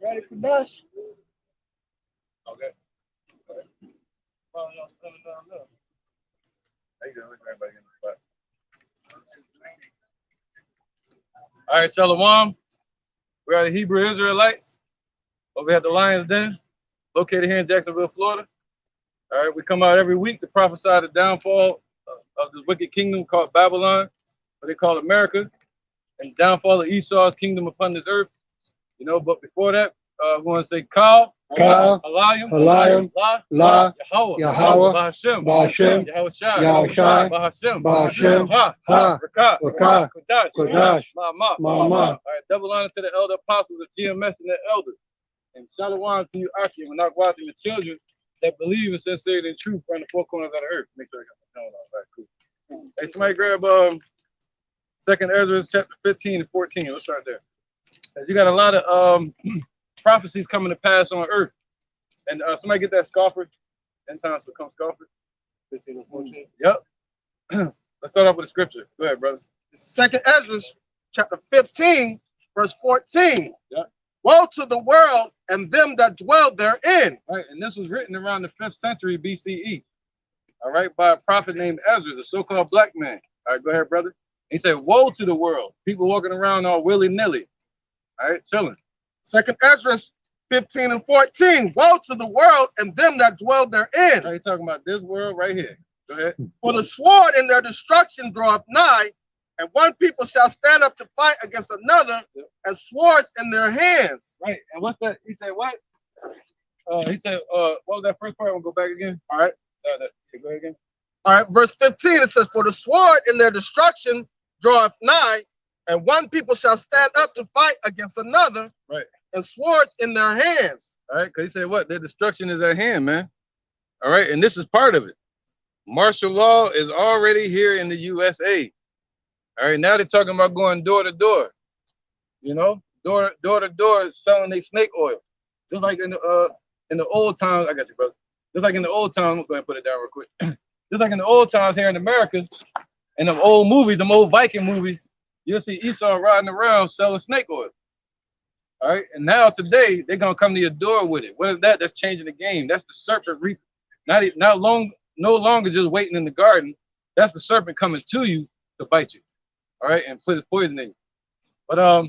Ready for dust? Okay. Well, y'all standing down there. How you doing? Look at everybody in the spot. All right, Shalom. We're at the Hebrew Israelites over at the Lions Den, located here in Jacksonville, Florida. All right, we come out every week to prophesy the downfall of this wicked kingdom called Babylon, what they call America, and the downfall of Esau's kingdom upon this earth. You know, but before that, we want to say Kal, Halayim, La, Yahweh, Yahweh, Bahashem, Bahashem, Yahweh Shai, Yahushai, Bahashem, Bahashem, Ha, Ha, Rakat, Rakat, Kodash, Kodash, Ma'amah. Ma'amah. All right, double honor to the elder apostles of GMS and their elders. And shalom to you, Akim, and Akwat, and the children that believe in sincerity and truth around the four corners of the earth. Make sure I got my phone on. All right, cool. Hey, somebody grab 2nd Ezra chapter 15 and 14. Let's start there. You got a lot of prophecies coming to pass on earth. And somebody get that scoffer. 10 times to come scoffer. 15 and 14. Yep. Let's start off with the scripture. Go ahead, brother. 2nd Ezra, chapter 15, verse 14. Yep. Woe to the world and them that dwell therein. All right, and this was written around the 5th century BCE. All right, by a prophet named Ezra, the so-called black man. All right, go ahead, brother. He said, woe to the world. People walking around all willy-nilly. All right, chilling. 2nd Ezra 15 and 14. Woe to the world and them that dwell therein. Now you're talking about this world right here. Go ahead. For the sword in their destruction draweth nigh, and one people shall stand up to fight against another, and swords in their hands. Right, and what's that? He said what? He said, what was that first part? We'll go back again. All right. Go ahead again. All right, verse 15, it says, for the sword in their destruction draweth nigh, and one people shall stand up to fight against another, right, and swords in their hands. All right, because he said what? Their destruction is at hand, man. All right, and this is part of it. Martial law is already here in the USA. All right, now they're talking about going door to door. You know, door to door, selling their snake oil, just like in the old times. I got you, brother. Just like in the old times. I'm going to put it down real quick. Just like in the old times here in America, in them old movies, them old Viking movies, you'll see Esau riding around selling snake oil. All right, and now today they're gonna come to your door with it. What is that? That's changing the game. That's the serpent reaping. No longer just waiting in the garden. That's the serpent coming to you to bite you. All right, and put his poison in you. But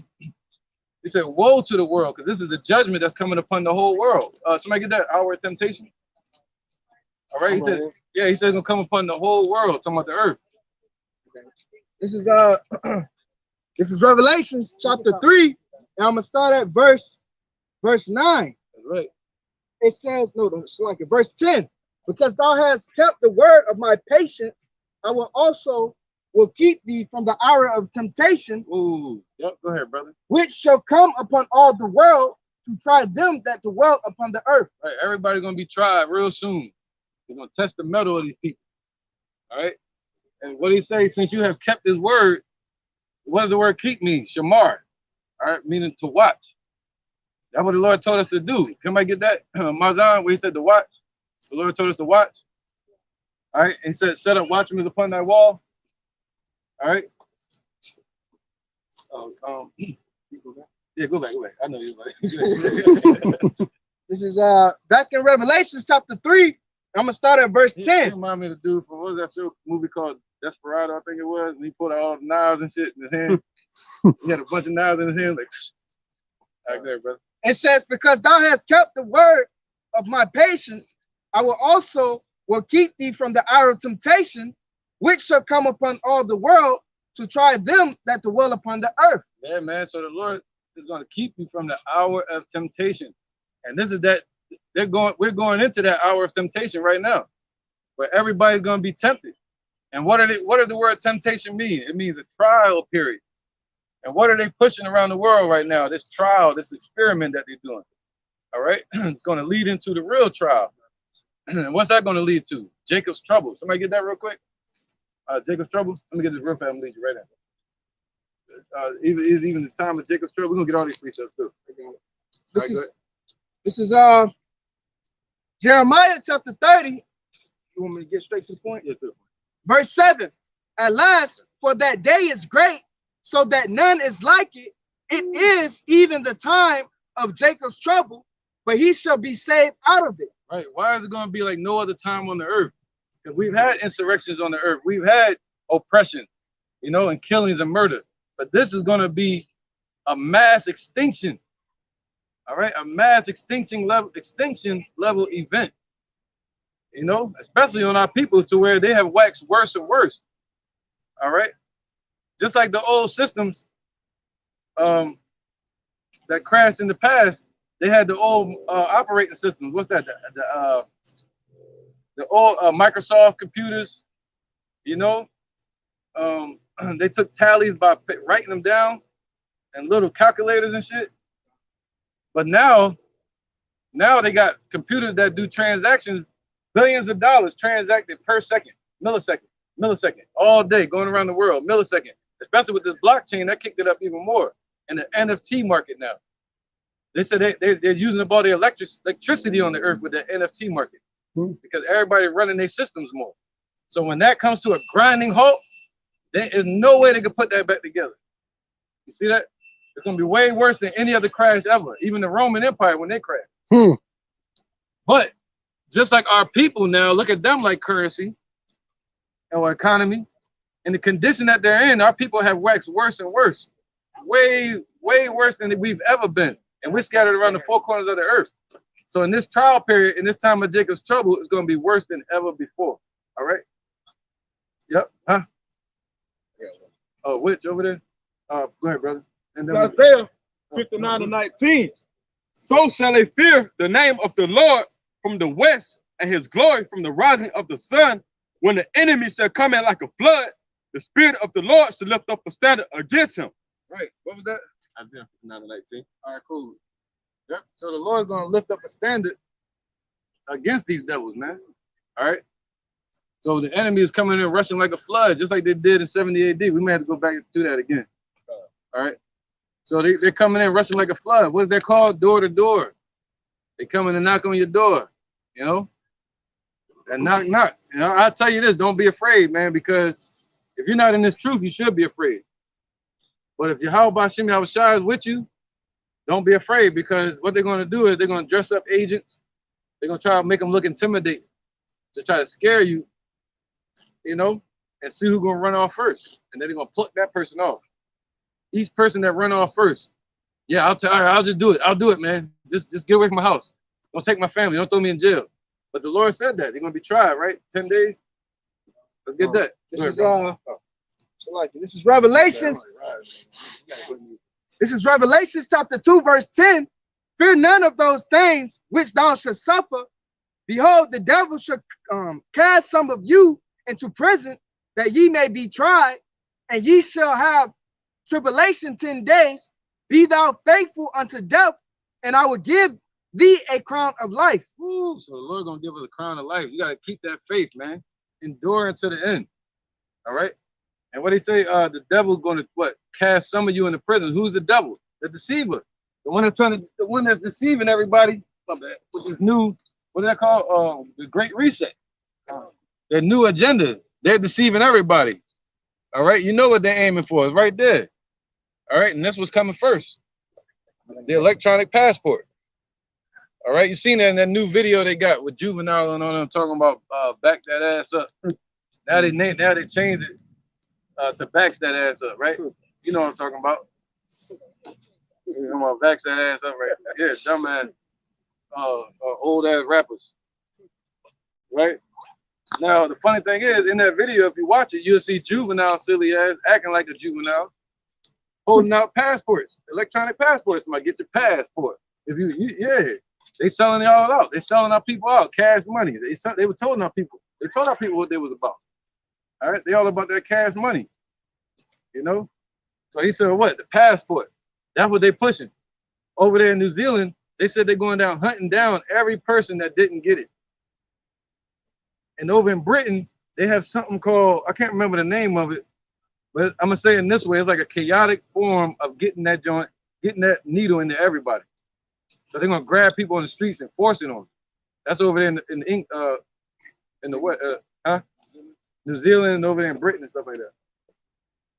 he said, woe to the world, because this is the judgment that's coming upon the whole world. Somebody get that hour of temptation? All right, he said, yeah, he said it's gonna come upon the whole world, talking about the earth. This is this is Revelations chapter 3, and I'm gonna start at verse 9. That's right. It says, no, it's like it, verse 10. Because thou hast kept the word of my patience, I will keep thee from the hour of temptation. Ooh, yep, go ahead, brother. Which shall come upon all the world to try them that dwell upon the earth. Right, everybody's gonna be tried real soon. They're gonna test the metal of these people. All right. And what he say, since you have kept his word, what does the word keep mean? Shamar. All right, meaning to watch. That's what the Lord told us to do. Can I get that? Marzan, where he said to watch. The Lord told us to watch. All right, and he said, set up watchmen upon that wall. All right. Yeah, go back. I know you like. This is back in Revelation chapter 3. I'm gonna start at verse 10. Remind me of the dude from what was that show movie called Desperado, I think it was, and he put all the knives and shit in his hand. He had a bunch of knives in his hand, like right there, brother. It says, because thou hast kept the word of my patience, I will keep thee from the hour of temptation, which shall come upon all the world to try them that dwell upon the earth. Yeah, man. So the Lord is going to keep you from the hour of temptation. And this is that we're going into that hour of temptation right now, where everybody's going to be tempted. And what does the word temptation mean? It means a trial period. And what are they pushing around the world right now? This trial, this experiment that they're doing. All right, it's going to lead into the real trial. And what's that going to lead to? Jacob's trouble. Somebody get that real quick. Jacob's trouble. Let me get this real fast and lead you right in. Even the time of Jacob's trouble. We're gonna get all these precepts too. This is Jeremiah chapter 30. You want me to get straight to the point? Yeah, too. Verse 7. At last, for that day is great, so that none is like it. It is even the time of Jacob's trouble, but he shall be saved out of it. Right? Why is it going to be like no other time on the earth? Because we've had insurrections on the earth. We've had oppression, you know, and killings and murder. But this is going to be a mass extinction. All right, a mass extinction level event. You know, especially on our people, to where they have waxed worse and worse. All right, just like the old systems that crashed in the past. They had the old operating systems. What's that? The old Microsoft computers. You know, they took tallies by writing them down and little calculators and shit. But now they got computers that do transactions, billions of dollars transacted per second, millisecond, all day, going around the world, millisecond. Especially with this blockchain, that kicked it up even more. And the NFT market now. They said they're using up all the electricity on the earth with the NFT market because everybody running their systems more. So when that comes to a grinding halt, there is no way they can put that back together. You see that? It's going to be way worse than any other crash ever, even the Roman Empire when they crashed. But just like our people now, look at them like currency or economy. And the condition that they're in, our people have waxed worse and worse. Way worse than we've ever been. And we're scattered around the four corners of the earth. So in this trial period, in this time of Jacob's trouble, it's going to be worse than ever before. All right? Yep. Huh? Oh, which over there? Go ahead, brother. And then Isaiah 59:19. So shall they fear the name of the Lord from the west, and his glory from the rising of the sun. When the enemy shall come in like a flood, the spirit of the Lord shall lift up a standard against him. Right. What was that? Isaiah 59:19. All right, cool. Yep. So the Lord's going to lift up a standard against these devils, man. All right. So the enemy is coming in rushing like a flood, just like they did in 70 AD. We may have to go back to that again. All right. So they're coming in rushing like a flood. What is that called? Door to door. They come in and knock on your door, you know? And knock. You know, I'll tell you this, don't be afraid, man, because if you're not in this truth, you should be afraid. But if Yahweh Hashem Yahushua is with you, don't be afraid, because what they're going to do is they're going to dress up agents. They're going to try to make them look intimidating to try to scare you, you know, and see who's going to run off first. And then they're going to pluck that person off. Each person that run off first. Yeah, I'll just do it. I'll do it, man. Just get away from my house. Don't take my family. Don't throw me in jail. But the Lord said that. They're going to be tried, right? 10 days. Let's get that. This is Revelations. This is Revelations chapter 2, verse 10. Fear none of those things which thou shalt suffer. Behold, the devil shall cast some of you into prison, that ye may be tried, and ye shall have tribulation 10 days. Be thou faithful unto death, and I will give thee a crown of life. Woo, so the Lord gonna give us a crown of life. You gotta keep that faith, man. Endure until the end. All right. And what he say? The devil's gonna cast some of you into prison. Who's the devil? The deceiver. The one that's deceiving everybody with this new, what is that called? The Great Reset. Their new agenda. They're deceiving everybody. All right. You know what they're aiming for. It's right there. All right. And that's what's coming first. The electronic passport. All right. You seen that in that new video they got with Juvenile and on them talking about back that ass up. Now they changed it to backs that ass up, right? You know what I'm talking about. You know about backs that ass up, right? Yeah, dumbass, old ass rappers, right? Now the funny thing is, in that video, if you watch it, you'll see Juvenile silly ass acting like a juvenile, holding out passports, electronic passports. Somebody get your passport. If yeah, they selling it all out. They selling our people out, cash money. They were telling our people. They told our people what they was about. All right, they all about their cash money, you know. So he said, what? The passport. That's what they pushing. Over there in New Zealand, they said they're going down hunting down every person that didn't get it. And over in Britain, they have something called, I can't remember the name of it, but I'm gonna say it in this way, it's like a chaotic form of getting that joint, getting that needle into everybody. So they're gonna grab people on the streets and force it on them. That's over there in the what? New Zealand and over there in Britain and stuff like that.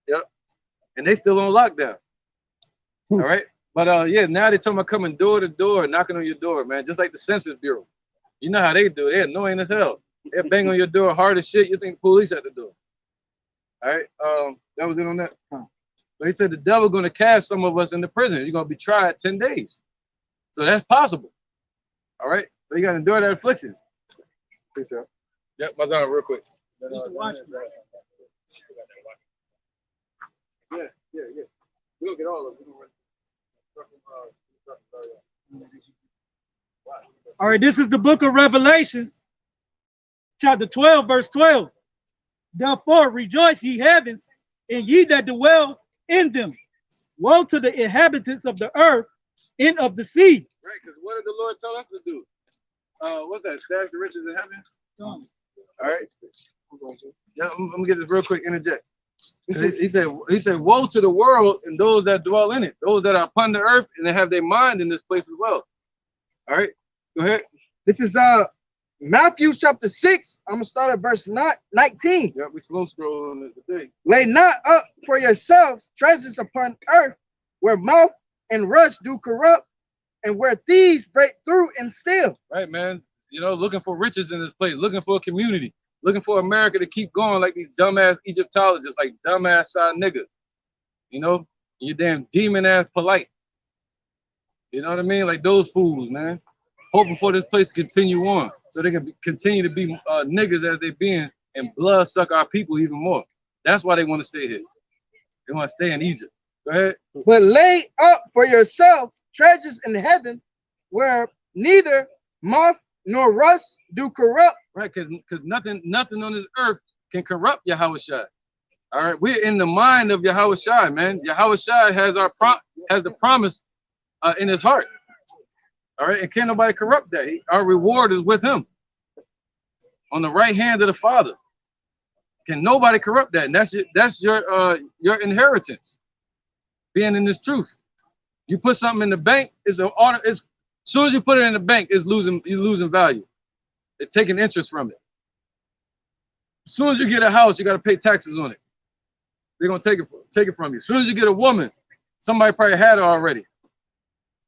Yep. And they still on lockdown. All right. But yeah, now they talking about coming door to door, knocking on your door, man, just like the Census Bureau. You know how they do it. They're annoying as hell. They bang on your door hard as shit. You think the police at the door. All right. That was it on that. So he said the devil going to cast some of us into prison. You're going to be tried 10 days. So that's possible. All right. So you got to endure that affliction. Appreciate it. Yep, my son, real quick. Yeah. We'll get all of them. All right, this is the book of Revelations, chapter 12, verse 12. Therefore, rejoice, ye heavens, and ye that dwell in them. Woe to the inhabitants of the earth and of the sea. Right, because what did the Lord tell us to do? What's that? Stash the riches in heaven? All right. Yeah, I'm gonna get this real quick. Interject. He said, woe to the world and those that dwell in it, those that are upon the earth and they have their mind in this place as well. All right, go ahead. This is Matthew chapter 6. I'm gonna start at verse 19. Yeah, we slow scroll on it today. Lay not up for yourselves treasures upon earth, where moth and rust do corrupt, and where thieves break through and steal. Right, man. You know, looking for riches in this place, looking for a community, looking for America to keep going like these dumbass Egyptologists, like dumbass side niggas. You know, you damn demon ass polite. You know what I mean? Like those fools, man. Hoping for this place to continue on so they can continue to be niggas as they being and blood suck our people even more. That's why they want to stay here. They want to stay in Egypt. Go ahead. But lay up for yourself treasures in heaven, where neither moth nor rust do corrupt. Right, because nothing on this earth can corrupt Yahushua. All right, we're in the mind of Yahushua, man. Yahushua has the promise in his heart. All right, and can't nobody corrupt that. Our reward is with him on the right hand of the Father. Can nobody corrupt that? And that's your inheritance, being in this truth. You put something in the bank, it's as soon as you put it in the bank, you're losing value. They're taking interest from it. As soon as you get a house, you got to pay taxes on it. They're gonna take it from you. As soon as you get a woman, somebody probably had her already,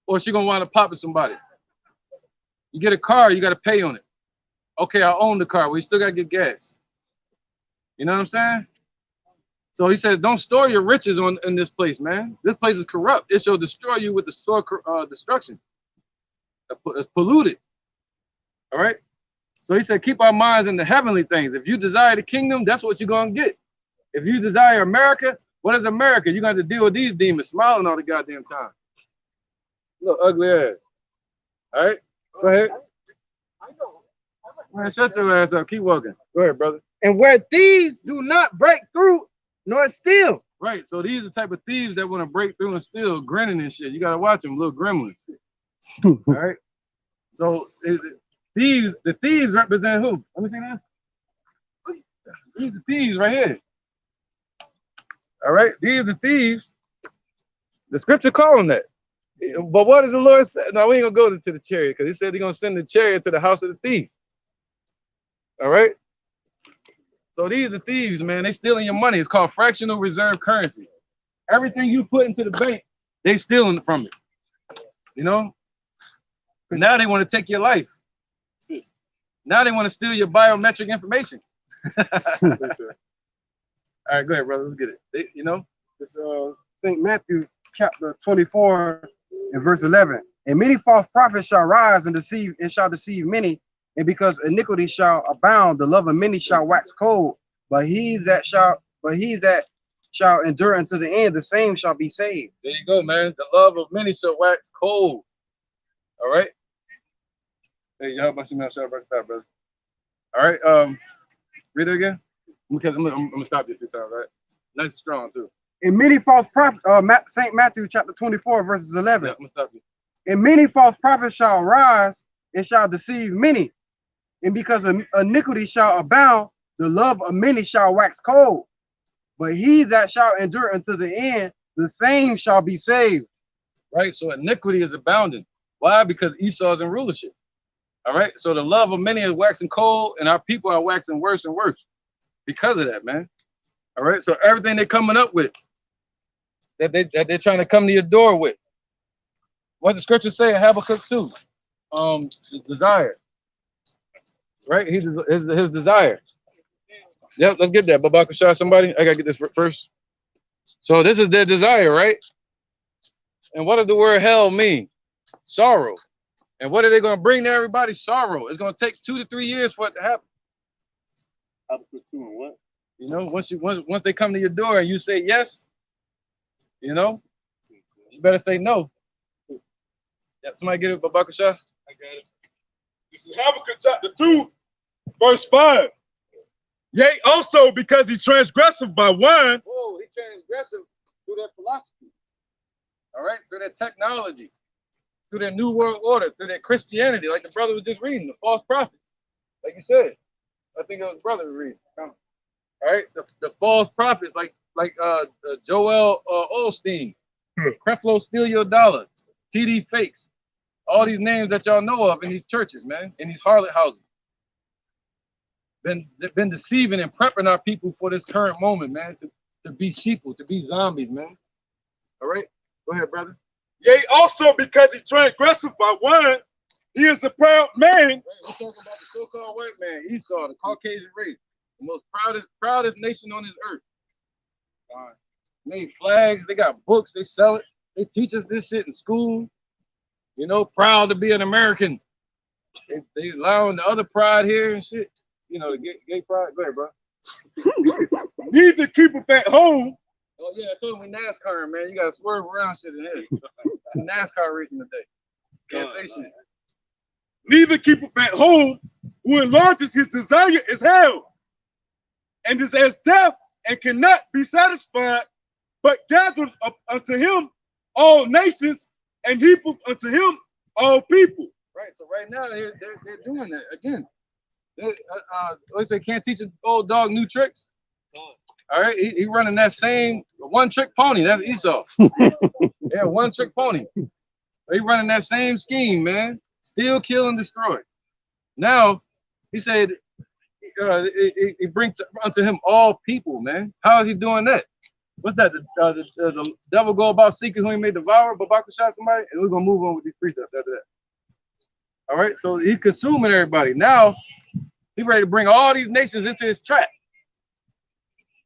or she gonna wind up popping somebody. You get a car, you got to pay on it. Okay, I own the car, well, you still got to get gas. You know what I'm saying? So he says, don't store your riches in this place, man. This place is corrupt. It shall destroy you with the store destruction. It's polluted. All right. So he said, keep our minds in the heavenly things. If you desire the kingdom, that's what you're going to get. If you desire America, what is America? You're going to have to deal with these demons smiling all the goddamn time. Look, ugly ass. All right. Go ahead. Man, shut your ass up. Keep walking. Go ahead, brother. And where thieves do not break through nor steal. Right. So these are the type of thieves that want to break through and steal, grinning and shit. You got to watch them, little gremlins. All right. So the thieves represent who? Let me see that. These are thieves right here. All right. These are thieves. The scripture call them that. But what did the Lord say? No, we ain't gonna go to the chariot because he said he's gonna send the chariot to the house of the thief. All right. So these are thieves, man. They stealing your money. It's called fractional reserve currency. Everything you put into the bank, they stealing from it. You know? But now they want to take your life. Now they want to steal your biometric information. All right, go ahead, brother. Let's get it. You know? It's St. Matthew chapter 24 and verse 11. And many false prophets shall rise and shall deceive many. And because iniquity shall abound, the love of many shall wax cold. But he that shall endure unto the end, the same shall be saved. There you go, man. The love of many shall wax cold. All right. Hey, y'all about to shout about that, brother. All right. Read it again. Because I'm gonna stop you a few times, right? Nice and strong too. And many false prophets, St. Matthew chapter 24, verses 11. Yeah, I'm gonna stop you. And many false prophets shall rise and shall deceive many. And because iniquity shall abound, the love of many shall wax cold. But he that shall endure unto the end, the same shall be saved. Right. So iniquity is abounding. Why? Because Esau's in rulership. All right. So the love of many is waxing cold, and our people are waxing worse and worse because of that, man. All right. So everything they're coming up with, that they're trying to come to your door with, what the scripture say in Habakkuk 2? Desire. Right? His desire. Yep, let's get that. Babaka shot somebody. I gotta get this first. So this is their desire, right? And what does the word hell mean? Sorrow. And what are they gonna bring to everybody? Sorrow. It's gonna take 2 to 3 years for it to happen. Habakkuk 2 and what? You know, once they come to your door and you say yes, you know, you better say no. Yeah, somebody get it, Babaka shot. I got it. This is Habakkuk chapter 2, verse 5. Yea, also because he transgresseth by wine. Whoa, he transgressive through their philosophy. All right, through their technology, through their new world order, through their Christianity, like the brother was just reading, the false prophets, like you said. I think it was brother reading. All right, the false prophets, like Joel Osteen, Creflo Steal Your Dollar, TD Fakes, all these names that y'all know of in these churches, man, in these harlot houses. Been deceiving and prepping our people for this current moment, man, to be sheeple, to be zombies, man. All right, go ahead, brother. Yea, also because he transgresseth by wine, he is a proud man. Right, we're talking about the so-called white man, Esau, the Caucasian race, the most proudest nation on this earth. Made flags, they got books, they sell it, they teach us this shit in school. You know, proud to be an American. They allowing the other pride here and shit. You know, the gay pride. Go ahead, bro. Neither keepeth at home. Oh yeah, I told him we NASCAR, man. You gotta swerve around shit in here. NASCAR racing today. Can't say shit. Neither keepeth at home, who enlarges his desire is hell, and is as death, and cannot be satisfied, but gathereth up unto him all nations, and heapeth unto him all people. Right. So right now they're doing that again. They can't teach an old dog new tricks. All right, he running that same one-trick pony. That's Esau. Yeah, one-trick pony. He running that same scheme, man. Steal, kill, and destroy. Now, he said, he brings unto him all people, man. How is he doing that? What's that? The devil go about seeking who he may devour, Babaka shot somebody, and we're gonna move on with these precepts after that. All right, so he's consuming everybody. Now, he's ready to bring all these nations into his trap.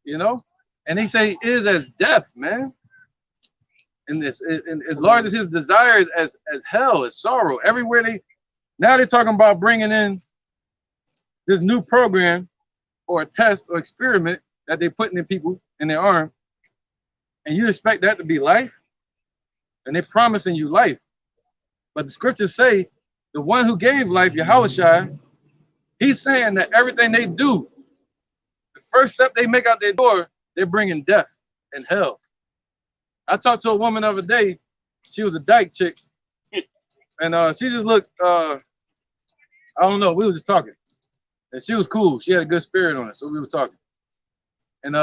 You know, and he say is as death, man. And this, and as large as his desires as hell, as sorrow. Everywhere now they're talking about bringing in this new program or a test or experiment that they're putting in people in their arm, and you expect that to be life, and they're promising you life. But the scriptures say the one who gave life, Yahushua, he's saying that everything they do, the first step they make out their door, they're bringing death and hell. I talked to a woman the other day. She was a dyke chick, and she just looked. I don't know. We were just talking, and she was cool. She had a good spirit on it, so we were talking. And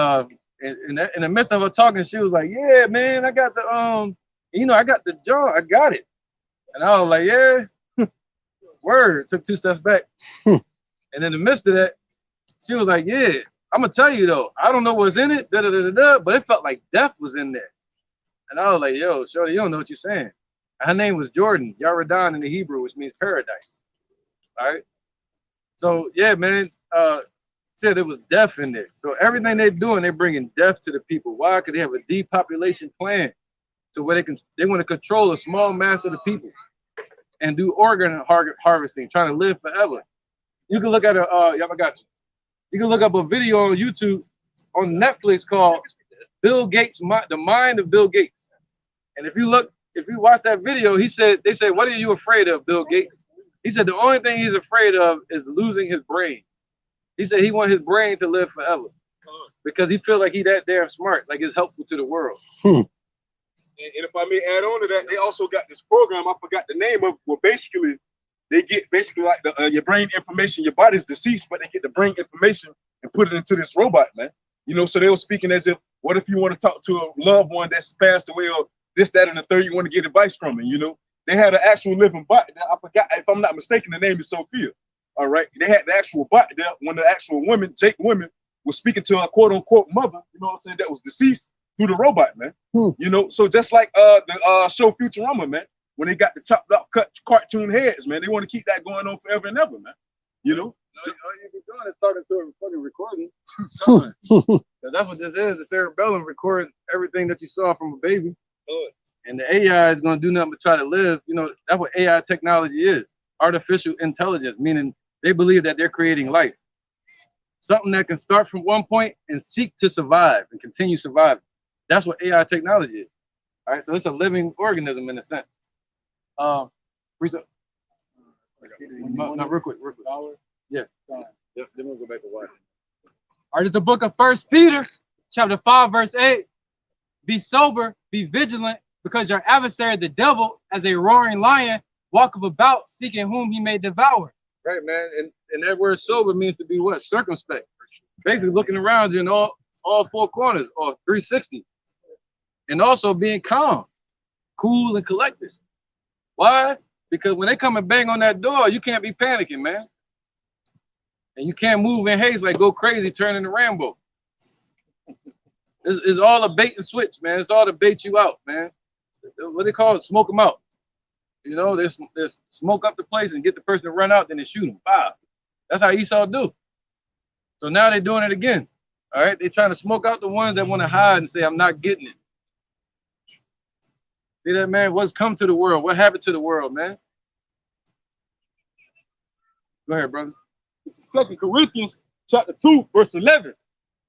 in the midst of her talking, she was like, "Yeah, man, I got the I got the jar. I got it." And I was like, "Yeah, word." Took 2 steps back, and in the midst of that, she was like, "Yeah, I'm gonna tell you though. I don't know what's in it, but it felt like death was in there." And I was like, "Yo, shorty, you don't know what you're saying." Her name was Jordan, Yaradan in the Hebrew, which means paradise. All right. So yeah, man. Said it was death in there. So everything they're doing, they're bringing death to the people. Why? Because they have a depopulation plan, to where they want to control a small mass of the people and do organ harvesting, trying to live forever. You can look at I got you. You can look up a video on YouTube on Netflix called Bill Gates, The Mind of Bill Gates. And if you watch that video, they said, "What are you afraid of, Bill Gates?" He said the only thing he's afraid of is losing his brain. He said he wants his brain to live forever because he feels like he's that damn smart, like it's helpful to the world. And if I may add on to that, they also got this program, I forgot the name of, where basically they get like your brain information, your body's deceased, but they get the brain information and put it into this robot, man. You know, so they were speaking as if, what if you want to talk to a loved one that's passed away or this, that, and the third, you want to get advice from it, you know? They had an actual living bot. I forgot, if I'm not mistaken, the name is Sophia. All right. They had the actual bot there when the actual women, Jake women, was speaking to her quote unquote mother, you know what I'm saying, that was deceased through the robot, man. You know, so just like the show Futurama, man, when they got the chopped up cut cartoon heads, man. They want to keep that going on forever and ever, man. You know? All you be doing is talking to a fucking recording. That's what this is. The cerebellum records everything that you saw from a baby. And the AI is going to do nothing but try to live. You know, that's what AI technology is. Artificial intelligence, meaning they believe that they're creating life. Something that can start from one point and seek to survive and continue surviving. That's what AI technology is. All right, so it's a living organism in a sense. No, real quick. Yeah. Then we'll go back to water. All right, it's the book of 1 Peter, chapter 5, verse 8. Be sober, be vigilant, because your adversary, the devil, as a roaring lion, walketh about, seeking whom he may devour. Right, man. And that word sober means to be what? Circumspect. Basically looking around you in all four corners, or 360. And also being calm, cool, and collected. Why? Because when they come and bang on that door, you can't be panicking, man. And you can't move in haste, like go crazy, turning to Rambo. It's all a bait and switch, man. It's all to bait you out, man. What they call it? Smoke them out. You know, there's smoke up the place and get the person to run out, then they shoot them. Wow. That's how Esau do. So now they're doing it again. All right, they're trying to smoke out the ones that want to hide and say, I'm not getting it. See that, man? What's come to the world? What happened to the world, man? Go ahead, brother. 2 Corinthians chapter 2, verse 11.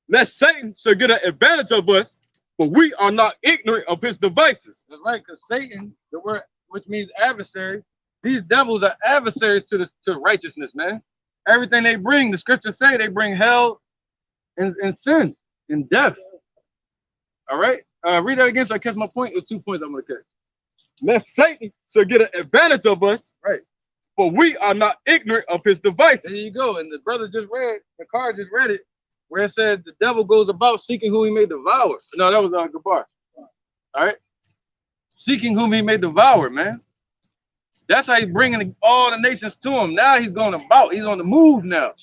Lest Satan should get an advantage of us, but we are not ignorant of his devices. That's right, because Satan, the word which means adversary, these devils are adversaries to righteousness, man. Everything they bring, the scriptures say they bring hell and sin and death. All right? Read that again so I catch my point. There's 2 points I'm going to catch. Lest Satan should get an advantage of us, right? But we are not ignorant of his devices. There you go. And the brother just read, the car just read it, where it said the devil goes about seeking whom he may devour. No, that was Gabar. All right? Seeking whom he may devour, man. That's how he's bringing all the nations to him. Now he's going about. He's on the move now.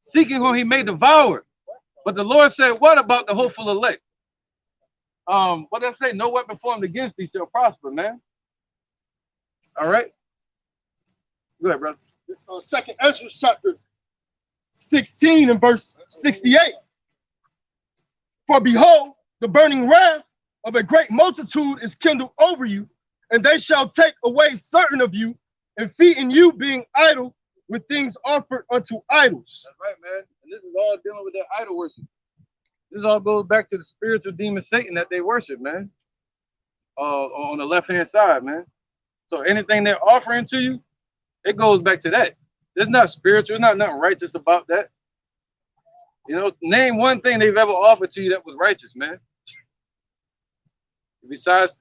Seeking whom he may devour. But the Lord said, what about the hopeful elect? What did I say? No weapon formed against thee shall prosper, man. All right? Go ahead, brother. This is 2nd Ezra chapter 16 and verse 68. For behold, the burning wrath of a great multitude is kindled over you, and they shall take away certain of you, and feeding you being idle with things offered unto idols. That's right, man. And this is all dealing with their idol worship. This all goes back to the spiritual demon Satan that they worship, man. On the left-hand side, man. So anything they're offering to you, it goes back to that. It's not spiritual. It's not nothing righteous about that. You know, name one thing they've ever offered to you that was righteous, man. Besides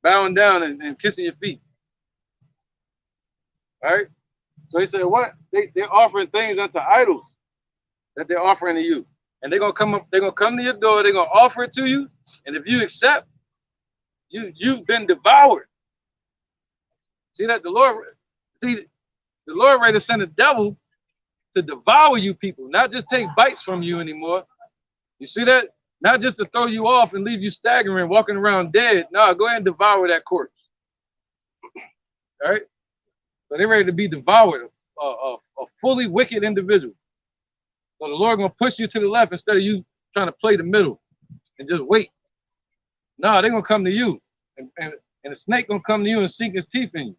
bowing down and kissing your feet. All right? So he said, what? They're offering things unto idols that they're offering to you. And they're gonna come to your door, they're gonna offer it to you. And if you accept, you've been devoured. See that? The Lord ready to send a devil to devour you people, not just take bites from you anymore. You see that? Not just to throw you off and leave you staggering, walking around dead. No, go ahead and devour that corpse. All right? So they're ready to be devoured, a fully wicked individual. So the Lord gonna push you to the left instead of you trying to play the middle and just wait. No, they're gonna come to you. And the snake gonna come to you and sink his teeth in you.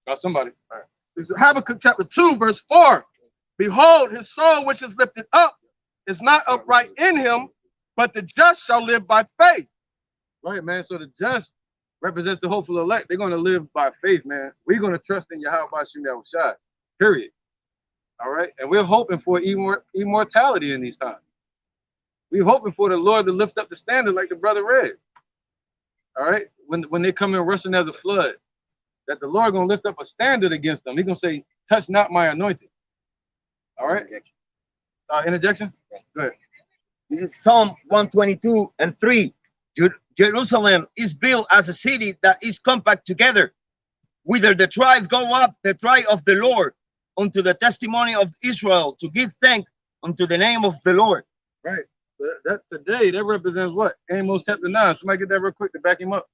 Got somebody. All right. This is Habakkuk chapter 2, verse 4. Behold, his soul which is lifted up is not upright in him, but the just shall live by faith. Right, man. So the just represents the hopeful elect. They're going to live by faith, man. We're going to trust in Yahweh Bashim Yahushai, period. All right? And we're hoping for immortality in these times. We're hoping for the Lord to lift up the standard like the brother read. All right? When they come in rushing as a flood, that the Lord going to lift up a standard against them. He's going to say, touch not my anointed. All right? Interjection? Go ahead. This is Psalm 122 and 3. Jerusalem is built as a city that is compact together. Whither the tribe go up, the tribe of the Lord, unto the testimony of Israel, to give thanks unto the name of the Lord. Right. That today, that represents what? Amos chapter 9. Somebody get that real quick to back him up.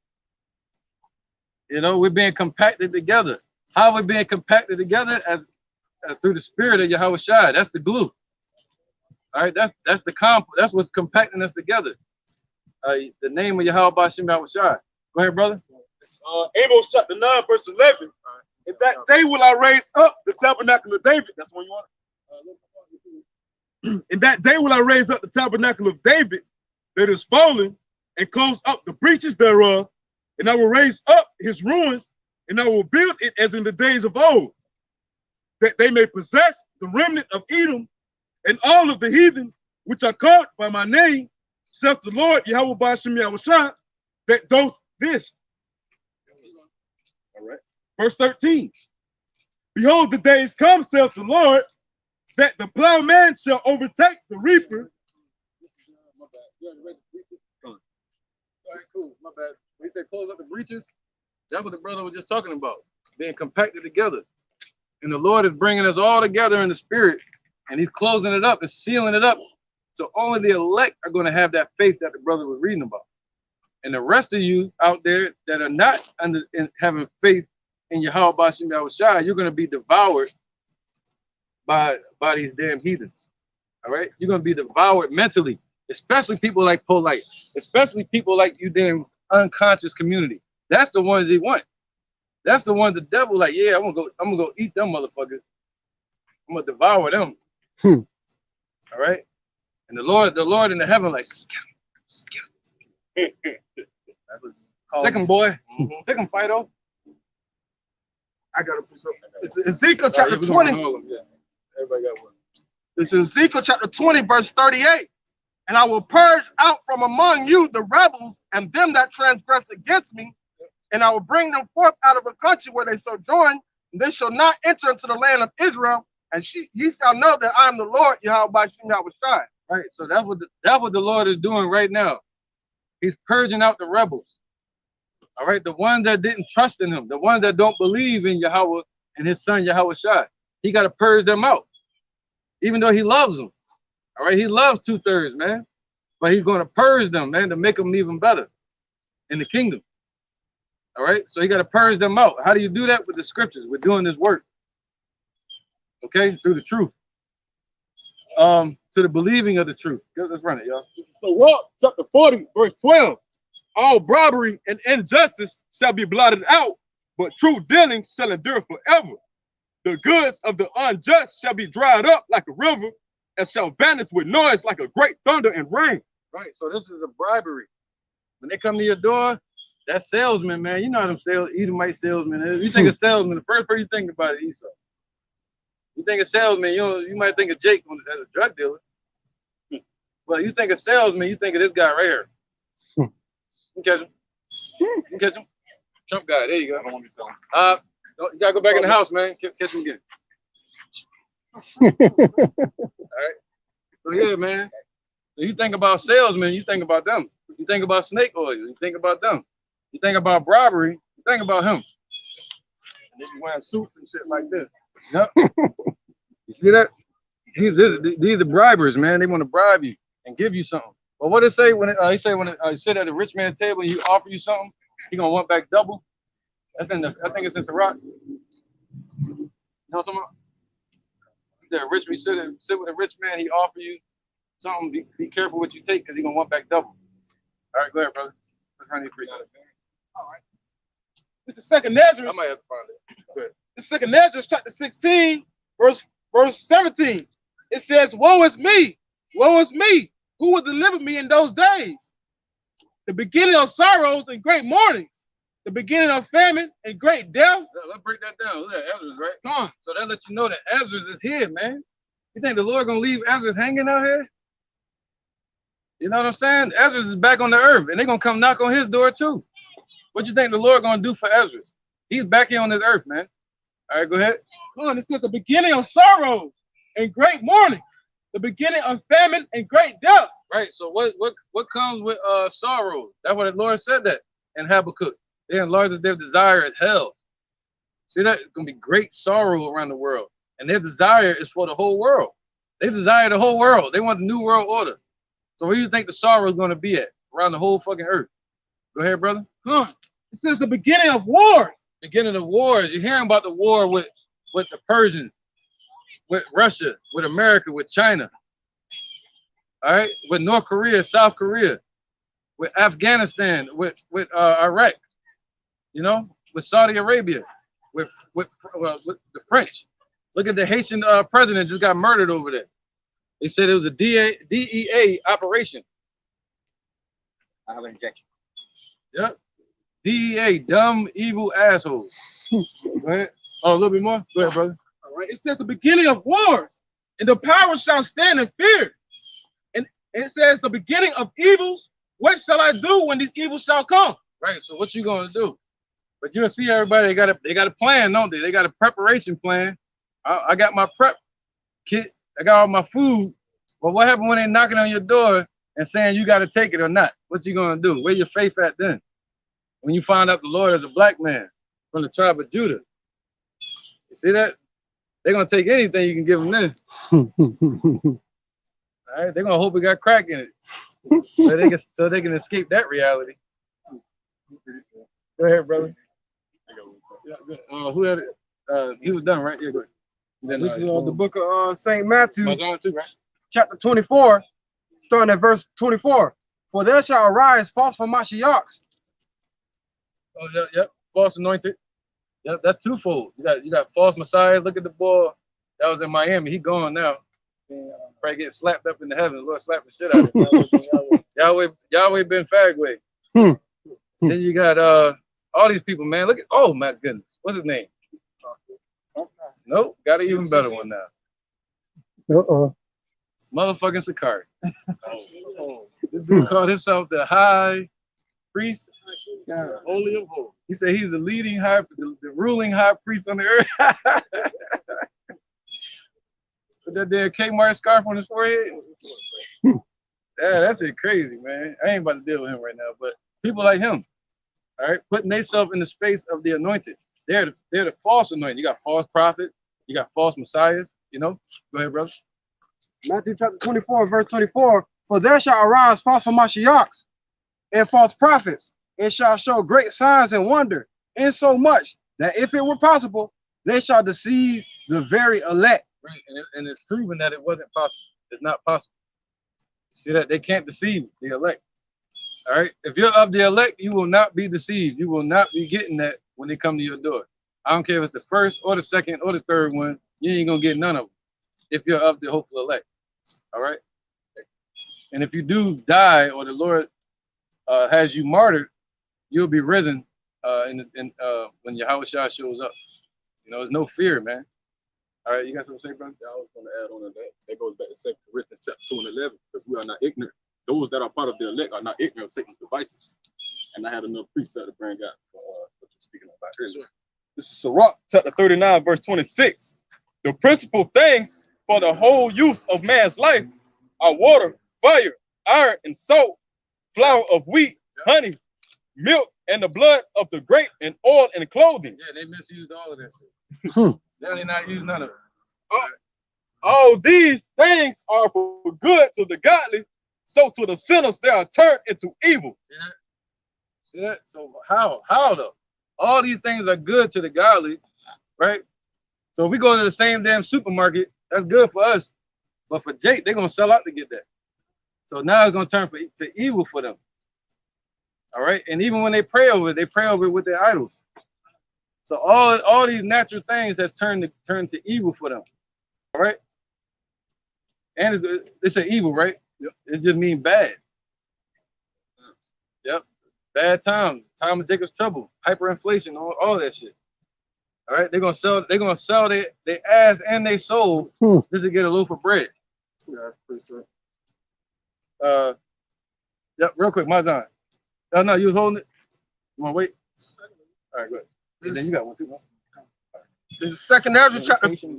You know, we're being compacted together. How are we being compacted together? As through the spirit of Yahweh Shai. That's the glue. All right, that's the that's what's compacting us together. The name of Yahweh Bashim Yahweh Shai. Go ahead, brother. Amos chapter 9, verse 11. In that day will I raise up the tabernacle of David. That's one you want. In that day will I raise up the tabernacle of David that is fallen, and close up the breaches thereof, and I will raise up his ruins, and I will build it as in the days of old, that they may possess the remnant of Edom and all of the heathen which are called by my name, saith the Lord Yahweh Bashim Yahweh Shai, that doth this. All right. Verse 13. Behold, the days come, saith the Lord, that the plowman shall overtake the reaper. My bad. All right, cool. My bad. When he said close up the breaches, that's what the brother was just talking about, being compacted together. And the Lord is bringing us all together in the spirit, and he's closing it up and sealing it up. So only the elect are going to have that faith that the brother was reading about. And the rest of you out there that are not having faith in Yahweh Bashim Yahweh Shai, you're going to be devoured by these damn heathens. All right? You're going to be devoured mentally, especially people like Polite, especially people like you damn unconscious community. That's the ones he want. That's the ones the devil like, yeah, I'm gonna go eat them motherfuckers. I'm gonna devour them. All right? And the Lord in the heaven, like, skip. That was second boy. Second Fido. I got to put something. It's Ezekiel chapter 20. Yeah. Everybody got one. This is Ezekiel chapter 20, verse 38. And I will purge out from among you the rebels and them that transgress against me, and I will bring them forth out of a country where they sojourn, and they shall not enter into the land of Israel, and ye shall know that I am the Lord, Yahweh Bashim Yahweh Shai. Right, so that's what the Lord is doing right now. He's purging out the rebels. All right, the ones that didn't trust in him, the ones that don't believe in Yahweh and his son Yahweh Shai. He got to purge them out, even though he loves them. All right, he loves 2/3, man. But he's going to purge them, man, to make them even better in the kingdom. All right, so you got to purge them out. How do you do that? With the scriptures. We're doing this work. Okay, through the truth. To the believing of the truth. Let's run it, y'all. So Rock chapter 40, verse 12. All robbery and injustice shall be blotted out, but true dealing shall endure forever. The goods of the unjust shall be dried up like a river, and shall vanish with noise like a great thunder and rain. Right, so this is a bribery. When they come to your door, that salesman, man, you know them Edomite salesmen is. You think of salesman, the first person you think about is Esau. You think of salesman, you might think of Jake as a drug dealer. But you think of salesman, you think of this guy right here. You catch him. You catch him. Trump guy, there you go. You gotta go back in the house, man. Catch him again. All right. So yeah, man. So you think about salesmen, you think about them. You think about snake oil, you think about them. You think about bribery, you think about him. And then you wearing suits and shit like this. Yep. You see that? These are bribers, man. They want to bribe you and give you something. But what it say when he say when you sit at a rich man's table and you offer you something, he gonna want back double. That's in the. I think it's in Sirach. You know what I'm talking about? The rich man sit with a rich man. He offer you something. Be careful what you take because he gonna want back double. All right, go ahead, brother. Let's run the precinct. All right. It's the second Nazareth. I might have to find it. Go ahead. The second Nazareth, chapter 16, verse 17. It says, woe is me, who will deliver me in those days? The beginning of sorrows and great mournings, the beginning of famine and great death. Let's break that down. Look at Ezra, right? Come on. So that lets you know that Ezra is here, man. You think the Lord gonna leave Ezra hanging out here? You know what I'm saying? Ezra is back on the earth, and they're gonna come knock on his door too. What you think the Lord gonna do for Ezra? He's back here on this earth, man. All right, go ahead. Come on, it says the beginning of sorrows and great mourning, the beginning of famine and great death. Right. So what comes with sorrow? That's what the Lord said that in Habakkuk. Their enlarges their desire is hell. See that? It's gonna be great sorrow around the world, and their desire is for the whole world. They desire the whole world. They want the new world order. So where do you think the sorrow is going to be at? Around the whole fucking earth. Go ahead, brother. Huh. It says the beginning of wars. Beginning of wars. You're hearing about the war with the Persians, with Russia, with America, with China. All right, with North Korea, South Korea, with Afghanistan, with Iraq, you know, with Saudi Arabia, with the French. Look at the Haitian president just got murdered over there. They said it was a DEA operation. I have an injection. Yep. DEA, dumb, evil assholes. Go ahead. Oh, a little bit more? Go ahead, brother. All right. It says the beginning of wars, and the powers shall stand in fear. And it says the beginning of evils. What shall I do when these evils shall come? Right. So what you gonna do? But you'll see everybody. They got a plan, don't they? They got a preparation plan. I got my prep kit. I got all my food. But what happened when they knocking on your door and saying you got to take it or not? What you gonna do? Where your faith at then? When you find out the Lord is a black man from the tribe of Judah. You see that? They're gonna take anything you can give them then. All right, they're gonna hope it got crack in it. so they can escape that reality. Go ahead, brother. Who had it? He was done, right? Yeah, go ahead. Then, This is the book of St. Matthew, on too, right? chapter 24, starting at verse 24. For there shall arise false Mashiachs. Oh, yep. False anointed. Yep, that's twofold. You got false messiahs. Look at the boy that was in Miami. He gone now. Probably get slapped up in the heavens. Lord slap the shit out of him. Yahweh Ben Fagway. Then you got all these people, man. Look at, oh my goodness. What's his name? Nope, got an even better one now. Motherfucking Sakari. This dude called himself the high priest. Holy of holies. He said he's the ruling high priest on the earth. With that damn Kmart scarf on his forehead. Yeah, that's it crazy, man. I ain't about to deal with him right now, but people like him, all right, putting themselves in the space of the anointed. They're the false anointed. You got false prophets, you got false messiahs, you know. Go ahead, brother. Matthew chapter 24, verse 24. For there shall arise false Mashiachs and false prophets, and shall show great signs and wonder, insomuch that if it were possible, they shall deceive the very elect. Right, and it's proven that it wasn't possible. It's not possible. See that? They can't deceive the elect. All right. If you're of the elect, you will not be deceived. You will not be getting that when they come to your door. I don't care if it's the first or the second or the third one. You ain't gonna get none of them if you're of the hopeful elect. All right. And if you do die or the Lord has you martyred, you'll be risen when Yahweh Shah shows up. You know, there's no fear, man. All right, you got something to say, brother? I was going to add on to that. That goes back to 2 Corinthians chapter 2 and 11, because we are not ignorant. Those that are part of the elect are not ignorant of Satan's devices. And I had another precept to bring out what you're speaking about earlier. This is Sirach chapter 39, verse 26. The principal things for the whole use of man's life are water, fire, iron, and salt, flour of wheat, honey, milk, and the blood of the grape, and oil and clothing. Yeah, they misused all of that shit. They're not using none of it. All these things are for good to the godly, so to the sinners they are turned into evil. See that? So how though? All these things are good to the godly, right? So if we go to the same damn supermarket, that's good for us. But for Jake, they're gonna sell out to get that. So now it's gonna turn to evil for them. All right. And even when they pray over it with their idols. So all these natural things have turned to evil for them. All right. And it's an evil, right? Yep. It just means bad. Yep. Bad time of Jacob's trouble, hyperinflation, all that shit. All right. They're gonna sell their ass and their soul just to get a loaf of bread. Yeah, pretty sure. Yep, real quick, Mazan. No, you was holding it. You wanna wait? All right, good. And then you got one too. This is 2nd Ezra chapter. This is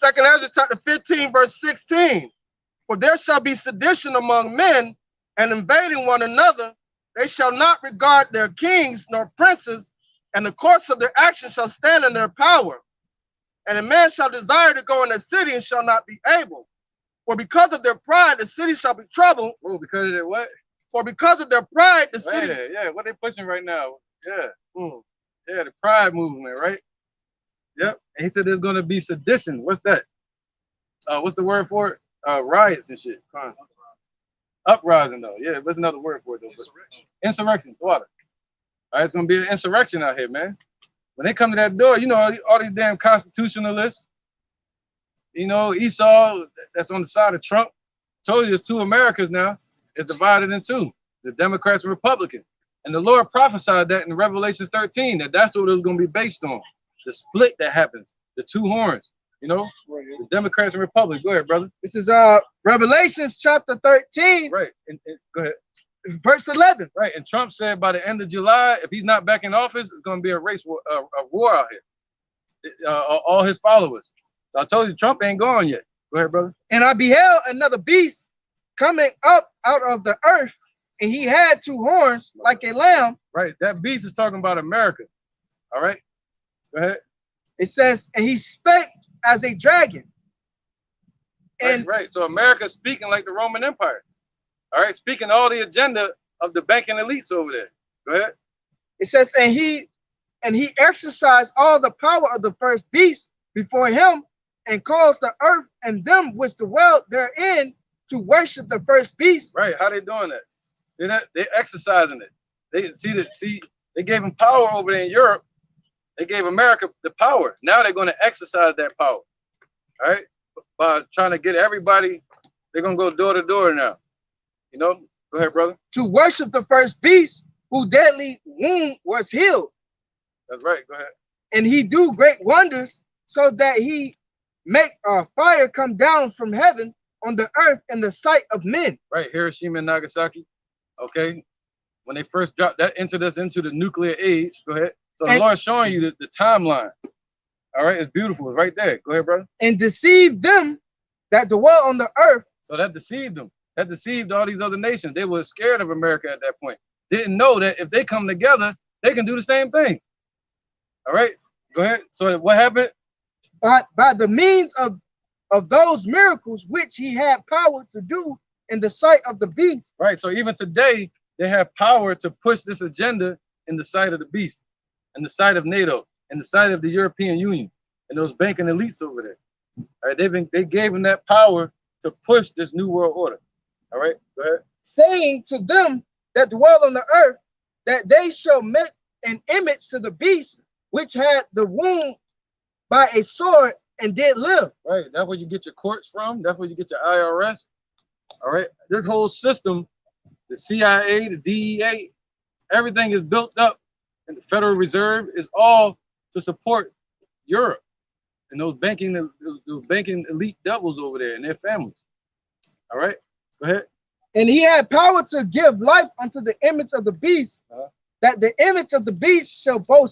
2nd Ezra chapter 15, verse 16. For there shall be sedition among men, and invading one another. They shall not regard their kings nor princes, and the course of their action shall stand in their power. And a man shall desire to go in a city and shall not be able, For because of their pride, the city shall be troubled. Oh, because of their what? For because of their pride, the city. Yeah, what they pushing right now? Yeah. Yeah, the pride movement, right? Yep. And he said there's gonna be sedition. What's that? What's the word for it? Riots and shit. Uprising though. Yeah, what's another word for it though? Insurrection. Water. All right, it's gonna be an insurrection out here, man. When they come to that door, you know, all these damn constitutionalists, you know, Esau, that's on the side of Trump. Told you there's two Americas now. It's divided in two, the Democrats and Republicans. And the Lord prophesied that in Revelation 13, that's what it was going to be based on. The split that happens, the two horns, you know, the Democrats and Republicans. Go ahead, brother. This is Revelations chapter 13. Right. And go ahead. Verse 11. Right. And Trump said by the end of July, if he's not back in office, it's going to be a race war, a war out here. All his followers. So I told you, Trump ain't gone yet. Go ahead, brother. And I beheld another beast coming up out of the earth, and he had two horns like a lamb. Right. That beast is talking about America. All right. Go ahead. It says, and he spake as a dragon. And right. So America's speaking like the Roman Empire. All right. Speaking all the agenda of the banking elites over there. Go ahead. It says, and he exercised all the power of the first beast before him, and caused the earth and them which dwell therein to worship the first beast. Right. How they doing that? See that? They're exercising it. They gave them power over there in Europe. They gave America the power. Now they're going to exercise that power. All right. By trying to get everybody, they're going to go door to door now. You know? Go ahead, brother. To worship the first beast, whose deadly wound was healed. That's right. Go ahead. And he do great wonders, so that he make fire come down from heaven on the earth in the sight of men. Right. Hiroshima and Nagasaki. Okay. When they first dropped that into the nuclear age. Go ahead. So the Lord's showing you the timeline. All right. It's beautiful. It's right there. Go ahead, brother. And deceive them that dwell on the earth. So that deceived them. That deceived all these other nations. They were scared of America at that point. Didn't know that if they come together, they can do the same thing. All right. Go ahead. So what happened? By the means of those miracles which he had power to do in the sight of the beast. Right. So even today, they have power to push this agenda in the sight of the beast, in the sight of NATO, in the sight of the European Union, and those banking elites over there. All right. They gave them that power to push this new world order. All right. Go ahead. Saying to them that dwell on the earth, that they shall make an image to the beast which had the wound by a sword and did live. Right. That's where you get your courts from. That's where you get your IRS. All right. This whole system, the CIA, the DEA, everything is built up, and the Federal Reserve is all to support Europe and those banking elite devils over there and their families. All right. Go ahead. And he had power to give life unto the image of the beast, that the image of the beast shall both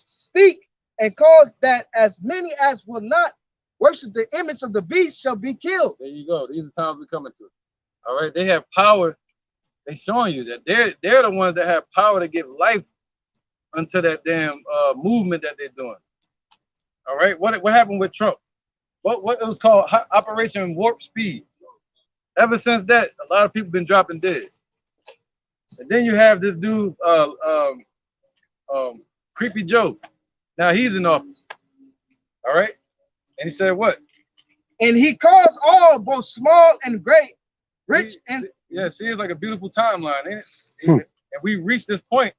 speak, and cause that as many as will not worship the image of the beast shall be killed. There you go. These are times we're coming to. All right. They have power. They're showing you that they're the ones that have power to give life unto that damn movement that they're doing. All right. What happened with Trump? What it was called Operation Warp Speed. Ever since that, a lot of people been dropping dead. And then you have this dude, Creepy Joe. Now he's in office. All right. And he said what? And he caused all, both small and great, rich and... Yeah, see, it's like a beautiful timeline, ain't it? And we reached this point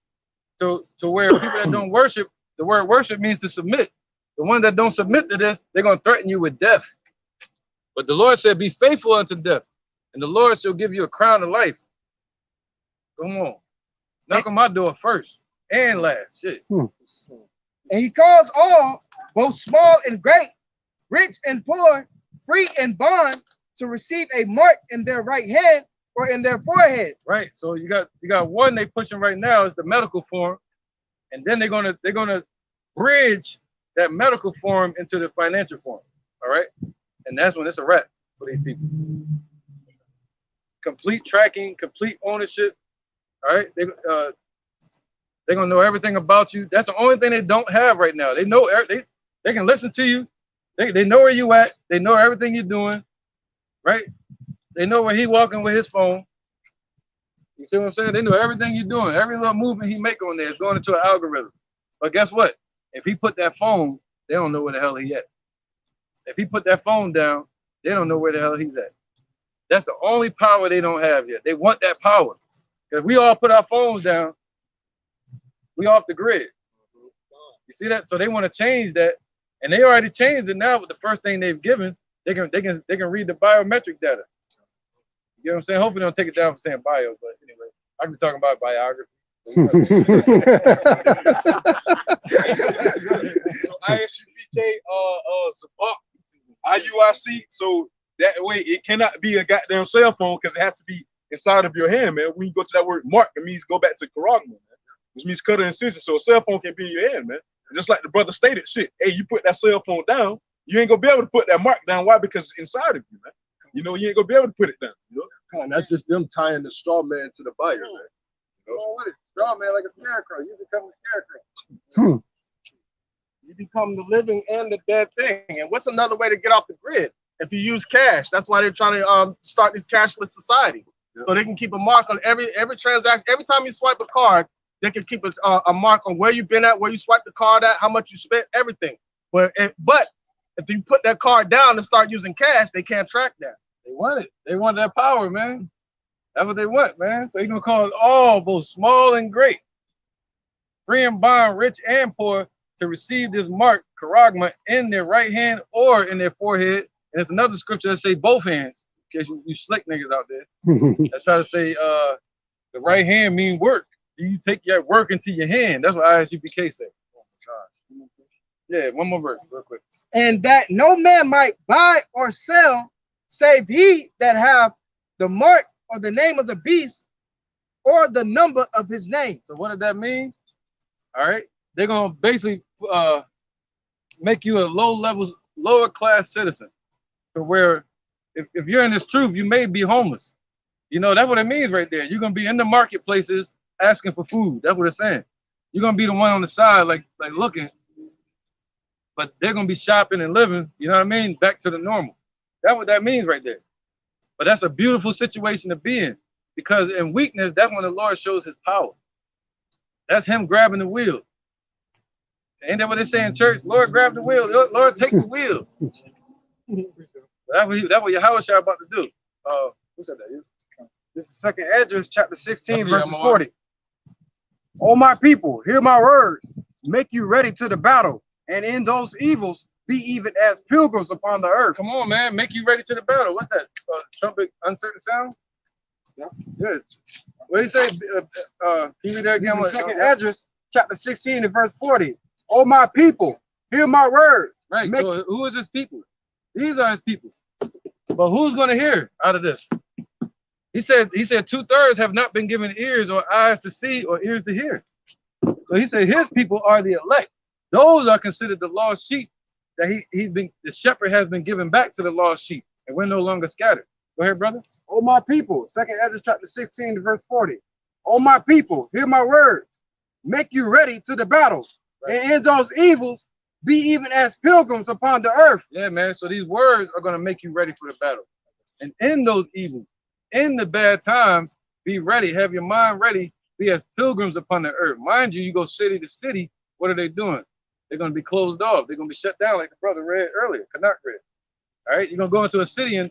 to where people that don't worship, the word worship means to submit. The ones that don't submit to this, they're going to threaten you with death. But the Lord said, be faithful unto death, and the Lord shall give you a crown of life. Come on. Knock on my door first and last. Shit. And he calls all, both small and great, rich and poor, free and bond, to receive a mark in their right hand or in their forehead. Right. So you got one they pushing right now is the medical form, and then they're gonna bridge that medical form into the financial form. All right. And that's when it's a wrap for these people. Complete tracking, complete ownership. All right. They're gonna know everything about you. That's the only thing they don't have right now. They know they can listen to you. They know where you at. They know everything you're doing. right? They know where he walking with his phone. You see what I'm saying? They know everything you're doing. Every little movement he make on there is going into an algorithm. But guess what? If he put that phone, they don't know where the hell he at. If he put that phone down, they don't know where the hell he's at. That's the only power they don't have yet. They want that power. Because we all put our phones down, we off the grid. You see that? So they want to change that, and they already changed it now with the first thing they've given. They can read the biometric data. You know what I'm saying? Hopefully they don't take it down for saying bio, but anyway, I can be talking about biography. So ISUPK support IUIC, so that way it cannot be a goddamn cell phone because it has to be inside of your hand, man. When you go to that word mark, it means go back to Karagma, man, which means cut an incision. So a cell phone can be in your hand, man. Just like the brother stated, shit, hey, you put that cell phone down, you ain't gonna be able to put that mark down. Why? Because it's inside of you, man. You know, you ain't gonna be able to put it down. You know, And that's just them tying the straw man to the buyer, man. You know what? Straw man like a scarecrow. You become a scarecrow. You become the living and the dead thing. And what's another way to get off the grid? If you use cash, that's why they're trying to start these cashless societies. So they can keep a mark on every transaction. Every time you swipe a card, they can keep a mark on where you've been at, where you swiped the card at, how much you spent, everything. But if you put that card down and start using cash, they can't track that. They want it. They want that power, man. That's what they want, man. So you're gonna cause all, both small and great, free and bond, rich and poor, to receive this mark, Karagma, in their right hand or in their forehead. And it's another scripture that say both hands, in case you slick niggas out there. That try to say the right hand mean work. You take your work into your hand. That's what ISUPK say. Oh my gosh. Yeah, one more verse, real quick. And that no man might buy or sell, save he that have the mark or the name of the beast or the number of his name. So what does that mean? All right, they're gonna basically make you a lower class citizen, to where if you're in this truth, you may be homeless. You know, that's what it means right there. You're gonna be in the marketplaces asking for food. That's what it's saying. You're gonna be the one on the side, like looking, but they're gonna be shopping and living. You know what I mean? Back to the normal. That's what that means right there. But that's a beautiful situation to be in, because in weakness, that's when the Lord shows his power. That's him grabbing the wheel. Ain't that what they say in church? Lord, grab the wheel. Lord, take the wheel. That's what Yahushua about to do. Who said that? This is 2nd Esdras, chapter 16, verses 40. O my people, hear my words. Make you ready to the battle, and in those evils be even as pilgrims upon the earth. Come on, man. Make you ready to the battle. What's that? Trumpet, uncertain sound? Yeah. Good. What do you say? Can you read that again? 2nd Esdras, chapter 16, and verse 40. O my people, hear my word. Right. So who is his people? These are his people. But who's going to hear out of this? He said 2/3 have not been given ears or eyes to see or ears to hear. So he said his people are the elect. Those are considered the lost sheep that the shepherd has been given back to the lost sheep, and we're no longer scattered. Go ahead, brother. O my people, 2nd Esdras chapter 16, verse 40. O my people, hear my words. Make you ready to the battle, and in those evils be even as pilgrims upon the earth. Yeah, man. So these words are going to make you ready for the battle. And in those evils, in the bad times, be ready. Have your mind ready. Be as pilgrims upon the earth. Mind you, you go city to city. What are they doing? They're going to be closed off. They're going to be shut down, like the brother read earlier, Canuck read. All right, you're going to go into a city and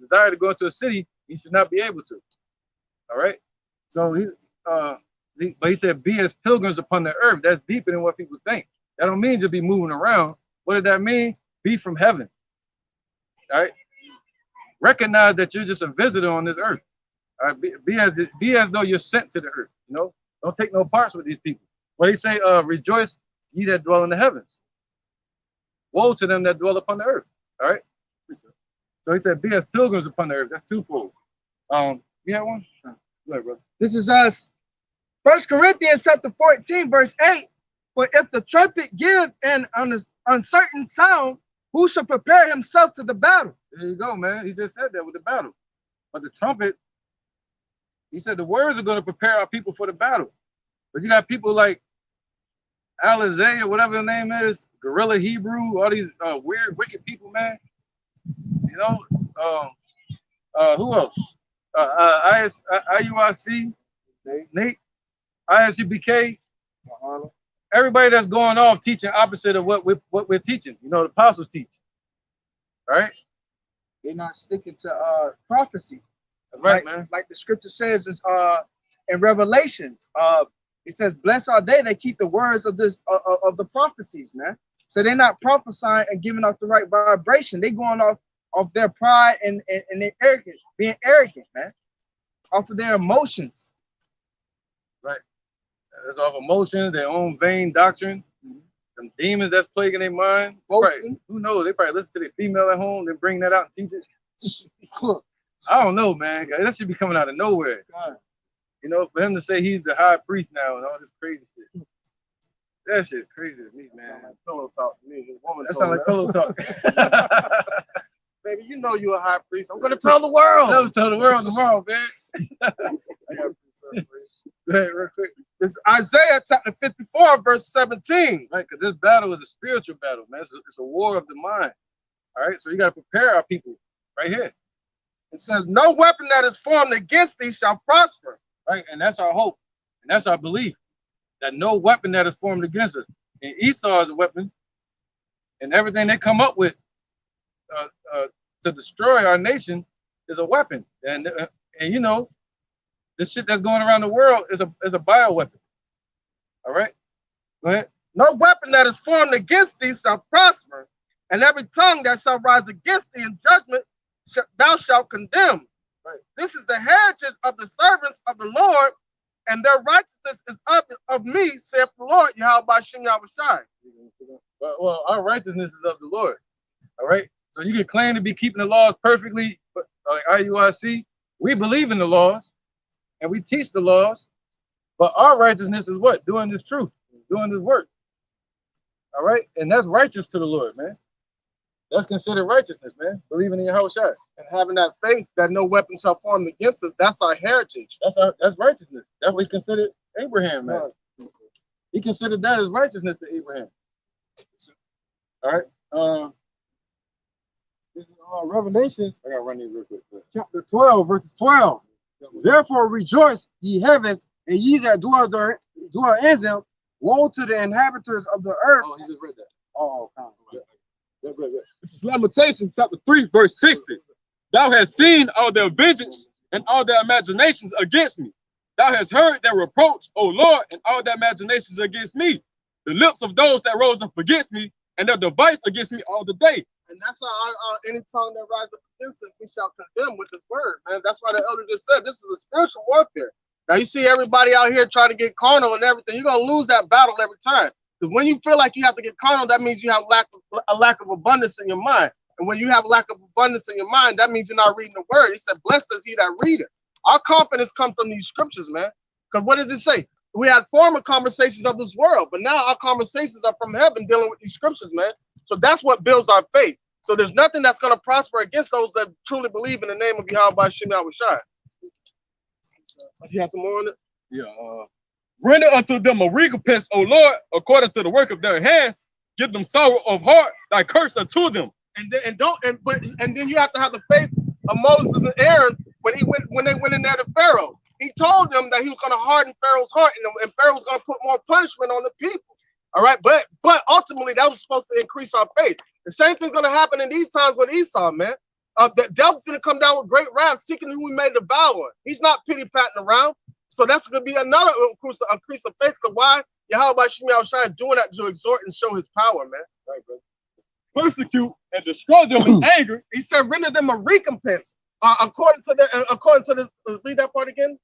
desire to go into a city, you should not be able to. All right. So he said, be as pilgrims upon the earth. That's deeper than what people think. That don't mean just be moving around. What does that mean? Be from heaven. All right. Recognize that you're just a visitor on this earth. All right. Be as though you're sent to the earth. You know, don't take no parts with these people. What he say? Rejoice, ye that dwell in the heavens. Woe to them that dwell upon the earth. All right. So he said, be as pilgrims upon the earth. That's twofold. You have one? Go ahead, brother. This is us. 1 Corinthians chapter 14, verse 8. For if the trumpet give an uncertain sound, who shall prepare himself to the battle? There you go, man. He just said that with the battle. But the trumpet, he said the words are going to prepare our people for the battle. But you got people like Alizé or whatever his name is, Gorilla Hebrew, all these weird, wicked people, man. You know, Who else? IUIC, Nate, ISUBK. Everybody that's going off teaching opposite of what we're teaching. You know, the apostles teach. Right? They're not sticking to prophecy. That's right, like, man. Like the scripture says is in Revelations, it says, "Blessed are they that keep the words of this of the prophecies," man. So they're not prophesying and giving off the right vibration. They're going off their pride and their arrogance, being arrogant, man, off of their emotions. Right. That's off emotions, their own vain doctrine, them demons that's plaguing their mind. Probably, who knows? They probably listen to their female at home, then bring that out and teach it. I don't know, man. That should be coming out of nowhere. God. You know, for him to say he's the high priest now and all this crazy shit. That shit crazy to me, man. Like pillow talk to me. His woman That told sounds like me, pillow talk. baby, you know you're a high priest. I'm gonna tell the world. Never tell the world tomorrow, man. I got a priest. Go ahead, real quick. This is Isaiah chapter 54, verse 17. Right, because this battle is a spiritual battle, man. It's a war of the mind. All right, so you got to prepare our people right here. It says, "No weapon that is formed against thee shall prosper." Right, and that's our hope, and that's our belief, that no weapon that is formed against us. And Esau is a weapon, and everything they come up with to destroy our nation is a weapon. And you know, this shit that's going around the world is a bioweapon. All right, go ahead. "No weapon that is formed against thee shall prosper, and every tongue that shall rise against thee in judgment thou shalt condemn. Right. This is the heritage of the servants of the Lord, and their righteousness is of me, saith the Lord, Yahweh Bashim Yahushai." Well, our righteousness is of the Lord. All right, so you can claim to be keeping the laws perfectly, but like IUIC, we believe in the laws, and we teach the laws, but our righteousness is what? Doing this truth, doing this work. All right, and that's righteous to the Lord, man. That's considered righteousness, man. Believing in Yahweh Shai. And having that faith that no weapon shall form against us, that's our heritage. That's righteousness. That's what he considered Abraham, man. He considered that as righteousness to Abraham. All right. This is Revelations I gotta run these real quick. chapter 12, verses 12. Therefore rejoice, ye heavens, and ye that dwell in them. Woe to the inhabitants of the earth. Oh, he just read that. Oh, This is Lamentations chapter 3, verse 60. "Thou hast seen all their vengeance and all their imaginations against me. Thou hast heard their reproach, O Lord, and all their imaginations against me. The lips of those that rose up against me, and their device against me all the day." And that's how any tongue that rises up against us, we shall condemn with this word, man. That's why the elder just said this is a spiritual warfare. Now you see everybody out here trying to get carnal and everything. You're gonna lose that battle every time. Because when you feel like you have to get carnal, that means you have a lack of abundance in your mind. And when you have a lack of abundance in your mind, that means you're not reading the word. He said, "Blessed is he that readeth." Our confidence comes from these scriptures, man. Because what does it say? We had former conversations of this world, but now our conversations are from heaven dealing with these scriptures, man. So that's what builds our faith. So there's nothing that's going to prosper against those that truly believe in the name of Yahweh Bashim Yahushai. You have some more on it? Yeah. "Render unto them a recompense, O Lord, according to the work of their hands. Give them sorrow of heart, thy curse unto them." And then you have to have the faith of Moses and Aaron when they went in there to Pharaoh. He told them that he was going to harden Pharaoh's heart, and Pharaoh was going to put more punishment on the people. All right, but ultimately that was supposed to increase our faith. The same thing's going to happen in these times with Esau, man. The devil's going to come down with great wrath, seeking who he may devour. He's not pity-patting around. So that's going to be another increase of faith. Because why? Yahweh Shemi Yahushai is doing that to exhort and show his power, man. Right, bro. "Persecute and destroy them in anger." He said, "Render them a recompense according to the read that part again.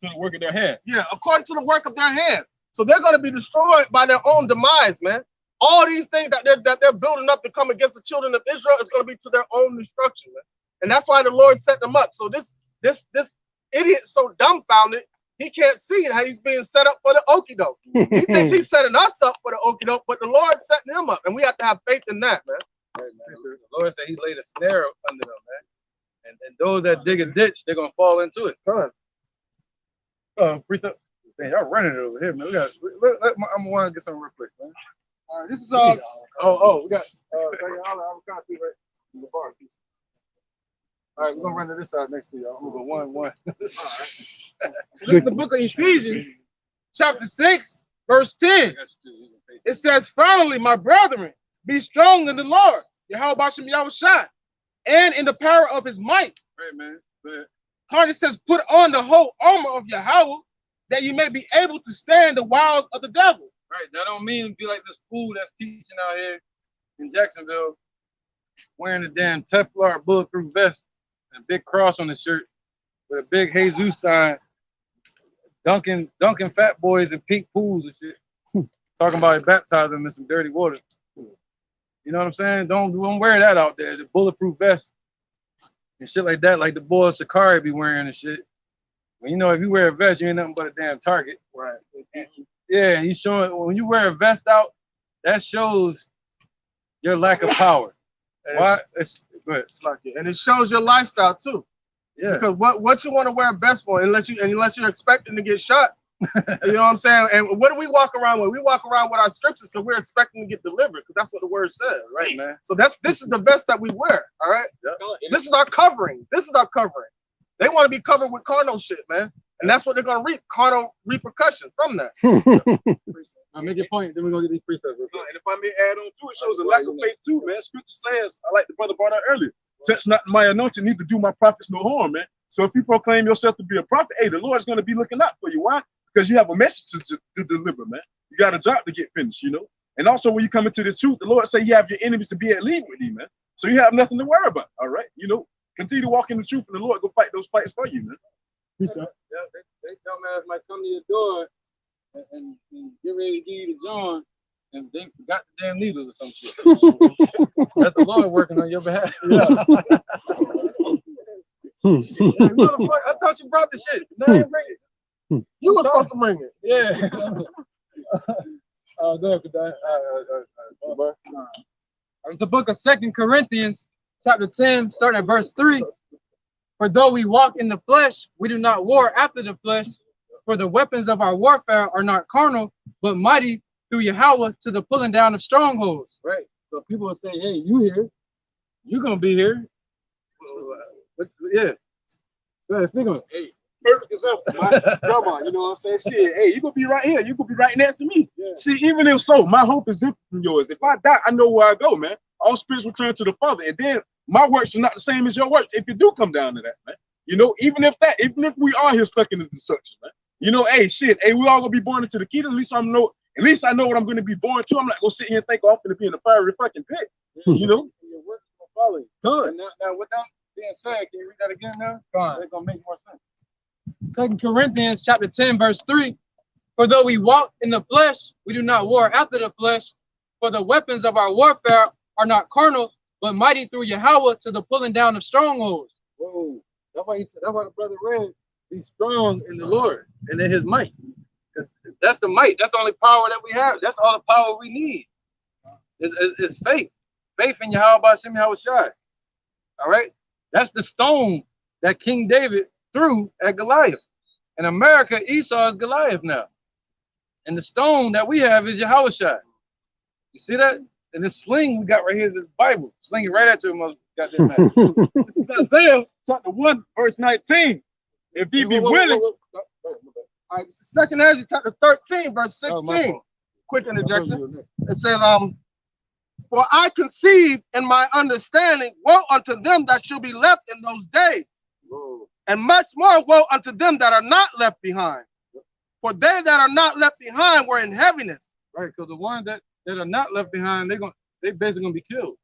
To the work of their hands." Yeah, according to the work of their hands. So they're going to be destroyed by their own demise, man. All these things that they're building up to come against the children of Israel is going to be to their own destruction, man. And that's why the Lord set them up. So this idiot so dumbfounded, he can't see it, how he's being set up for the okie doke. He thinks he's setting us up for the okie doke, but the Lord's setting him up, and we have to have faith in that, man. Right, man. The Lord said he laid a snare under them, man. And those that dig a ditch, they're gonna fall into it. Precept. Man, y'all running it over here, man. I'm gonna get something real quick, man. This is we got All right, we're gonna run to this side next to y'all. We'll go 1-1. Look at the book of Ephesians, chapter 6, verse 10. It says, finally, my brethren, be strong in the Lord, Yahweh Bashem Yahushua, and in the power of his might. Right, man. Go ahead. It says, put on the whole armor of Yahweh, that you may be able to stand the wiles of the devil. Right. That don't mean be like this fool that's teaching out here in Jacksonville, wearing a damn Teflon bulletproof vest and a big cross on his shirt with a big Jesus sign, dunking fat boys in pink pools and shit. Talking about baptizing them in some dirty water. You know what I'm saying? Don't wear that out there. The bulletproof vest and shit like that, like the boy Sakari be wearing and shit. Well, you know, if you wear a vest, you ain't nothing but a damn target. Right. Yeah, he's showing when you wear a vest out, that shows your lack of power. Why? Go ahead. It's like it. And it shows your lifestyle too. Yeah. Because what you want to wear a vest for, unless you're expecting to get shot. You know what I'm saying? And what do we walk around with? We walk around with our scriptures because we're expecting to get delivered, because that's what the word says, right? Man. So this is the vest that we wear, all right? Yeah. This is our covering. This is our covering. They want to be covered with carnal shit, man. And that's what they're gonna reap, carnal repercussion from that. Now make your point, then we're gonna get these precepts. And if I may add on to it, shows a lack of faith too, man. Scripture says, I like the brother brought out earlier, touch not my anointing, neither do my prophets no harm, man. So if you proclaim yourself to be a prophet, hey, the Lord's gonna be looking out for you. Why? Because you have a message to deliver, man. You got a job to get finished, you know. And also when you come into the truth, the Lord say you have your enemies to be at league with you, man. So you have nothing to worry about. All right, you know, continue to walk in the truth, and the Lord go fight those fights for you, man. Yeah, they dumbass might come to your door and get ready to give you the John, and they forgot the damn needles or some shit. That's the Lord working on your behalf. Yeah. Hey, motherfucker, I thought you brought the shit. No, I ain't bring it. You were supposed to bring it. Yeah. Go ahead, It's the book of 2 Corinthians, chapter 10, starting at verse 3. For though we walk in the flesh, we do not war after the flesh. For the weapons of our warfare are not carnal, but mighty through Yahweh to the pulling down of strongholds. Right. So people will say, hey, you here. You're going to be here. Yeah. So speak on it. Hey, perfect example, my grandma, you know what I'm saying? Shit, hey, you gonna be right here, you gonna be right next to me. Yeah. See, even if so, my hope is different from yours. If I die, I know where I go, man. All spirits return to the Father, and then my works are not the same as your works. If you do come down to that, man, you know, even if we are here stuck in the destruction, man, you know, hey, shit, hey, we all gonna be born into the kingdom. At least I know what I'm gonna be born to. I'm not gonna sit here and think I'm gonna be in the fiery fucking pit, you know. Your works will follow you. Done. Now, with that being said, can you read that again now? Fine. It's gonna make more sense. 2 Corinthians chapter 10, verse 3. For though we walk in the flesh, we do not war after the flesh. For the weapons of our warfare are not carnal, but mighty through Yahweh to the pulling down of strongholds. Whoa. That's why the brother read, be strong in the Lord and in his might. That's the might. That's the only power that we have. That's all the power we need. It's faith. Faith in Yahweh Bashem Yahushua. All right? That's the stone that King David threw at Goliath. In America, Esau is Goliath now. And the stone that we have is Yahushua. You see that? And this sling we got right here is this Bible. Sling it right at you, mother. Goddamn man. This is Isaiah chapter 1, verse 19. If he be willing. All right, Second Ezra chapter 13, verse 16. Quick interjection. It says, for I conceive in my understanding, woe unto them that shall be left in those days. Whoa. And much more woe unto them that are not left behind. For they that are not left behind were in heaviness. Right, because the ones that are not left behind, they basically gonna be killed.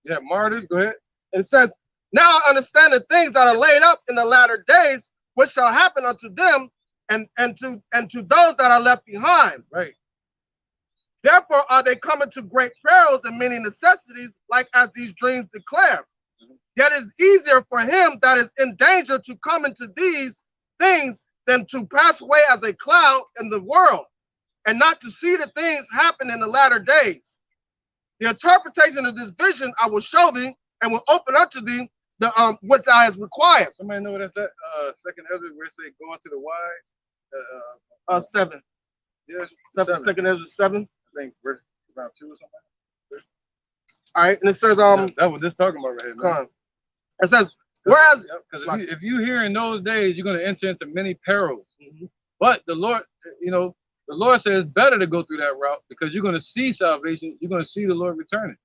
Yeah, martyrs, go ahead. It says, now I understand the things that are laid up in the latter days, which shall happen unto them and to those that are left behind. Right. Therefore are they coming to great perils and many necessities, like as these dreams declare. Yet it is easier for him that is in danger to come into these things than to pass away as a cloud in the world, and not to see the things happen in the latter days. The interpretation of this vision I will show thee, and will open unto thee the what thou hast required. Somebody know what that's at? Second Ezra, where it say go into the wide. 7. Yeah, 7. Second Ezra 7. I think verse around 2 or something. All right, and it says that's what this talking about right here, man. It says, Whereas, Because if you hear in those days, you're going to enter into many perils. But the Lord, the Lord says it's better to go through that route because you're going to see salvation. You're going to see the Lord returning.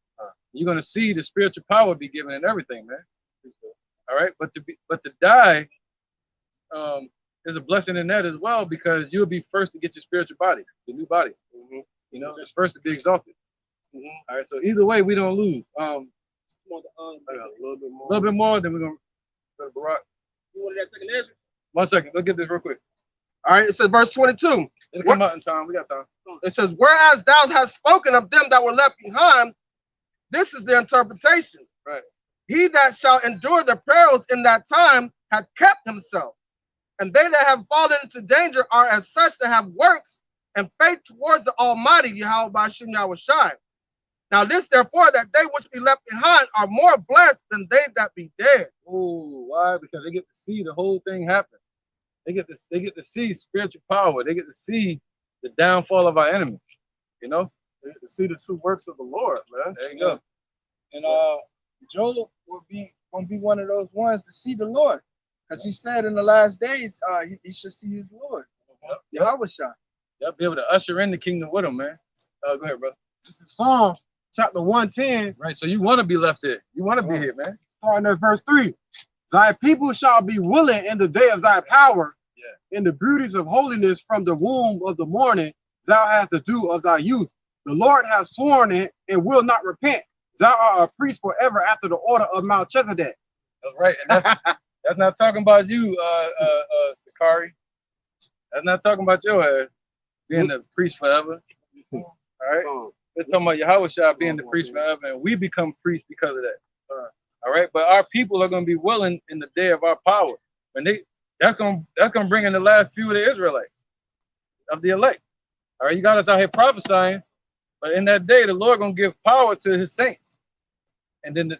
You're going to see the spiritual power be given and everything, man. All right, but to die, there's a blessing in that as well because you'll be first to get your spiritual bodies, the new bodies. You know, it's first to be exalted. All right, so either way, we don't lose. A little bit more, then we're gonna go to Barak. You wanted that second answer? 1 second, let's get this real quick. All right, it says verse 22. It'll come out in time. We got time. It says, whereas thou hast spoken of them that were left behind, this is the interpretation. Right. He that shall endure the perils in that time hath kept himself. And they that have fallen into danger are as such that have works and faith towards the Almighty, Yahweh Bashim Yahushai. Now this therefore that they which be left behind are more blessed than they that be dead. Oh, why? Because they get to see the whole thing happen. They get to see spiritual power. They get to see the downfall of our enemy. You know? They get to see the true works of the Lord, man. There you go. And Job will be gonna be one of those ones to see the Lord, because he said in the last days he should see his Lord. Yahweh Shai. Y'all be able to usher in the kingdom with them, man. Go ahead, brother. This is Psalm chapter 110, Right, so you want to be left here. You want to be here, man. starting at verse 3. Thy people shall be willing in the day of thy power, in the beauties of holiness from the womb of the morning, thou hast the dew of thy youth. The Lord has sworn it and will not repent. Thou art a priest forever after the order of Melchizedek. That's right. And that's not talking about you, Sakari. That's not talking about your ass being the priest forever. All right. They're talking about Yahweh Shai being the priest forever, and we become priests because of that. All right. But our people are going to be willing in the day of our power. And that's gonna bring in the last few of the Israelites of the elect. All right, you got us out here prophesying, but in that day, the Lord gonna give power to His saints, and then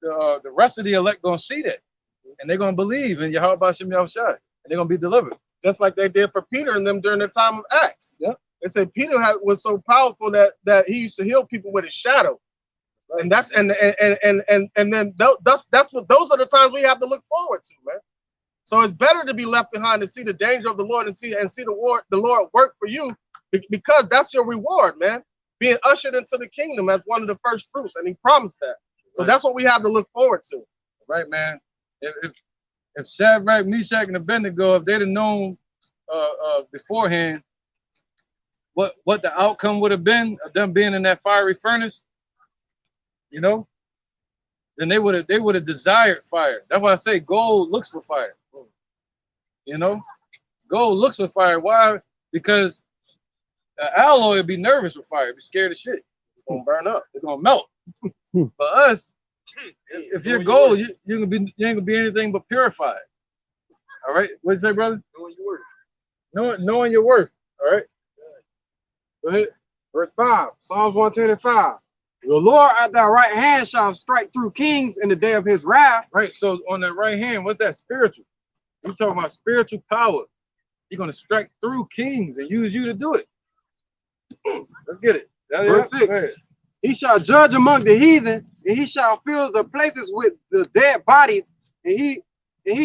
the rest of the elect gonna see that, and they're gonna believe in Yahweh Bashim Yahushai, and they're gonna be delivered. Just like they did for Peter and them during the time of Acts. Yep. They said Peter was so powerful that he used to heal people with his shadow. Right. And that's then that's what those are the times we have to look forward to, man. So it's better to be left behind to see the danger of the Lord and see the Lord work for you, because that's your reward, man. Being ushered into the kingdom as one of the first fruits, and He promised that. So that's what we have to look forward to. Right, man. If Shadrach, Meshach, and Abednego, if they'd have known beforehand what the outcome would have been of them being in that fiery furnace, you know, then they would have desired fire. That's why I say gold looks for fire. You know, gold looks for fire. Why? Because alloy would be nervous with fire. It'd be scared of shit. It's gonna burn up. It's gonna melt. For us, if you're gold, you ain't gonna be anything but purified. All right. What you say, brother? Knowing your worth. Knowing your worth. All right. Go ahead. Verse 5, Psalms 125. The Lord at thy right hand shall strike through kings in the day of his wrath. Right. So on that right hand, what's that? Spiritual. We're talking about spiritual power. He's gonna strike through kings and use you to do it. Let's get it. Verse 6. He shall judge among the heathen, and he shall fill the places with the dead bodies, and he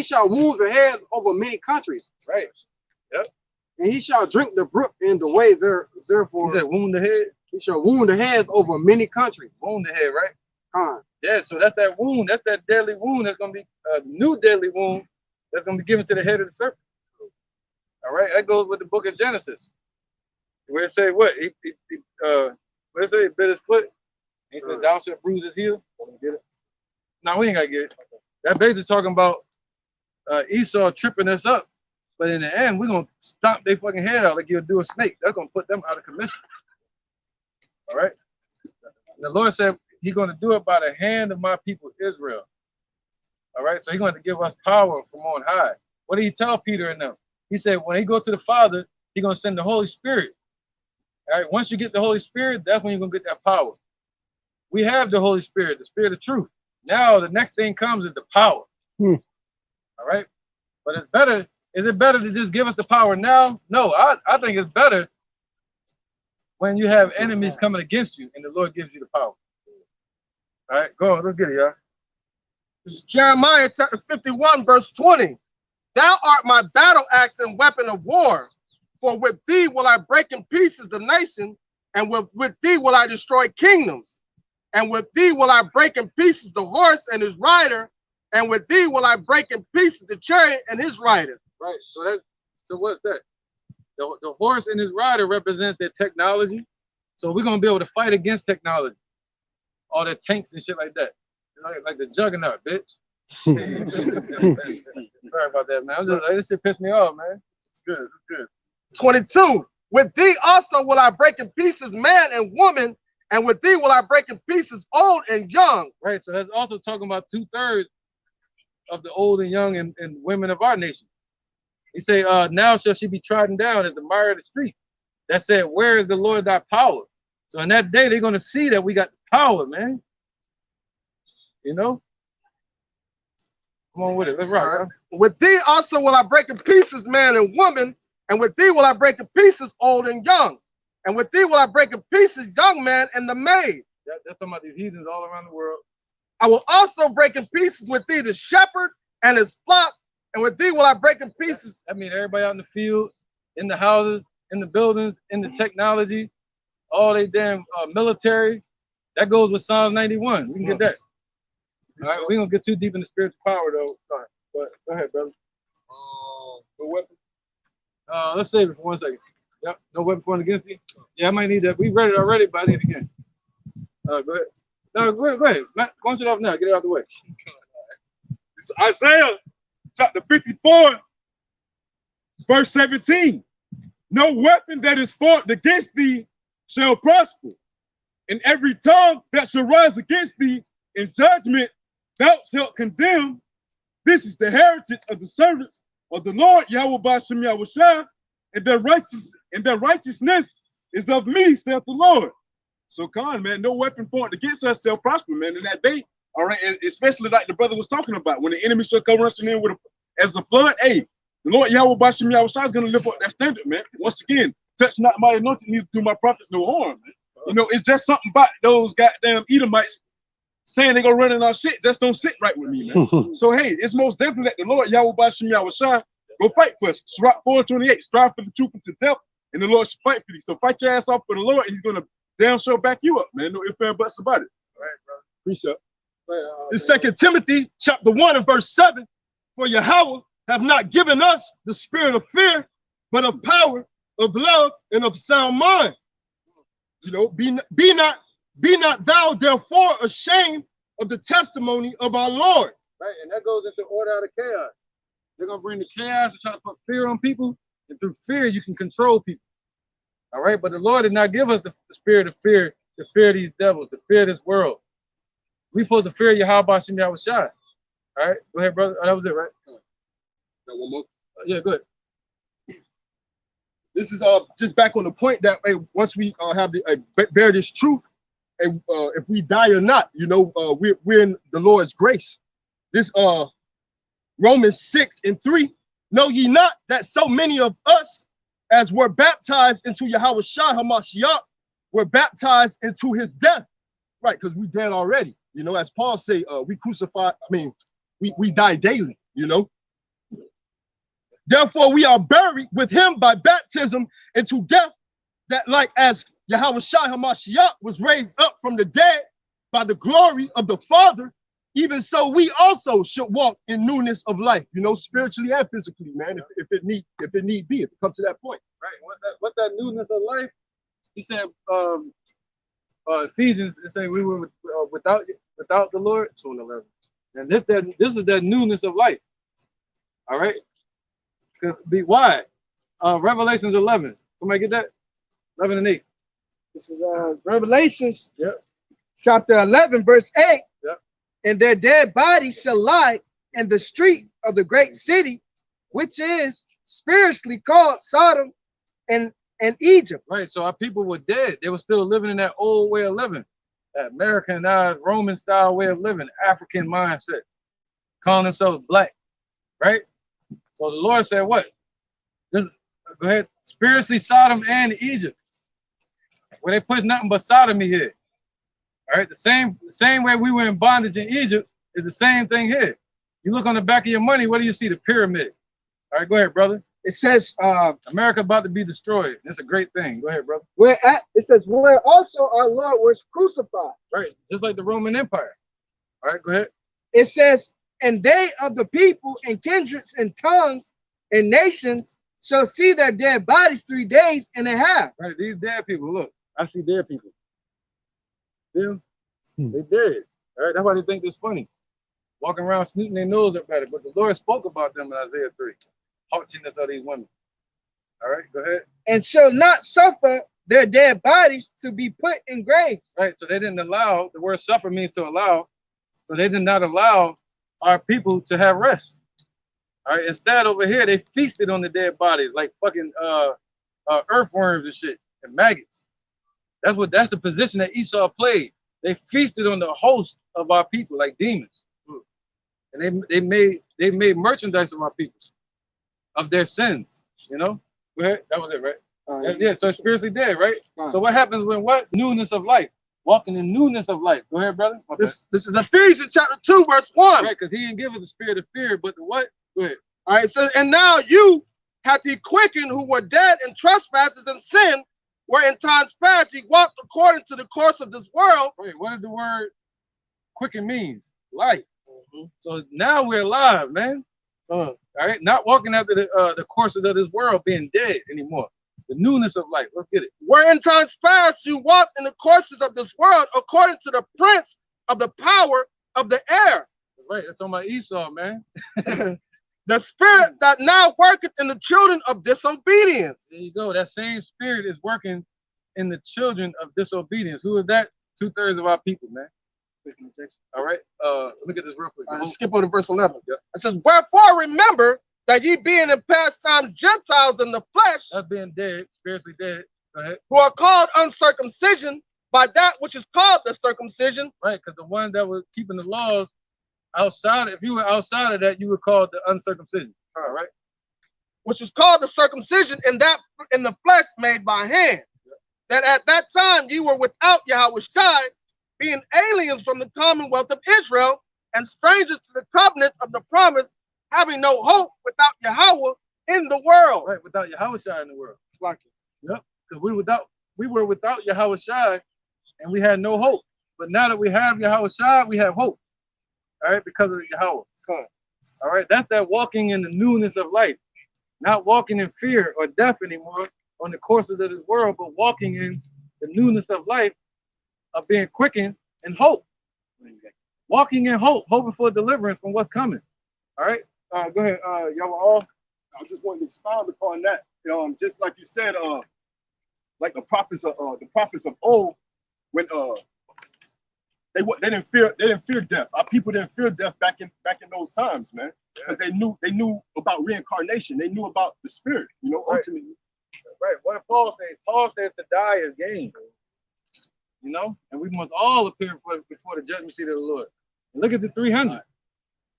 shall wound the heads over many countries. Right. Yep. And he shall drink the brook in the way therefore. He said wound the head. He shall wound the heads over many countries. Wound the head, right? Yeah, so that's that wound. That's that deadly wound. That's going to be a new deadly wound that's going to be given to the head of the serpent. All right, that goes with the book of Genesis. Where it say what? Where it say he bit his foot. He said, thou shalt bruise his heel. Get it? No, we ain't got to get it. That basically talking about Esau tripping us up. But in the end, we're going to stomp their fucking head out like you'll do a snake. That's going to put them out of commission. All right. And the Lord said He's going to do it by the hand of my people Israel. All right. So He's going to give us power from on high. What did He tell Peter and them? He said, when He go to the Father, He's going to send the Holy Spirit. All right. Once you get the Holy Spirit, that's when you're going to get that power. We have the Holy Spirit, the Spirit of truth. Now the next thing comes is the power. All right. But it's better. Is it better to just give us the power now? No, I think it's better when you have enemies coming against you and the Lord gives you the power. All right, go on, let's get it, y'all. This is Jeremiah chapter 51, verse 20. Thou art my battle axe and weapon of war. For with thee will I break in pieces the nation, and with thee will I destroy kingdoms. And with thee will I break in pieces the horse and his rider, and with thee will I break in pieces the chariot and his rider. Right. So what's that? The horse and his rider represent their technology. So we're gonna be able to fight against technology, all the tanks and shit like that, like the Juggernaut, bitch. Sorry about that, man. This shit pissed me off, man. It's good. It's good. 22. With thee also will I break in pieces man and woman, and with thee will I break in pieces old and young. Right. So that's also talking about 2/3 of the old and young and women of our nation. He say, now shall she be trodden down as the mire of the street. That said, where is the Lord thy power? So in that day, they're going to see that we got the power, man. You know? Come on with it. Let's rock. Right. With thee also will I break in pieces man and woman, and with thee will I break in pieces old and young. And with thee will I break in pieces young man and the maid. That's talking about these heathens all around the world. I will also break in pieces with thee the shepherd and his flock, and with thee will I break in pieces. I mean, everybody out in the fields, in the houses, in the buildings, in the technology, all they damn military. That goes with Psalms 91. We can get that. All right, we don't get too deep in the spiritual power though. Sorry. But go ahead, brother. No weapon. Let's save it for 1 second. Yep, no weapon formed against me. Yeah, I might need that. We read it already, but I need it again. Go ahead. No, go ahead. Matt, launch it off now. Get it out the way. It's Isaiah chapter 54, verse 17. No weapon that is formed against thee shall prosper, and every tongue that shall rise against thee in judgment thou shalt condemn. This is the heritage of the servants of the Lord Yahweh Bashem Yahushua, and their righteousness is of me, saith the Lord. So, Khan, man, no weapon formed against us shall prosper, man, in that day. All right, and especially like the brother was talking about, when the enemy shall come rushing in with as a flood, hey, the Lord Yahweh Bashem Yahushua is going to lift up that standard, man. Once again, touch not my anointed, neither do my prophets no harm, man. You know, it's just something about those goddamn Edomites saying they gonna run in our shit just don't sit right with me, man. So hey, it's most definitely that the Lord Yahweh Bashem Yahushua go fight for us. Sirach 4:28, strive for the truth unto death, and the Lord should fight for you. So fight your ass off for the Lord, and he's gonna damn sure back you up, man. No ifs, ands, buts about it. All right, bro. Appreciate In it. 2 Timothy chapter 1 and verse 7, for Yahweh have not given us the spirit of fear, but of power, of love, and of sound mind. You know, be not thou therefore ashamed of the testimony of our Lord. Right, and that goes into order out of chaos. They're gonna bring the chaos and try to put fear on people, and through fear you can control people. All right, but the Lord did not give us the spirit of fear to fear these devils, to fear this world. We supposed to fear Yahweh Bashem Yahushua. All right, go ahead, brother. Oh, that was it, right? Got one more. Yeah, good. This is just back on the point that once we have the bear this truth, and if we die or not, you know, we're in the Lord's grace. This Romans 6:3. Know ye not that so many of us as were baptized into Yahushua HaMashiach were baptized into his death, right? Because we dead already. You know, as Paul say, we crucify. I mean, we die daily. You know. Therefore, we are buried with him by baptism into death, that like as Yahushua HaMashiach was raised up from the dead by the glory of the Father, even so we also should walk in newness of life, you know, spiritually and physically, man, if it need be, if it comes to that point. Right. What that newness of life? He said, Ephesians, it say we were without the Lord. 2:11. And this is that newness of life. All right. Be wide. Revelations 11. Somebody get that? 11 and 8. This is Revelations, chapter 11, verse 8. Yep. And their dead bodies shall lie in the street of the great city, which is spiritually called Sodom and Egypt. Right. So our people were dead. They were still living in that old way of living, that Americanized Roman style way of living, African mindset, calling themselves black. Right. So the Lord said, what? Go ahead. Spiritually Sodom and Egypt. Where they push nothing but sodomy here. All right. The same way we were in bondage in Egypt, It's the same thing here. You look on the back of your money, what do you see? The pyramid. All right, go ahead, brother. It says, America about to be destroyed. That's a great thing. Go ahead, brother. it says, where also our Lord was crucified. Right, just like the Roman Empire. All right, go ahead. It says, and they of the people and kindreds and tongues and nations shall see their dead bodies 3 days and a half. Right, these dead people, look, I see dead people. Them, they dead. All right, that's why they think it's funny. Walking around snooting their nose up at it. But the Lord spoke about them in Isaiah 3. Haughtiness of these women. All right, go ahead. And shall not suffer their dead bodies to be put in graves. Right, so they didn't allow, the word suffer means to allow. So they did not allow our people to have rest. All right, instead over here, they feasted on the dead bodies like fucking earthworms and shit and maggots. That's the position that Esau played. They feasted on the host of our people like demons. And they made merchandise of our people, of their sins, you know? Go ahead. That was it, right? Yeah, so spiritually dead, right? So what happens when what? Newness of life. Walking in newness of life. Go ahead, brother. This is Ephesians chapter 2, verse 1. Right, because he didn't give us the spirit of fear, but the what? Go ahead. All right, so and now you hath he quickened who were dead in trespasses and sin, where in times past ye walked according to the course of this world. Wait, what does the word quicken means? Life. So now we're alive, man. All right, not walking after the courses of this world being dead anymore. The newness of life. Let's get it. Where in times past you walked in the courses of this world according to the prince of the power of the air. Right, that's on my Esau, man. The spirit that now worketh in the children of disobedience. There you go. That same spirit is working in the children of disobedience. Who is that? 2/3 of our people, man. All right. Let me get this real quick. Skip over to verse 11. It says, wherefore remember that ye being in past time Gentiles in the flesh, that's being dead, spiritually dead. Go ahead. Who are called uncircumcision by that which is called the circumcision. Right, because the one that was keeping the laws outside, if you were outside of that, you were called the uncircumcision. All right. Which is called the circumcision in the flesh made by hand. That at that time ye were without Yahushua, being aliens from the commonwealth of Israel and strangers to the covenants of the promise, having no hope without Yahweh in the world. Right, without Yahushua in the world. Like it. Yep. Because we were without Yahushua and we had no hope. But now that we have Yahushua, we have hope. All right, because of Yahweh. All right, that's that walking in the newness of life. Not walking in fear or death anymore on the courses of this world, but walking in the newness of life, of being quickened in hope. Walking in hope, hoping for deliverance from what's coming. All right, go ahead, y'all all. I just wanted to expound upon that. Just like you said, like the prophets of old, when they didn't fear death. Our people didn't fear death back in those times, man, because they knew about reincarnation. They knew about the spirit, you know. Right. Ultimately, right. What did Paul say? Paul said to die is gain. You know, and we must all appear before the judgment seat of the Lord. And look at the 300.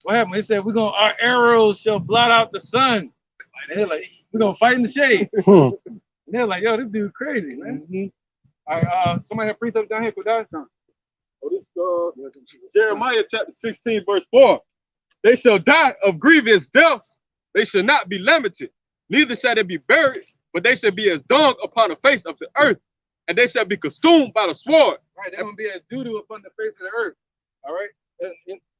What happened? He said, our arrows shall blot out the sun. And they're like, we're gonna fight in the shade. And they're like, yo, this dude crazy, man. All right, somebody have precepts down here for that. Jeremiah chapter 16, verse 4. They shall die of grievous deaths. They shall not be lamented. Neither shall they be buried, but they shall be as dung upon the face of the earth, and they shall be consumed by the sword. Right, they're gonna be as doo-doo upon the face of the earth. All right,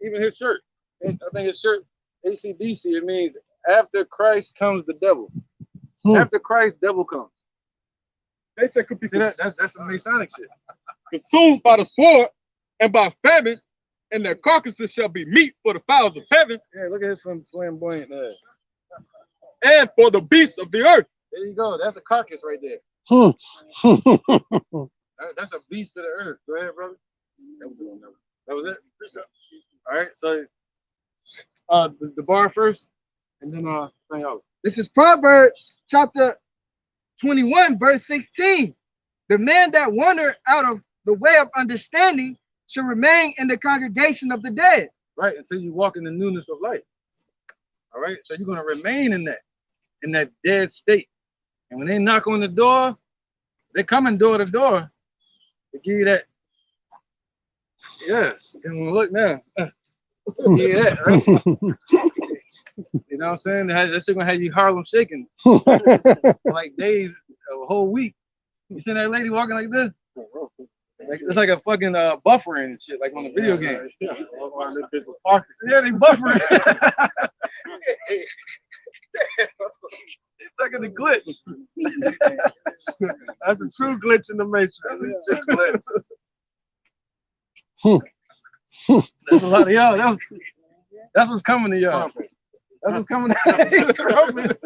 even his shirt. I think his shirt, ACDC, it means after Christ comes the devil. After Christ, devil comes. They said could be that's some Masonic shit. Consumed by the sword and by famine, and their carcasses shall be meat for the fowls of heaven. Yeah, look at his flamboyant there. And for the beasts of the earth. There you go. That's a carcass right there. That's a beast of the earth. Go ahead, brother. That was it. All right. So, the bar first, and then thing out. This is Proverbs chapter 21, verse 16. The man that wandered out of the way of understanding should remain in the congregation of the dead. Right, until you walk in the newness of life. All right, so you're going to remain in that dead state. And when they knock on the door, they're coming door to door to give you that. Yeah, and look now. Yeah, right. You know what I'm saying? That shit gonna have you Harlem shaking for like days, a whole week. You seen that lady walking like this? Like, it's like a fucking buffering and shit, like on the video game. Yeah, Yeah, they buffering. It's like in the glitch. That's a true glitch in the matrix. That's a lot of y'all. That's what's coming to y'all. That's what's coming to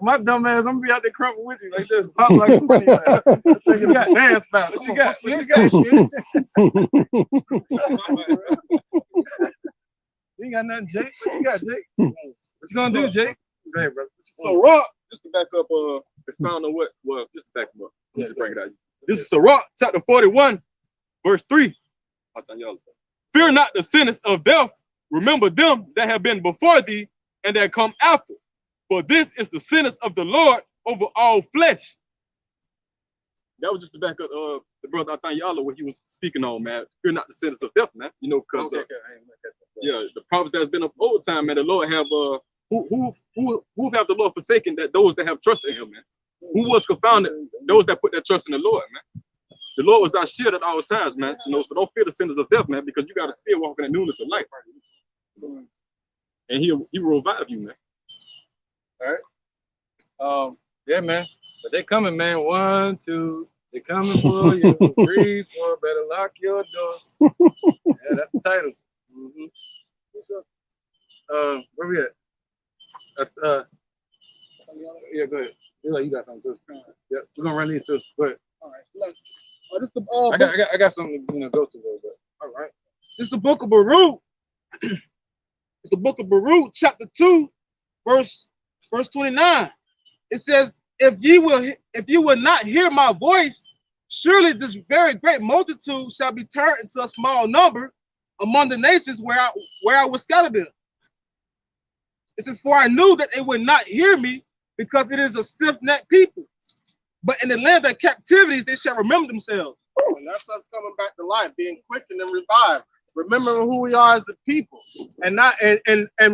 my dumb ass, I'm gonna be out there crumping with you like this. Pop like a funny man. What you got? Dance about it. What you got? What you got? You ain't got nothing, Jake. What you got, Jake? What you gonna do, Jake? Go ahead, brother. Sirach, just to back up, expound on just to back him up. Just to bring it out. This is Sirach, chapter 41, verse 3. Fear not the sentence of death. Remember them that have been before thee and that come after. For this is the sentence of the Lord over all flesh. That was just to back up the brother Atanyala, what he was speaking on, man. Fear not the sentence of death, man. You know, because yeah, the prophets that's been of old time, man. The Lord have who have the Lord forsaken? That those that have trusted in Him, man. Who was confounded? Those that put their trust in the Lord, man. The Lord was our shield at all times, man. So don't fear the sentence of death, man, because you got to still walk in the newness of life, and He will revive you, man. All right. Yeah, man. But they coming, man. 1, 2. They coming for you. 3, 4. Better lock your door. Yeah, that's the title. Mm-hmm. What's up? Where we at? Yeah, go ahead. You got something too. Yeah, we're gonna run these too. Go ahead. All right. Look, this the I got something to go to though. But all right. This is the book of Baruch. It's the book of Baruch, chapter 2, verse 29. It says, if you will not hear my voice, surely this very great multitude shall be turned into a small number among the nations where I will scatter them. It says, for I knew that they would not hear me, because it is a stiff-necked people. But in the land of captivities, they shall remember themselves. And that's us coming back to life, being quickened and revived, remembering who we are as a people, and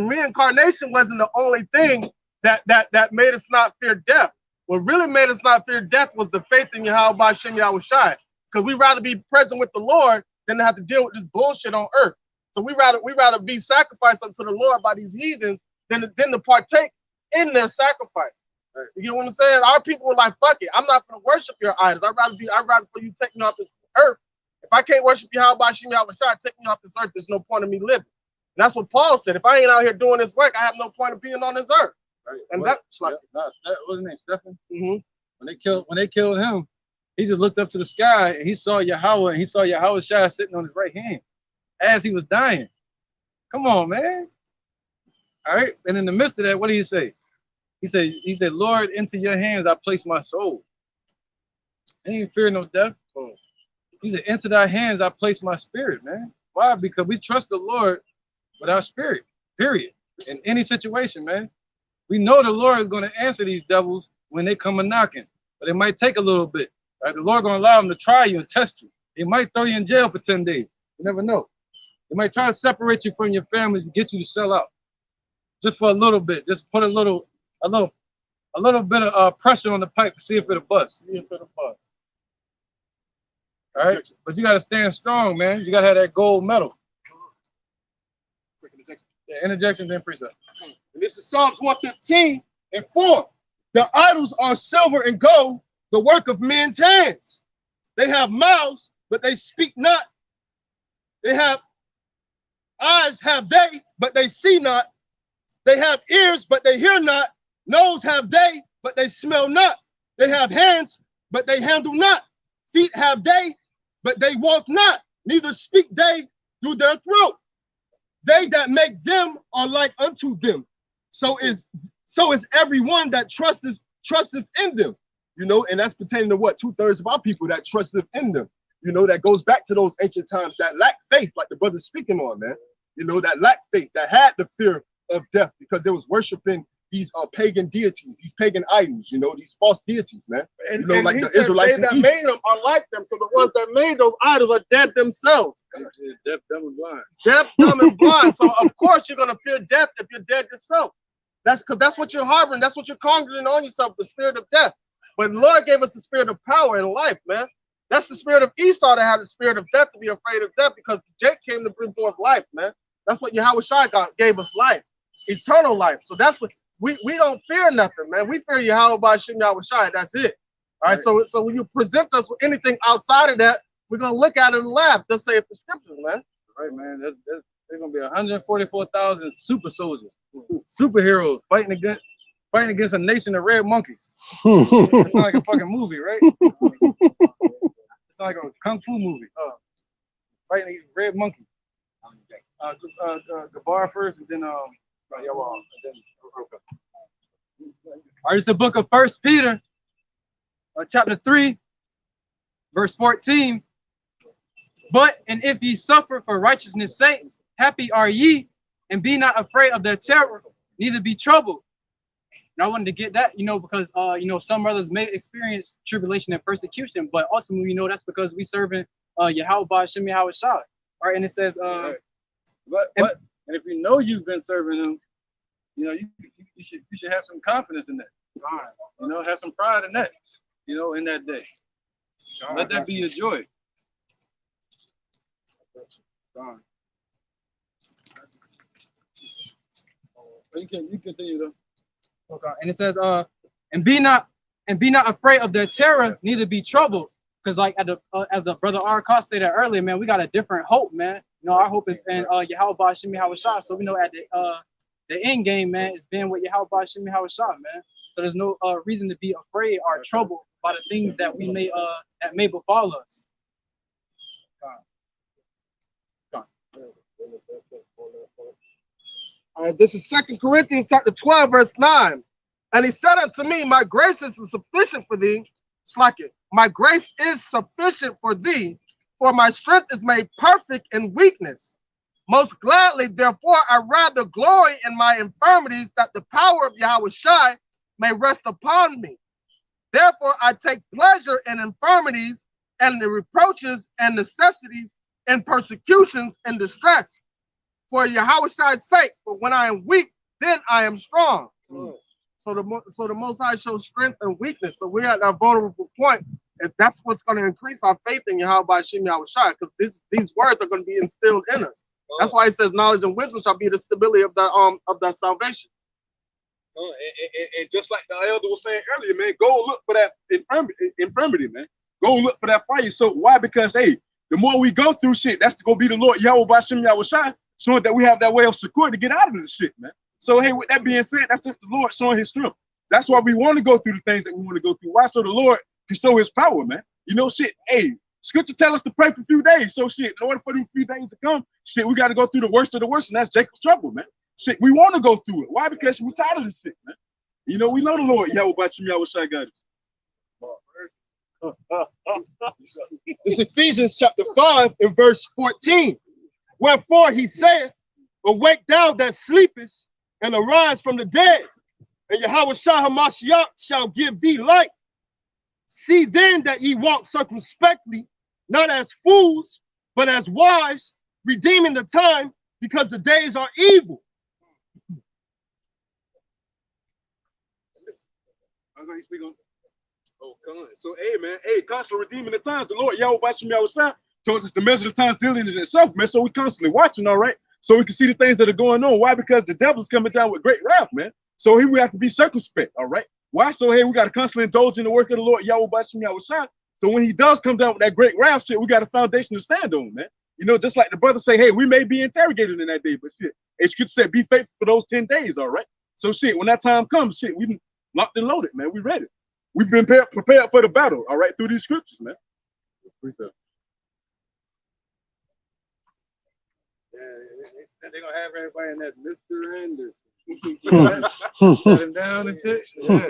reincarnation wasn't the only thing that made us not fear death. What really made us not fear death was the faith in Yahweh B'Shem Yahushai, because we'd rather be present with the Lord than to have to deal with this bullshit on earth. So we rather be sacrificed unto the Lord by these heathens than to partake in their sacrifice. You get what I'm saying? Our people were like, fuck it, I'm not gonna worship your idols. I'd rather for you take me off this earth. If I can't worship Yahweh B'Shem Yahushai, take me off this earth, there's no point in me living. And that's what Paul said. If I ain't out here doing this work, I have no point of being on this earth. right. And What that's like, was his name? Stephen? mm-hmm. When they killed him, he just looked up to the sky and he saw Yahweh, and he saw Yahweh Shai sitting on his right hand as he was dying. Come on, man. All right. And in the midst of that, what did he say? He said, Lord, into your hands I place my soul. He didn't fear no death. He said, into thy hands I place my spirit, man. Why? Because we trust the Lord with our spirit, period. In any situation, man. We know the Lord is going to answer these devils when they come a knocking, but it might take a little bit. Right? The Lord going to allow them to try you and test you. He might throw you in jail for 10 days. You never know. They might try to separate you from your family to get you to sell out. Just for a little bit. Just put a little bit of pressure on the pipe to see if it'll bust. All right, but you got to stand strong, man. You got to have that gold medal. Yeah, interjection, then precept. And this is Psalms 115:4. The idols are silver and gold, the work of men's hands. They have mouths, but they speak not. They have eyes, have they, but they see not. They have ears, but they hear not. Nose have they, but they smell not. They have hands, but they handle not. Feet have they, but they walk not. Neither speak they through their throat. They that make them are like unto them. So is everyone that trusteth in them. You know, and that's pertaining to what 2/3 of our people that trusteth in them. You know, that goes back to those ancient times that lacked faith, like the brother's speaking on, man. You know, that lacked faith, that had the fear of death because they was worshiping these pagan deities, these pagan idols, you know, these false deities, man. And, You know, like he the said Israelites they in that Egypt. made them are like them. So the ones that made those idols are dead themselves. Deaf, dumb, and blind. Deaf, dumb, and blind. So of course you're gonna fear death if you're dead yourself. That's because that's what you're harboring. That's what you're conjuring on yourself, the spirit of death. But the Lord gave us the spirit of power and life, man. That's the spirit of Esau that had the spirit of death, to be afraid of death, because Jake came to bring forth life, man. That's what Yahweh Shai gave us, life, eternal life. So that's what we don't fear nothing, man. We fear Yahweh Ba'Shem Yahweh Shai. That's it. All right. So when you present us with anything outside of that, we're gonna look at it and laugh. Just say it's the scriptures, man. Right, man. There's gonna be 144,000 super soldiers, superheroes fighting against a nation of red monkeys. It sounds like a fucking movie, right? It's like a kung fu movie. Fighting against red monkeys. Gabar first, and then Yawal, and then Roka. All right, it's the book of 1 Peter, chapter 3, verse 14. And if ye suffer for righteousness' sake, happy are ye, and be not afraid of their terror, neither be troubled. And I wanted to get that, because some brothers may experience tribulation and persecution, but ultimately, that's because we serving Yahweh Ba'Shem Yahweh Shai. All right, and it says, right. But if you know you've been serving him, you should have some confidence in that. Have some pride in that, in that day. Let that be your joy. You continue though. Okay. And it says, and be not afraid of their terror, neither be troubled. Because like as the brother R. stated earlier, man, we got a different hope, man. Our hope is in Yahweh Ba'Shem Yahweh Shai. So we know at the end game, man, is being with Yahweh Ba'Shem Yahweh Shai, man. So there's no reason to be afraid or troubled by the things that we may that may befall us. All right, this is 2 Corinthians chapter 12, verse 9. And he said unto me, my grace is sufficient for thee. My grace is sufficient for thee, for my strength is made perfect in weakness. Most gladly, therefore, I rather glory in my infirmities, that the power of Yahweh Shai may rest upon me. Therefore, I take pleasure in infirmities and the reproaches and necessities and persecutions and distress, for Yahweh Shai's sake. For when I am weak, then I am strong. So the Most High shows strength and weakness. So we're at that vulnerable point, and that's what's going to increase our faith in Yahweh Ba'Shem Yahweh Shai, because these words are going to be instilled in us. That's why it says knowledge and wisdom shall be the stability of that salvation. And just like the elder was saying earlier, man, go look for that infirmity, man. Go look for that fire. So why? Because hey, the more we go through shit, that's to go be the Lord Yahweh Ba'Shem Yahweh Shai, so that we have that way of security to get out of this shit, man. So hey, with that being said, that's just the Lord showing his strength. That's why we want to go through the things that we want to go through. Why? So the Lord can show his power, man. Shit, hey, scripture tell us to pray for a few days. So shit, in order for these few days to come, shit, we got to go through the worst of the worst, and that's Jacob's trouble, man. Shit, we want to go through it. Why? Because we're tired of this shit, man. We know the Lord Yahweh Ba'Shem Yahweh Shai got us. It's Ephesians chapter 5 and verse 14. Wherefore he saith, awake thou that sleepest, and arise from the dead, and Yahweh Shai HaMashiach shall give thee light. See then that ye walk circumspectly, not as fools, but as wise, redeeming the time, because the days are evil. So, hey, man, constantly redeeming the times. The Lord Yahweh Ba'Shem Yahweh Shai tells us to measure the times dealing in itself, man. So we constantly watching, all right? So we can see the things that are going on. Why? Because the devil's coming down with great wrath, man. So here we have to be circumspect, all right? Why? So hey, we got to constantly indulge in the work of the Lord Yahweh Ba'Shem Yahweh Shai. So when he does come down with that great wrath, shit, we got a foundation to stand on, man. Just like the brother say, hey, we may be interrogated in that day, but shit, it's good to say, be faithful for those 10 days, all right? So shit, when that time comes, shit, we been locked and loaded, man. We ready. We've been prepared for the battle, all right, through these scriptures, man. They're gonna have everybody in that Mr. Anderson. Shut him down and shit. Yeah.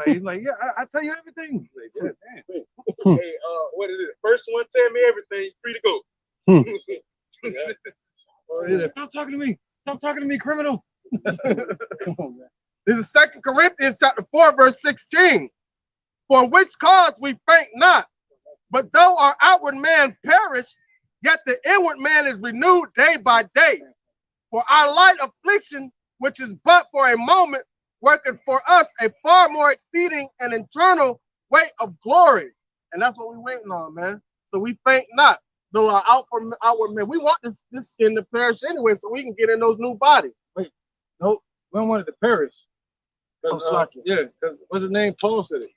He's like, yeah, I tell you everything. Like, yeah, hey, what is it? First one, tell me everything. Free to go. Stop talking to me. Stop talking to me, criminal. Come on, man. This is 2 Corinthians chapter 4, verse 16. For which cause we faint not, but though our outward man perish, yet the inward man is renewed day by day. For our light affliction, which is but for a moment, worketh for us a far more exceeding and eternal weight of glory. And that's what we're waiting on, man. So we faint not, though our outward man. We want this skin to perish anyway, so we can get in those new bodies. Wait, nope, we don't want it to perish. Yeah, because what's his name? Paul said it.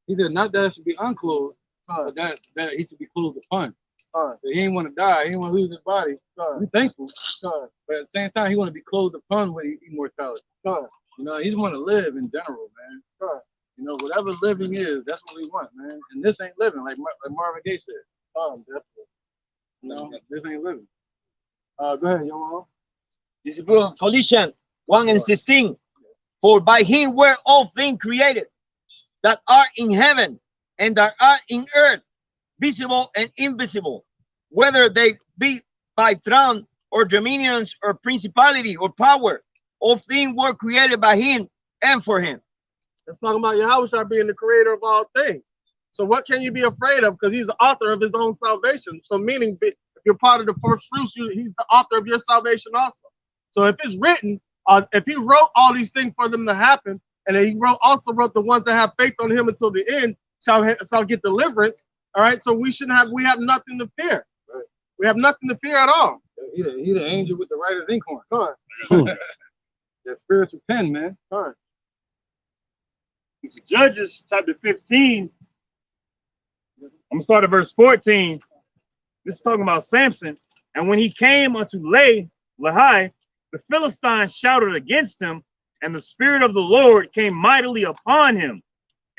He said not that it should be unclothed, but that he should be clothed upon. So he ain't want to die. He ain't want to lose his body. We're thankful. But at the same time, he want to be clothed upon with immortality. You know, he just want to live in general, man. You know, whatever living is, that's what we want, man. And this ain't living, like Marvin Gaye said. Definitely. No, this ain't living. Go ahead, Yoel. This is Colossians 1 and 16. For by him were all things created that are in heaven and that are in earth, visible and invisible, whether they be by throne or dominions or principality or power. All things were created by him and for him. Let's talk about Yahushua being the creator of all things. So what can you be afraid of? Because he's the author of his own salvation. So meaning if you're part of the first fruits, he's the author of your salvation also. So if it's written, if he wrote all these things for them to happen, and he also wrote the ones that have faith on him until the end shall get deliverance. All right, so we have nothing to fear. Right. We have nothing to fear at all. He the angel with the writer's inkhorn. That spiritual pen, man. It's Judges chapter 15. I'm gonna start at verse 14. This is talking about Samson. And when he came unto Lehi, the Philistines shouted against him, and the Spirit of the Lord came mightily upon him.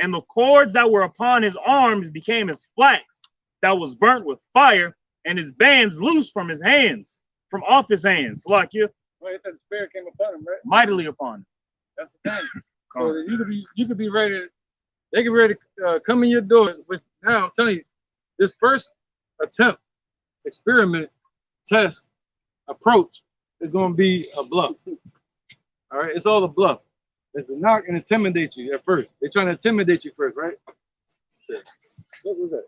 And the cords that were upon his arms became as flax that was burnt with fire, and his bands loosed from his hands, from off his hands. Salakia. Well, it said the Spirit came upon him, right? Mightily upon him. That's the thing. So you could be ready. They could be ready to come in your door. Which now I'm telling you, this first attempt, experiment, test, approach is going to be a bluff. All right, it's all a bluff. It's to knock and intimidate you at first. They're trying to intimidate you first, right? What was that?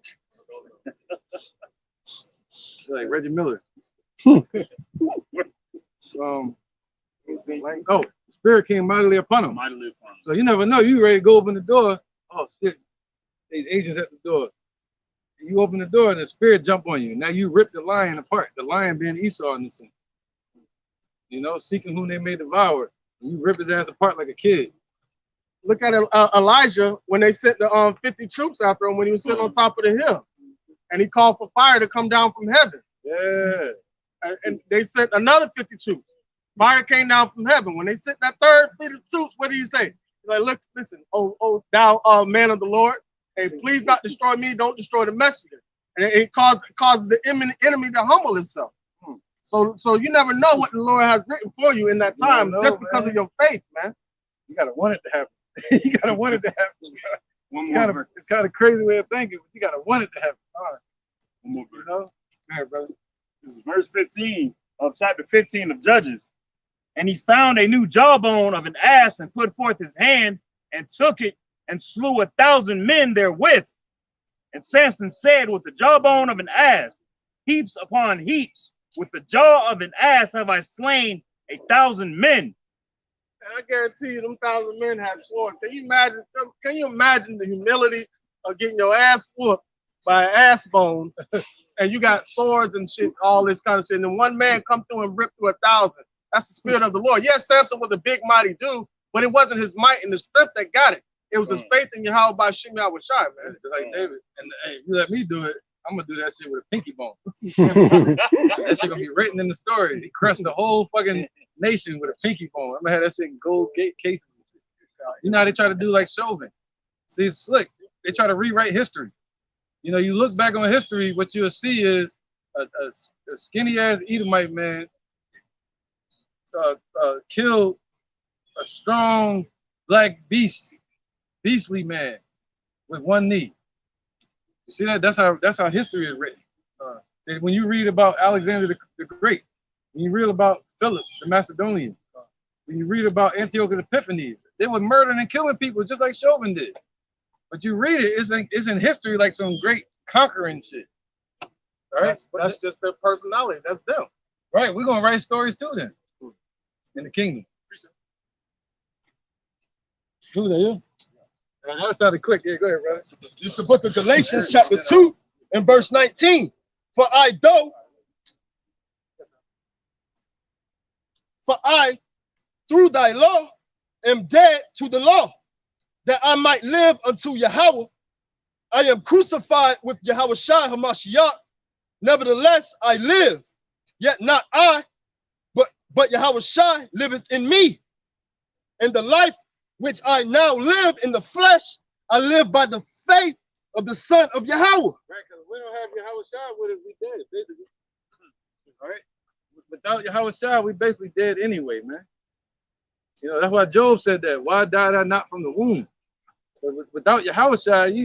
Like Reggie Miller. Oh, the Spirit came mightily upon him. So you never know. You ready to go open the door. Oh shit, there's agents at the door. You open the door and the Spirit jump on you. Now you rip the lion apart. The lion being Esau in this sense. You know, seeking whom they may devour. And you rip his ass apart like a kid. Look at Elijah when they sent the 50 troops after him when he was sitting on top of the hill, and he called for fire to come down from heaven. Yeah. And they sent another 50 troops. Fire came down from heaven. When they sent that third 50 troops, what did he say? He's like, look, listen, oh, thou man of the Lord, hey, please not destroy me. Don't destroy the messenger. And it causes the enemy to humble himself. So you never know what the Lord has written for you in that time, just because of your faith, man. You gotta want it to happen. You gotta want it to happen. It's kind of crazy way of thinking, but you gotta want it to happen. All right. One more verse. You know? All right, brother. This is verse 15 of chapter 15 of Judges. And he found a new jawbone of an ass and put forth his hand and took it and slew 1,000 men therewith. And Samson said, with the jawbone of an ass, heaps upon heaps, with the jaw of an ass have I slain 1,000 men. And I guarantee you, them 1,000 men have sworn. Can you imagine the humility of getting your ass whooped by an ass bone, and you got swords and shit, all this kind of shit, and then one man come through and rip through 1,000? That's the Spirit of the Lord. Yes, Samson was a big, mighty dude, but it wasn't his might and the strength that got it. It was his faith in Yahweh by Shimei Awashai, man. Just like David. And hey, if you let me do it, I'm gonna do that shit with a pinky bone. That shit gonna be written in the story. He crushed the whole fucking nation with a pinky bone. I'm gonna have that shit in gold gate cases. You know how they try to do like Chauvin. See, it's slick. They try to rewrite history. You know, you look back on history, what you'll see is a skinny ass Edomite man killed a strong black beastly man with one knee. You see that? That's how history is written. When you read about Alexander the Great, when you read about Philip the Macedonian, when you read about Antiochus Epiphanes, they were murdering and killing people just like Chauvin did. But you read it, it's in history like some great conquering shit. All right, That's just their personality. That's them. right. We're gonna write stories too then in the kingdom. Who that is? That sounded quick. Yeah, go ahead, brother. This is the book of Galatians, chapter 2, and verse 19. For I, through thy law, am dead to the law, that I might live unto Yahweh. I am crucified with Yahweh Shai Hamashiach. Nevertheless, I live, yet not I, but Yahweh Shai liveth in me. And the life which I now live in the flesh, I live by the faith of the Son of Yahweh. Right, because we don't have Yahweh Shai with us, we dead, basically. All right? Without Yahweh Shai, we basically dead anyway, man. You know, that's why Job said that. Why died I not from the womb? Without Yahweh Shai, we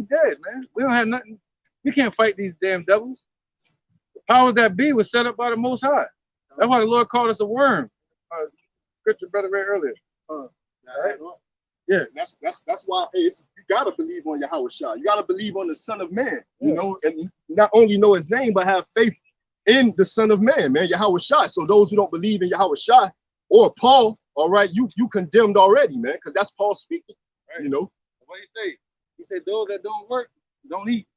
dead, man. We don't have nothing. We can't fight these damn devils. The powers that be was set up by the Most High. That's why the Lord called us a worm. Scripture brother read earlier. Right? Yeah. That's why you gotta believe on Yahweh Shai. You gotta believe on the Son of Man, you know, and not only know his name, but have faith in the Son of Man, man, Yahweh Shai. So those who don't believe in Yahweh Shai or Paul, all right, you condemned already, man, because that's Paul speaking. Right. You know. What do you say? He said those that don't work, don't eat.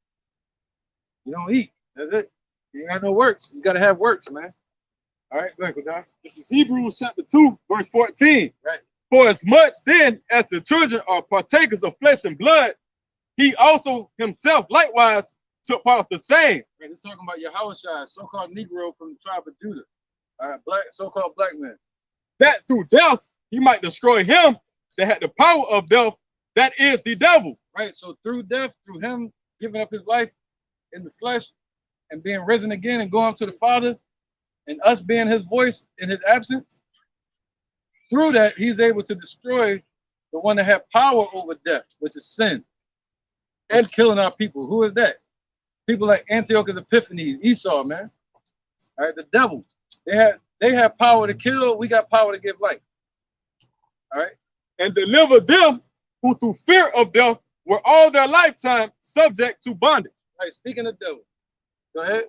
You don't eat. That's it. You ain't got no works. You gotta have works, man. All right, go ahead, Kodash. This is Hebrews chapter 2, verse 14. Right. For as much then as the children are partakers of flesh and blood, he also himself likewise took part of the same. Right, it's talking about Yahweh Shai, so-called Negro from the tribe of Judah. All right, so-called black man. That through death he might destroy him that had the power of death, that is the devil. Right, so through death, through him giving up his life in the flesh and being risen again and going to the Father, and us being his voice in his absence, through that, he's able to destroy the one that had power over death, which is sin, and killing our people. Who is that? People like Antiochus Epiphanes, Esau, man. All right, the devil. They had power to kill. We got power to give life. All right, and deliver them who through fear of death were all their lifetime subject to bondage. All right, speaking of devil, go ahead.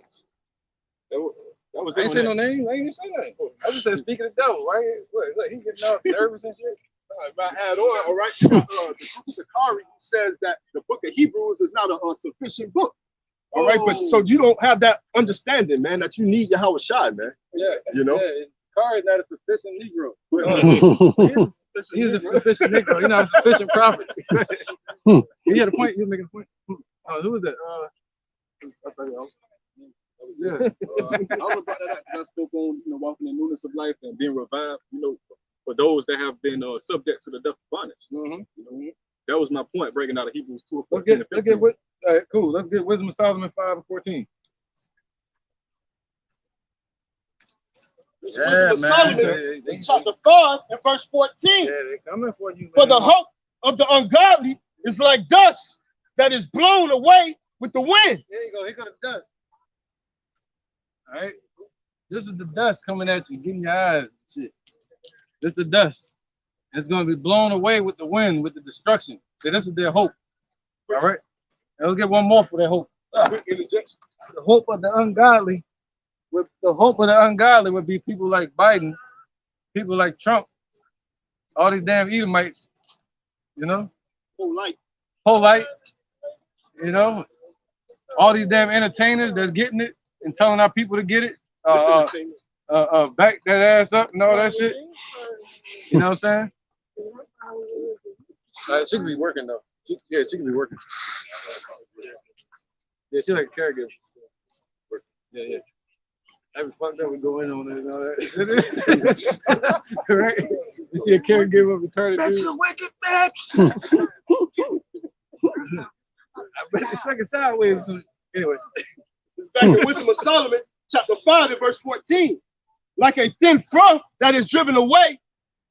That was I ain't say no name. I ain't even say that. I just said speaking of devil. Right? Look, he getting all nervous and shit. If I add on, all right, the Sakari says that the book of Hebrews is not a sufficient book. All right, but so you don't have that understanding, man, that you need Yahweh Shai, man. Yeah, you know. Yeah, Sakari is not a sufficient Negro. He's a sufficient Negro. He's not a sufficient prophet. He had a point. He was making a point. Who was that? Yeah, I was about that because I spoke on, walking in newness of life and being revived, for those that have been subject to the death of bondage. That was my point, breaking out of Hebrews 2. All right, cool. Let's get Wisdom of Solomon 5 and 14. Wisdom of Solomon, chapter 5 and verse 14. Yeah, they're coming for you. For the hope of the ungodly is like dust that is blown away with the wind. There you go. Here comes the dust. All right, this is the dust coming at you, getting your eyes and shit. This is the dust. It's going to be blown away with the wind, with the destruction. So this is their hope. All right, and let's get one more for their hope. The hope of the ungodly, would be people like Biden, people like Trump, all these damn Edomites, Whole light, all these damn entertainers that's getting it and telling our people to get it, back that ass up and all that shit. You know what I'm saying? She could be working though. She could be working. Yeah, she like a caregiver. Yeah. Every fuck that we go in on it and all that. Right? You see a caregiver of eternity. That's a wicked bitch. I bet it's like a sideways. Anyway. It's back in Wisdom of Solomon, chapter 5 and verse 14. Like a thin froth that is driven away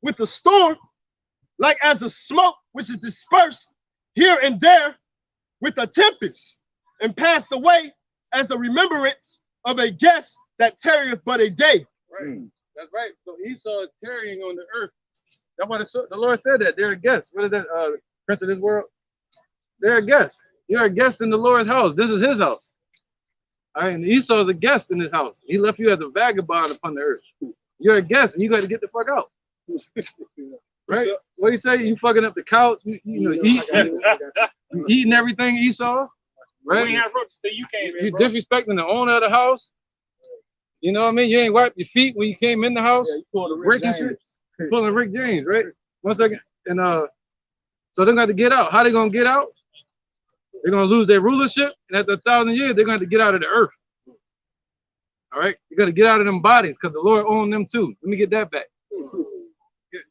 with the storm, like as the smoke which is dispersed here and there with a tempest, and passed away as the remembrance of a guest that tarrieth but a day. Right. That's right. So Esau is tarrying on the earth That's why the Lord said that. They're a guest. What is that? Prince of this world? They're a guest. You're a guest in the Lord's house. This is his house. All right, and Esau is a guest in his house. He left you as a vagabond upon the earth. You're a guest, and you got to get the fuck out. Right? What do you say? You fucking up the couch. You eating everything, Esau. Right? We had roots till you came in, You bro. disrespecting the owner of the house. You know what I mean? You ain't wiped your feet when you came in the house. Yeah, you pulled a Rick Breaking James. shit. Pulling Rick James, right? 1 second. And so they're gonna have to get out. How they gonna get out? They're gonna lose their rulership, and after 1,000 years, they're gonna have to get out of the earth. All right, you gotta get out of them bodies because the Lord owned them too. Let me get that back.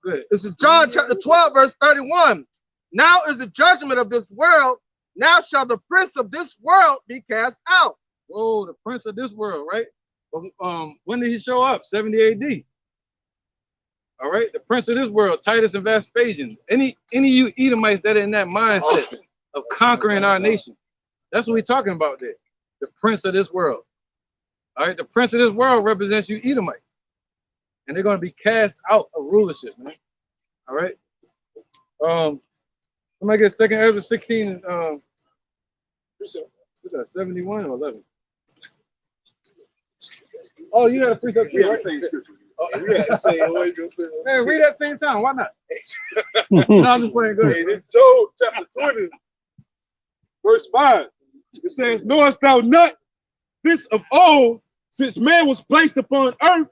Good. This is John chapter 12, verse 31. Now is the judgment of this world. Now shall the prince of this world be cast out. Whoa, the prince of this world, right? When did he show up? 70 AD. All right, the prince of this world, Titus and Vespasian. Any of you Edomites that are in that mindset of conquering our nation, that's what we're talking about there. The prince of this world. All right, the prince of this world represents you Edomites. And they're going to be cast out of rulership, man. All right. Somebody get 2 Ezra 16 and 71 or 11. Oh, you got a precept too, Yeah, right? same scripture. Hey, read at the same time. Why not? No, I'm just playing good. Hey, this Job chapter 20, verse 5. It says, knowest thou not this of old, since man was placed upon earth,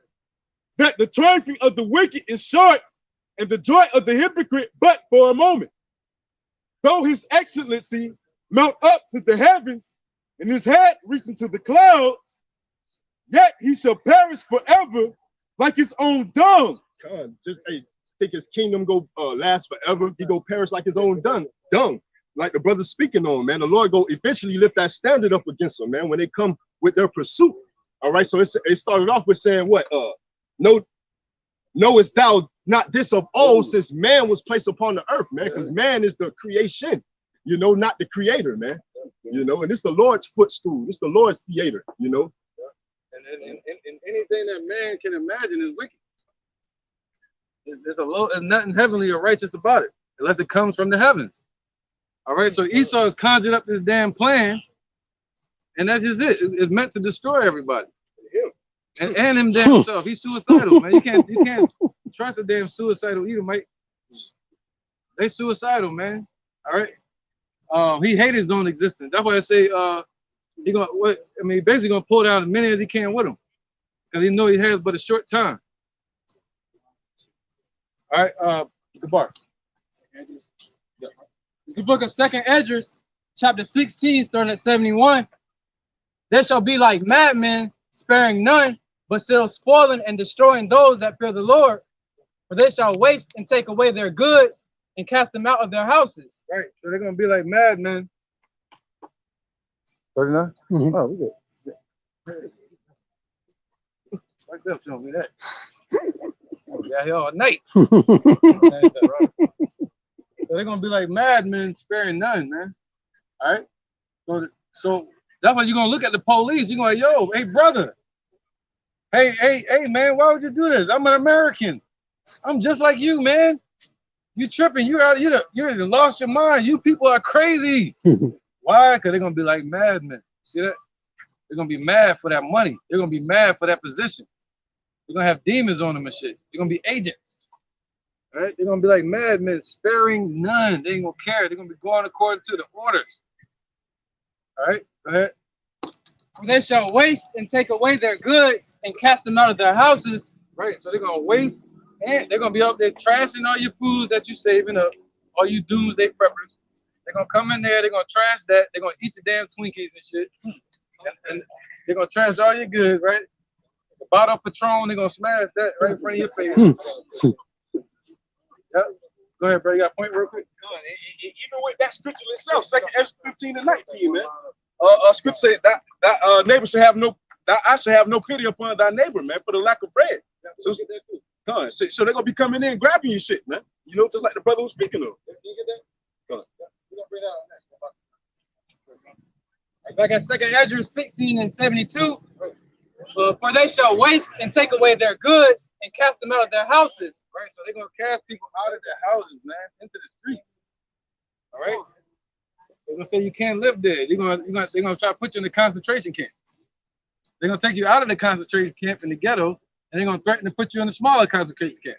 that the triumphing of the wicked is short, and the joy of the hypocrite but for a moment. Though his excellency mount up to the heavens, and his head reaching to the clouds, yet he shall perish forever like his own dung. God, just think his kingdom go last forever. He go perish like his own dung. Like the brother's speaking on, man. The Lord go eventually lift that standard up against them, man, when they come with their pursuit. All right, so it started off with saying what? Knowest thou not this of old, since man was placed upon the earth, man, because man is the creation, you know, not the creator, man. You know, and it's the Lord's footstool. It's the Lord's theater, you know. And anything that man can imagine is wicked. There's nothing heavenly or righteous about it, unless it comes from the heavens. All right, so Esau has conjured up this damn plan, and that's just it. It's meant to destroy everybody. And him damn self. He's suicidal, man. You can't trust a damn suicidal Edomite. They suicidal, man. All right. He hated his own existence. That's why I say basically gonna pull down as many as he can with him. Because he know he has but a short time. All right, Gabar. It's the book of 2 Esdras, chapter 16, starting at 71. They shall be like madmen, sparing none, but still spoiling and destroying those that fear the Lord. For they shall waste and take away their goods and cast them out of their houses. Right, so they're gonna be like madmen. 39? Mm-hmm. Oh, we good. Like that, show me that. We got here all night. So they're gonna be like madmen, sparing none, man. All right. So that's why you're gonna look at the police. You're gonna like, yo, hey brother. Hey, man, why would you do this? I'm an American. I'm just like you, man. You tripping? You lost your mind. You people are crazy. Why? Because they're gonna be like madmen. See that? They're gonna be mad for that money. They're gonna be mad for that position. They're gonna have demons on them and shit. They're gonna be agents. All right? They're gonna be like madmen, sparing none. They ain't gonna care. They're gonna be going according to the orders. All right, go ahead. For they shall waste and take away their goods and cast them out of their houses. Right, so they're gonna waste, and they're gonna be up there trashing all your food that you're saving up, all you doomsday preppers. They're gonna come in there, they're gonna trash that, they're gonna eat your damn Twinkies and shit. And they're gonna trash all your goods, right? The bottle of Patron, they're gonna smash that right in front of your face. Yep. Go ahead, bro. You got a point real quick? Even with that scripture itself, 2 Ezra 15 and 19, man. Scripture said that neighbor should have no, that I should have no pity upon thy neighbor, man, for the lack of bread. So they're gonna be coming in and grabbing your shit, man. You know, just like the brother was speaking of. Back at 2 Esdras 16 and 72. For they shall waste and take away their goods and cast them out of their houses. Right. right, so they're gonna cast people out of their houses, man, into the street. All right. They're gonna say you can't live there. They're gonna try to put you in the concentration camp. They're gonna take you out of the concentration camp in the ghetto, and they're gonna threaten to put you in a smaller concentration camp.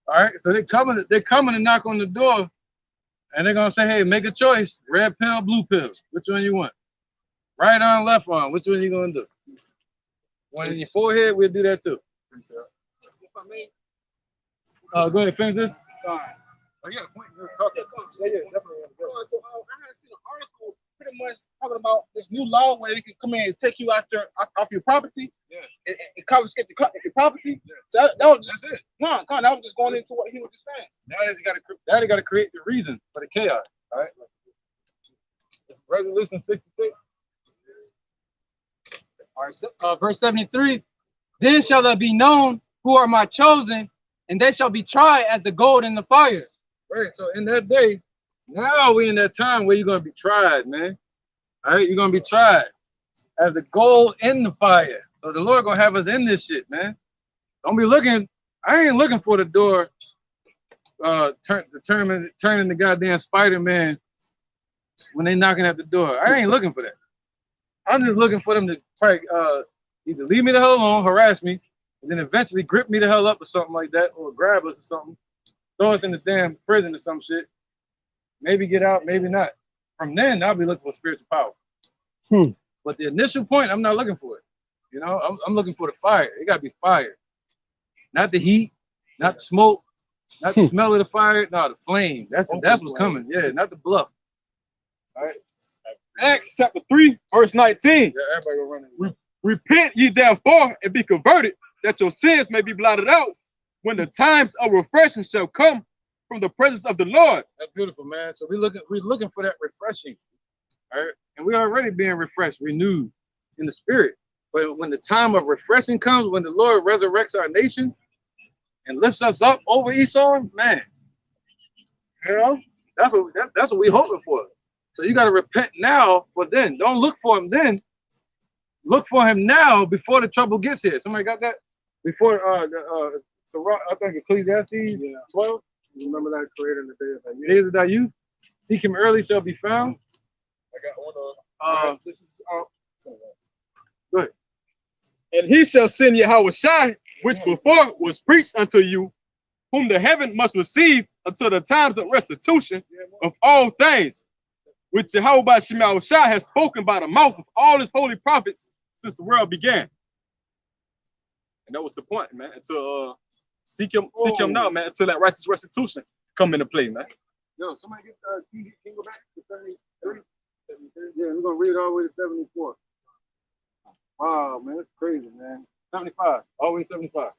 All right, so they're coming to knock on the door, and they're gonna say, hey, make a choice: red pill, blue pill. Which one you want? Right arm, left arm. Which one you gonna do? One in your forehead, we'll do that too. Go ahead, finish this. Oh, yeah, point. Yeah, definitely. So I had seen an article pretty much talking about this new law where they can come in and take you off your property. Yeah. And confiscate your property. Yeah. So that was just That's it. that was just going into what he was just saying. Now they got to create the reason for the chaos. All right. Resolution 66. All right, verse 73. Then shall there be known who are my chosen, and they shall be tried as the gold in the fire. Right. So in that day, now we in that time where you're gonna be tried, man. All right, you're gonna be tried as the gold in the fire. So the Lord gonna have us in this shit, man. Don't be looking. I ain't looking for the door. Turning the goddamn Spider-Man when they knocking at the door. I ain't looking for that. I'm just looking for them to probably either leave me the hell alone, harass me, and then eventually grip me the hell up or something like that, or grab us or something, throw us in the damn prison or some shit. Maybe get out, maybe not. From then, I'll be looking for spiritual power. But the initial point, I'm not looking for it. You know, I'm looking for the fire. It gotta be fire, not the heat, not the smoke, not the smell of the fire. No, the flame. That's what's coming. Yeah, not the bluff. All right. Acts chapter 3, verse 19. Yeah, everybody go running. Repent ye therefore and be converted, that your sins may be blotted out, when the times of refreshing shall come from the presence of the Lord. That's beautiful, man. So we're looking for that refreshing. All right. And we're already being refreshed, renewed in the spirit. But when the time of refreshing comes, when the Lord resurrects our nation and lifts us up over Esau, man, you know, that's what we're hoping for. So you got to repent now for then. Don't look for him then. Look for him now before the trouble gets here. Somebody got that? Before I think Ecclesiastes 12. Remember that creator in the day of that Days of thy youth. Seek him early, shall be found. I got one. This is Go ahead. And he shall send Yahweh Shai, which before was preached unto you, whom the heaven must receive until the times of restitution of all things, which Jehovah Shemel Shai has spoken by the mouth of all his holy prophets since the world began. And that was the point, man. Until seek him now, man, until that righteous restitution come into play, man. Yo, somebody get can you go back to 73? Yeah, we're gonna read all the way to 74. Wow, man, that's crazy, man. 75, all the way to 75. All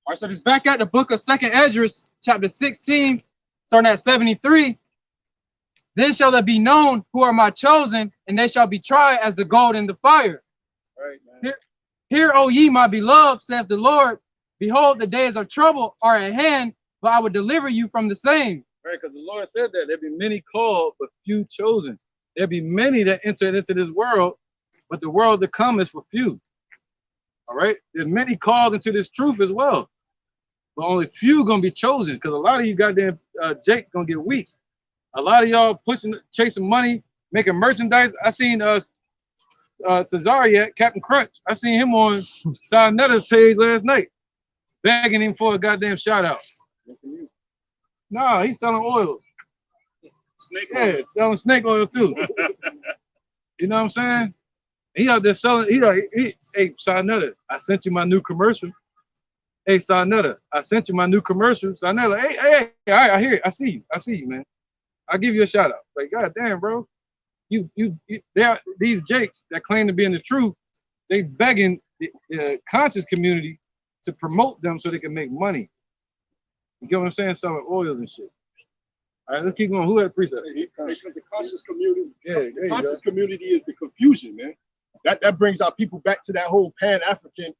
right, so it's back at the book of 2nd Esdras, chapter 16, starting at 73. Then shall there be known who are my chosen, and they shall be tried as the gold in the fire. Right, man. Hear, O ye, my beloved, saith the Lord. Behold, the days of trouble are at hand, but I will deliver you from the same. Right, because the Lord said that there'll be many called, but few chosen. There'll be many that entered into this world, but the world to come is for few. All right, there's many called into this truth as well, but only few gonna be chosen, because a lot of you goddamn Jake's gonna get weak. A lot of y'all chasing money, making merchandise. I seen Tazariak, Captain Crunch. I seen him on Sanetta's page last night, begging him for a goddamn shout out. Nah, he's selling oil. Snake oil. Yeah, selling snake oil too. You know what I'm saying? He out there selling. Hey, Sanetta, I sent you my new commercial. Hey, Sanetta, I sent you my new commercial. Sanetta, hey, all right, I hear it. I see you, man. I'll give you a shout out. Like, God damn, bro. These Jakes that claim to be in the truth, they begging the conscious community to promote them so they can make money. You get what I'm saying? Selling oils and shit. All right, let's keep going. Who had precept? Because the conscious community, the conscious community is the confusion, man. That brings our people back to that whole Pan-African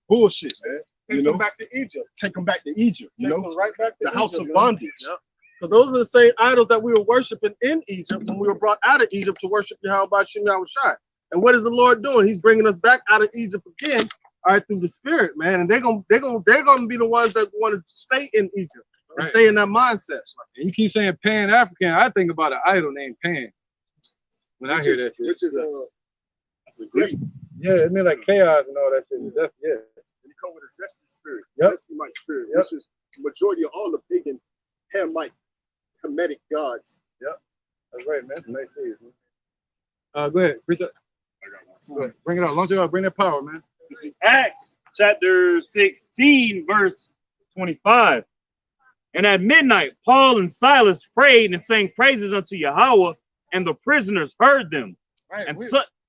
bullshit, man. Take them back to Egypt. Take them back to Egypt, you know? Right back to the house Egypt, of bondage. Yep. So those are the same idols that we were worshiping in Egypt when we were brought out of Egypt to worship Yahweh Shem Yahweh Shai. And what is the Lord doing? He's bringing us back out of Egypt again all right, through the spirit, man. And they're gonna be the ones that want to stay in Egypt and Right. stay in that mindset. And you keep saying Pan-African. I think about an idol named Pan. When I hear that shit. Which is that's a Greek. Yeah, it means like chaos and all that shit. That's, yeah. And you come with a zesty spirit, Yep. zesty spirit, Yep. which is the majority of all the pagan Hamite Hamitic gods. That's right, man. Nice to you, man. Go ahead. Preach it. Go ahead. Bring it out. Launch it out. Bring that power, man. This is Acts chapter 16, verse 25. And at midnight, Paul and Silas prayed and sang praises unto Yahweh, and the prisoners heard them. Right. And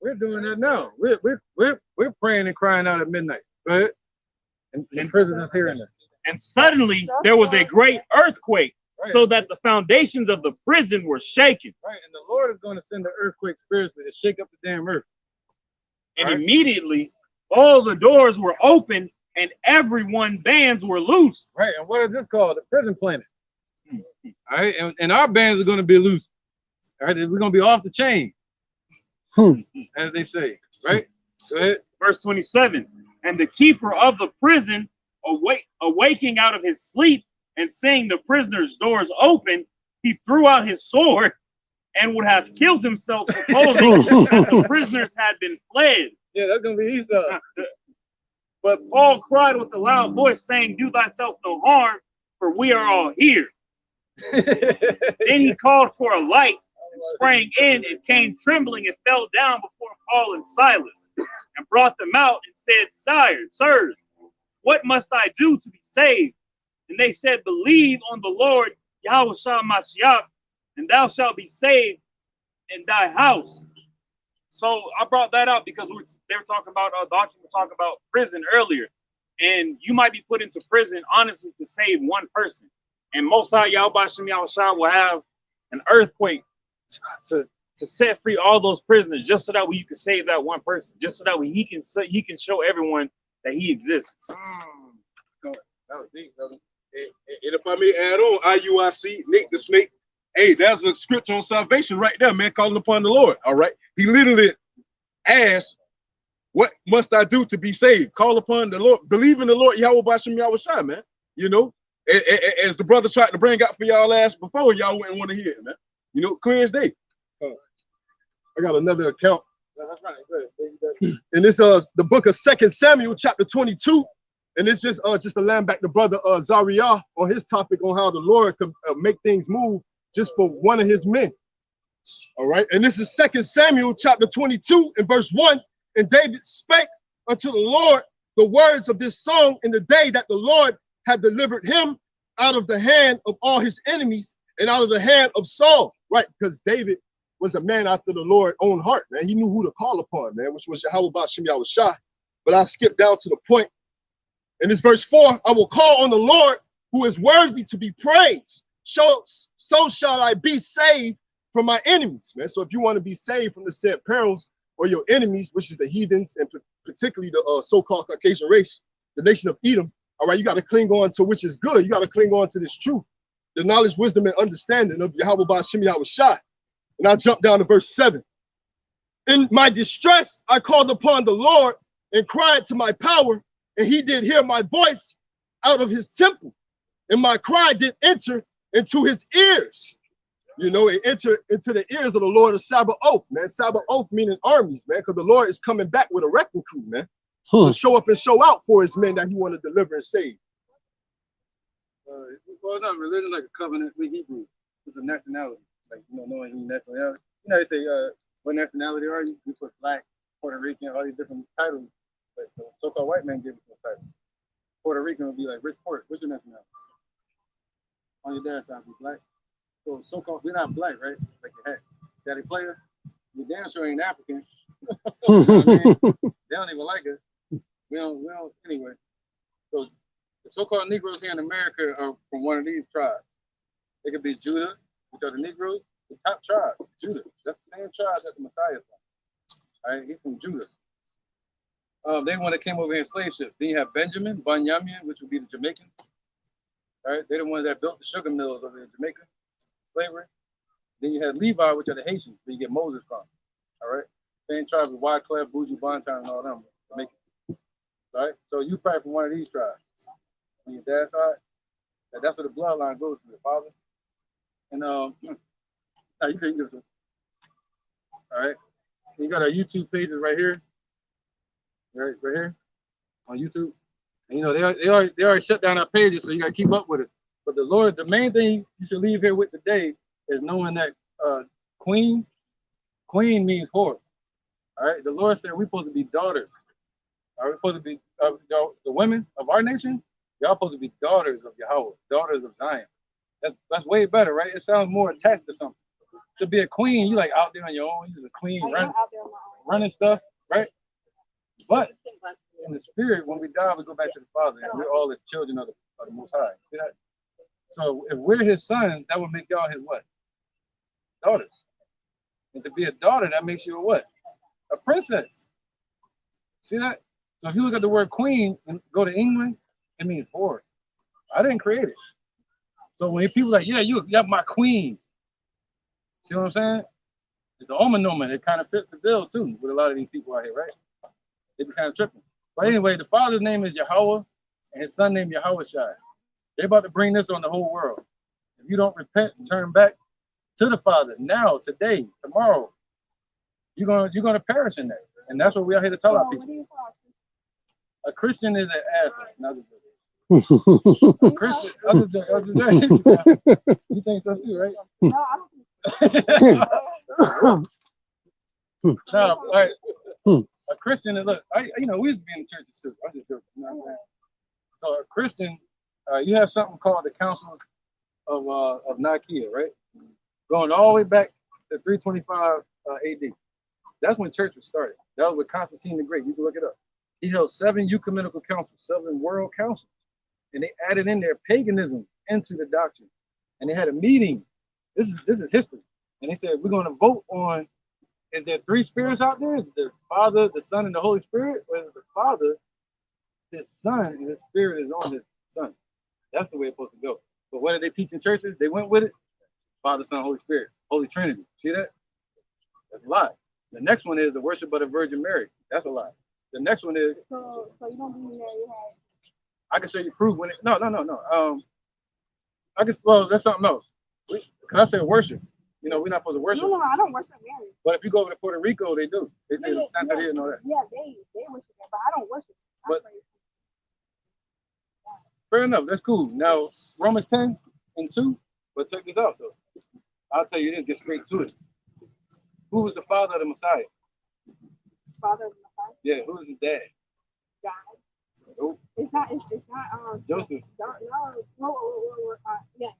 We're doing that now. We're praying and crying out at midnight. Go ahead. And prisoners hearing that. And suddenly there was a great earthquake, Right. so that the foundations of the prison were shaken. Right. And the Lord is going to send the earthquake spiritually to shake up the damn earth. And Right. immediately all the doors were open and everyone's bands were loose. Right. And what is this called? The prison planet. All right. And our bands are going to be loose. All right. We're going to be off the chain. As they say. Right. Go ahead. Verse 27. And the keeper of the prison, awaking out of his sleep and seeing the prisoners' doors open, he threw out his sword and would have killed himself, supposing that the prisoners had been fled. Yeah, that's going to be Esau. But Paul cried with a loud voice, saying, Do thyself no harm, for we are all here. Then he called for a light and sprang in and came trembling and fell down before Paul and Silas and brought them out and said, Sirs, what must I do to be saved? And they said, Believe on the Lord Yahushua Mashiach, and thou shalt be saved in thy house. So I brought that up because they were talking about doctrine, we were talking about prison earlier, and you might be put into prison honestly to save one person. And Most High Yahweh Shem Yahushua will have an earthquake to set free all those prisoners, just so that way you can save that one person, just so that way he can show everyone that he exists. That was deep, brother. And if I may add on, IUIC, Nick the Snake, hey, that's a scripture on salvation right there, man, calling upon the Lord, all right? He literally asked, what must I do to be saved? Call upon the Lord, believe in the Lord, Yahweh Bashim Yahushua, man. You know, as the brother tried to bring out for y'all ass before, y'all wouldn't want to hear it, man. You know, clear as day. I got another account. That's right. Good. And it's the book of 2 Samuel, chapter 22. And it's just to land back the brother Zariah on his topic on how the Lord could make things move just for one of his men. All right. And this is 2 Samuel chapter 22 and verse 1. And David spake unto the Lord the words of this song in the day that the Lord had delivered him out of the hand of all his enemies and out of the hand of Saul. Right. Because David was a man after the Lord's own heart, man. He knew who to call upon, man, which was Yahweh Bashim Yahushua. But I'll skip down to the point. In this verse 4, I will call on the Lord who is worthy to be praised. So shall I be saved from my enemies, man. So if you want to be saved from the said perils or your enemies, which is the heathens and particularly the so-called Caucasian race, the nation of Edom, all right, you got to cling on to which is good. You got to cling on to this truth, the knowledge, wisdom, and understanding of Yahweh Bashim Yahushua. And I'll jump down to verse 7. In my distress, I called upon the Lord and cried to my power, and he did hear my voice out of his temple. And my cry did enter into his ears. You know, it entered into the ears of the Lord of Sabaoth, man. Sabaoth meaning armies, man, because the Lord is coming back with a wrecking crew, man, to show up and show out for his men that he want to deliver and save. Well, it's not religion, like a covenant with Hebrew. It's a nationality. Like, you know, knowing your nationality. You know, they say, what nationality are you? You put black, Puerto Rican, all these different titles. But the so-called white man gave us no title. Puerto Rican would be like Rich Port. What's your nationality? On your dad's side, be black. So so-called, we're not black, right? Like your hat. Daddy player, you damn sure ain't African. You know what I mean? They don't even like us. We don't, anyway. So the so-called Negroes here in America are from one of these tribes. They could be Judah, which are the Negroes, the top tribe, Judah. That's the same tribe that the Messiah is from. All right, he's from Judah. They one that came over here in slave ships. Then you have Benjamin, Bunyamin, which would be the Jamaicans. All right, they're the ones that built the sugar mills over in Jamaica, slavery. Then you have Levi, which are the Haitians, where you get Moses from. All right, same tribe with Wyclef, Buju Banton, and all them. Jamaican. right? So you probably from one of these tribes. On your dad's side, that's where the bloodline goes from your father. And now you can give it to them. All right. You got our YouTube pages right here. Right here on YouTube. And, you know, they already shut down our pages, so you got to keep up with us. But the main thing you should leave here with today is knowing that queen means whore. All right. The Lord said we're supposed to be daughters. Are we supposed to be the women of our nation? Y'all supposed to be daughters of Yahweh, daughters of Zion. That's way better, right? It sounds more attached to something. To be a queen, you like out there on your own. You're just a queen running stuff, right? But in the spirit, when we die, we go back to the Father, and we're all his children of the Most High. See that? So if we're his sons, that would make y'all his what? Daughters. And to be a daughter, that makes you a what? A princess. See that? So if you look at the word queen and go to England, it means whore. I didn't create it. So when people are like, yeah, you're my queen. See what I'm saying? It's an omen. It kind of fits the bill too with a lot of these people out here, right? They be kind of tripping. But anyway, the Father's name is Yahweh, and his son named Yahushua. They're about to bring this on the whole world. If you don't repent and turn back to the Father now, today, tomorrow, you're gonna perish in that. And that's what we are here to tell our people. A Christian is an ass. Christian, you think so too, right? No, I don't. No, all right. A Christian, look, we used to be in churches too. I'm just joking. You know what I'm saying? So a Christian, you have something called the Council of Nicaea, right? Going all the way back to 325 AD. That's when church was started. That was with Constantine the Great. You can look it up. He held 7 ecumenical councils, 7 world councils, and they added in their paganism into the doctrine. And they had a meeting. This is history. And they said, we're going to vote on, is there 3 spirits out there? Is the Father, the Son, and the Holy Spirit? Or is the Father, his Son, and his Spirit is on his Son? That's the way it's supposed to go. But what did they teach in churches? They went with it. Father, Son, Holy Spirit, Holy Trinity. See that? That's a lie. The next one is the worship of the Virgin Mary. That's a lie. The next one is. So you don't believe Mary has. I can show you proof when it. No. Well, that's something else. Cause I said worship. You know, we're not supposed to worship. No, I don't worship Mary. But if you go over to Puerto Rico, they do. They say Santeria and all that. Yeah, they worship her, but I don't worship her. But fair enough. That's cool. Now Romans 10 and 2. But check this out though. I'll tell you this. Get straight to it. Who was the father of the Messiah? Father of the Messiah? Yeah. Who was his dad? God. Nope. It's not Joseph. Yeah. On earth. Yes,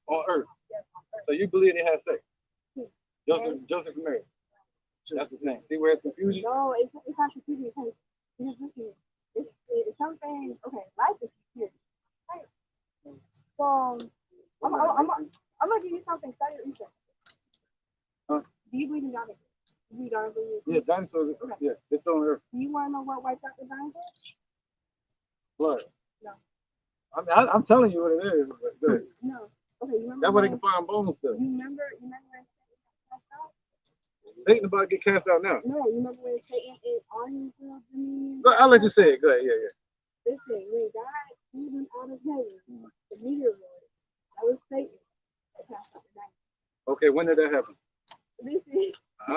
on earth. So you believe they had sex? Yeah. Joseph and Mary. That's the thing. See where it's confusion? No, it's not confusing because listen, it's something. Okay, life is here. Right. So I'm gonna give you something. Study research. Huh? Do you believe in dinosaurs? Do you believe in Yeah, dinosaurs. Okay. Yeah, they're still on earth. Do you want to know what wiped out the dinosaurs? Blood. No. I mean, I'm telling you what it is. But good. No. Okay, you remember? That's where they can find bones stuff. You remember when Satan got cast out? Satan about to get cast out now. No, you remember when Satan is on his dominion? I'll let you say it. Go ahead. Yeah. Listen, when God threw them out of heaven, the meteoroid, that was Satan that cast out the dinosaurs. Okay, when did that happen? Listen. I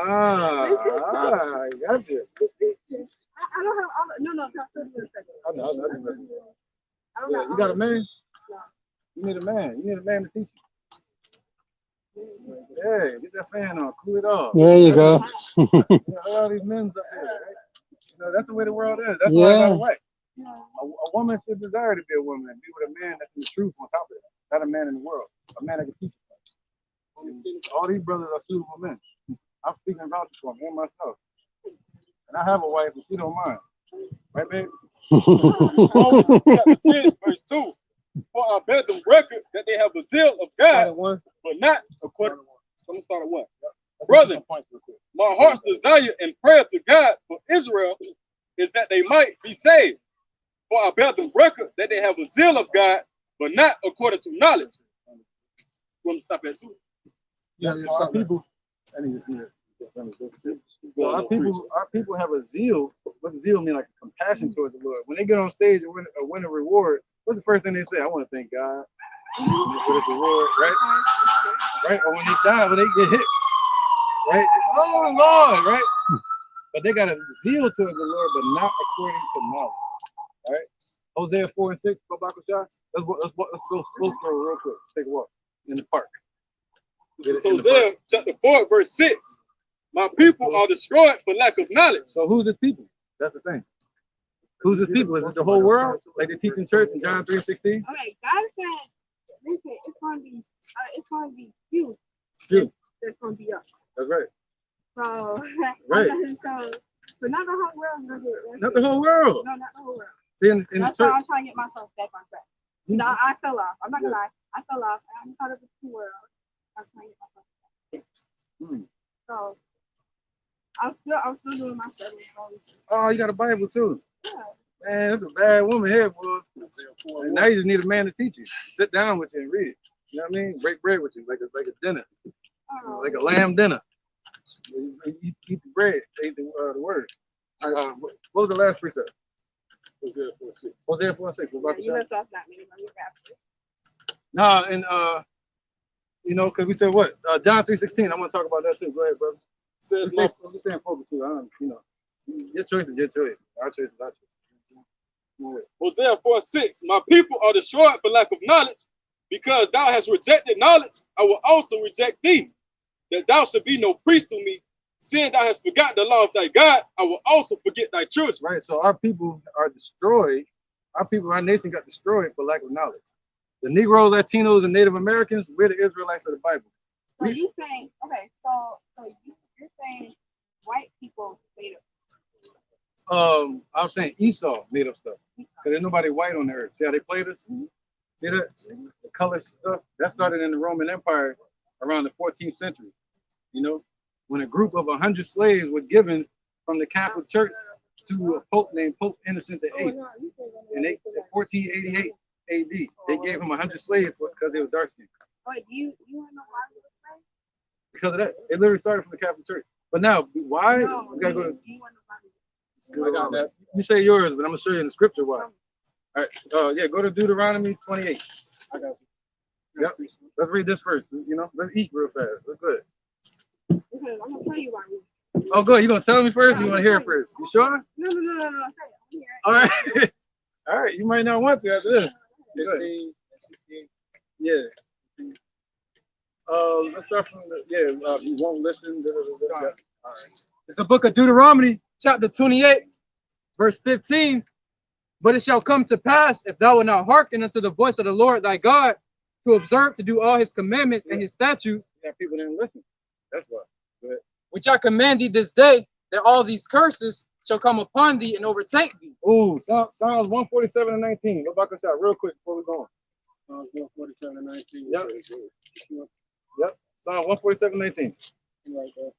got you. I don't have. No. I know. I don't know. You got a man? No. You need a man. You need a man to teach you. Hey, get that fan on. Cool it off. There you go. All these men's up there, right? You know, that's the way the world is. That's why I got away. A woman should desire to be a woman and be with a man that's in the truth on top of it. Not a man in the world. A man that can teach you. All these brothers are suitable men. I'm speaking about for them and myself. And I have a wife and she don't mind. Right, babe? Romans chapter 10, verse 2. For I bear them record that they have a zeal of God, but not according. So I'm gonna start at 1. Brother, my heart's desire and prayer to God for Israel is that they might be saved. For I bear them record that they have a zeal of God, but not according to knowledge. You want me to stop at 2? Yeah, stop. People. I need to do that. So our people have a zeal. What does zeal mean? Like a compassion toward the Lord. When they get on stage and win a reward, what's the first thing they say? I want to thank God for the reward, right? Right? Or when they die, when they get hit, right? Oh Lord, right? But they got a zeal toward the Lord, but not according to knowledge. All right? Hosea 4:6, go back with y'all. Let's go scroll real quick. Take a walk in the park. This is Hosea chapter 4, verse 6. My people are destroyed for lack of knowledge. So who's his people? That's the thing. Who's his people? Is it the whole world? Like they teach in church in John 3:16? Okay, God said, listen, it's gonna be you. You. That's gonna be us. That's right. So, Right. so not the whole world. Not the whole world. No, not the whole world. See, in That's the why church. I'm trying to get myself back on track. No, I fell off. I'm not gonna lie. I fell off. I'm caught up with the world. I'm trying to get myself back. So I'm still doing my studies. Oh, you got a Bible too. Yeah. Man, that's a bad woman here, boy. And now you just need a man to teach you. Sit down with you and read it. You know what I mean? Break bread with you, like a dinner, like a lamb dinner. You eat the bread, eat the word. What was the last precept? Hosea 4:6. Hosea 4:6. You left off not me. Nah, and you know, because we said what? John 3:16. I want to talk about that too. Go ahead, brother. Says Let's stay focused too. You know, your choice is your choice. Our choice is our choice. Hosea 4:6. My people are destroyed for lack of knowledge. Because thou hast rejected knowledge, I will also reject thee, that thou should be no priest to me. Seeing thou hast forgotten the law of thy God, I will also forget thy children. Right. So our people are destroyed. Our nation got destroyed for lack of knowledge. The Negroes, Latinos, and Native Americans, we're the Israelites of the Bible. So you saying, okay, so you're saying white people made up. I'm saying Esau made up stuff. Because there's nobody white on the earth. See how they played us? See that? The color stuff? That started in the Roman Empire around the 14th century. You know, when a group of 100 slaves were given from the Catholic Church to a pope named Pope Innocent VIII. And in 1488 AD, they gave him 100 slaves because they were dark skinned. Oh, do you want to know why we were slaves? Because of that. It literally started from the Catholic Church. But now, why? No, We gotta go to. I got that. You say yours, but I'm gonna show you in the scripture why. All right. Yeah, go to Deuteronomy 28. I got you. Yep. Let's read this first. You know, let's eat real fast. Let's go ahead. Because I'm gonna tell you why we. Oh, good. You gonna tell me first? Or you wanna hear it first? You sure? No. All right. All right. You might not want to after this. 15, 16. Yeah. Let's start from you won't listen. All right. It's the book of Deuteronomy, chapter 28, verse 15. But it shall come to pass, if thou wilt not hearken unto the voice of the Lord thy God, to observe to do all his commandments and his statutes. Yeah, people didn't listen. That's why. Which I command thee this day, that all these curses shall come upon thee and overtake thee. Ooh, Psalms 147 and 19. Go back and shot real quick before we go on. Psalms 147 and 19. Yep. Yep. Psalms 147 and 19. Right there.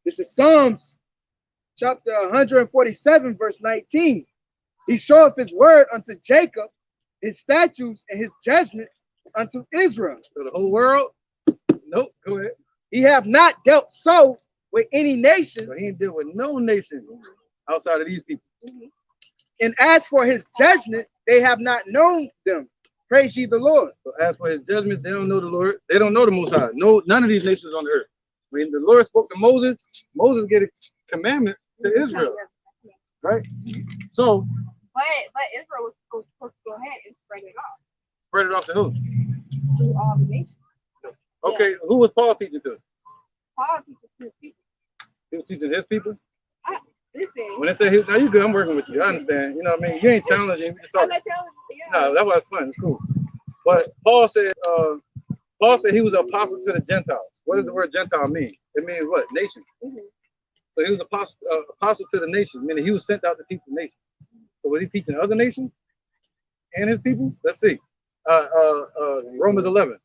This is Psalms chapter 147, verse 19. He showeth his word unto Jacob, his statutes and his judgments unto Israel. So the whole world? Nope. Go ahead. He have not dealt so with any nation. So he ain't deal with no nation outside of these people. And as for his judgment, they have not known them. Praise ye the Lord. So as for his judgments, they don't know the Lord. They don't know the Most High. No, none of these nations on the earth. When the Lord spoke to Moses, Moses gave a commandment to Israel. Right? So But Israel was supposed to go ahead and spread it off spread it off to who? to all the nations. Okay, who was Paul teaching to? Paul teaches his people. He was teaching his people. Listen. When they say, now you good, I'm working with you. I understand. You know what I mean? You ain't challenging. We just I'm talking. not challenging you. No, that's why it's fun. It's cool. But Paul said he was an apostle to the Gentiles. What does the word Gentile mean? It means what? Nation. So he was apostle to the nation, meaning he was sent out to teach the nation. So was he teaching other nations and his people? Let's see. Romans 11.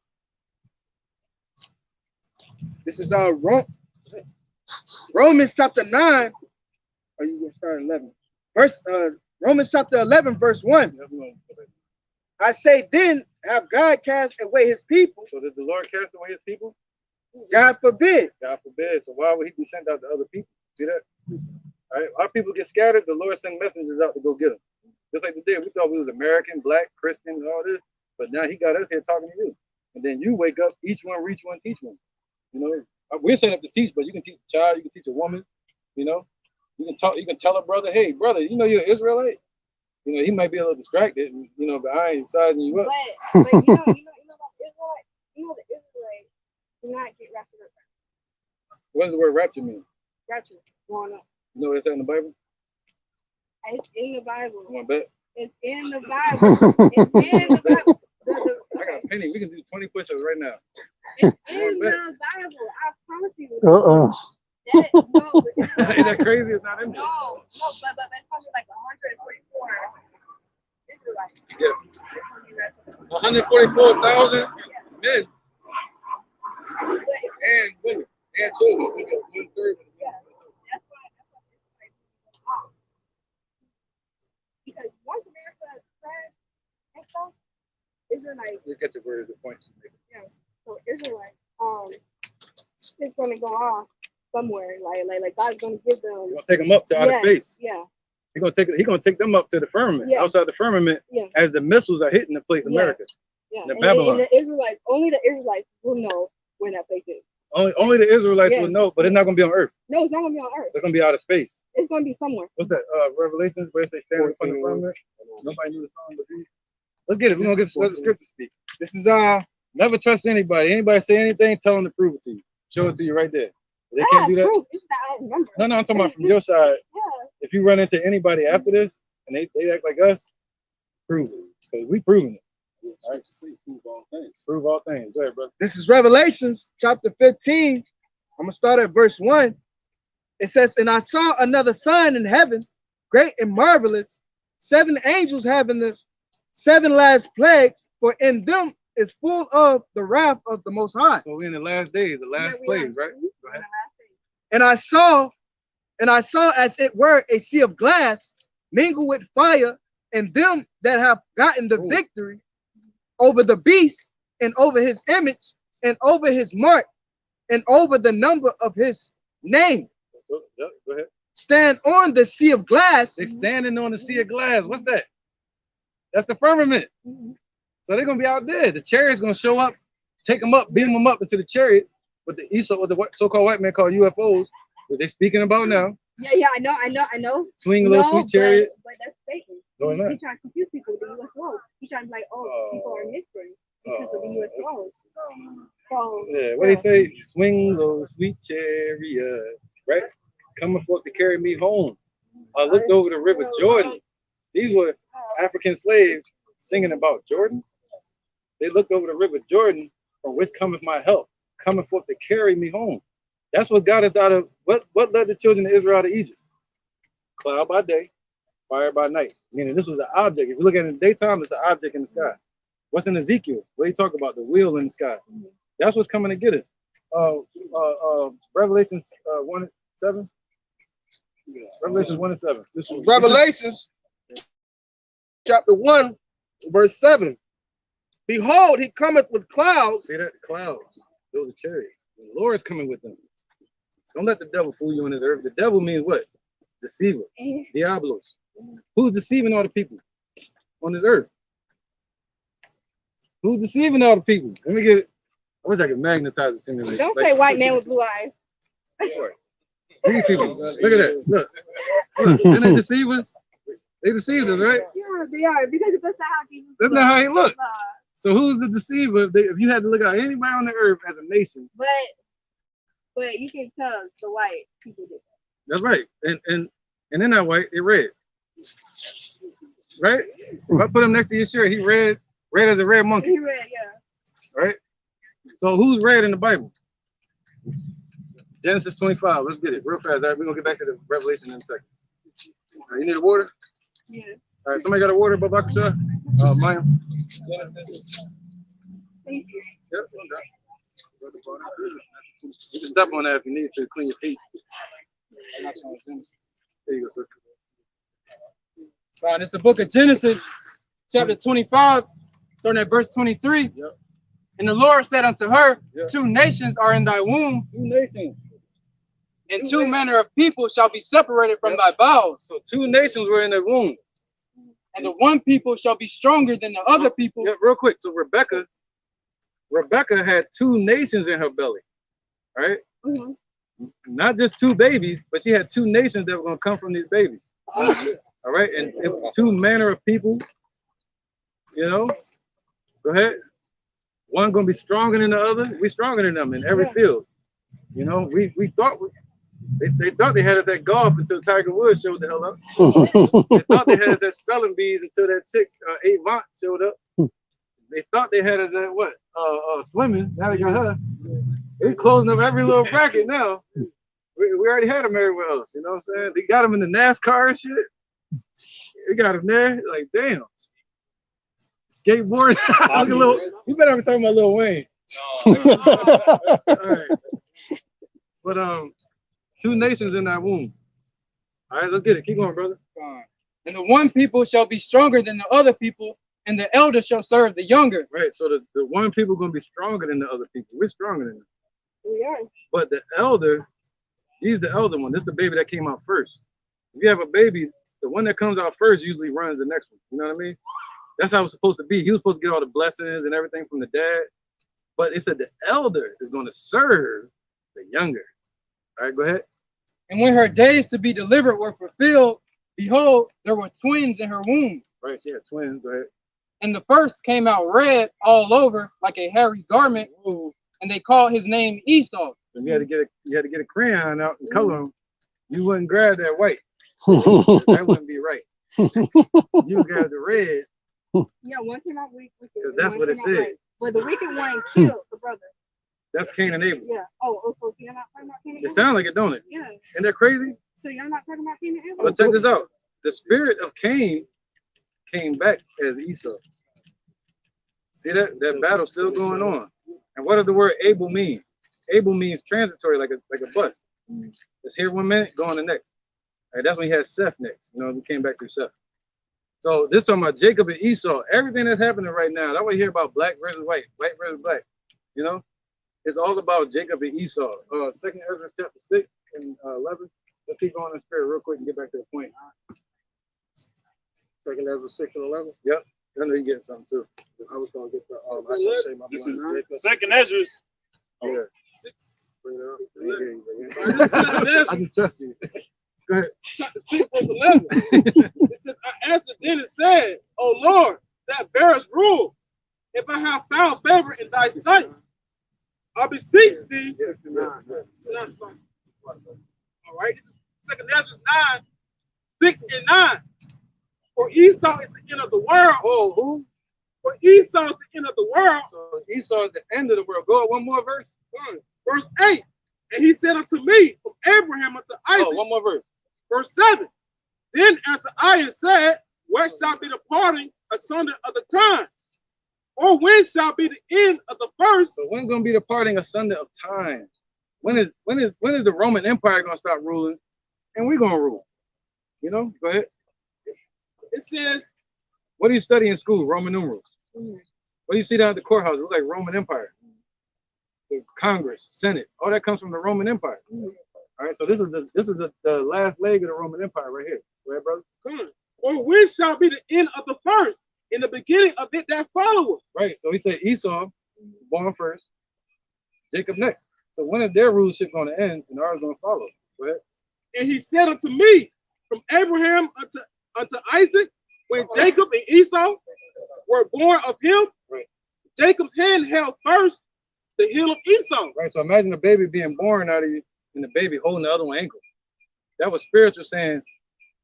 This is Romans chapter 9. Are you going to start 11? Romans chapter 11, verse 1. I say then, have God cast away his people? So did the Lord cast away his people? God forbid. God forbid. So why would he be sent out to other people? See that? All right. Our people get scattered. The Lord sent messengers out to go get them. Just like today, we thought we was American, black, Christian, and all this. But now he got us here talking to you. And then you wake up, each one reach one, teach one. You know, we're set up to teach, but you can teach a child, you can teach a woman, you know. You can talk, you can tell a brother, hey, brother, you know you're an Israelite. You know, he might be a little distracted, you know, but I ain't sizing you up. But you know about Israelite, the Israelites do not get raptured up. What does the word rapture mean? Rapture, going up. You know what it's in the Bible? It's in the Bible. You want to bet? It's in the Bible. It's in the Bible. I got a penny. We can do 20 push-ups right now. It's in the Bible. I promise you. Ain't that crazy? It's not in there. No, but that's probably like 144 Israelites. Yeah. 144,000 men and women and children. One third. That's why because once America spread and stuff, Israelites. We get the word of the point. Yeah. So Israelites, it's gonna go off somewhere. Like God's gonna give them. He's gonna take them up to outer space. Yeah. He's gonna take them up to the firmament, outside the firmament, as the missiles are hitting the place, America. Yeah. The Babylon. And the Israelites, only the Israelites will know where that place is. Only the Israelites will know, but it's not gonna be on Earth. No, it's not gonna be on Earth. It's gonna be out of space. It's gonna be somewhere. What's that? Revelations, where they stand upon the firmament. Nobody knew the song but these. Let's get it. We're gonna get what the scripture speak. This is never trust anybody. Anybody say anything, tell them to prove it to you. Show it to you right there. They can't do that. Proof. It's that I don't remember. No, I'm talking about from your side. Yeah. If you run into anybody after this and they act like us, prove it. Because we proving it. All right. Prove all things. Prove all things. Go ahead, brother. This is Revelations chapter 15. I'm gonna start at verse 1. It says, and I saw another sign in heaven, great and marvelous, 7 angels having the 7 last plagues, for in them is full of the wrath of the Most High. So we're in the last days, the last plague, right? Go ahead. And I saw as it were a sea of glass mingled with fire, and them that have gotten the victory over the beast and over his image and over his mark and over the number of his name. Go ahead. Stand on the sea of glass. They standing on the sea of glass. What's that? That's the firmament. So they're gonna be out there. The chariot's gonna show up, take them up, beam them up into the chariots. What the so-called white man called UFOs, what they speaking about now. Yeah, I know. Swing a little sweet chariot. But that's Satan. No, He's trying to confuse people with the UFOs. He's trying to be like, people are missing because of the UFOs. So yeah, what do you say? Swing low, sweet chariot, right? Coming forth to carry me home. I looked over the river Jordan. These were African slaves singing about Jordan. They looked over the river Jordan, from which cometh my help, coming forth to carry me home. That's what got us out of, what led the children of Israel out of Egypt? Cloud by day, fire by night. Meaning this was an object. If you look at it in the daytime, it's an object in the sky. What's in Ezekiel? What do you talk about? The wheel in the sky. That's what's coming to get us. Revelations 1:7. Revelations 1:7. This is Revelations chapter 1, verse 7. Behold, he cometh with clouds. See that? Clouds. Those are chariots. The Lord is coming with them. Don't let the devil fool you on this earth. The devil means what? Deceiver. Diablos. Who's deceiving all the people on this earth? Who's deceiving all the people? Let me get it. I wish I could magnetize it to me. Don't say white man with blue eyes. These people. Look at that. Look. Isn't they deceivers? They deceived us, right? Yeah, they are, because that's not how Jesus That's not how he looked. So who's the deceiver? If you had to look at anybody on the earth as a nation. But you can tell the white people did that. That's right. And they're not white, they're red. Right? If I put him next to your shirt, he red as a red monkey. He red, yeah. Right? So who's red in the Bible? Genesis 25. Let's get it real fast. All right, we're gonna get back to the Revelation in a second. All right, you need a water? Yeah. All right, somebody got a water, Babakasha? Maya? Genesis. Thank you. Yep, you can step on that if you need to clean your feet. There you go, sister. Right, it's the book of Genesis, chapter 25, starting at verse 23. Yep. And the Lord said unto her, Yeah. 2 nations are in thy womb, 2 nations. and 2 manner of people shall be separated from thy bowels. So 2 nations were in the womb. And the one people shall be stronger than the other people. Yeah, real quick. So Rebecca had 2 nations in her belly, right? Not just 2 babies, but she had 2 nations that were going to come from these babies. All right, and 2 manner of people, you know. Go ahead. One going to be stronger than the other. We stronger than them in every field. You know, we thought they thought they had us at golf until Tiger Woods showed the hell up. They thought they had us at spelling bees until that chick Avant showed up. They thought they had us at what? Swimming. Now they got her. They're closing up every little bracket now. We already had them everywhere else. You know what I'm saying? They got them in the NASCAR and shit. They got them there. Like, damn. Skateboard. Look a little. You better be talking about Lil Wayne. All right. But 2 nations in that womb. All right, let's get it. Keep going, brother. And the one people shall be stronger than the other people, and the elder shall serve the younger. Right. So the one people gonna be stronger than the other people. We're stronger than them. We are. But the elder, he's the elder one. This is the baby that came out first. If you have a baby, the one that comes out first usually runs the next one. You know what I mean? That's how it's supposed to be. He was supposed to get all the blessings and everything from the dad. But it said the elder is going to serve the younger. All right, go ahead. And when her days to be delivered were fulfilled, behold, there were twins in her womb. Right, she had twins. Go ahead. And the first came out red all over like a hairy garment, and they called his name Esau. So you had to get a crayon out and color them. You wouldn't grab that white. That wouldn't be right. You grab the red. Yeah, one came out weak. Because that's what it said. Right. But the wicked one killed the brother. That's Cain and Abel. Yeah. Oh, so you're not talking about Cain and It Abel? sounds like it, don't it? Yeah. Isn't that crazy? So you're not talking about Cain and Abel? But check this out. The spirit of Cain came back as Esau. See that? That battle's still going on. And what does the word Abel mean? Abel means transitory, like a bus. It's here 1 minute, go on the next. All right, that's when he had Seth next. You know, he came back through Seth. So this talking about Jacob and Esau. Everything that's happening right now, that's why you hear about black versus white versus black. You know, it's all about Jacob and Esau. 2 Ezra chapter 6 and 11. Let's keep going in spirit real quick and get back to the point. 2 Ezra 6 and 11. Yep. I know you getting something too. I was gonna get the. I should say my This mind. is 2 Ezra. Yeah. 6. Bring it up. I just trust you. Go ahead. Chapter 6, verse 11. It says, I answered then and said, O Lord, that bearest rule, if I have found favor in thy sight, I beseech thee. All right, this is 2 Ezra 9, 6 and 9. For Esau is the end of the world. Oh, who? For Esau is the end of the world. So Esau is the end of the world. Go on, one more verse. Verse 8. And he said unto me, from Abraham unto Isaac. Oh, one more verse. Verse 7. Then answered I and said, where shall be the parting asunder of the time? Or when shall be the end of the first? So when's gonna be the parting asunder of times? When is the Roman Empire gonna stop ruling, and we're gonna rule? You know, go ahead. It says, what do you study in school? Roman numerals. What do you see down at the courthouse? It looks like Roman Empire. The Congress, Senate, all that comes from the Roman Empire. All right, so this is the last leg of the Roman Empire right here. Go ahead, brother. good. Or when shall be the end of the first? In the beginning of it that followeth. Right. So he said Esau born first, Jacob next. So when is their rulership going to end and ours going to follow? Go ahead. And he said unto me, from Abraham unto Isaac, when Jacob and Esau were born of him, right. Jacob's hand held first the heel of Esau. Right. So imagine the baby being born out of you and the baby holding the other one ankle. That was spiritual, saying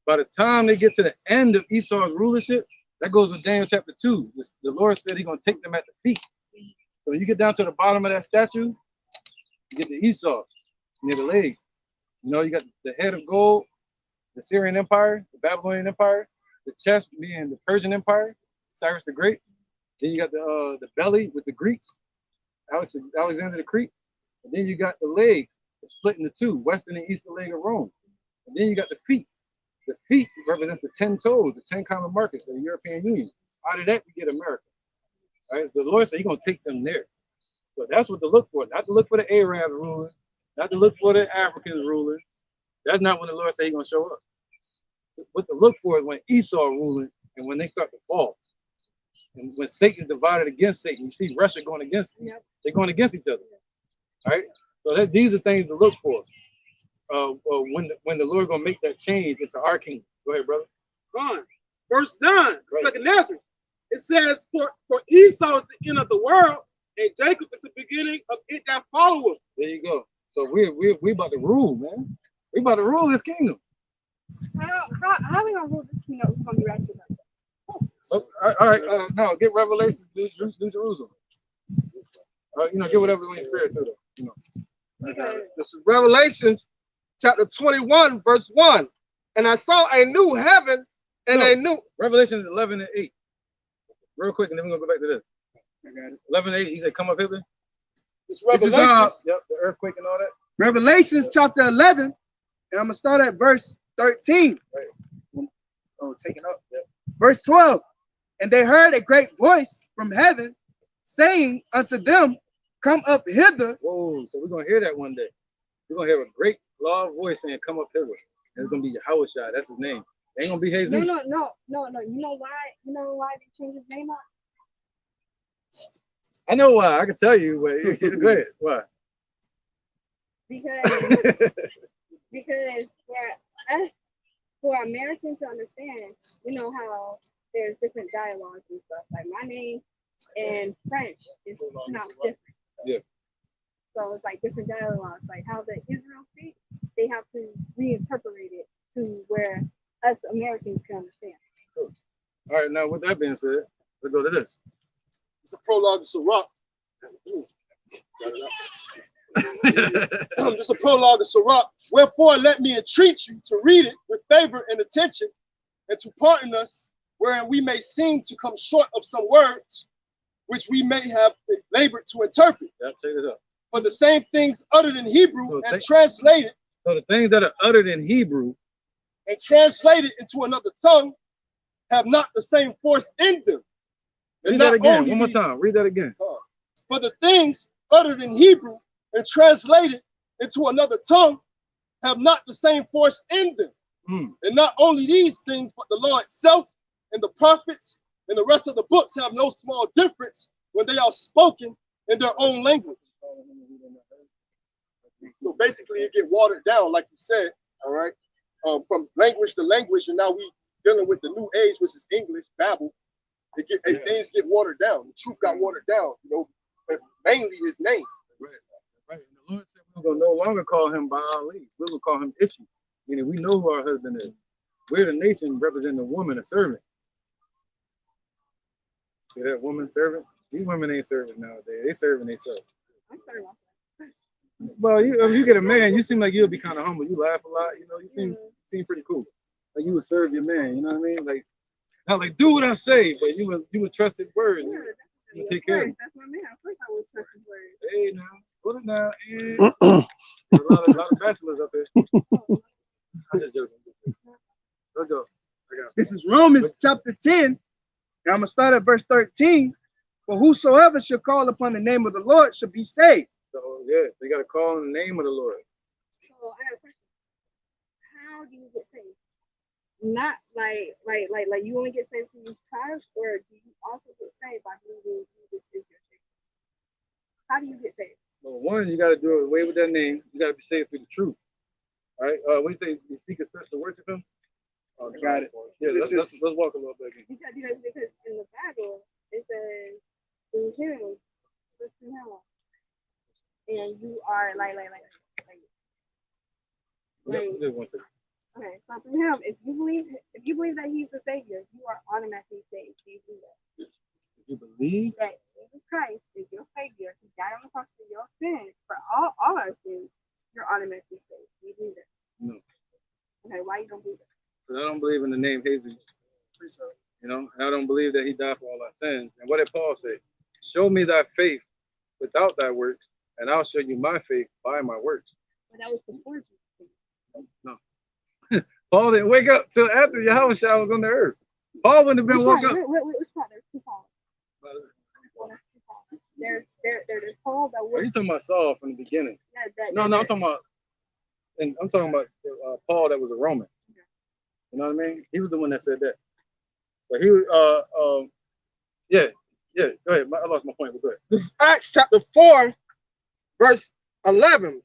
by the time they get to the end of Esau's rulership, that goes with Daniel chapter 2. The Lord said he's going to take them at the feet. So when you get down to the bottom of that statue, you get the Esau near the legs. You know, you got the head of gold, the Syrian Empire, the Babylonian Empire, the chest being the Persian Empire, Cyrus the Great. Then you got the belly with the Greeks, Alexander the Great. And then you got the legs split into two, western and eastern leg of Rome. And then you got the feet. The feet represent the 10 toes, the 10 common markets of the European Union. Out of that, we get America. All right, the Lord said he's going to take them there. So that's what to look for. Not to look for the Arabs ruling, not to look for the Africans ruling. That's not when the Lord said he's gonna show up. What to look for is when Esau ruling and when they start to fall. And when Satan divided against Satan, you see Russia going against them. Yep. They're going against each other. All right. So these are things to look for. When the Lord gonna make that change into our kingdom. Go ahead, brother. Gone. Verse 9, Right. second Nazareth. It says, for Esau is the end of the world, and Jacob is the beginning of it that followeth. There you go. So we about to rule, man. We about to rule this kingdom. How we gonna rule this kingdom? It's gonna be right to Oh, all right. No, get Revelation, New Jerusalem. Get whatever in your spirit to them. This is Revelations chapter 21, verse 1. And I saw a new heaven and a new Revelation 11 and 8. Real quick, and then we're gonna go back to this. I got it. 11 and 8. He said, "Come up hither." This This is Revelations, yep, the earthquake and all that. Revelations chapter 11, and I'm gonna start at verse 13. Right. Oh, taking up. Yep. Verse 12. And they heard a great voice from heaven saying unto them, Come up hither. Whoa! So we're gonna hear that one day. We're gonna hear a great loud voice saying, "Come up hither." And it's gonna be Yahushua. That's his name. It ain't gonna be Jesus. No. You know why? You know why they changed his name up? I know why. I can tell you. But go ahead. Why? Because for Americans to understand, you know how there's different dialogues and stuff. Like my name in French is not different. Yeah. So it's like different dialogues. Like how the Israel speak, they have to reinterpret it to where us Americans can understand. All right. Now, with that being said, let's go to this. It's the prologue of Sirach. This is the prologue of Sirach. Wherefore, let me entreat you to read it with favor and attention, and to pardon us, wherein we may seem to come short of some words, which we may have labored to interpret. Yep, check this out. For the same things uttered in Hebrew So and translated. So the things that are uttered in Hebrew and translated into another tongue have not the same force in them. Read that again. One more time. Read that again. For the things uttered in Hebrew and translated into another tongue have not the same force in them. And not only these things, but the law itself and the prophets and the rest of the books have no small difference when they are spoken in their own language. So basically it get watered down, like you said, all right, from language to language, and now we dealing with the new age, which is English, Babel. Things get watered down. The truth got watered down, but mainly his name. Right. And the Lord said we're going to no longer call him Baali. We're going to call him Ishi, meaning we know who our husband is. We're the nation representing a woman, a servant. See that woman servant? These women ain't serving nowadays. They serving themselves. Well, if you get a man, you seem like you'll be kind of humble. You laugh a lot, you seem pretty cool. Like you would serve your man, you know what I mean? Like, not like do what I say, but you would trust his word. You take care of him. That's my man. Of course I would trust his word. Hey, now, put it down. And a lot of bachelors up there. I'm just joking. Let's go. This is Romans chapter 10. And I'm going to start at verse 13. For whosoever shall call upon the name of the Lord shall be saved. So, yeah, they got to call on the name of the Lord. So I got a question. How do you get saved? Not like you only get saved through Christ, or do you also get saved by believing Jesus is your Savior? How do you get saved? Well, one, you got to do it away with that name. You got to be saved through the truth. All right. What do you say? You speak a special worship him? Got it. Yeah, let's walk a little bit again. Because in the Bible it says through him, and you are like. Just 1 second. Okay, so through him, if you believe that he's the Savior, you are automatically saved. Do you believe that? If you believe that Jesus Christ is your Savior, he died on the cross for your sins, for all our sins, you're automatically saved. Do you believe that? No. Okay, why you don't believe that? Because I don't believe in the name Jesus. And I don't believe that he died for all our sins. And what did Paul say? Show me thy faith without thy works, and I'll show you my faith by my works. But that was before Jesus. No. Paul didn't wake up till after Yahushua was on the earth. Paul wouldn't have been woke up. Which part? There's two Pauls. there's Paul that Are was you talking about Saul from the beginning? No, I'm talking about, Paul that was a Roman. You know what I mean? He was the one that said that. But he was, yeah. Go ahead. I lost my point, but go ahead. This is Acts chapter 4, verse 11.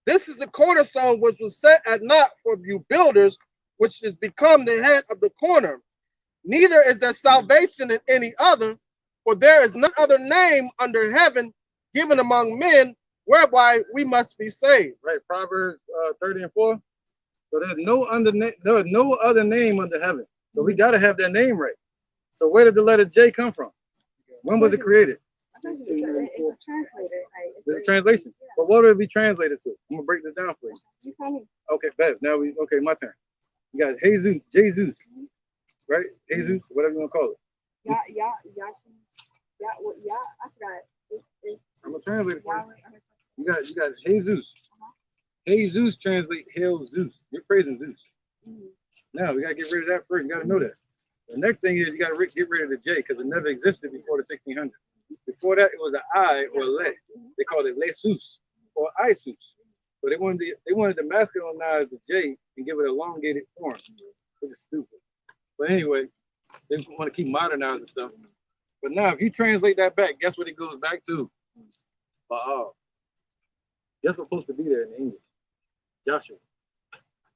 This is the cornerstone which was set at naught for you builders, which is become the head of the corner. Neither is there salvation in any other, for there is none other name under heaven given among men whereby we must be saved. Right, Proverbs 30 and 4. So there's no other name under heaven. So we got to have that name right. So where did the letter J come from? When was it created? it's a translator. It's a translation. But what would it be translated to? I'm gonna break this down for you. You tell me. Okay, bet. Okay, my turn. You got Jesus, right? Jesus, whatever you want to call it. I forgot. I'm gonna translate it for you. You got Jesus. Jesus translate hail Zeus. You're praising Zeus. Now we gotta get rid of that first. You gotta know that. The next thing is you gotta get rid of the J because it never existed before the 1600s. Before that, it was an I or a le. They called it lesus or Isus. But they wanted to masculinize the J and give it an elongated form. This is stupid. But anyway, they want to keep modernizing stuff. But now, if you translate that back, guess what it goes back to? Baal. Guess what's supposed to be there in the English? Joshua.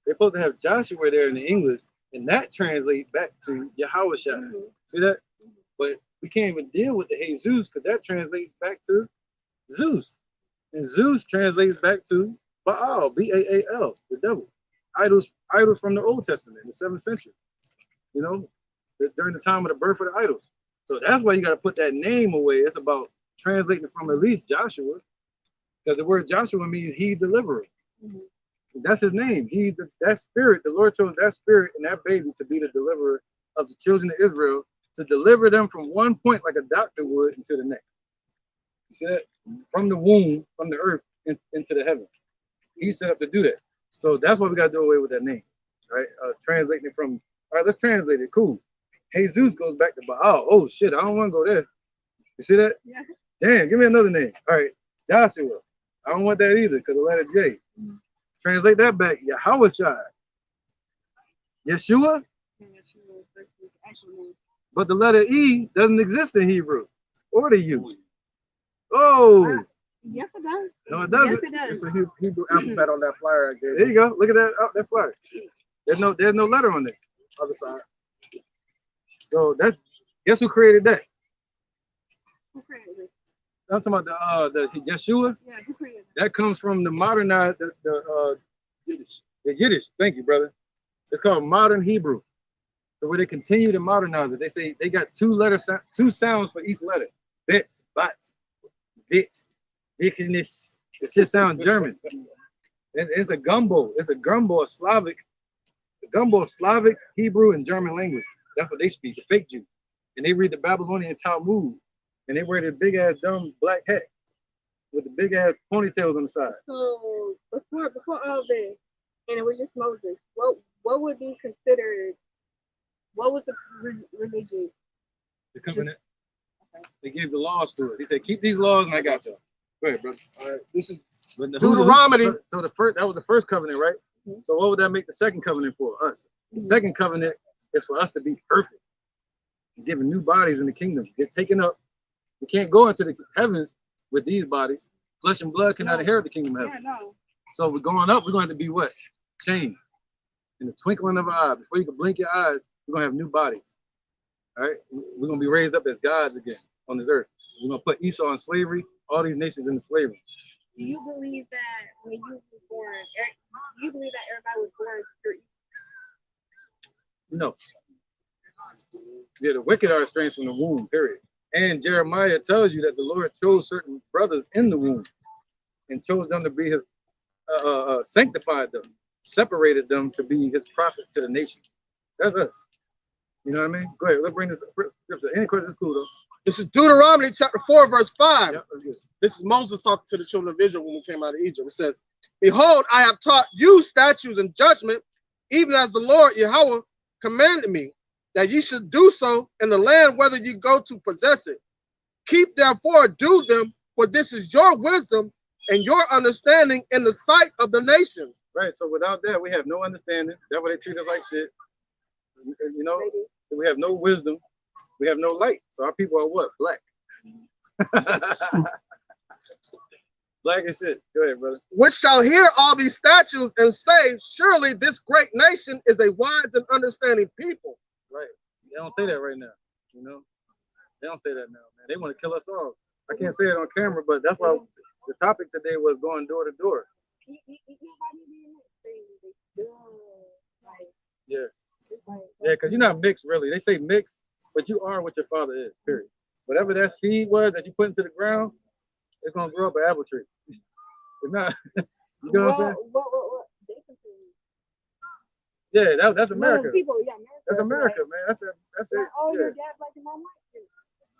They're supposed to have Joshua there in the English, and that translates back to Yahweh Shai. See that? But we can't even deal with the Jesus because that translates back to Zeus. And Zeus translates back to Baal, B-A-A-L, the devil. Idols from the Old Testament in the 7th century. You know, during the time of the birth of the idols. So that's why you got to put that name away. It's about translating from at least Joshua, because the word Joshua means he deliverer. That's his name. He's that spirit. The Lord chose that spirit and that baby to be the deliverer of the children of Israel, to deliver them from one point like a doctor would into the next. He said, from the womb, from the earth into the heavens. He set up to do that. So that's why we got to do away with that name, right? Translating it from, all right, let's translate it. Cool. Jesus goes back to Baal. Oh shit, I don't want to go there. You see that? Yeah. Damn, give me another name. All right, Joshua. I don't want that either because the letter J. Translate that back. Yahweh Shai. Yeshua. But the letter E doesn't exist in Hebrew or the U. Oh. Yes, it does. No, it doesn't. Yes, it does. It's a Hebrew alphabet on that flyer I gave. There you go. Look at that flyer. There's no letter on there. Other side. So guess who created that? Who created it? I'm talking about the Yeshua. Yeah, who created it? That comes from the modernized Yiddish. The Yiddish. Thank you, brother. It's called modern Hebrew. So where they continue to modernize it, they say they got two sounds for each letter. Bet, bat, vit, vikinish. It should sound German. It's a gumbo. It's a gumbo of Slavic. The gumbo of Slavic, Hebrew, and German language. That's what they speak, the fake Jew. And they read the Babylonian Talmud. And they wear the big ass dumb black hat with the big ass ponytails on the side. So before all this, and it was just Moses, what would be considered, what was the religion? The covenant. Okay. They gave the laws to us. He said, keep these laws and I got you. Go ahead, brother. All right. This is Deuteronomy. So that was the first covenant, right? So what would that make the second covenant for us? The second covenant is for us to be perfect, given new bodies in the kingdom, get taken up. We can't go into the heavens with these bodies. Flesh and blood cannot inherit the kingdom of heaven. Yeah, no. So we're going up, we're going to have to be what? Changed. In the twinkling of an eye. Before you can blink your eyes, we're going to have new bodies. All right? We're going to be raised up as gods again on this earth. We're going to put Esau in slavery, all these nations in slavery. Do you believe that when you were born, do you believe that everybody was born free? No. Yeah, the wicked are estranged from the womb, period. And Jeremiah tells you that the Lord chose certain brothers in the womb and chose them to be his, sanctified them, separated them to be his prophets to the nation. That's us. You know what I mean? Go ahead, let's bring this scripture. Any questions? It's cool though. This is Deuteronomy chapter 4, verse 5. Yep, this is Moses talking to the children of Israel when we came out of Egypt. It says, behold, I have taught you statutes and judgment, even as the Lord Yahweh commanded me, that ye should do so in the land whether you go to possess it. Keep therefore, do them, for this is your wisdom and your understanding in the sight of the nations. Right. So without that, we have no understanding. That's why they treat us like shit. You know, we have no wisdom. We have no light. So our people are what? Black. Black as shit. Go ahead, brother. Which shall hear all these statutes and say, surely this great nation is a wise and understanding people. Right. They don't say that right now. You know, they don't say that now, man. They want to kill us all. I can't say it on camera, but that's why the topic today was going door to door. Yeah. Yeah, because you're not mixed, really. They say mixed, but you are what your father is, period. Whatever that seed was that you put into the ground, it's going to grow up an apple tree. It's not, you know what I'm saying? Yeah, that's America. That's America, man. That's it. Oh, Yeah. your dad like your mom like you.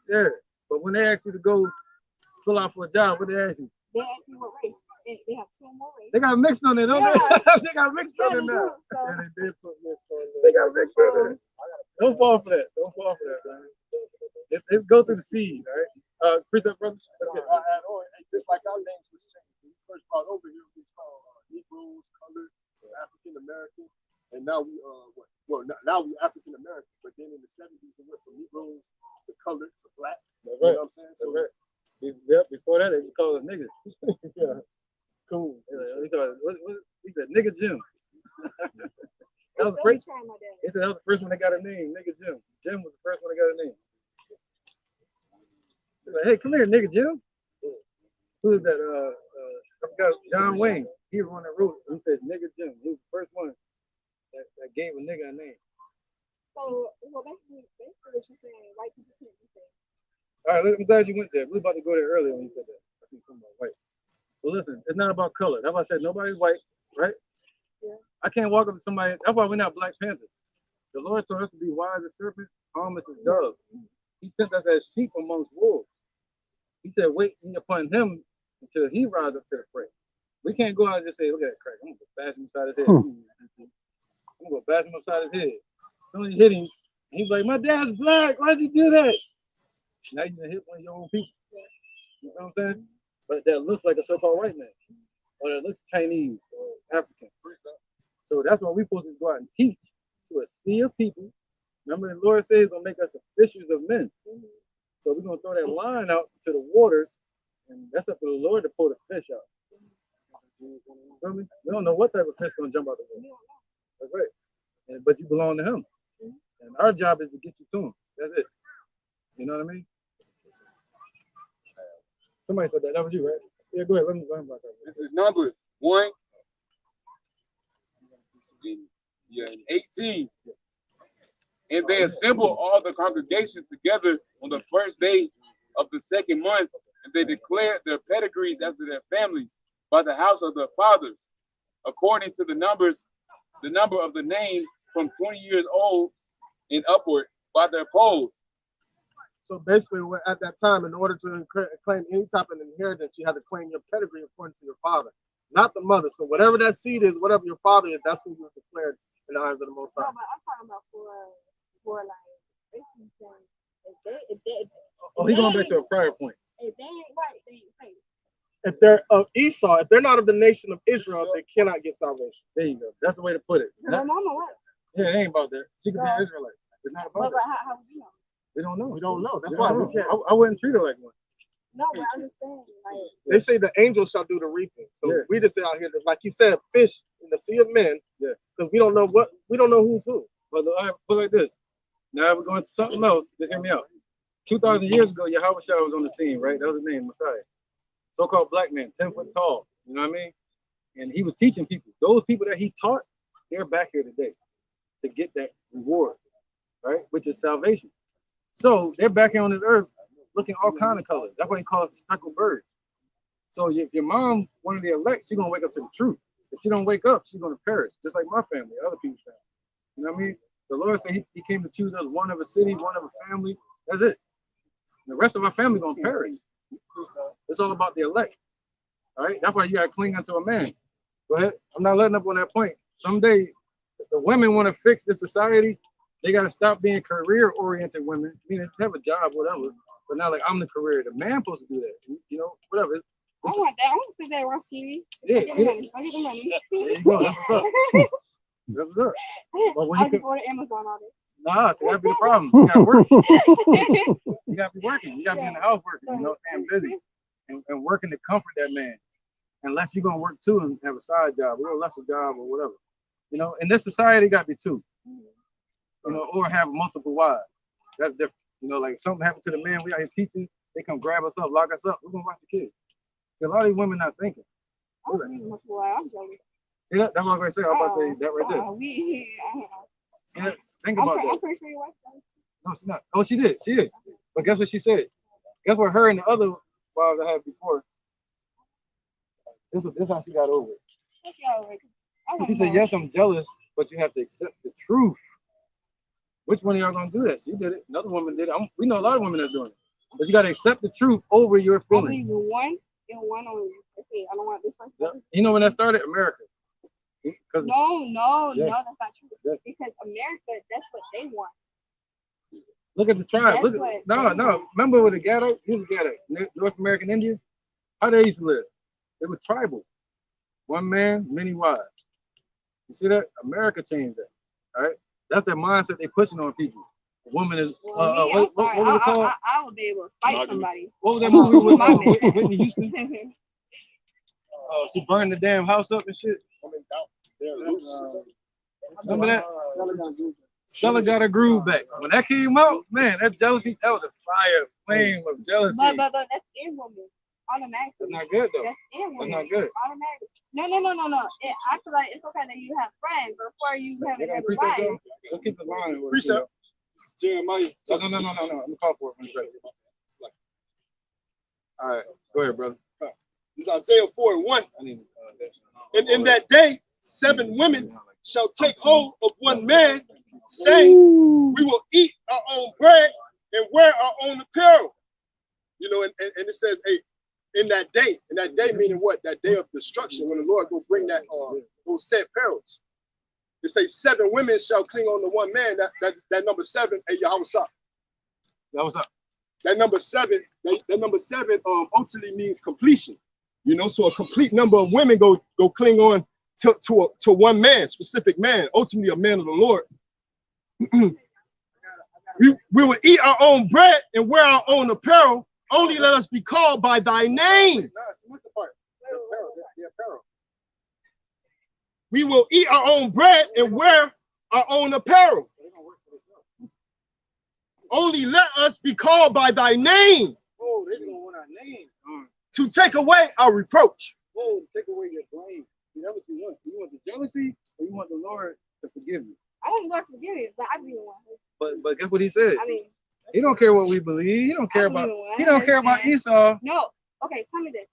Yeah, but when they ask you to go fill out for a job, what they ask you? They ask you what race. They have two more races. They got mixed on it, don't they? They got mixed on it now. Yeah, they did put mixed on there. They got mixed on it. Don't fall for that. Don't fall for that, man. Let's go through the seed, all right? Precept, brother. Just like our names was changed. When we first brought over here, we was called Negroes, colored, African American, and now we now we African American. But then in the 70s, it went from Negroes to colored to black. That's You right. know what I'm saying? So That's right. Yep, before that, they called us niggas. yeah, cool. He said, nigga Jim. That was the first. He said that was the first one that got a name, nigga Jim. Jim was the first one that got a name. He's like, hey, come here, nigga Jim. Who is that? I forgot, John Wayne. He was the one that wrote it. He said, nigga Jim. He was the first one that gave a nigga a name. So, well, basically what you're saying, white people can't be saying. All right, I'm glad you went there. We were about to go there earlier when you said that. I think something about white. Well, listen, it's not about color. That's why I said nobody's white, right? Yeah. I can't walk up to somebody. That's why we're not Black Panthers. The Lord told us to be wise as serpents, harmless as doves. He sent us as sheep amongst wolves. He said, wait upon him until he rises up to the fray. We can't go out and just say, look at that crack. I'm going to bash him upside his head. I'm going to bash him upside his head. Somebody hit him. And he's like, my dad's black. Why'd you do that? Now you're going to hit one of your own people. You know what I'm saying? But that looks like a so-called white man. Or that looks Chinese or African. So that's what we're supposed to go out and teach to a sea of people. Remember, the Lord says he's going to make us fishers of men. So we're going to throw that line out to the waters, and that's up to the Lord to pull the fish out. You feel me? We don't know what type of fish is going to jump out the water. That's right. But you belong to him. And our job is to get you to him. That's it. You know what I mean? Somebody said that. That was you, right? Yeah, go ahead. Let me about that. This is Numbers 1 and 18. And they assembled all the congregation together on the first day of the second month, and they declared their pedigrees after their families by the house of their fathers, according to the number of the names from 20 years old and upward by their polls. So basically, at that time, in order to claim any type of inheritance, you had to claim your pedigree according to your father, not the mother. So whatever that seed is, whatever your father is, that's who you declared in the eyes of the Most High. No, but I'm talking about for like, if he's going back to a prior point. If they ain't white, they ain't safe. If they're of Esau, if they're not of the nation of Israel, they cannot get salvation. There you go. That's the way to put it. My mama what? Yeah, it ain't about that. She could be an Israelite. It's not about But that. how would you know? We don't know. We don't know. That's why we can't. I wouldn't treat her like one. No, but I'm just saying, like, They say the angels shall do the reaping. So Yeah. we just say out here, like you said, fish in the sea of men. Yeah. Because we don't know who's who. But I put it like this. Now we're going to something else. Just hear me out. 2,000 years ago, Yahweh Shah was on the scene, right? That was his name, Messiah. So-called black man, 10 foot tall. You know what I mean? And he was teaching people. Those people that he taught, they're back here today to get that reward, right? Which is salvation. So they're back here on this earth looking all kind of colors. That's why he calls it speckled bird. So if your mom, one of the elect, she's going to wake up to the truth. If she don't wake up, she's going to perish, just like my family, other people's family. You know what I mean? The Lord said he came to choose us, one of a city, one of a family. That's it. The rest of our family going to perish. It's all about the elect. All right? That's why you got to cling unto a man. Go ahead. I'm not letting up on that point. Someday, if the women want to fix this society, they got to stop being career-oriented women, meaning have a job, whatever, But now, like, I'm the career. The man supposed to do that. You know, whatever. I want that. I want to sit there and watch TV. Yeah, I'll get the money. I'll get the money. There you go. That's what's up. That's what's up. But when I you just order Amazon all day. nah, see, that'd be the problem. You gotta work. You gotta be working. You gotta be in the house working. You know, staying busy and working to comfort that man. Unless you're gonna work too and have a side job or a lesser job or whatever. You know, in this society, gotta be two. You know, or have multiple wives. That's different. You know, like if something happened to the man, we out here teaching, they come grab us up, lock us up. We're gonna watch the kids. See, a lot of these women not thinking. I don't need much more. I'm jealous. See, that's what I'm gonna say. I'm about to say that right there. Yeah, think about that. I'm pretty sure your wife does. No, she's not. Oh, she did. She is. But guess what she said? Guess what her and the other wives I had before. This is how she got over it. She said, yes, I'm jealous, but you have to accept the truth. Which one of y'all gonna do that? She did it. Another woman did it. We know a lot of women that's doing it. But you gotta accept the truth over your feelings. One only. Okay, I don't want this person. Yeah. You know when that started? America. No, Yeah. no, that's not true. Yeah. Because America, that's what they want. Look at the tribe. That's Look at no. Remember with the ghetto? You was ghetto. North American Indians? How they used to live? They were tribal. One man, many wives. You see that? America changed that. All right. That's that mindset they pushing on people. A woman is what was it called? I would be able to fight somebody. What was that movie with Whitney Houston? Oh, she burned the damn house up and shit. Remember that? Stella got her groove back. When that came out, man, that jealousy, that was a fire flame of jealousy. But that's in woman. Automatically. That's not good though. That's in woman. That's not good. Automatically. No. I feel like it's okay that you have friends before you have a wife. Let's keep the line. Precept. Jeremiah. No. I'm gonna call for it when you're ready. All right, go ahead, brother. This is Isaiah 4:1. And in that day, 7 women shall take hold of one man, saying, we will eat our own bread and wear our own apparel. You know, and it says, hey, in that day meaning what? That day of destruction, when the Lord will bring that those said perils. It says 7 women shall cling on to one man. That number 7, hey, y'all, what's up? That was up. That number 7, that number 7 ultimately means completion. You know, so a complete number of women go cling on to one man, specific man, ultimately a man of the Lord. we will eat our own bread and wear our own apparel. Only let us be called by thy name. We will eat our own bread and wear our own apparel. Only let us be called by thy name. Oh, they don't want our name. To take away our reproach. Oh, take away your blame. That's what you want. You want the jealousy, or you want the Lord to forgive you? I want the Lord to forgive you, but I really want him. But guess what he said? I mean, he don't care what we believe. He don't care about. He don't care about Esau. No. Okay, tell me this.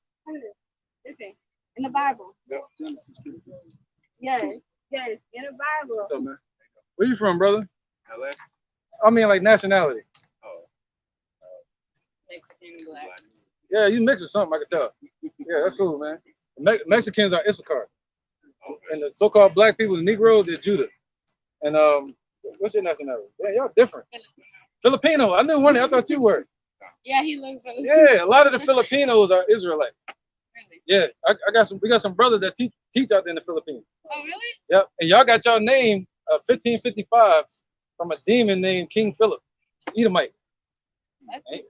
Listen, in the Bible. Yes, in the Bible. What's up, man? Where you from, brother? LA. I mean, like nationality. Mexican, black. Yeah, you mix with something, I can tell. Yeah, that's cool, man. Mexicans are Issachar. And the so-called black people, the Negroes, they're Judah. And what's your nationality? Yeah, y'all different. Filipino. I knew one. I thought you were. Yeah, he looks really. Yeah, a lot of the Filipinos are Israelites. Really? Yeah, I got some. We got some brothers that teach out there in the Philippines. Oh, really? Yep. And y'all got your name 1555 from a demon named King Philip, Edomite.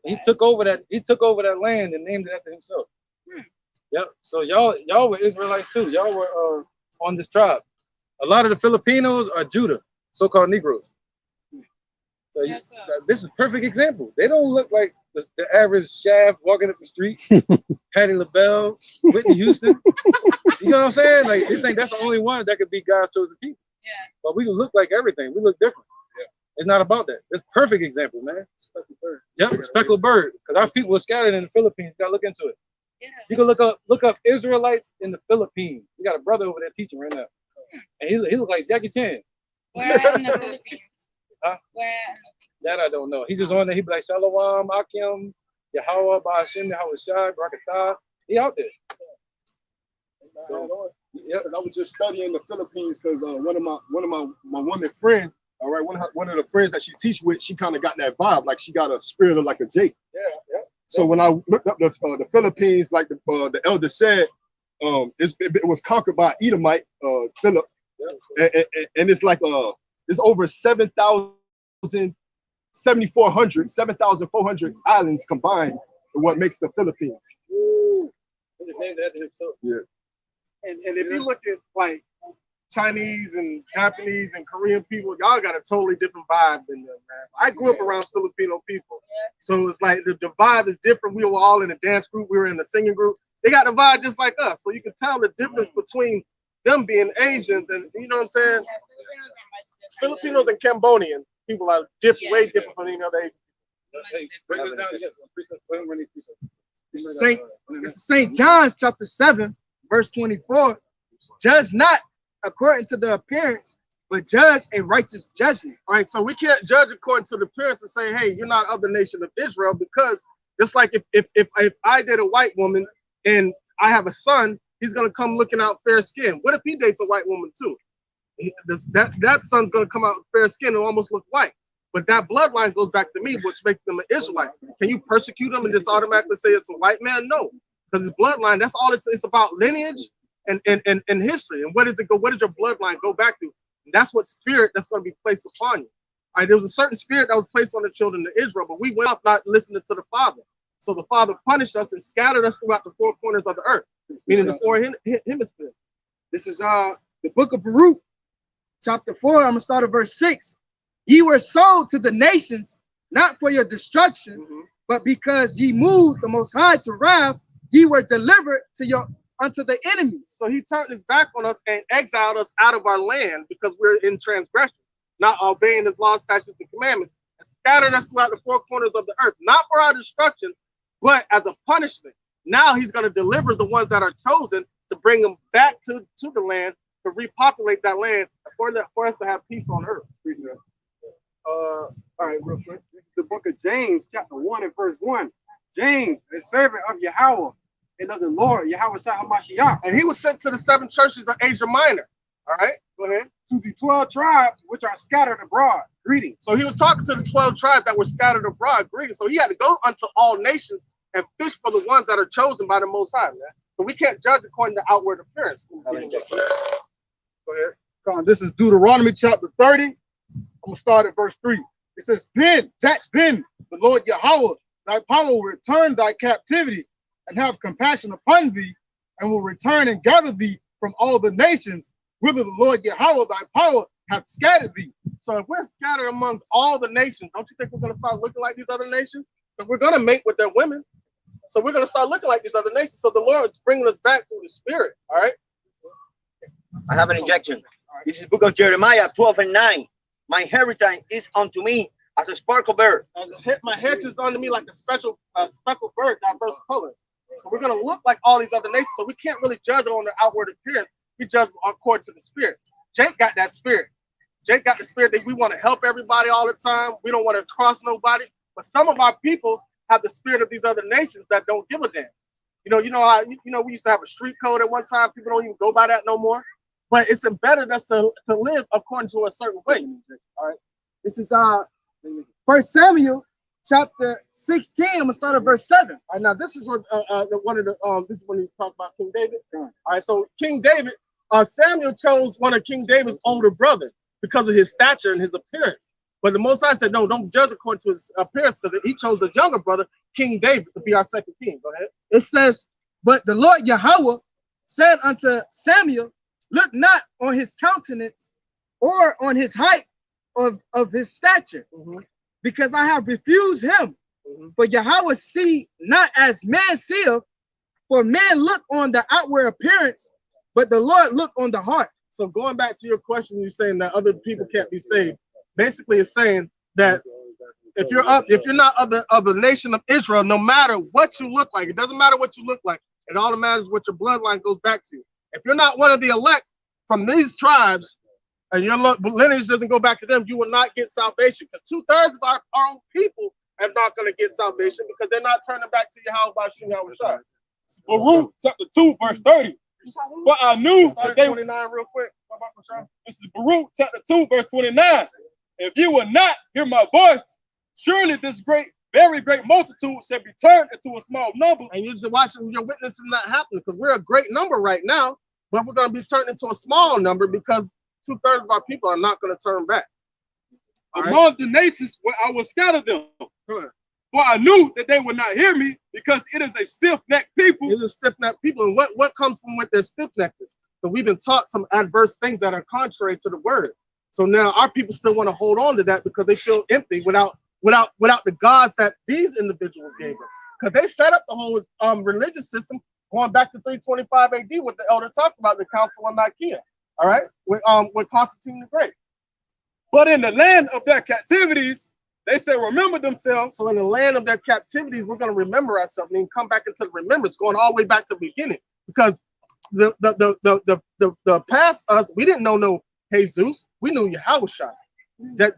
He took over that. He took over that land and named it after himself. Yep. So y'all were Israelites too. Y'all were on this tribe. A lot of the Filipinos are Judah, so-called Negroes. So yes, this is a perfect example. They don't look like the average Shaft walking up the street, Patti LaBelle, Whitney Houston. You know what I'm saying? Like they think that's the only one that could be God's chosen people. Yeah. But we look like everything. We look different. Yeah. It's not about that. It's a perfect example, man. Speckled bird. Yep, speckled bird. Because our people are scattered in the Philippines. You gotta look into it. Yeah. You can look up Israelites in the Philippines. We got a brother over there teaching right now. And he look like Jackie Chan. Where in the Philippines? Huh? Where? That I don't know. He's just on there. He be like Shalom, Akim, Yahweh, Ba'ashim, Yahweh Shai, Barakatah. He out there. So, yeah, I was just studying the Philippines because one of my woman friend, all right, one of the friends that she teach with, she kind of got that vibe, like she got a spirit of like a Jake. Yeah, So when I looked up the Philippines, like the elder said, it was conquered by Edomite, Philip, and it's like it's over 7,400 islands combined, what makes the Philippines. Yeah. And if you look at like Chinese and Japanese and Korean people, y'all got a totally different vibe than them, man. I grew up around Filipino people, so it's like the vibe is different. We were all in a dance group, we were in a singing group. They got the vibe just like us, so you can tell the difference between them being Asians and, you know what I'm saying? Filipinos and Cambodian people are different, way different from any other Asian. Hey, break this down again. It's St. John's chapter 7, verse 24. Judge not according to the appearance, but judge a righteous judgment. All right, so we can't judge according to the appearance and say, hey, you're not of the nation of Israel, because just like if I date a white woman and I have a son, he's gonna come looking out fair skin. What if he dates a white woman too? That son's gonna come out fair skin and almost look white. But that bloodline goes back to me, which makes them an Israelite. Can you persecute them and just automatically say it's a white man? No, because his bloodline, that's all it's about, lineage and history. And what does your bloodline go back to? And that's what spirit that's going to be placed upon you. All right, there was a certain spirit that was placed on the children of Israel, but we went up not listening to the Father. So the Father punished us and scattered us throughout the four corners of the earth, meaning the four hemispheres. This is the book of Baruch, chapter 4. I'm gonna start at verse 6. Ye were sold to the nations, not for your destruction, but because ye moved the Most High to wrath, ye were delivered unto the enemies. So he turned his back on us and exiled us out of our land because we're in transgression, not obeying his laws, statutes, and commandments, and scattered us throughout the four corners of the earth, not for our destruction, but as a punishment. Now he's going to deliver the ones that are chosen to bring them back to the land, to repopulate that land for us to have peace on earth. All right, real quick. This is the book of James, chapter 1 and verse 1. James, a servant of Yahweh and of the Lord, Yahweh Mashiach. And he was sent to the 7 churches of Asia Minor. All right, go ahead. To the 12 tribes which are scattered abroad. Greetings. So he was talking to the 12 tribes that were scattered abroad. Greetings. So he had to go unto all nations and fish for the ones that are chosen by the Most High, man. So we can't judge according to outward appearance. Go ahead. This is Deuteronomy chapter 30. I'm gonna start at verse 3. It says, then the Lord Yahweh, thy power will return thy captivity and have compassion upon thee, and will return and gather thee from all the nations, whither the Lord Yahweh, thy power, hath scattered thee. So if we're scattered amongst all the nations, don't you think we're gonna start looking like these other nations? Because we're gonna mate with their women. So we're gonna start looking like these other nations. So the Lord's bringing us back through the Spirit. All right. I have an injection. This is book of Jeremiah 12 and 9. My inheritance is unto me as a sparkle bird. My heritage is unto me like a speckled bird, diverse colors. So we're going to look like all these other nations. So we can't really judge on the outward appearance. We judge according to the spirit. Jake got that spirit. Jake got the spirit that we want to help everybody all the time. We don't want to cross nobody. But some of our people have the spirit of these other nations that don't give a damn. You know how we used to have a street code at one time. People don't even go by that no more. But it's embedded us to live according to a certain way. All right. This is 1 Samuel chapter 16. I'm gonna start at verse 7. All right, now this is what this is when he talked about King David. All right, so King David, Samuel chose one of King David's older brothers because of his stature and his appearance. But the Most High said, no, don't judge according to his appearance, because he chose a younger brother, King David, to be our second king. Go ahead. It says, but the Lord Yahweh said unto Samuel, look not on his countenance or on his height of his stature, because I have refused him. For Yahweh see not as man seeth, for man look on the outward appearance, but the Lord look on the heart. So going back to your question, you're saying that other people can't be saved. Basically, it's saying that if you're not of the nation of Israel, no matter what you look like, it doesn't matter what you look like. It all matters what your bloodline goes back to. If you're not one of the elect from these tribes, and your lineage doesn't go back to them, you will not get salvation. Because 2/3 of our own people are not going to get salvation because they're not turning back to Yahweh Bashim Yahushua. Baruch chapter 2, verse 30. But I knew that they 29 real quick. This is Baruch chapter 2, verse 29. If you will not hear my voice, surely this great very great multitude shall be turned into a small number. And you're just watching your witnessing that happen because we're a great number right now, but we're going to be turned into a small number because 2/3 of our people are not going to turn back. Among the nations where I will scatter them. For I knew that they would not hear me because it is a stiff-necked people. It is a stiff-necked people. And what comes from with their stiff-neckedness? So we've been taught some adverse things that are contrary to the word. So now our people still want to hold on to that because they feel empty without the gods that these individuals gave us. Because they set up the whole religious system going back to 325 AD, what the elder talked about, the Council of Nicaea. All right, with Constantine the Great. But in the land of their captivities, they say, remember themselves. So in the land of their captivities, we're going to remember ourselves and come back into the remembrance, going all the way back to the beginning. Because the past us, we didn't know no Jesus, we knew Yahushua.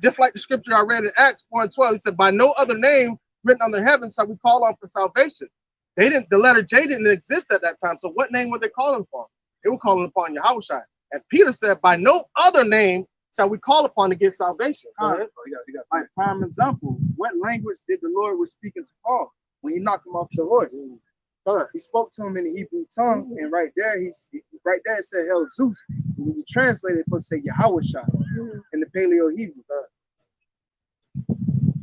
Just like the scripture I read in Acts 4:12, it said, by no other name written on the heavens shall we call on for salvation. The letter J didn't exist at that time. So what name were they calling for? They were calling upon Yahushua. And Peter said, by no other name shall we call upon to get salvation. Like prime example, what language did the Lord was speaking to Paul when he knocked him off the horse? He spoke to him in the Hebrew tongue, and right there it said Hell Zeus. When he translated, it say Yahushua in the Paleo Hebrew.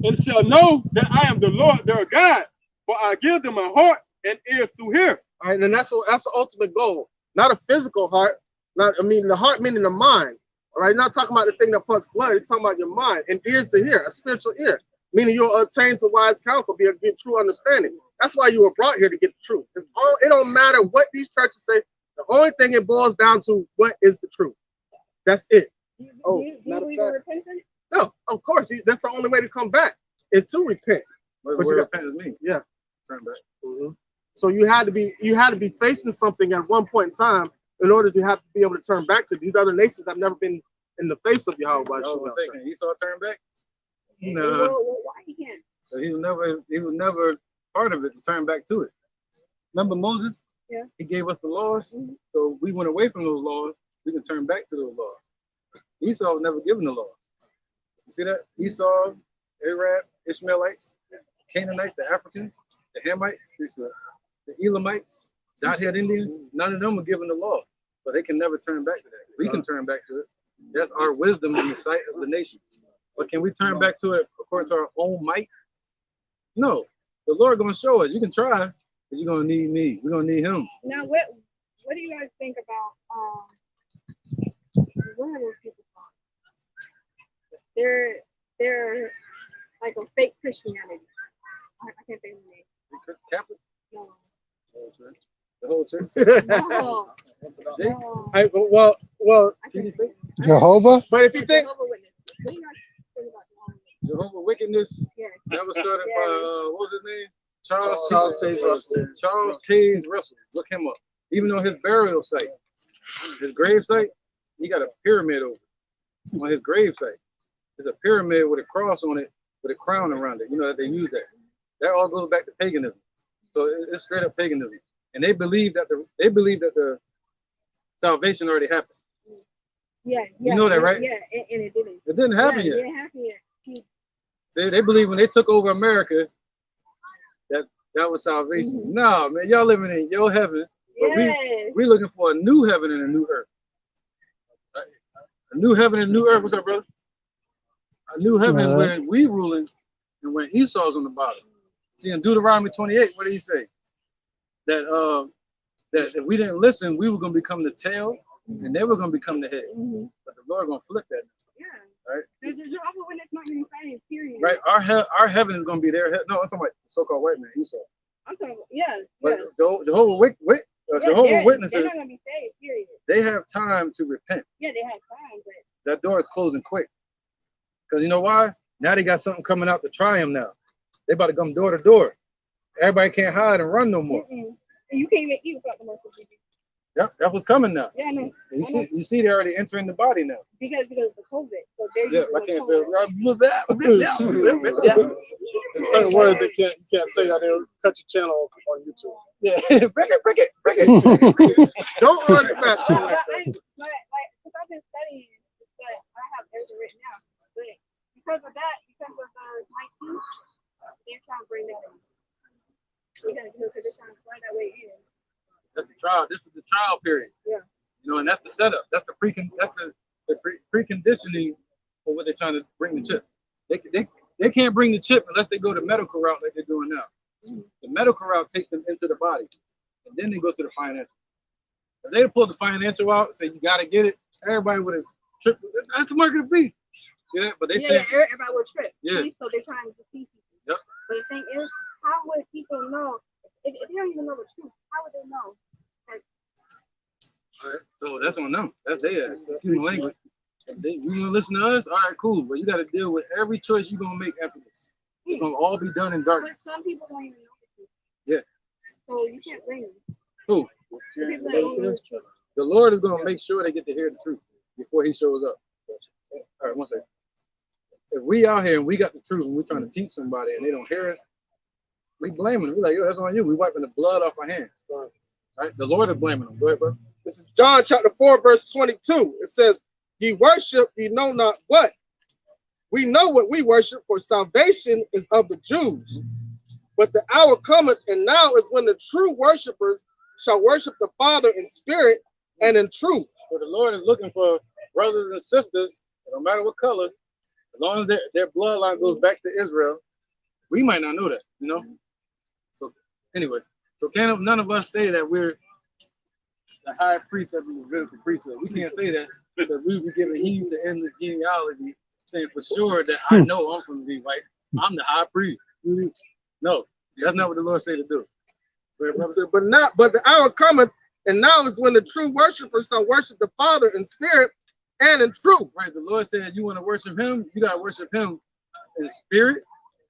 And shall know that I am the Lord their God, for I give them a heart and ears to hear. All right, and that's the ultimate goal. Not a physical heart, the heart meaning the mind. All right, not talking about the thing that pumps blood, it's talking about your mind, and ears to hear, a spiritual ear, meaning you'll attain to wise counsel, be a good true understanding. That's why you were brought here, to get the truth. It don't matter what these churches say, the only thing it boils down to, what is the truth? That's it. Do you believe in repentance? No, of course, that's the only way to come back, is to repent. What repentance mean? Yeah. Turn back. So you had to be facing something at one point in time in order to have to be able to turn back to. These other nations have never been in the face of Yahweh. Esau turn back? No. Well, why he can't? So he was never part of it to turn back to it. Remember Moses? Yeah. He gave us the laws, so we went away from those laws. We can turn back to those laws. Esau was never given the law. You see that? Esau, Arab, Ishmaelites, Canaanites, the Africans, the Hamites, the Elamites, Dot-head Indians, none of them were given the law. So they can never turn back to that. We can turn back to it. That's our wisdom in the sight of the nation. But can we turn back to it according to our own might? No. The Lord gonna show us. You can try, but you're gonna need me. We're gonna need him. Now, what do you guys think about what are those people called? They're like a fake Christianity. I can't think of the name. Catholic? No. The whole church? No. Well, Jehovah? But if you think Jehovah Wickedness, that was started by what was his name? Charles Taze Russell. Charles Taze Russell. Look him up. Even on his burial site, his grave site, he got a pyramid over it. On his grave site, there's a pyramid with a cross on it, with a crown around it. You know that they use that. That all goes back to paganism. So it's straight up paganism, and they believe that the salvation already happened. Yeah. You know that, right? Yeah, and it didn't. It didn't happen yet. It didn't happen yet. They believe when they took over America, that was salvation. No, man, y'all living in your heaven, but we looking for a new heaven and a new earth. Right? A new heaven and a new earth. What's up, brother? A new heaven where we ruling and when Esau's on the bottom. See, in Deuteronomy 28, what did he say? That if we didn't listen, we were going to become the tail, and they were going to become the head. But the Lord going to flip that. Yeah. Right. Not even saying, period. Right. Our heaven is going to be their head. No, I'm talking about so-called white man, Esau. I'm talking about, But Jehovah Witnesses, they're not gonna be saved, period. they have time to repent. Yeah, they have time, but That door is closing quick. Because you know why? Now they got something coming out to try them now. They about to come door to door. Everybody can't hide and run no more. you can't even eat without the muscle. Yep, that's what's coming now. Yeah, I know. You see, they're already entering the body now. Because of the COVID. So they're I can't say there's certain words they can't say, or they'll cut your channel on YouTube. Yeah, break it. Don't run it back to like that. Because I've been studying, but I have everything written out. But because of the 19th, they're trying to trial. This is the trial period. Yeah. You know, and that's the setup. That's the preconditioning for what they're trying to bring the chip. They can't bring the chip unless they go the medical route like they're doing now. The medical route takes them into the body, and then they go to the financial. If they pulled the financial out and say you gotta get it, everybody would have tripped. That's the market of the beast. Yeah, but they say everybody would trip. Yeah. So they're trying to deceive people. Yep. But the thing is, how would people know if they don't even know the truth? How would they know? All right, so that's on them. That's their ass. Excuse my language. If you want to listen to us, all right, cool. But you got to deal with every choice you're gonna make after this. It's gonna all be done in darkness. But some people don't even know the truth. Yeah. So you can't blame them. Who? The people that don't know the truth. The Lord is gonna make sure they get to hear the truth before He shows up. All right, one second. If we out here and we got the truth and we're trying to teach somebody and they don't hear it, we blaming them. We're like, yo, that's on you. We wiping the blood off our hands. All right, the Lord is blaming them. Go ahead, bro. This is John chapter 4, verse 22. It says, ye worship, ye know not what. We know what we worship, for salvation is of the Jews. But the hour cometh, and now is when the true worshipers shall worship the Father in spirit and in truth. So the Lord is looking for brothers and sisters, no matter what color, as long as their bloodline goes back to Israel. We might not know that, you know? So anyway, so can't none of us say that we're the high priest of the Levitical priesthood. We can't say that because we be giving heed to endless genealogy, saying for sure that I know I'm from the Levite. I'm the high priest. No, that's not what the Lord said to do. But the hour cometh, and now is when the true worshipers shall worship the Father in spirit and in truth. Right. The Lord said you want to worship Him, you got to worship Him in spirit.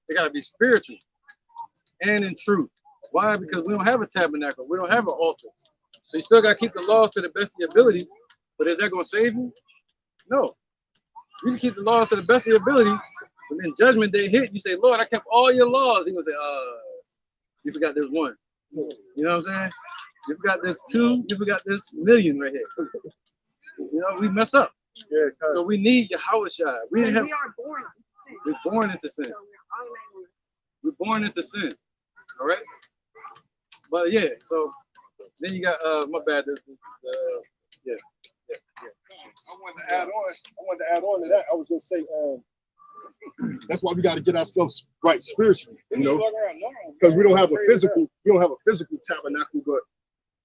They got to be spiritual and in truth. Why? Because we don't have a tabernacle. We don't have an altar. So you still got to keep the laws to the best of your ability. But is that going to save you? No. You can keep the laws to the best of your ability. But then judgment day hit, you say, Lord, I kept all your laws. He's going to say, you forgot this one. You know what I'm saying? You forgot this 2. You forgot this 1,000,000 right here. You know, we mess up. Yeah. So we need Yahushua. We are born. We're born into sin. We're born into sin. All right. But yeah, so then you got my bad. Yeah. I wanted to add on to that. I was gonna say, that's why we got to get ourselves right spiritually, you know, because we don't have a physical tabernacle, but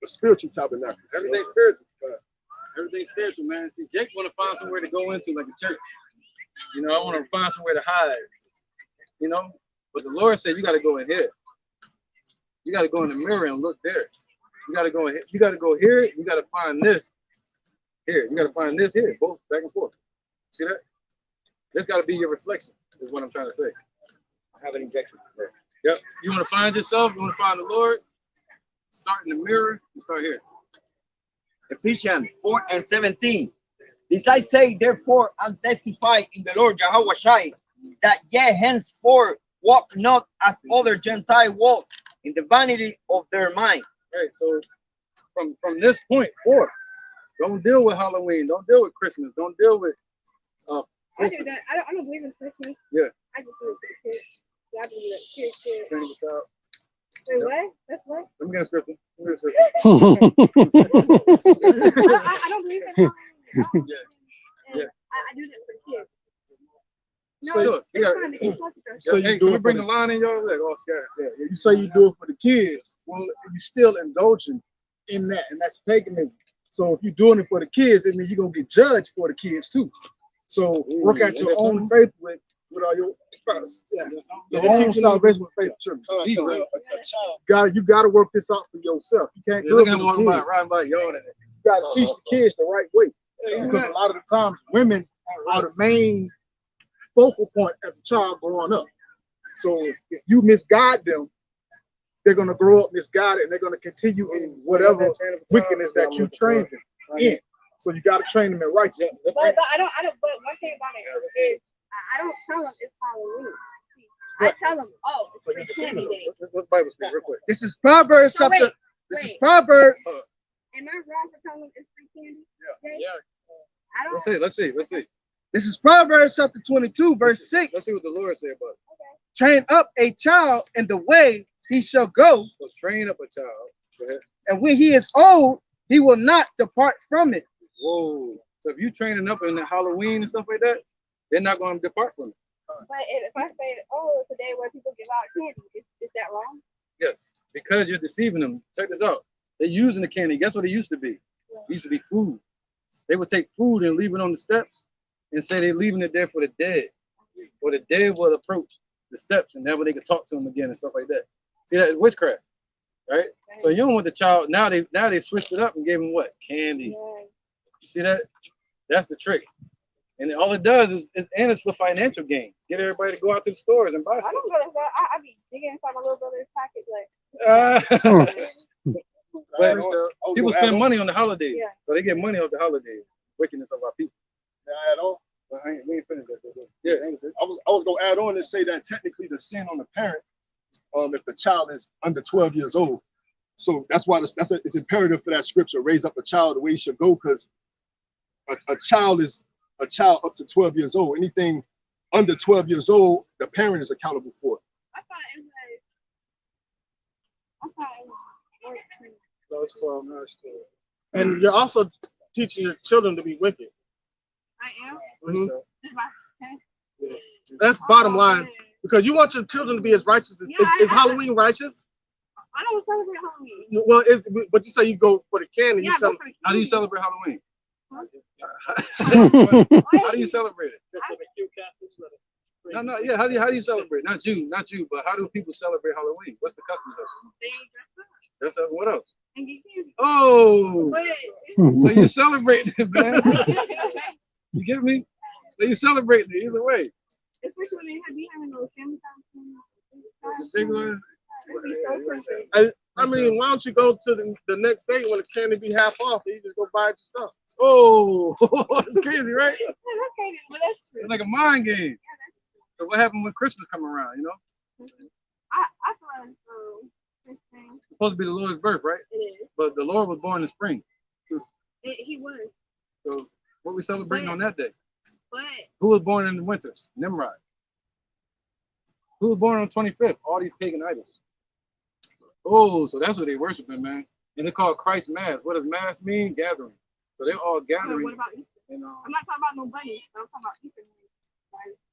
a spiritual tabernacle. Everything's spiritual. Everything's spiritual, man. See, Jake want to find somewhere to go into, like a church. You know, I want to find somewhere to hide. You know, but the Lord said you got to go in here. You got to go in the mirror and look there. You got to go. You got to go here. You got to find this here. You got to find this here. Both back and forth. See that? This got to be your reflection. Is what I'm trying to say. I have an injection. Yep. You want to find yourself. You want to find the Lord. Start in the mirror and start here. Ephesians 4:17. This I say, therefore, and testify in the Lord Yahushua, that ye henceforth walk not as other Gentiles walk, in the vanity of their mind. Right. So from this point forth, don't deal with Halloween. Don't deal with Christmas. Don't deal with. I do that. I don't believe in Christmas. Yeah. I just do it for the kids. Yeah, I believe that kids. Train the child. Wait, what? That's what? Let me get a scripture. I don't believe in Halloween. Yeah. I do that for the kids. No, So it's you fine. It's not So you hey, do can you it bring for the line in y'all leg? Oh, scared. Yeah, you say you do it for the kids. Well, you still indulging in that, and that's paganism. So if you're doing it for the kids, it means you're gonna get judged for the kids too. So work out your own faith with all your your own salvation with faith. Church. You gotta work this out for yourself. You can't do it for the kids. Riding by y'all. You gotta teach the kids the right way, because a lot of the times women are the main focal point as a child growing up. So if you misguide them, they're gonna grow up misguided, and they're gonna continue in whatever wickedness that you trained them in. So you gotta train them in righteousness. But I don't. But one thing about it is, I don't tell them it's Halloween. I tell them, oh, it's free candy day. Let's Bible speak real quick. This is Proverbs So chapter. wait, This is wait. Proverbs. Am I wrong for telling them it's free candy day? Yeah. I don't. Let's see. This is Proverbs chapter 22, verse 6. Let's see what the Lord said about it. Train up a child in the way he shall go, So train up a child. Go ahead. and when he is old, he will not depart from it. Whoa. So if you training up in the Halloween and stuff like that, they're not going to depart from it. But if I say, oh, today where people give out candy, is that wrong? Yes, because you're deceiving them. Check this out. They're using the candy. Guess what it used to be? It used to be food. They would take food and leave it on the steps and say they're leaving it there for the dead. Or the dead would approach the steps and that way they could talk to them again and stuff like that. See, that is witchcraft, right? So you don't want the child, now they switched it up and gave him what? Candy. You see that? That's the trick. And all it does is, and it's for financial gain. Get everybody to go out to the stores and buy stuff. I don't go to that. I be digging inside my little brother's pocket, like. But people spend money on the holidays, so they get money off the holidays. Wickedness of our people. May I add on? We ain't finished that. Yeah, I was gonna add on and say that technically the sin on the parent, if the child is under 12 years old. So that's why it's imperative for that scripture, raise up a child the way he should go, because a child is a child up to 12 years old. Anything under 12 years old, the parent is accountable for it. I thought it was 14. No, it's 12. No, it's 12. And you're also teaching your children to be wicked. I am. Mhm. Yeah. That's bottom line. Because you want your children to be as righteous as is Halloween righteous? I don't celebrate Halloween. Well, but you say you go for the candy. Yeah, You tell How do you celebrate Halloween? Huh? How do you celebrate it? No, yeah. How do you celebrate? Not you, but how do people celebrate Halloween? What's the customs of it? They dress up. That's what else? And get candy. Oh, But so you celebrate it, man. You get me? So you celebrate it either way. especially when they be having those family times. The big one. It'd be so tempting. I mean, why don't you go to the next day when the candy be half off and you just go buy it yourself? Oh, that's crazy, right? Yeah, that's crazy, but that's true. It's like a mind game. So what happened when Christmas come around, you know? I feel like Christmas. It's supposed to be the Lord's birth, right? It is. But the Lord was born in spring. He was. So what we celebrating on that day? But Who was born in the winter? Nimrod. Who was born on the 25th? All these pagan idols. Oh, so that's what they worshiping, man. And they call Christ Mass. What does Mass mean? Gathering. So they're all gathering. what about Easter? And, I'm not talking about no bunny. I'm talking about Easter.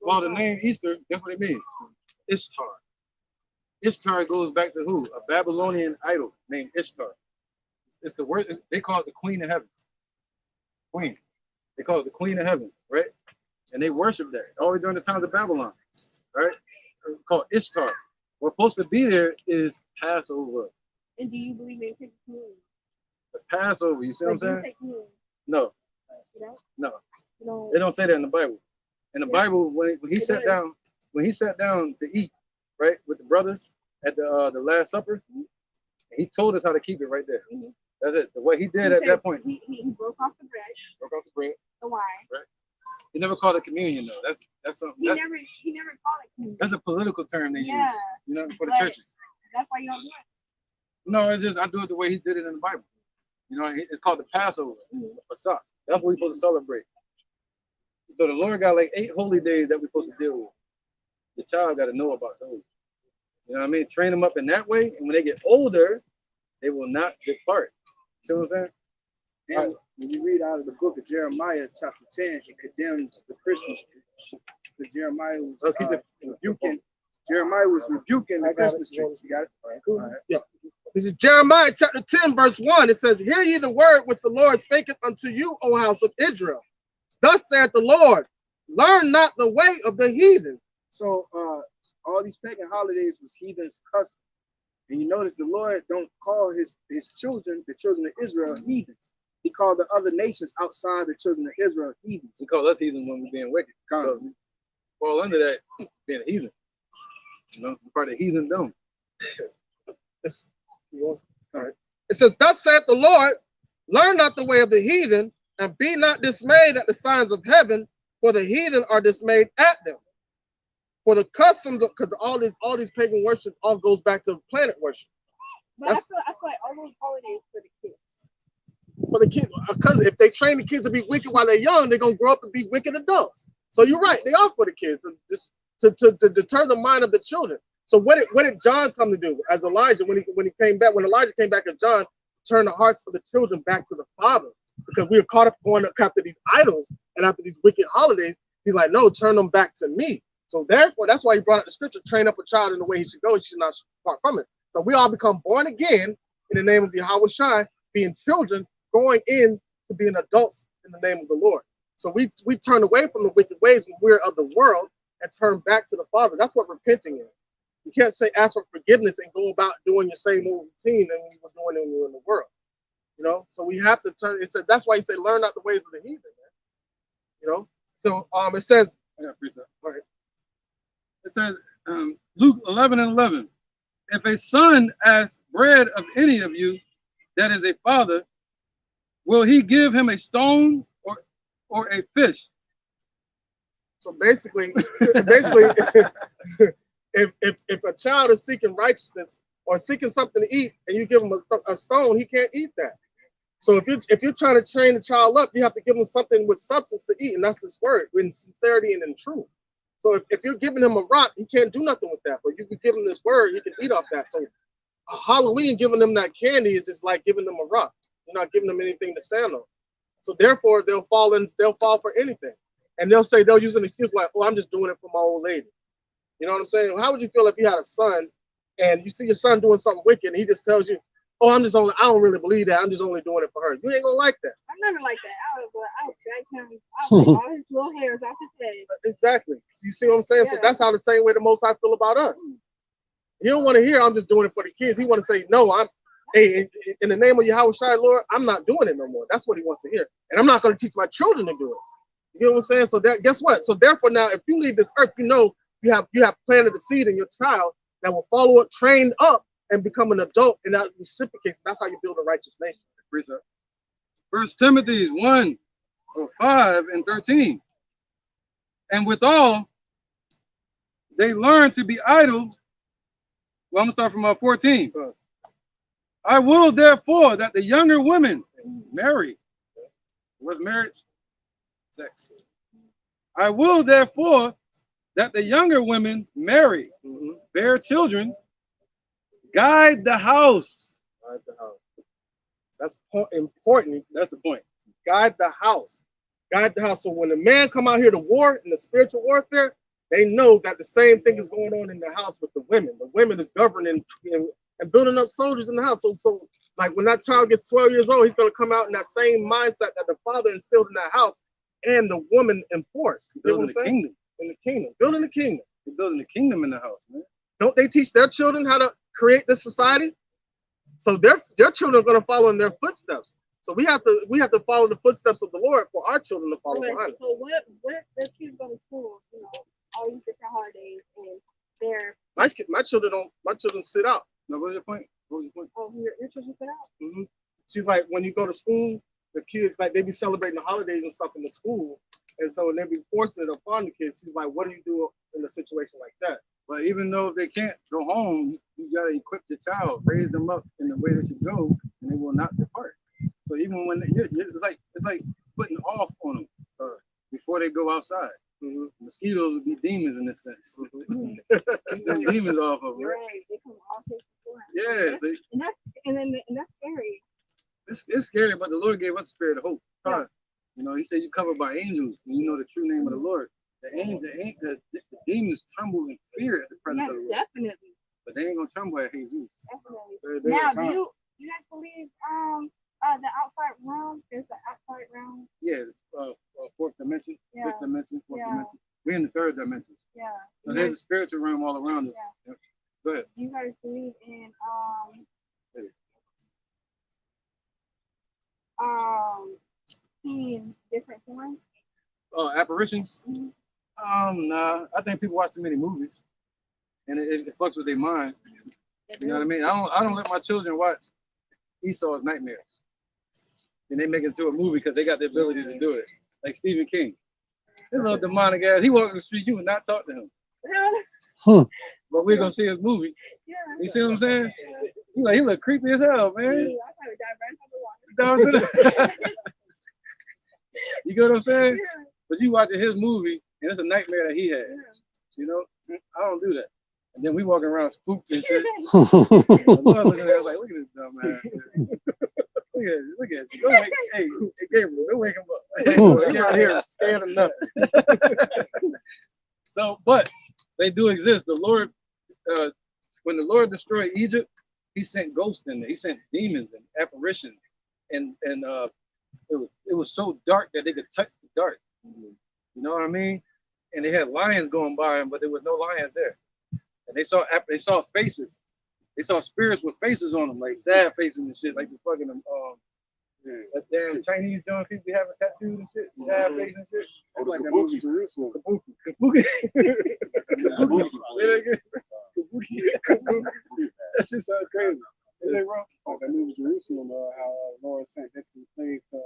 well, the name Easter, guess what it means? Ishtar. Ishtar goes back to who? A Babylonian idol named Ishtar. It's the word, they call it the Queen of Heaven. Queen. They call it the Queen of Heaven, right? And they worship that all the way during the times of Babylon, right? It's called Ishtar. What's supposed to be there is Passover. And do you believe in taking communion? The Passover, you see what I'm saying? Take communion? No, You don't? no. No. They don't say that in the Bible. In the Bible, when he sat down, to eat, right, with the brothers at the Last Supper, he told us how to keep it right there. Mhm. That's it. The way he did at that point. He broke off the bread, Broke off the bread. the wine. Right. He never called it communion though. That's something. He never called it communion. That's a political term they Yeah. use. You know, for the But churches. That's why you don't do it. No, it's just I do it the way he did it in the Bible. You know, it's called the Passover, Mhm. the Pesach. That's what we're supposed to celebrate. So the Lord got like 8 holy days that we're supposed to deal with. The child got to know about those. You know what I mean? Train them up in that way, and when they get older, they will not depart. See what I'm saying? And when you read out of the book of Jeremiah, chapter 10, it condemns the Christmas tree. Because Jeremiah was rebuking the Christmas tree. You got it? All right. Cool. All right. Yeah. This is Jeremiah chapter 10, verse 1. It says, "Hear ye the word which the Lord spaketh unto you, O house of Israel. Thus saith the Lord, learn not the way of the heathen." So all these pagan holidays was heathens' custom. And you notice the Lord don't call his children, the children of Israel, heathens. He called the other nations outside the children of Israel heathens. He called us heathens when we're being wicked. So we fall under that being a heathen. You know, we're part of the heathendom. All right. It says, "Thus saith the Lord, learn not the way of the heathen, and be not dismayed at the signs of heaven, for the heathen are dismayed at them." For the customs, because all these pagan worship all goes back to planet worship. But I feel like all those holidays for the kids. For the kids, because if they train the kids to be wicked while they're young, they're gonna grow up and be wicked adults. So you're right, they are for the kids, just to deter the mind of the children. So what did John come to do as Elijah when he came back? When Elijah came back as John, turn the hearts of the children back to the father, because we are caught up going after these idols and after these wicked holidays. He's like, no, turn them back to me. So therefore, that's why he brought up the scripture, train up a child in the way he should go, he should not depart from it. So we all become born again in the name of Yahweh Shai, being children, going in to being adults in the name of the Lord. So we turn away from the wicked ways when we're of the world and turn back to the Father. That's what repenting is. You can't say ask for forgiveness and go about doing your same old routine than you were doing when you were in the world. You know, so we have to turn. It said that's why he said, learn not the ways of the heathen, man. You know, so it says, I got precept. All right. It says Luke 11:11. If a son asks bread of any of you that is a father, will he give him a stone or a fish? So basically, if a child is seeking righteousness or seeking something to eat, and you give him a stone, he can't eat that. So if you're trying to train the child up, you have to give him something with substance to eat, and that's this word, in sincerity and in truth. So if you're giving him a rock, he can't do nothing with that. But you can give him this word, he can eat off that. So Halloween, giving them that candy is just like giving them a rock. You're not giving them anything to stand on. So therefore, they'll fall for anything. And they'll use an excuse like, oh, I'm just doing it for my old lady. You know what I'm saying? How would you feel if you had a son and you see your son doing something wicked and he just tells you, oh, I don't really believe that. I'm just only doing it for her. You ain't gonna like that. I'm never like that. I would drag him. I would take all his little hairs off his head. Exactly. You see what I'm saying? Yeah. So that's how the same way the Most High feel about us. He don't want to hear I'm just doing it for the kids. He want to say, no, hey, in the name of Yahweh Shai, Lord, I'm not doing it no more. That's what he wants to hear. And I'm not going to teach my children to do it. You know what I'm saying? So that, guess what? So therefore now, if you leave this earth, you know you have planted a seed in your child that will follow it, trained up, and become an adult, and that reciprocates. That's how you build a righteous nation. First Timothy 1:5-13. And withal, they learn to be idle. Well, I'm gonna start from 14. I will therefore that the younger women marry. What's marriage? Sex. I will therefore that the younger women marry, bear children, guide the house. Guide the house. That's important. That's the point. Guide the house. Guide the house. So when the man come out here to war in the spiritual warfare, they know that the same thing is going on in the house with the women. The women is governing and building up soldiers in the house. So like when that child gets 12 years old, he's going to come out in that same mindset that the father instilled in that house and the woman enforced. Building the kingdom. In the kingdom. Building the kingdom. They're building the kingdom in the house, man. Don't they teach their children how to create this society? So their children are going to follow in their footsteps. So we have to follow the footsteps of the Lord for our children to follow behind us. So what if kids go to school, you know, all these different holidays, and they're my children sit out. Now, what was your point? Oh, your children sit out? She's like, when you go to school, the kids, like, they be celebrating the holidays and stuff in the school. And so they be forcing it upon the kids. She's like, what do you do in a situation like that? But even though if they can't go home, you got to equip the child, raise them up in the way they should go, and they will not depart. So even when it's like putting off on them before they go outside. Mosquitoes would be demons in this sense. Keep them demons off of them. You're right. They come all shapes and forms. Yeah. And that's scary. It's scary, but the Lord gave us a spirit of hope. Yeah. You know, he said you're covered by angels, and you know the true name of the Lord. The demons tremble in fear at the presence of the Lord. Definitely. But they ain't gonna tremble at Jesus. Definitely. Now, do you guys believe the outside realm is the outside realm? Yeah, fourth dimension, Yeah. fifth dimension, fourth Yeah. dimension. We're in the third dimension. Yeah. So there's a spiritual realm all around us. Yeah. Go ahead. Do you guys believe in seeing different forms? Apparitions? Nah. I think people watch too many movies, and it fucks with their mind. You know what I mean? I don't let my children watch Esau's Nightmares, and they make it into a movie because they got the ability to do it. Like Stephen King, this little demonic ass. He walked in the street, you would not talk to him. But we're gonna see his movie. Yeah. You see what I'm saying? He look creepy as hell, man. I dive right into the water. You get what I'm saying? Yeah. But you watching his movie, and it's a nightmare that he had. Yeah. You know, I don't do that. And then we walking around spooked and shit. The Lord looking at us like, look at this dumb ass. Look at you. Look at you. Don't wake, hey, Gabriel, don't wake him up. I'm out here scared of nothing. So, but they do exist. The Lord, when the Lord destroyed Egypt, he sent ghosts in there. He sent demons and apparitions. And it was so dark that they could touch the dark. You know what I mean? And they had lions going by them, but there was no lions there. And they saw faces. They saw spirits with faces on them, like sad faces and shit, like the fucking that damn Chinese young people be having tattoos and shit, sad faces and shit. Oh, Like the that Kabuki. movie Jerusalem. Kabuki. That shit sounds crazy. Is that wrong? Like that movie Jerusalem, how Lord sent destiny plagues to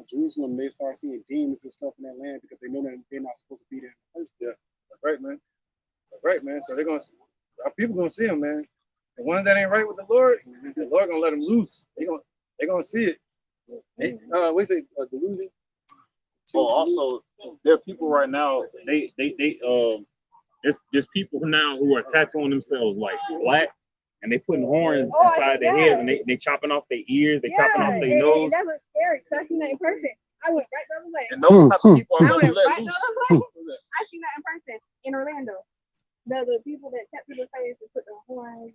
Jerusalem. They start seeing demons and stuff in that land because they know that they're not supposed to be there in the first place. Yeah, that's right, man. That's right, man. So our people gonna see them, man. The one that ain't right with the Lord gonna let them loose. They gonna see it. We say delusion. Oh, also, there are people right now. There's people now who are tattooing themselves like black, and they putting horns inside their heads, and they chopping off their ears, they chopping off their nose. That was scary because I seen that in person. I went right the other way. And those type of people are I gonna went let right the loose. other way. I seen that in person in Orlando. The people that tattoo their face and put the horns.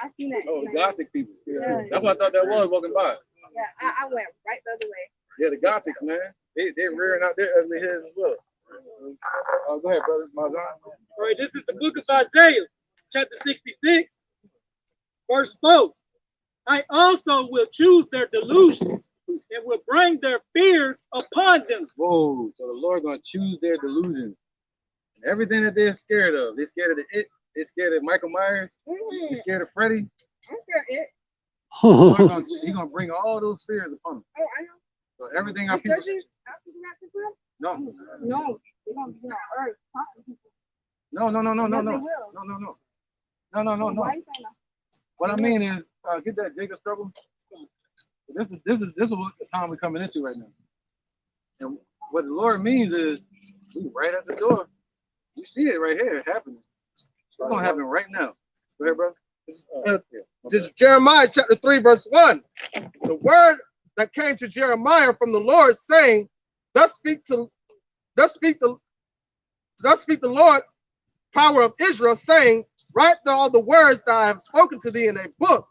I seen that. Oh, the Gothic people. Yeah. That's what I thought that was walking by. Yeah, I went right the other way. Yeah, the Gothics, man. They're rearing out their ugly heads as well. Go ahead, brother. Mazan. All right, this is the book of Isaiah, chapter 66, verse 4. I also will choose their delusions and will bring their fears upon them. Whoa, so the Lord gonna choose their delusions. And everything that they're scared of. They're scared of the it. They're scared of Michael Myers. They're scared of Freddy. I'm scared of it. He's gonna bring all those fears upon them. Oh, I know. So everything our people. No. No, they're gonna be on earth talking to people. No. Yes, they will. No. Why you saying that? What I mean is, get that Jacob's trouble. This is what the time we're coming into right now. And what the Lord means is, we right at the door. You see it right here happening. It's gonna happen right now. Go ahead, brother. This is Jeremiah chapter 3, verse 1. The word that came to Jeremiah from the Lord, saying, Thus speak the Lord, power of Israel, saying, Write all the words that I have spoken to thee in a book.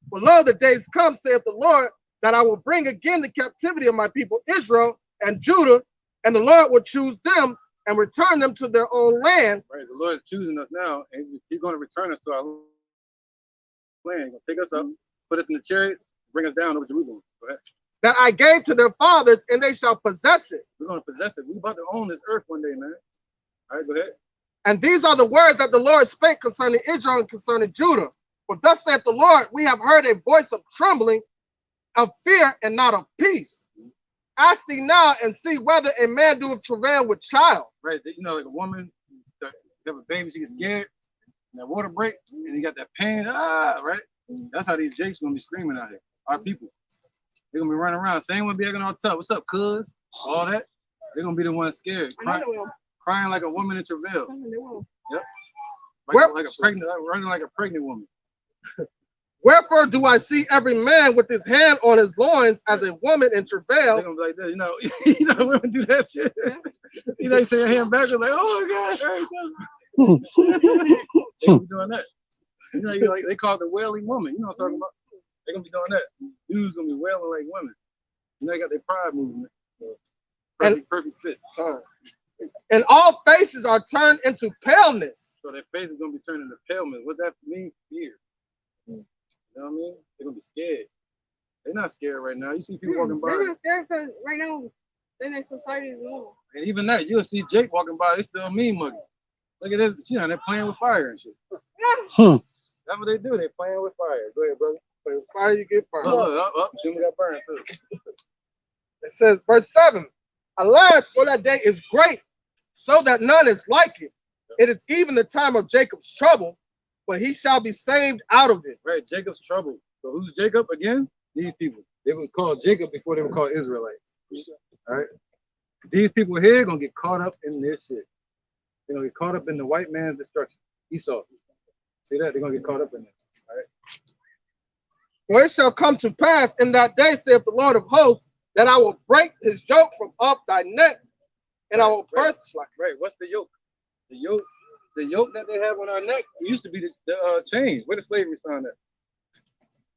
For lo, the days come, saith the Lord, that I will bring again the captivity of my people Israel and Judah, and the Lord will choose them and return them to their own land. Right, the Lord is choosing us now, and He's going to return us to our land. He's going to take us up, put us in the chariots, bring us down over Jerusalem. Go ahead. That I gave to their fathers, and they shall possess it. We're going to possess it. We're about to own this earth one day, man. All right, go ahead. And these are the words that the Lord spake concerning Israel and concerning Judah. For thus saith the Lord, we have heard a voice of trembling, of fear, and not of peace. Ask thee now and see whether a man doeth travail with child. Right, you know, like a woman that have a baby, she gets scared, and that water break, and you got that pain, right? That's how these jakes gonna be screaming out here. Our people, they're gonna be running around. Same one be acting all tough. What's up, cuz? All that. They're gonna be the ones scared, crying like a woman in travail. Yep. Running like a pregnant woman. Wherefore do I see every man with his hand on his loins as a woman in travail? They're gonna be like that, you know, women do that shit. You know, you say your hand back, like, oh my God, they be doing that. You know, like they call it the wailing woman. You know what I'm talking about? They're gonna be doing that. Dudes gonna be wailing like women. You know, they got their pride movement. Perfect fit. And all faces are turned into paleness. So their face is gonna be turned into paleness. What that mean? Fear. You know what I mean? They're gonna be scared. They're not scared right now. You see people walking by. They're not scared because right now, then their society is normal. And even that, you'll see Jake walking by. They still mean muggy. Look at this. You know, they're playing with fire and shit. That's what they do. They're playing with fire. Go ahead, brother. Play with fire, you get burned. Jimmy got burned too. It says, verse 7. Alas, for that day is great, so that none is like it. It is even the time of Jacob's trouble, but he shall be saved out of it. Right, Jacob's trouble. So who's Jacob again? These people. They were called Jacob before they were called Israelites. All right. These people here gonna get caught up in this shit. They're gonna get caught up in the white man's destruction. Esau. See that? They're gonna get caught up in it. All right. For it shall come to pass in that day, saith the Lord of hosts, that I will break his yoke from off thy neck, and I will burst. Right. What's the yoke? The yoke that they have on our neck used to be the chains. Where the slavery found that?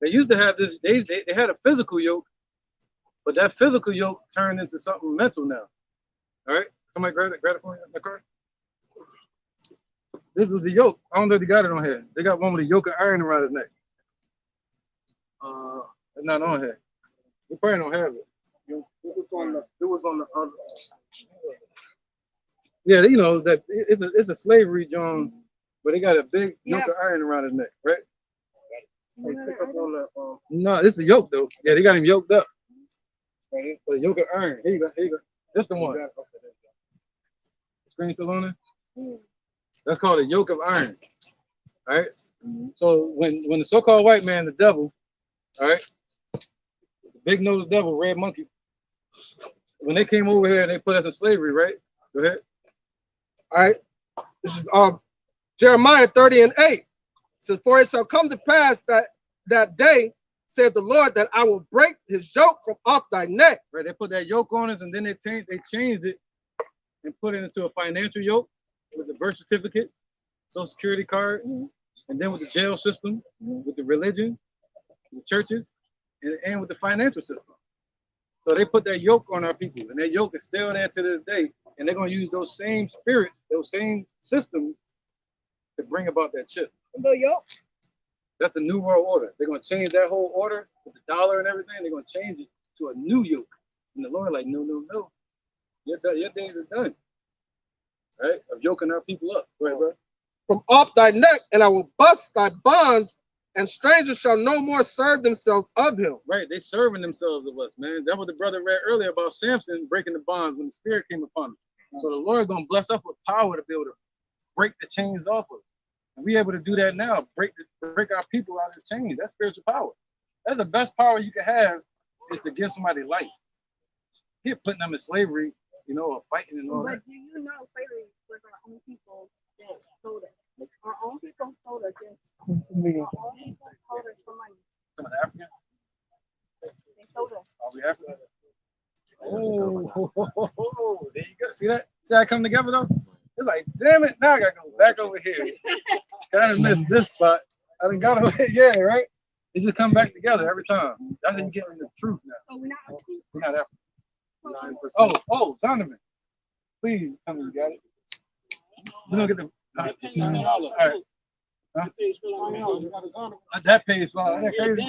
They used to have this. They had a physical yoke, but that physical yoke turned into something mental now. All right. Somebody grab it for me in the car. This was the yoke. I don't know if they got it on here. They got one with a yoke of iron around his neck. It's not on here. We probably don't have it. It was on the other. Yeah, you know that it's a slavery John, but they got a big yoke of iron around his neck, right? No, this is a yoke though. Yeah, they got him yoked up. The yoke of iron. Here you go. This the one. Screen still on there? That's called a yoke of iron. All right. So when the so-called white man, the devil, all right, the big-nosed devil, red monkey, when they came over here and they put us in slavery, right? Go ahead. All right. This is Jeremiah 30:8. It says, for it shall come to pass that day, said the Lord, that I will break his yoke from off thy neck. Right. They put that yoke on us, and then they changed it and put it into a financial yoke with the birth certificate, social security card, and then with the jail system, with the religion, the churches, and with the financial system. So they put that yoke on our people, and that yoke is still there to this day. And they're going to use those same spirits, those same systems to bring about that shift. The yoke? That's the New World Order. They're going to change that whole order with the dollar and everything. They're going to change it to a new yoke. And the Lord like, no. Your days are done. Right? Of yoking our people up. Go ahead, bro. From off thy neck, and I will bust thy bonds, and strangers shall no more serve themselves of him. Right, they serving themselves of us, man. That's what the brother read earlier about Samson breaking the bonds when the spirit came upon him. So the Lord gonna bless us with power to be able to break the chains off of us. And we able to do that now, break our people out of the chains. That's spiritual power. That's the best power you can have, is to give somebody life. You're putting them in slavery, you know, or fighting and all that. But do you know slavery was our own people that sold us? Our own people sold us. Our own people sold us for money. Some of the Africans? They sold us. Are we African? Oh, there you go. See that? See how I come together though? It's like, damn it, now I gotta go back over here. Kind of missed this spot. I done got over here, yeah, right? It just come back together every time. That's how you get the truth now. So we're not African? We're not African. 9%. Donovan. Please tell me you got it. We're gonna get the all right. Huh? That page file. That crazy.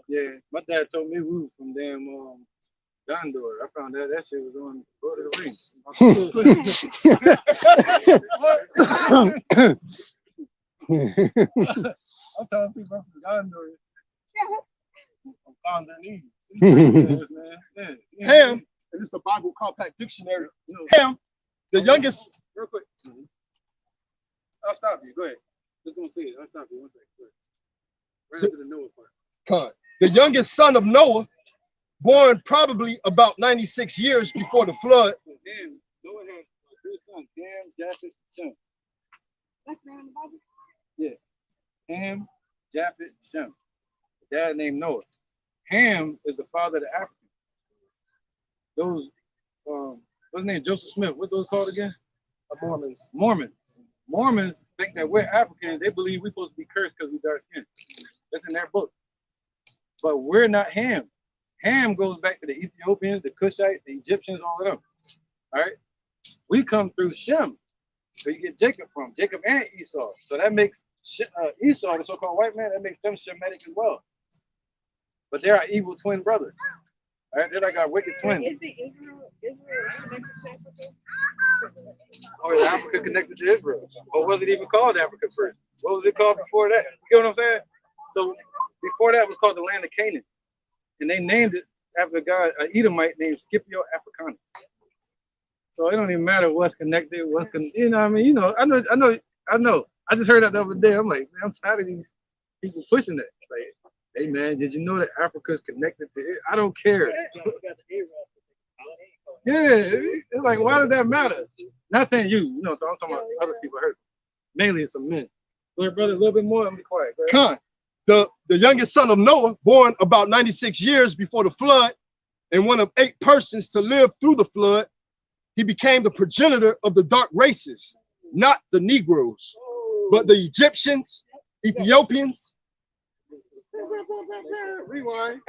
Yeah, my dad told me we was from damn Gondor. I found out that shit was on Lord of the Rings. I'm telling people I'm from Gondor. I'm Gondor. Ham, and this is the Bible Compact Dictionary. Ham, the youngest. Real quick. I'll stop you. Go ahead. Just gonna say it. I'll stop you 1 second. Right into the Noah part. The youngest son of Noah, born probably about 96 years before the flood. Ham, Noah had 3 sons: Ham, Japheth, Shem. That's the name of the Bible? Yeah. Ham, Japheth, Shem. Dad named Noah. Ham is the father of the Africans. Those, what's his name? Joseph Smith. What those called again? Mormons. Mormons think that we're Africans. They believe we're supposed to be cursed because we're dark skinned. That's in their book. But we're not Ham. Ham goes back to the Ethiopians, the Cushites, the Egyptians, all of them. All right. We come through Shem. So you get Jacob from Jacob and Esau. So that makes Esau, the so-called white man, that makes them Shemitic as well. But they're our evil twin brother. All right, they're like our wicked twin. Is the Israel connected to Africa? Or is Africa connected to Israel? Or was it even called Africa first? What was it called before that? You get what I'm saying? So before that, it was called the land of Canaan. And they named it after a guy, an Edomite named Scipio Africanus. So it don't even matter what's connected, you know what I mean? You know, I know. I just heard that the other day. I'm like, man, I'm tired of these people pushing that. Like, hey man, did you know that Africa is connected to it? I don't care. Yeah, it's like, why does that matter? Not saying you know, so I'm talking about other people heard. Mainly it's some men. Go ahead, brother, a little bit more. I'm be quiet. Khan, the youngest son of Noah, born about 96 years before the flood, and one of 8 persons to live through the flood, he became the progenitor of the dark races, not the Negroes, but the Egyptians, Ethiopians. Rewind.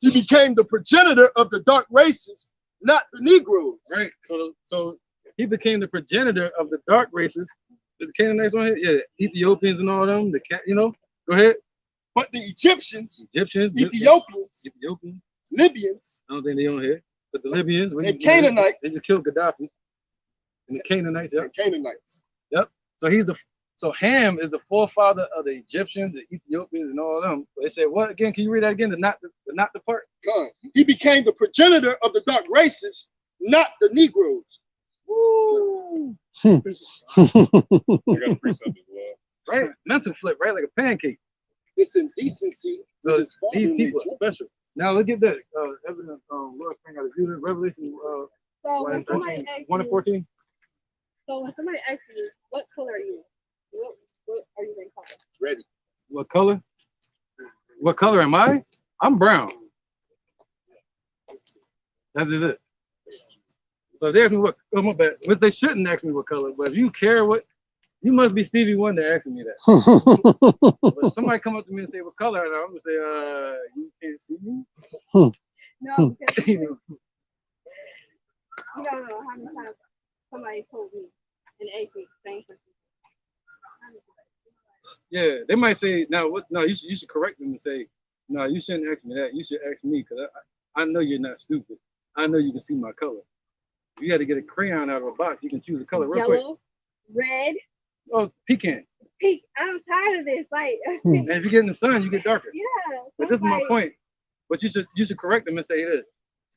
He became the progenitor of the dark races, not the Negroes. Right. So he became the progenitor of the dark races. The Canaanites on here, yeah, Ethiopians and all them. The cat, you know. Go ahead. But the Egyptians, Egyptians, Ethiopians, Libyans, I don't think they on here. But the Libyans, and Canaanites, they just killed Gaddafi. And the Canaanites, yep. And Canaanites. Yep. So Ham is the forefather of the Egyptians, the Ethiopians, and all of them. They said what again? Can you read that again? The not the part. God. He became the progenitor of the dark races, not the Negroes. Woo! Right? Mental flip, right? Like a pancake. This indecency. So these people are special. Now look at that. Evidence Lord sprang out of Judah, Revelation 1 and 14. So when somebody asks you, what color are you? What are you going to call it? Ready. What color? What color am I? I'm brown. That is it. So they ask me what, oh my bad. But they shouldn't ask me what color, but if you care what, you must be Stevie Wonder asking me that. But if somebody come up to me and say what color, and I'm gonna say, you can't see me. No, because you don't know how many times somebody told me and asked me the same question. Yeah, they might say, now what? No, you should correct them and say, no, you shouldn't ask me that. You should ask me because I know you're not stupid. I know you can see my color. If you had to get a crayon out of a box, you can choose a color real quick. Yellow, red. Oh, pecan. Pink. I'm tired of this. Like, And if you get in the sun, you get darker. yeah. But this is my point. But you should correct them and say this.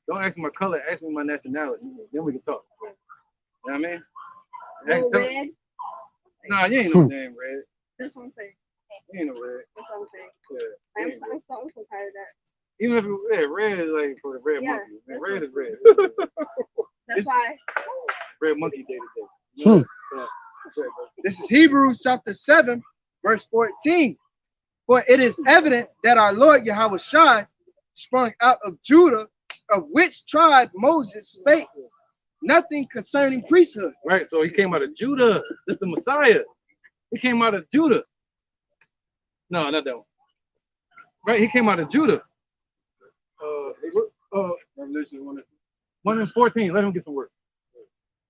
Don't ask me my color, ask me my nationality. Then we can talk. You know what I mean? No red. Nah, you ain't no damn red. That's what I'm saying. You ain't no red. That's what I'm saying. Yeah, I'm so tired of that. even if it's red is like for the red Yeah, monkey. Man, red is red. That's why. Red monkey day today. This is Hebrews chapter 7, verse 14. For it is evident that our Lord Yahweh Shai sprung out of Judah, of which tribe Moses spake nothing concerning priesthood. Right, so he came out of Judah. This is the Messiah. He came out of Judah. No, not that one. Right, he came out of Judah. Revelation 1 and 14. Let him get some work. All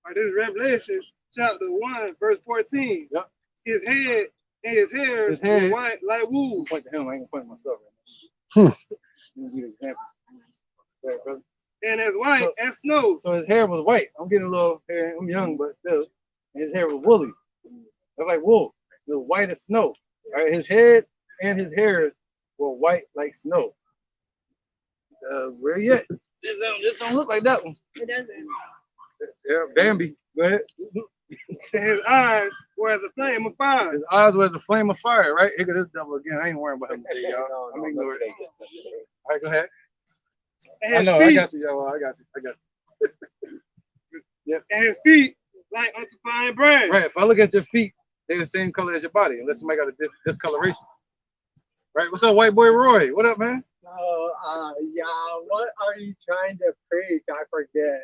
right, this is Revelation chapter 1, verse 14. Yep. His head and his hair were white like wool. Point to him. I ain't gonna point to myself right now. Let me give you an example. Right, brother. And as white as snow. So his hair was white. I'm getting a little hair. I'm young, but still. And his hair was woolly. It was like wool. It was white as snow. All right, his head and his hairs were white like snow. Where yet? This don't look like that one. It doesn't. Yeah, Bambi. Go ahead. And his eyes were as a flame of fire. His eyes were as a flame of fire, right? Look at this devil again. I ain't worrying about him today, y'all. I'm ignoring it. All right, go ahead. I know, I got you, y'all. I got you. Yep. And his feet like unto fine bread. Right, if I look at your feet, they're the same color as your body, unless somebody got a discoloration. Right, what's up, white boy Roy? What up, man? Yeah, what are you trying to preach? I forget.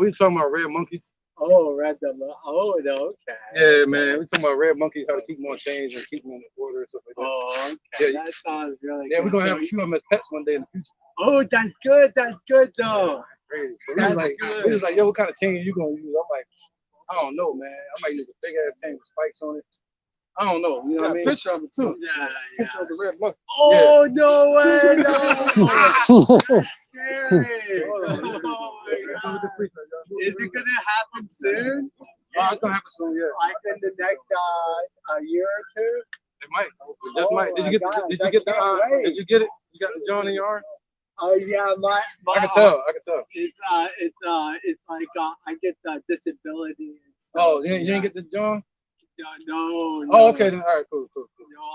We talking about red monkeys. Oh, red devil. Oh, okay. Yeah, man. We talking about red monkeys, how to keep them on chains and keep them in order and stuff like that. Oh, okay. Yeah, that sounds really yeah, good. we're gonna have a few of them as pets one day in the future. Oh, that's good. That's good, though. Crazy. So That's we was like, yo, what kind of chain are you gonna use? I'm like, I don't know, man. I might use a big ass chain with spikes on it. I don't know. You know what I mean? Picture of it too. Yeah, Picture of the red monkey. Oh, no way. No. That's scary. Oh my God. Is it going to happen soon? It's gonna happen soon, yeah. Like in the next year or two? It might. It just might. Did you get God, did you get the wait. did you get it? You got the John in your arm? Oh yeah, my I can tell. I can tell. It's like I get disability and stuff. Oh, you didn't get this John? No. Oh, okay then. All right, cool. No,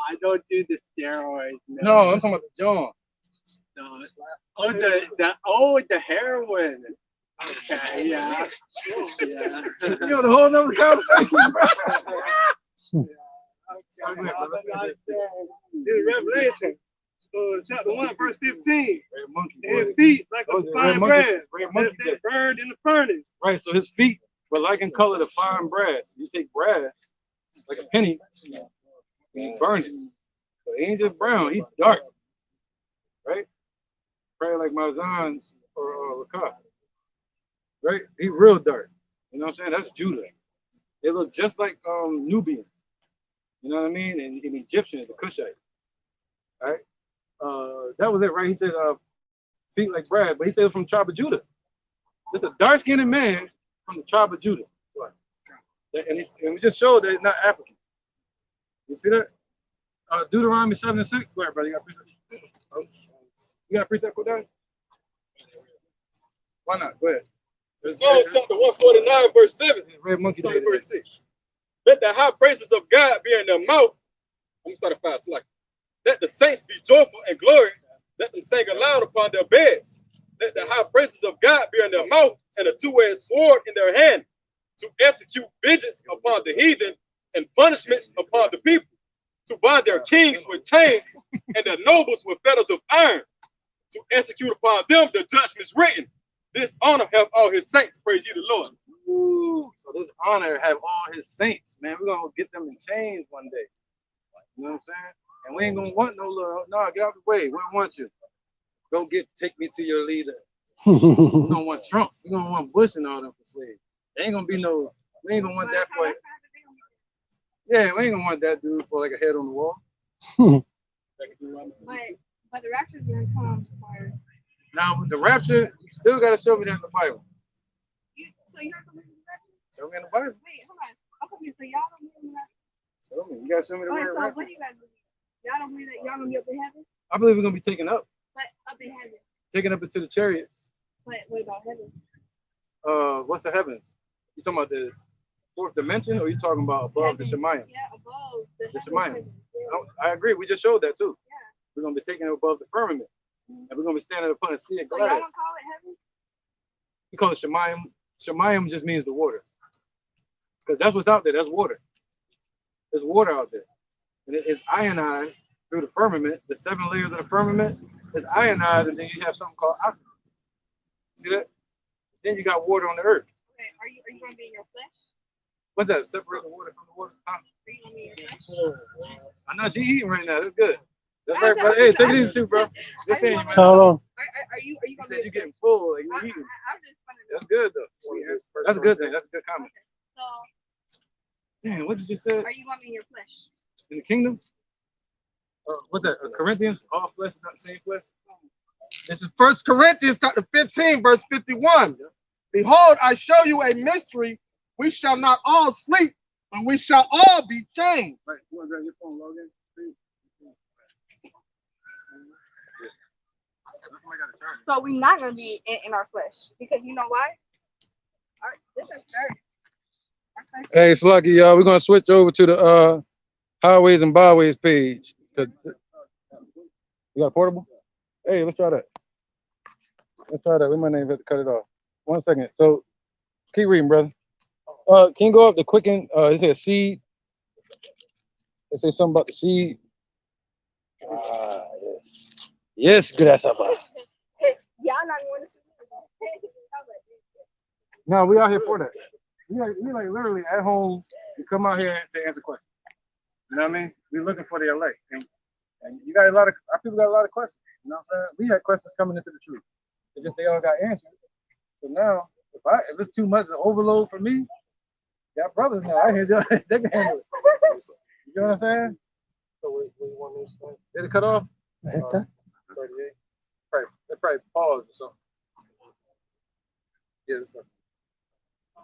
I don't do the steroids. No, I'm talking about the John. The heroin. Yeah. You know the whole nother conversation, bro. This is Revelation, chapter 1, verse 15. His feet like a fine brass that burned in the furnace. Right, so his feet were like in color to fine brass. You take brass, like a penny, and you burn it. So he ain't just brown, he's dark. Right? Probably like Mazan or Rakah. Right? He real dark. You know what I'm saying? That's Judah. They look just like Nubians. You know what I mean? And Egyptians, the Cushites. All right? That was it, right? He said feet like brass, but he said it was from the tribe of Judah. It's a dark-skinned man from the tribe of Judah. And we just showed that it's not African. You see that? Deuteronomy 7:6. Go ahead, brother. You got a precept? You got a precept for that? Why not? Go ahead. Psalm chapter 149, verse 7. Red monkey. Verse 6. Let the high praises of God be in their mouth. I'm going to start at 5 slack. Let the saints be joyful and glory. Let them sing aloud upon their beds. Let the high praises of God be in their mouth and a two-edged sword in their hand to execute vengeance upon the heathen and punishments upon the people, to bind their kings with chains and their nobles with fetters of iron, to execute upon them the judgments written. This honor have all his saints. Praise ye the Lord. Ooh, so this honor have all his saints, man. We're gonna get them in chains one day. You know what I'm saying? And we ain't gonna want no love. No, get out the way. We don't want you. Go take me to your leader. We don't want Trump. We don't want Bush and all them for slaves. There ain't gonna be no. We ain't gonna want that for. Yeah, we ain't gonna want that dude for like a head on the wall. But the rapture's gonna come for. Now with the rapture, you still gotta show me that in the Bible. So you're gonna believe in the rapture? Show me in the Bible. Wait, hold on. Okay, so y'all don't believe in the rapture? Show me. You gotta show me the Okay, word so rapture. what do you guys believe? Y'all don't believe that y'all gonna be up in heaven? I believe we're gonna be taken up. But up in heaven. Taken up into the chariots. But what about heaven? What's the heavens? You talking about the fourth dimension, or you talking about above the Shemayim? Yeah, above the Shemayim. I agree. We just showed that too. Yeah. We're gonna be taken above the firmament, and we're gonna be standing upon a sea of So glass. y'all don't call it heaven? We call it Shemayim. Shemayim just means the water, because that's what's out there. That's water. There's water out there, and it is ionized through the firmament. The 7 layers of the firmament is ionized, and then you have something called oxygen. See that? Then you got water on the earth. Okay, are you gonna be in your flesh? What's that? Separate the water from the water? Huh? Are you gonna be in your flesh? I know she eating right now. That's good. That's right, brother. Hey, take it easy too, bro. Just saying, man. Hold on. Are you You gonna said be you're getting full, like you're eating. I'm just wondering. That's good though. That's a good thing. That's a good comment. So Damn, what did you say? are you gonna be in your flesh? In the kingdom? What's that? Corinthians? All flesh, not the same flesh? This is 1 Corinthians chapter 15, verse 51. Behold, I show you a mystery. We shall not all sleep, but we shall all be changed. Right. You want to grab your phone, log in? So we're not gonna be in our flesh because you know why? This is dirt. Hey, Slucky, y'all, we're gonna switch over to the highways and byways page. You got a portable? Hey, let's try that. Let's try that. We might not even have to cut it off. 1 second. So keep reading, brother. Can you go up the quicken? It says seed. It says something about the seed. Yes. Yes, good ass up. Y'all not going to see. No, we out here for that. We like literally at home. We come out here to answer questions. You know what I mean? We're looking for the elect, and you got our people got a lot of questions. You know what I'm saying? We had questions coming into the truth. It's just they all got answered. So now, if it's too much of overload for me, got brothers now. I hear you. They can handle it. You know what I'm saying? So what you want me to say? Did it cut off? 38. Right. They probably paused or something. Yeah, this stuff.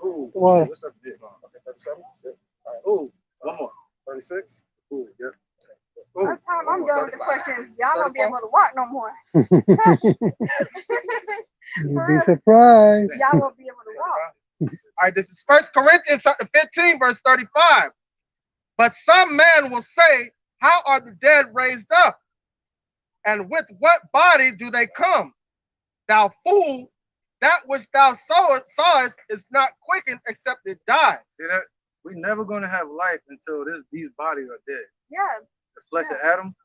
Ooh, What? This stuff did. Okay, 37. Ooh, one more. 36. Ooh, yep. By the time I'm done with the questions, y'all won't be able to walk no more. You'd be surprised. Y'all won't be able to walk. All right, this is 1 Corinthians chapter 15, verse 35. But some man will say, how are the dead raised up? And with what body do they come? Thou fool, that which thou sawest is not quickened except it dies. See that? We're never going to have life until these bodies are dead. Yeah. The flesh of Adam,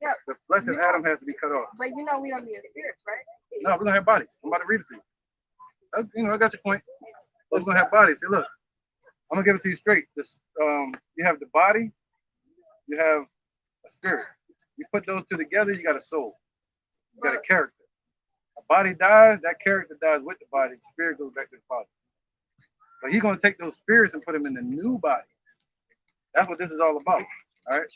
Yeah. the flesh of Adam has to be cut off. But you know we don't need spirits, right? No, we're going to have bodies. I'm about to read it to you. I got your point. We're going to have bodies. See, look, I'm going to give it to you straight. This, you have the body, you have a spirit. You put those two together, you got a soul. You got a character. A body dies, that character dies with the body. The spirit goes back to the Father. But he's going to take those spirits and put them in the new bodies. That's what this is all about. All right?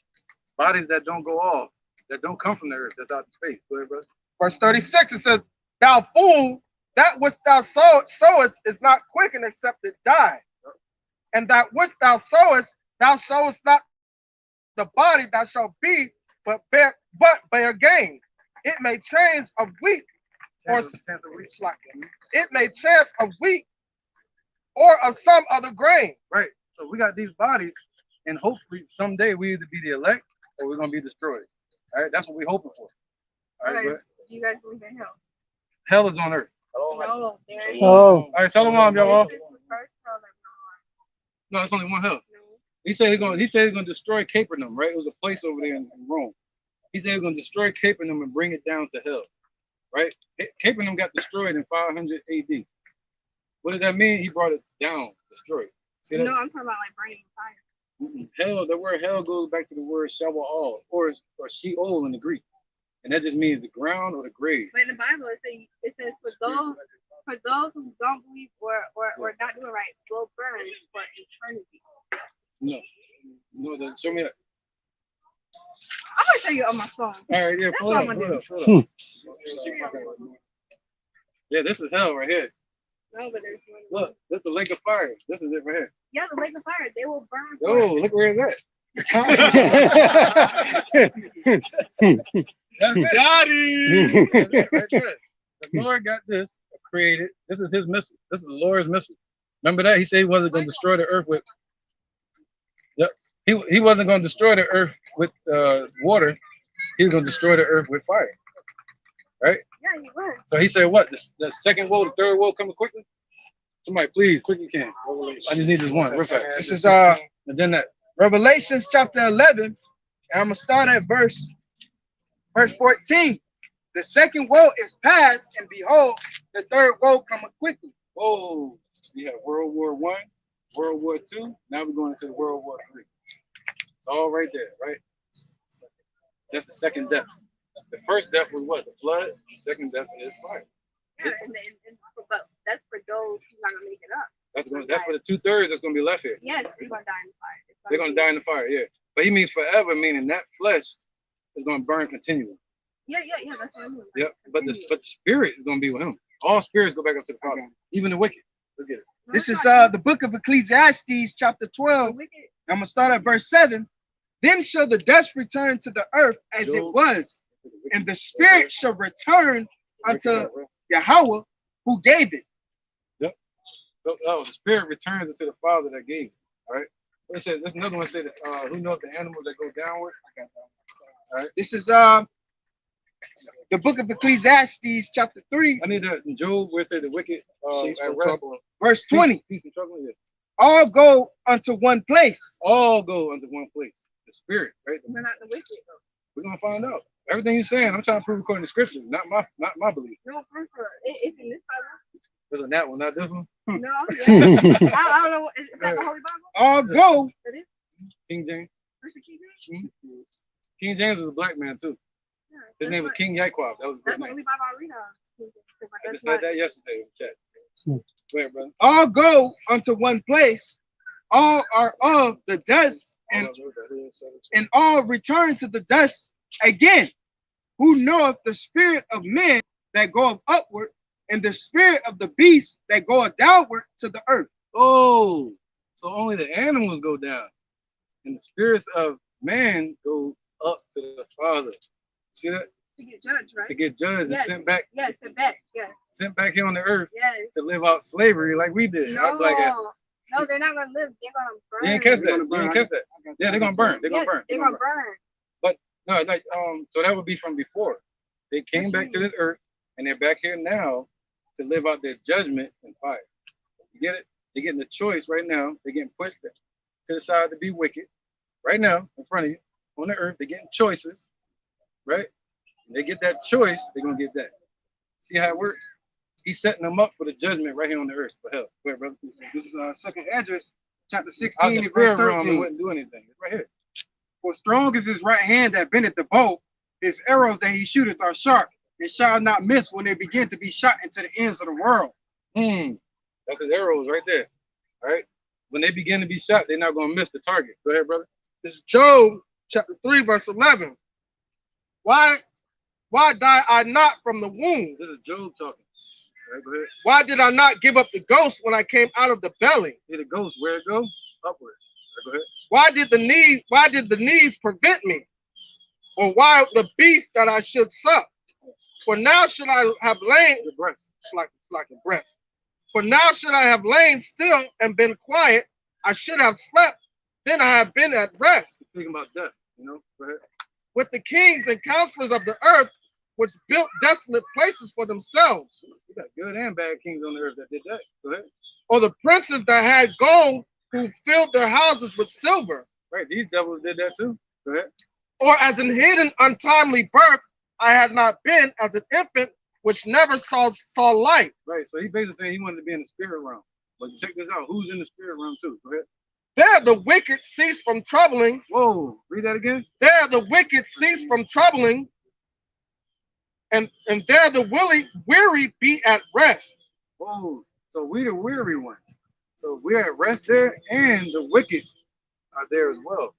Bodies that don't go off, that don't come from the earth, that's out in space. Go ahead, brother. Verse 36, it says, thou fool, that which thou sowest is not quickened except it die. And that which thou sowest not the body that shall be, but bear gain. It may change of wheat, it may chance of wheat or of some other grain. Right. So we got these bodies, and hopefully someday we either be the elect or we're gonna be destroyed. All right, that's what we're hoping for. All right, do you guys believe in hell? hell is on earth. No, there is. All right, shalom, y'all. No, it's only one hell. He said he's gonna destroy Capernaum, right? It was a place over there in Rome. He said he's gonna destroy Capernaum and bring it down to hell, right? Capernaum got destroyed in 500 AD. What does that mean? He brought it down, destroyed. See that? No, I'm talking about like burning fire. Hell, the word hell goes back to the word Sheol or Sheol in the Greek. And that just means the ground or the grave. But in the Bible, it says for those who don't believe or not do it right, will burn for eternity. No, show me that. I'm gonna show you on my phone. All right, yeah, That's pull what it I'm up, gonna pull it do. up. Yeah, this is hell right here. No, but there's one. Look, this is the lake of fire. This is it right here. Yeah, the lake of fire. They will burn. Oh, look where it's at. That's it. Got it. That's it right there. The Lord got this created. This is his missile. This is the Lord's missile. Remember that? He said he wasn't going to destroy the earth with. Yep. He wasn't going to destroy the earth with water. He was going to destroy the earth with fire. Right? Yeah, you will. So he said, what? The second woe, the third woe coming quickly? Somebody, please, quick you can. I just need this one, real fast. This is and then that. Revelations chapter 11, and I'm gonna start at verse 14. The second woe is past, and behold, the third woe cometh quickly. Oh, we have World War I, World War II. Now we're going into World War III. It's all right there, right? That's the second death. The first death was what? The flood. The second death is fire. Yeah, but that's for those who's not gonna make it up. That's for the 2/3 that's gonna be left here. Yes, they're gonna die in the fire. They're gonna die in the fire, yeah. But he means forever, meaning that flesh is gonna burn continually. Yeah, that's what I mean. Yep. But the spirit is gonna be with him. All spirits go back up to the Father, even the wicked. Look at it. This is the book of Ecclesiastes, chapter 12. I'm gonna start at verse 7. Then shall the dust return to the earth as it was, and the spirit shall return unto Yahweh who gave it. Yep. So, the spirit returns unto the Father that gave it. All right. It says there's another one said who knows the animals that go downward? All right. This is the book of Ecclesiastes, chapter 3. I need that in Job where it said the wicked verse 20. Peace and trouble, yeah. All go unto one place. All go unto one place. The spirit, right? We're not the wicked though. We're gonna find out. Everything you're saying, I'm trying to prove according to scripture, not my belief. No, it's in this Bible. There's on that one, not this one. No, yeah. I don't know. Is that the Holy Bible? All go. That is? King James. What's the King James? King James was a black man too. Yeah, his name was King Yaquab. That was a that's good the name. only Bible I read on. I just said that yesterday in the chat. Go ahead, brother. All go unto one place. All are of the dust, and all return to the dust again. Who knoweth the spirit of men that goeth upward, and the spirit of the beast that goeth downward to the earth? Oh, so only the animals go down, and the spirits of man go up to the Father. See that? To get judged, right? To get judged and sent back. Yes, sent back. Yes. Sent back here on the earth. Yes. To live out slavery like we did. Our black asses. No, they're not gonna live. They're gonna burn. You didn't catch that. You didn't catch that. Yeah, they're gonna burn. They're gonna burn. They're gonna burn. But no, so that would be from before. They came back to this earth, and they're back here now to live out their judgment in fire. You get it? They're getting the choice right now. They're getting pushed to the side to be wicked. Right now, in front of you, on the earth, they're getting choices, right? When they get that choice, they're gonna get that. See how it works? He's setting them up for the judgment right here on the earth for hell. Go ahead, brother. This is Second Esdras, chapter Out 16, the and verse spirit realm, it 13. wouldn't do anything. It's right here. For strong is his right hand that bendeth the bow, his arrows that he shooteth are sharp, and shall not miss when they begin to be shot into the ends of the world. That's his arrows right there. All right. When they begin to be shot, they're not gonna miss the target. Go ahead, brother. This is Job chapter 3, verse 11. Why die I not from the womb? This is Job talking. All right, go ahead. Why did I not give up the ghost when I came out of the belly? See the ghost, where it go? Upward. Go ahead. Why did the knees prevent me? Or why the beast that I should suck? For now should I have lain the breast. It's like a breast. For now should I have lain still and been quiet. I should have slept, then I have been at rest. Thinking about death, you know. Go ahead. With the kings and counselors of the earth, which built desolate places for themselves. You got good and bad kings on the earth that did that. Go ahead. Or the princes that had gold, who filled their houses with silver. Right, these devils did that too. Go ahead. Or as an hidden untimely birth, I had not been as an infant which never saw light. Right, so he basically saying he wanted to be in the spirit realm. But check this out, who's in the spirit realm too? Go ahead. There the wicked cease from troubling. Whoa, read that again. There the wicked cease from troubling, and there the weary be at rest. Whoa, so we the weary ones. So we're at rest there, and the wicked are there as well.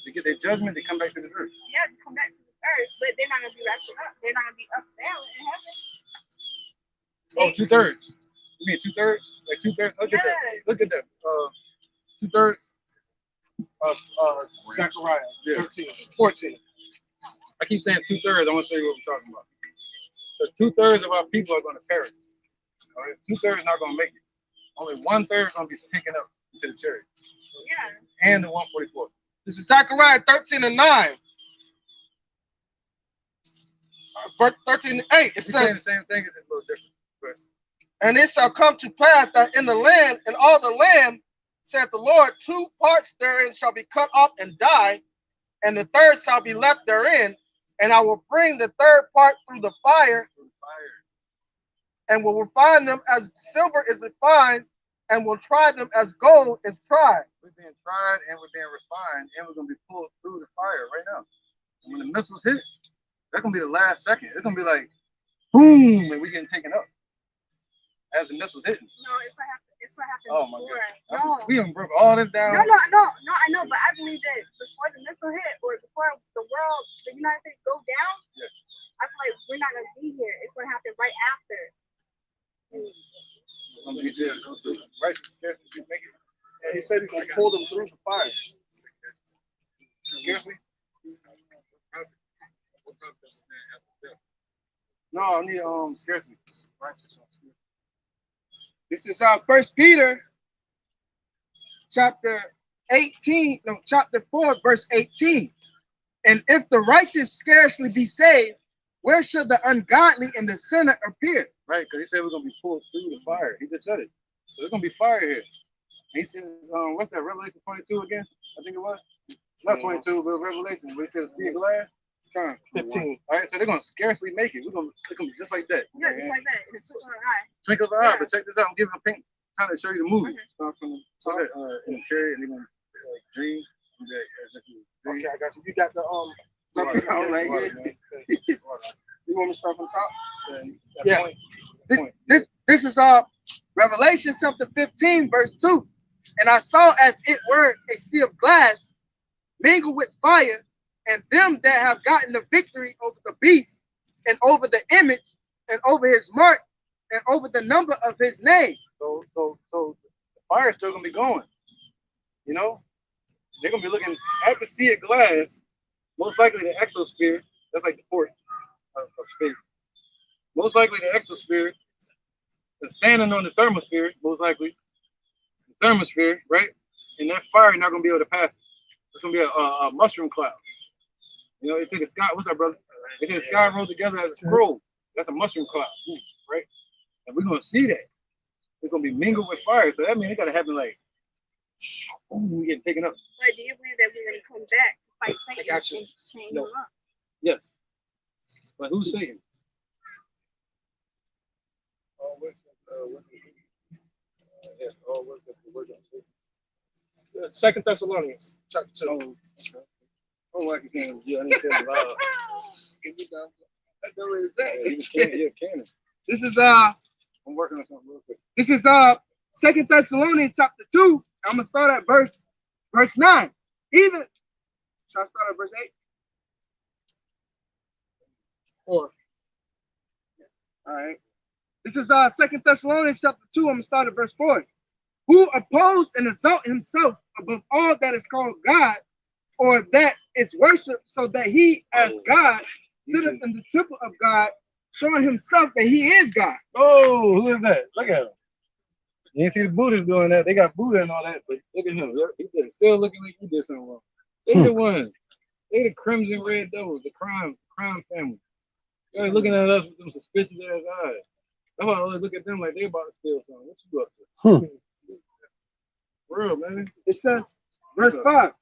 To get their judgment, they come back to the earth. Yeah, to come back to the earth, but they're not gonna be raptured up. They're not gonna be up there in heaven. Oh, 2/3. You mean 2/3? Like 2/3? Look at that. Look at that. 2/3 of Zechariah 13, 14. I keep saying 2/3. I want to show you what we're talking about. So 2/3 of our people are going to perish. All right, 2/3 not going to make it. Only 1/3 is going to be taken up into the chariot. Yeah. And the 144. This is Zechariah 13 and 9. Verse 13 and 8. It says the same thing, it's just a little different. And it shall come to pass that in the land, and all the land, said the Lord, 2 parts therein shall be cut off and die, and the third shall be left therein. And I will bring the third part through the fire, and will refine them as silver is refined, and will try them as gold is tried. We're being tried and we're being refined, and we're going to be pulled through the fire right now. And when the missiles hit, that's going to be the last second. It's going to be like, boom, and we're getting taken up as the missiles hitting. No, it's what happened. It's what happened Oh my before. God. No. We done broke all this down. No, I know, but I believe that before the missile hit or before the world, the United States go down, I feel like we're not gonna be here. It's gonna happen right after. Right, and he said he's gonna pull them through the fire. Seriously? No, I need scarcely. This is First Peter chapter 4, verse 18. And if the righteous scarcely be saved, where should the ungodly and the sinner appear? Right, because he said we're gonna be pulled through the fire. He just said it. So there's gonna be fire here. He said, what's that? Revelation 22 again? I think it was. Not 22, but Revelation. But he said, sea of glass. 15. All right, so they're gonna scarcely make it. It's gonna be just like that. Yeah, just like that. It's a twinkle of an eye. Twinkle of an eye. But check this out. I'm giving a pink, trying to show you the movie. Start from the top. In the chariot, and they're gonna dream. Okay, I got you. You got the right here. You want me to start from the top? Yeah. This is Revelation chapter 15, verse 2. And I saw as it were a sea of glass mingled with fire, and them that have gotten the victory over the beast, and over the image, and over his mark, and over the number of his name. So the fire's still gonna be going. You know, they're gonna be looking at the sea of glass. Most likely the exosphere. That's like the port of space. Most likely the exosphere is standing on the thermosphere. Most likely the thermosphere, right? And that fire not gonna be able to pass it. It's gonna be a mushroom cloud. You know, they say the sky. What's up, brother? They say the sky rolled together as a scroll. That's a mushroom cloud, right? And we're gonna see that. It's gonna be mingled with fire. So that means it gotta happen like we get taken up. But do you believe that we're gonna come back to fight Satan and chain him up? Yes. But who's Satan? Second Thessalonians chapter 2. Oh, like you can. Yeah, I need to say it loud. I know where it's at. Yeah, canon. This is I'm working on something real quick. This is Second Thessalonians chapter 2. I'm gonna start at verse 9. Even shall I start at verse 8? Or all right. This is Second Thessalonians chapter 2. I'm gonna start at verse 4. Who opposed and exalt himself above all that is called God, or that is worshipped, so that he as God sitteth in the temple of God, showing himself that he is God. Oh, who is that? Look at him. You ain't see the Buddhists doing that. They got Buddha and all that, but look at him. He did it. Still looking like he did something wrong. They the ones. They the Crimson Red Devils, the crime family. They're looking at us with them suspicious ass eyes. That's why I always look at them like they about to steal something. What you up to? For real, man. It says, verse 5.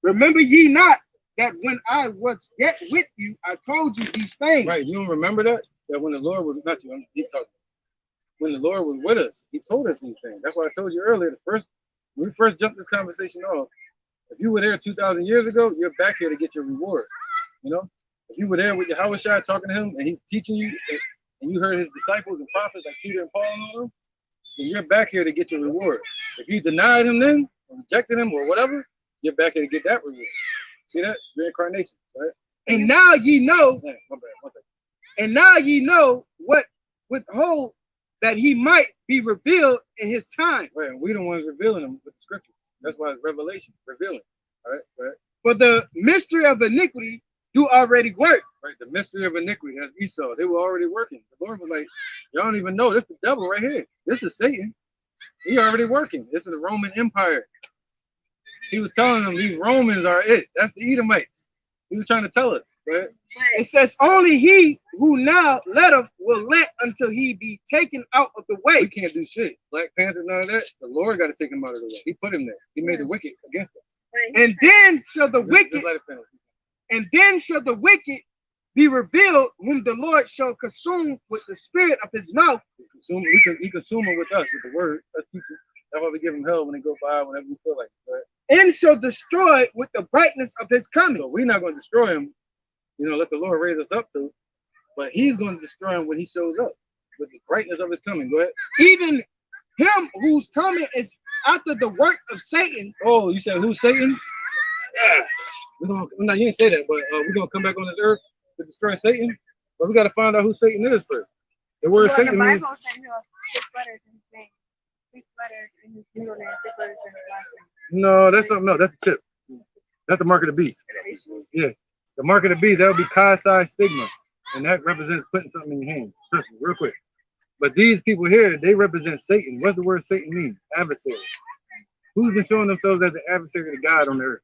Remember ye not that when I was yet with you, I told you these things. Right, you don't remember that? That when the Lord was, not you, he talking. When the Lord was with us, he told us these things. That's why I told you earlier, when we first jumped this conversation off, if you were there 2,000 years ago, you're back here to get your reward. You know? If you were there with Yahushua talking to him and he teaching you, and you heard his disciples and prophets like Peter and Paul and all them, then you're back here to get your reward. If you denied him then, or rejected him or whatever, you're back here to get that reward. See that? Reincarnation, right? And now ye know, Yeah, my bad, one second. and now ye know what withhold that he might be revealed in his time. Right, and we the ones revealing them with the scripture. That's why it's revelation, revealing. All right, right. For the mystery of iniquity do already work. Right, the mystery of iniquity, as Esau, they were already working. The Lord was like, y'all don't even know, this is the devil right here. This is Satan. He already working. This is the Roman Empire. He was telling them these Romans are it. That's the Edomites. He was trying to tell us, right? It says only he who now letteth will let until he be taken out of the way. We can't do shit. Black Panther, none of that. The Lord got to take him out of the way. He put him there. He made the wicked against us. And then shall the wicked, Just let it finish. and then shall the wicked be revealed, whom the Lord shall consume with the spirit of his mouth. He consume him with us, with the word. Let's teach him. That's why we give him hell when they go by, whenever we feel like it, right? And shall destroy with the brightness of his coming. So we're not going to destroy him, let the Lord raise us up to, but he's going to destroy him when he shows up with the brightness of his coming. Go ahead. Even him whose coming is after the work of Satan. Oh, you said who's Satan? Yeah. No, you didn't say that, but we're going to come back on this earth to destroy Satan. But we got to find out who Satan is first. The word Satan means. The Bible says he has 6 letters in his name, 6 letters in his middle name, 6 letters in his last name. No, that's something. No, that's the tip. That's the mark of the beast. Yeah, the mark of the beast. That would be Chi stigma, and that represents putting something in your hand. Trust me, real quick. But these people here, they represent Satan. What's the word Satan mean? Adversary. Who's been showing themselves as the adversary to God on the earth?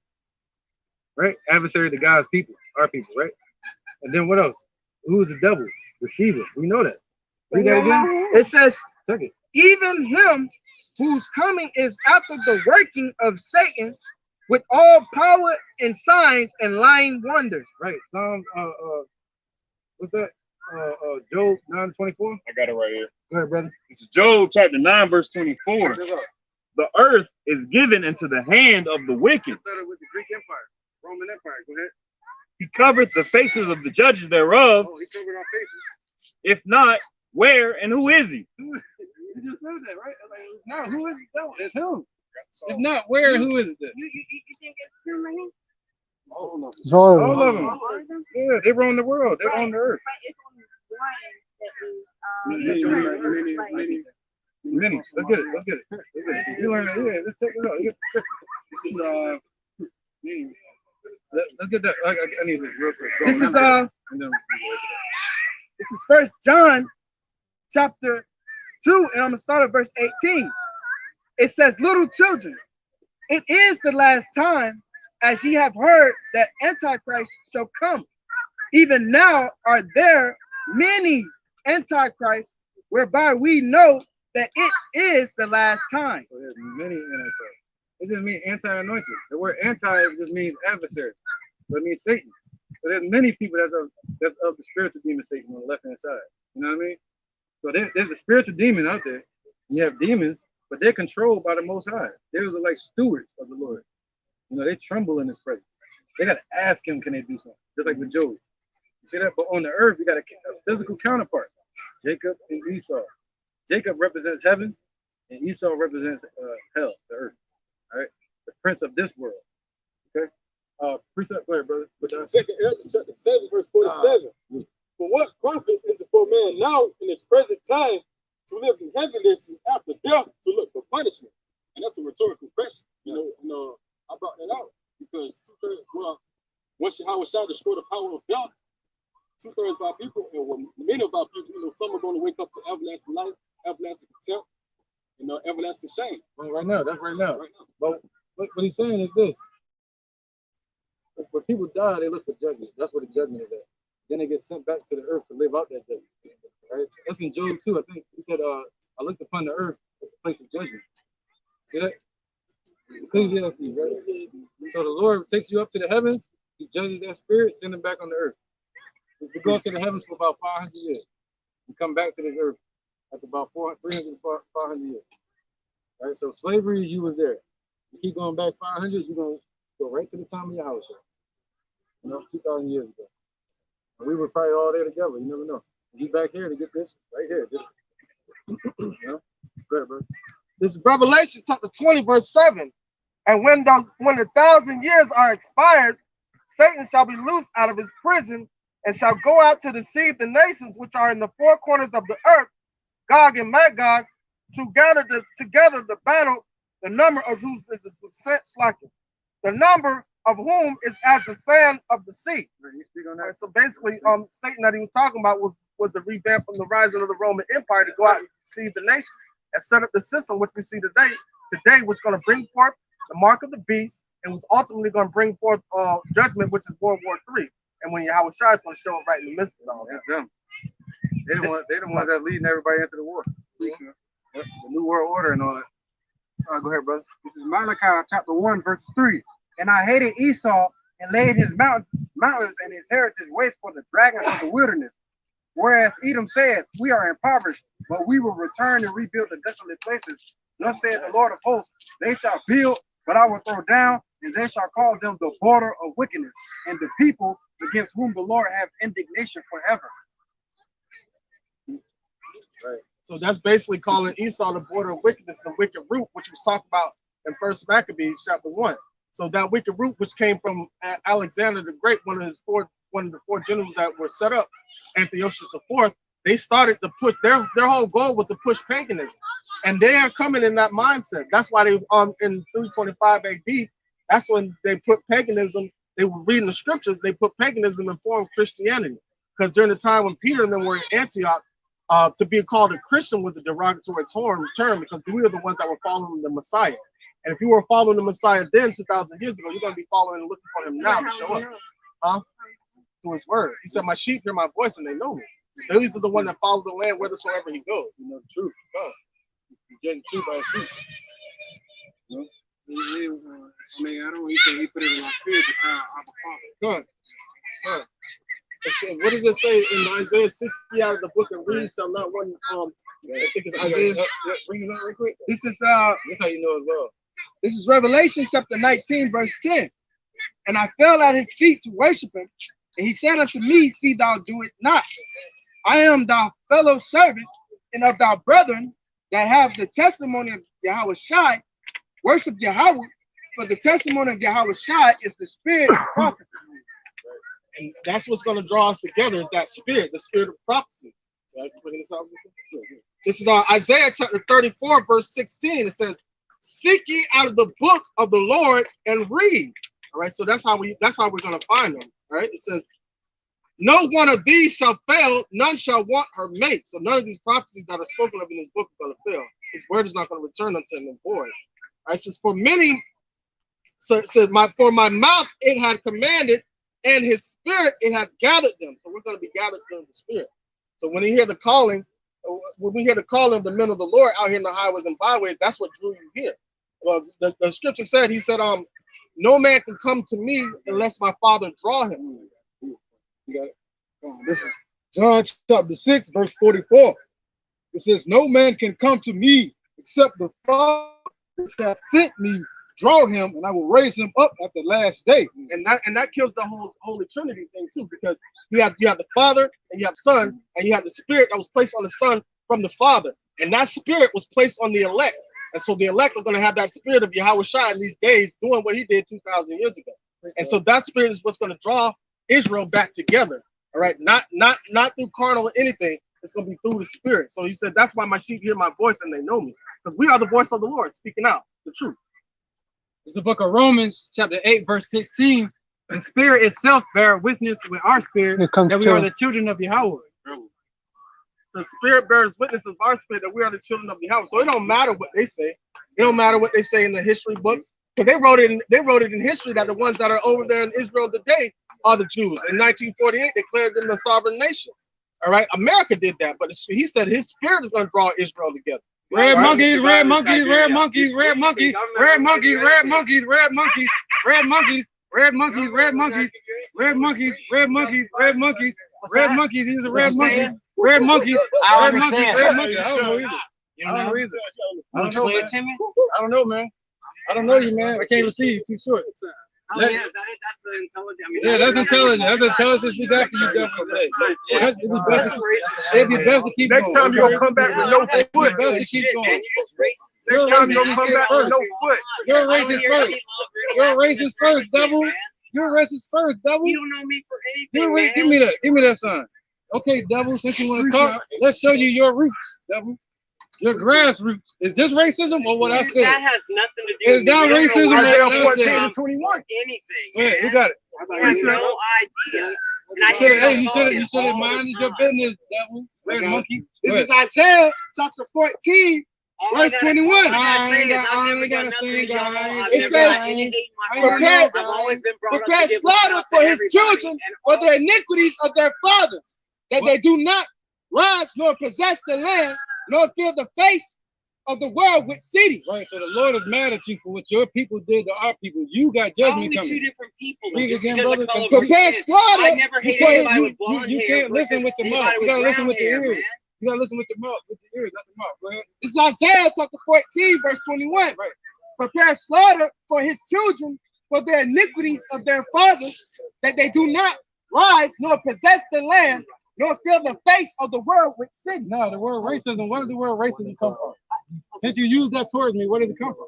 Right? Adversary to God's people, our people, right? And then what else? Who's the devil? Deceiver. We know that. Read that again. It says, check it. Even him whose coming is after the working of Satan with all power and signs and lying wonders. Right. Psalm what's that? Job 9:24. I got it right here. Go ahead, brother. This is Job chapter 9, verse 24. The earth is given into the hand of the wicked. Started with the Greek Empire, Roman Empire. Go ahead. He covered the faces of the judges thereof. Oh, he covered our faces. If not, where and who is he? You just said that, right? Like, no, who is it? It's him. If not, where and who is it then? You think it's him right here? All of them. All All of them. All of them? Yeah, they roam the world. They roam the earth. But it's only one that is Many. Let's get it. Let's get it. Let's get it. You learn it. Yeah, let's check it out. This is let's get that. I need this real quick. This is And then this is First John chapter 2, and I'm gonna start at verse 18. It says, little children, it is the last time, as ye have heard that Antichrist shall come. Even now are there many Antichrists whereby we know that it is the last time. So there's many antichrists. It just means anti-anointed. The word anti just means adversary. So it means Satan. So there's many people that's of the spiritual demon Satan on the left-hand side. You know what I mean? So there's a spiritual demon out there. You have demons, but they're controlled by the Most High. They're like stewards of the Lord. You know, they tremble in His presence. They got to ask Him, can they do something? Just like with Job. You see that? But on the earth, we got a physical counterpart, Jacob and Esau. Jacob represents heaven, and Esau represents hell, the earth. All right, the prince of this world. Okay. Precept, go ahead, brother. Second Ezra chapter 7, verse 47. For what profit is it for a man now in his present time to live in heaviness and after death to look for punishment? And that's a rhetorical question. You know, I brought that out because once Yahweh shall destroy the power of death, 2/3 of our people, and many of our people, you know, some are going to wake up to everlasting life, everlasting contempt, you know, everlasting shame. Right now, that's right now. But what he's saying is this. When people die, they look for judgment. That's what the judgment is at. Then they get sent back to the earth to live out that judgment. Right? That's in Job 2. I think he said, I looked upon the earth as a place of judgment. See that? Ecclesiastes, right? So the Lord takes you up to the heavens, He judges that spirit, send them back on the earth. We go up to the heavens for about 500 years. We come back to this earth after about 300 to 500 years. Right? So slavery, you was there. You keep going back 500, you're going to go right to the time of your house. You know, 2,000 years ago. And we were probably all there together. You never know. We back here to get this right here. This, you know? Go ahead, bro. This is Revelation chapter 20, verse 7. And when the 1,000 years are expired, Satan shall be loosed out of his prison and shall go out to deceive the nations which are in the four corners of the earth, Gog and Magog, to gather together the battle, the number of whose is the slacking. The number of whom is as the sand of the sea. Right, so basically, Satan that he was talking about was the revamp from the rising of the Roman Empire to go out and deceive the nation and set up the system which we see today. Today was going to bring forth the mark of the beast and was ultimately going to bring forth judgment, which is World War III. And when Yahweh Shai is going to show up right in the midst of all that. Them. They the ones that leading everybody into the war. The New World Order and all that. Go ahead, brother. This is Malachi chapter 1, verse 3. And I hated Esau and laid his mountains and his heritage waste for the dragons of the wilderness. Whereas Edom said, we are impoverished, but we will return and rebuild the desolate places. Thus said the Lord of hosts, they shall build, but I will throw down, and they shall call them the border of wickedness, and the people against whom the Lord have indignation forever. Right. So that's basically calling Esau the border of wickedness, the wicked root, which was talked about in First Maccabees chapter 1. So that wicked root, which came from Alexander the Great, one of the four generals that were set up, Antiochus IV, they started to push, their whole goal was to push paganism. And they are coming in that mindset. That's why they in 325 AD, that's when they put paganism, they were reading the scriptures, they put paganism in form of Christianity. Because during the time when Peter and them were in Antioch, to be called a Christian was a derogatory term because we were the ones that were following the Messiah. And if you were following the Messiah then 2,000 years ago, you're going to be following and looking for him now to show up. To his word. He said, my sheep hear my voice and they know me. These are the ones that follow the land whithersoever he goes. You know the truth. You get the truth by his truth. You know? I mean, I don't. He said he put it in my spirit to cry Abba Father. Good. What does it say in Isaiah 60 out of the book of Reed? Shall not one. I think it's Isaiah. Bring it up real quick. This is That's how you know as well. This is Revelation chapter 19, verse 10. And I fell at his feet to worship him, and he said unto me, see thou do it not. I am thy fellow servant and of thy brethren that have the testimony of Yahweh Shai. Worship Yahweh, for the testimony of Yahweh Shai is the spirit of prophecy. And that's what's going to draw us together, is that spirit, the spirit of prophecy. This is Isaiah chapter 34, verse 16. It says, seek ye out of the book of the Lord and read. All right, so that's how we're going to find them. All right, it says, no one of these shall fail, none shall want her mate. So none of these prophecies that are spoken of in this book are going to fail. His word is not going to return unto him void. All right, it says, for many, so it says, for my mouth it had commanded, and his spirit it had gathered them. So we're going to be gathered in the spirit. So when you hear the calling when we hear the calling of the men of the Lord out here in the highways and byways, that's what drew you here. Well, the scripture said, he said, no man can come to me unless my Father draw him. You got it. This is John chapter 6, verse 44. It says, no man can come to me except the Father that sent me draw him, and I will raise him up at the last day. And that kills the whole Holy Trinity thing too, because you have the Father, and you have the Son, and you have the Spirit that was placed on the Son from the Father, and that Spirit was placed on the elect. And so the elect are going to have that Spirit of Yahweh Shai in these days, doing what he did 2,000 years ago. And so that Spirit is what's going to draw Israel back together. All right, not through carnal or anything. It's going to be through the Spirit. So he said, that's why my sheep hear my voice and they know me, because we are the voice of the Lord speaking out the truth. It's the book of Romans, chapter 8, verse 16. The Spirit itself bear witness with our spirit that we are the children of Yahweh. The Spirit bears witness of our spirit that we are the children of Yahweh. So it don't matter what they say. It don't matter what they say in the history books, because they wrote it in history that the ones that are over there in Israel today are the Jews. In 1948, they declared them a sovereign nation. All right, America did that, but he said his Spirit is going to draw Israel together. Red monkeys, red monkeys, red monkeys, red monkeys, red monkeys, red monkeys, red monkeys, red monkeys, red monkeys, red monkeys, red monkeys, red monkeys, red monkeys, red monkeys. These are red monkeys. Red monkeys. I don't understand. Red monkeys. I don't know either. I don't know either. I don't know, man. I don't know, man. I don't know you, man. I can't even see you. Too short. Oh, yeah, that's the intelligence. I mean, yeah, that's intelligent. That's intelligence we got for you, definitely. It'd be best to keep next time you're gonna come back with no foot. Next time you're gonna come back with no foot. You're racist first. You're racist first, devil. You're racist first, devil. You don't know me for anything. Give me that. Give me that sign. Okay, devil. Since you want to talk, let's show you your roots, devil. Your grassroots. Is this racism or what I said? That has nothing to do with it. Is that racism or what I said? 14-21. Anything. Wait, who got it? I have no idea. And I you should have minded your business, devil. Red monkey. This is Isaiah chapter 14, verse 21. It says, prepare slaughter for his children for the iniquities of their fathers, that they do not rise nor possess the land, nor fill the face of the world with cities. Right, so the Lord is mad at you for what your people did to our people. You got judgment coming. Only two different people. Prepare slaughter. I never hated anybody with blonde you hair. can't listen with your mouth. You gotta listen with your ears. You gotta listen with your mouth. With your ears, not your mouth. Go ahead. This is Isaiah chapter 14, verse 21. Right. Prepare slaughter for his children for the iniquities of their fathers, that they do not rise nor possess the land, nor fill the face of the world with sin. No, the word racism, where does the word racism come from? Since you use that towards me, where did it come from?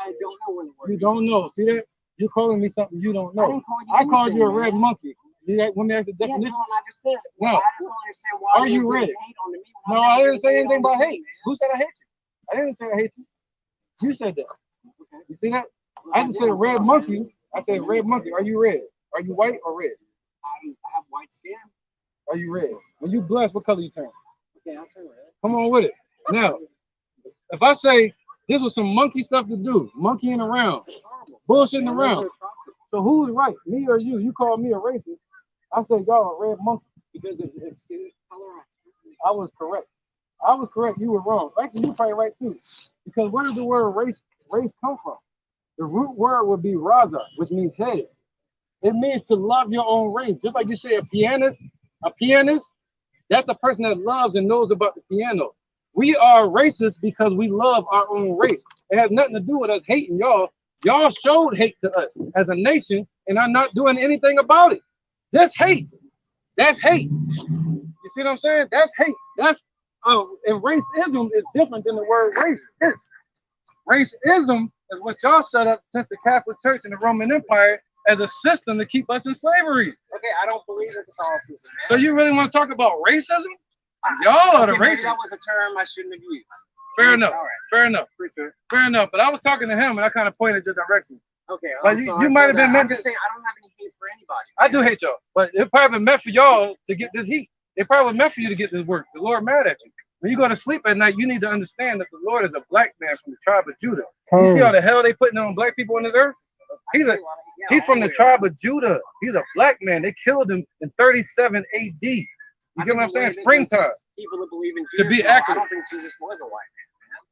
I don't know where the word. You don't know. See that? You're calling me something you don't know. I called you a red monkey. You want me to ask the definition? Yeah, no, I just said. No. I just don't understand why. Are you red? No, I didn't say anything about hate. Who said I hate you? I didn't say I hate you. You said that. You see that? I just said red monkey. I said red monkey. Are you red? Are you white or red? I have white skin. Are you red? When you blush, what color you turn? Okay, I'll turn red. Come on with it. Now, if I say this was some monkey stuff to do, monkeying around, bullshitting around. So who's right, me or you? You call me a racist. I said y'all a red monkey because it's tolerant. I was correct. I was correct. You were wrong. Actually, you're probably right too. Because where does the word race come from? The root word would be raza, which means head. It means to love your own race. Just like you say a pianist, that's a person that loves and knows about the piano. We are racist because we love our own race. It has nothing to do with us hating y'all. Y'all showed hate to us as a nation and are not doing anything about it. That's hate. That's hate. You see what I'm saying? That's hate. That's and racism is different than the word racist. Racism is what y'all set up since the Catholic Church and the Roman Empire as a system to keep us in slavery. Okay, I don't believe in Catholicism. So you really want to talk about racism? Y'all are the racists. That was a term I shouldn't have used. Fair enough. All right. Fair enough. Fair enough. But I was talking to him and I kind of pointed your direction. Okay. But you might have been meant I'm just saying I don't have any hate for anybody. I do hate y'all, but it probably been meant for y'all to get this heat. It probably meant for you to get this work. The Lord mad at you. When you go to sleep at night, you need to understand that the Lord is a black man from the tribe of Judah. You see all the hell they putting on black people on this earth? He's from the tribe of Judah. He's a black man. They killed him in 37 AD. You get what I'm saying? Springtime. People that believe in To Jesus. be I accurate. don't think Jesus was a white man.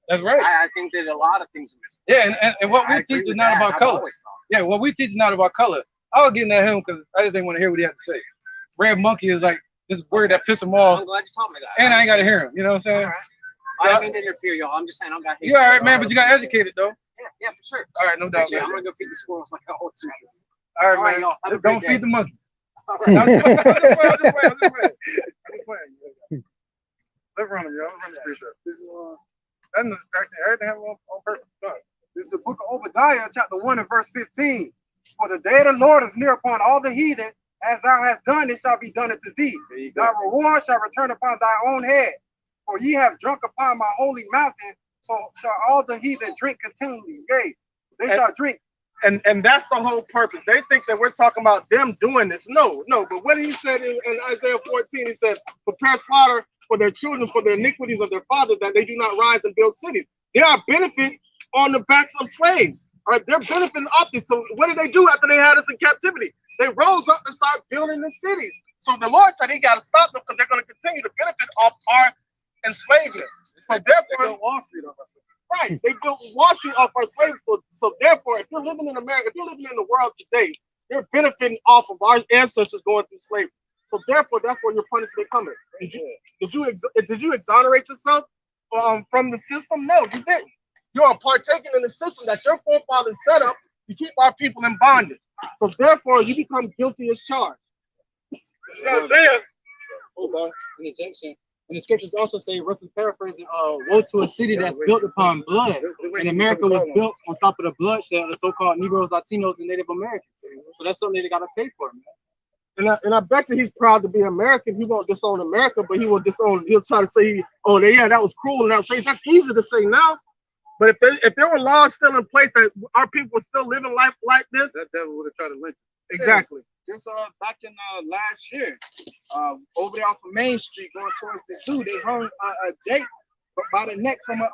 That's right. I think that a lot of things are missing. Yeah, and what we teach is not about color. Yeah, what we teach is not about color. I was getting at him because I just didn't want to hear what he had to say. Red monkey is like this word that pissed him off. I'm glad you taught me that. And I ain't got to hear him. You know what I'm saying? All right. I don't mean to interfere, y'all. I'm just saying I'm got hate. You all right, man, but you got educated, though. Yeah, for sure. All right, no doubt. I'm going to go feed the squirrels like I ought to. All right, man. y'all. Have a Don't great feed day. the monkey. All right. I'm just playing. Let's run them, y'all. Let's run the free shot. That's a distraction. Everything happened on purpose. This is the book of Obadiah, chapter 1 and verse 15. For the day of the Lord is near upon all the heathen. As thou hast done, it shall be done unto thee. Thy reward shall return upon thy own head. For ye have drunk upon my holy mountain, so shall all the heathen drink continually. Yea, they shall drink. And that's the whole purpose. They think that we're talking about them doing this. No. But what he said in Isaiah 14, he said, prepare slaughter for their children, for the iniquities of their fathers, that they do not rise and build cities. They are benefit on the backs of slaves. All right, they're benefiting off this. So what did they do after they had us in captivity? They rose up and started building the cities. So the Lord said he got to stop them because they're going to continue to benefit off our enslavement. So therefore, Wall Street off us. right, they built Wall Street off our slavery. So therefore, if you're living in America, if you're living in the world today, you're benefiting off of our ancestors going through slavery. So therefore, that's where your punishment coming. Did you exonerate yourself from the system? No, you didn't. You are partaking in the system that your forefathers set up to keep our people in bondage. So therefore, you become guilty as charged. Isaiah. And the scriptures also say, roughly paraphrasing, woe to a city that's built upon blood. And America was built on top of the bloodshed of the so-called Negroes, Latinos, and Native Americans. So that's something they got to pay for, man. And I bet you he's proud to be American. He won't disown America, but he will disown. He'll try to say, "Oh, yeah, that was cruel." And that's easy to say now. But if there were laws still in place that our people were still living life like this, that devil would have tried to lynch. Exactly. Just back in last year, over there off of Main Street, going towards the zoo, they hung a Jake by the neck from a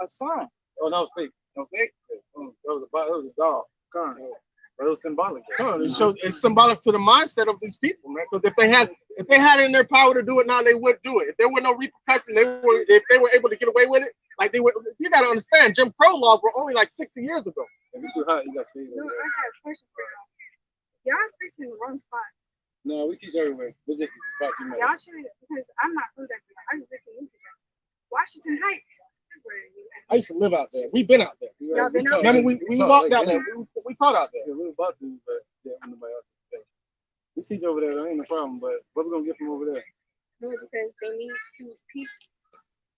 sign. Oh, that was fake. No fake. That was a dog. But it was symbolic. It's symbolic to the mindset of these people, man. Because if they had it in their power to do it now, they would do it. If there were no repercussions, if they were able to get away with it, like they would. You got to understand, Jim Crow laws were only like 60 years ago. No, I got a question for y'all. Y'all preaching the wrong spot. No, we teach everywhere. We're just about you, man. Y'all shouldn't, because I'm not from Jackson. I just live in Jackson. Washington Heights. I used to live out there. We've been out there. Y'all been out Remember, there? we walked out there. We taught out there. Yeah, we were about to, but yeah, nobody else. We teach over there. That ain't no problem. But what we gonna get from over there? No, because they need to teach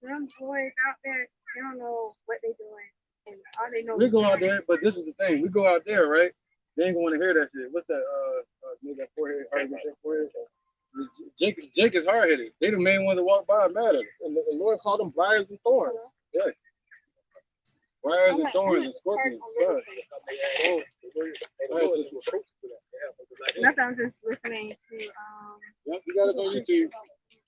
them boys out there. They don't know what they're doing, and all they know. We go out there, but this is the thing. We go out there, right? They ain't gonna want to hear that shit. What's that? Nigga, that forehead. That forehead. Jake is hard headed. They the main ones that walk by mad at us. And the Lord called them briars and thorns. Yeah. Briars and thorns and scorpions. Nothing. I'm just listening to. Yep, you got us on YouTube.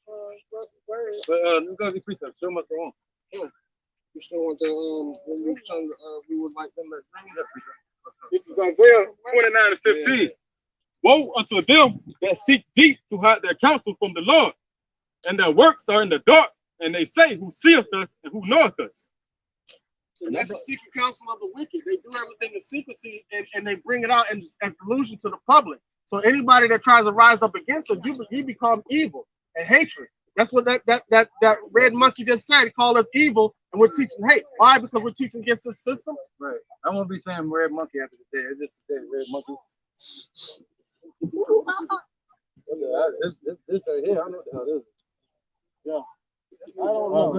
But let's go to the precept. Show must go on. You still want the we would like them to. This is Isaiah 29 and 15. Woe unto them that seek deep to hide their counsel from the Lord, and their works are in the dark, and they say, who seeth us and who knoweth us? And that's the secret counsel of the wicked. They do everything in secrecy and they bring it out as delusion to the public. So anybody that tries to rise up against them, you become evil and hatred. That's what that red monkey just said. He called us evil, and we're teaching hate. Why? Because we're teaching against this system. Right. I won't be saying red monkey after the day. It's just the day, red monkey. This right here, I don't know what the hell this is. Yeah. I don't know.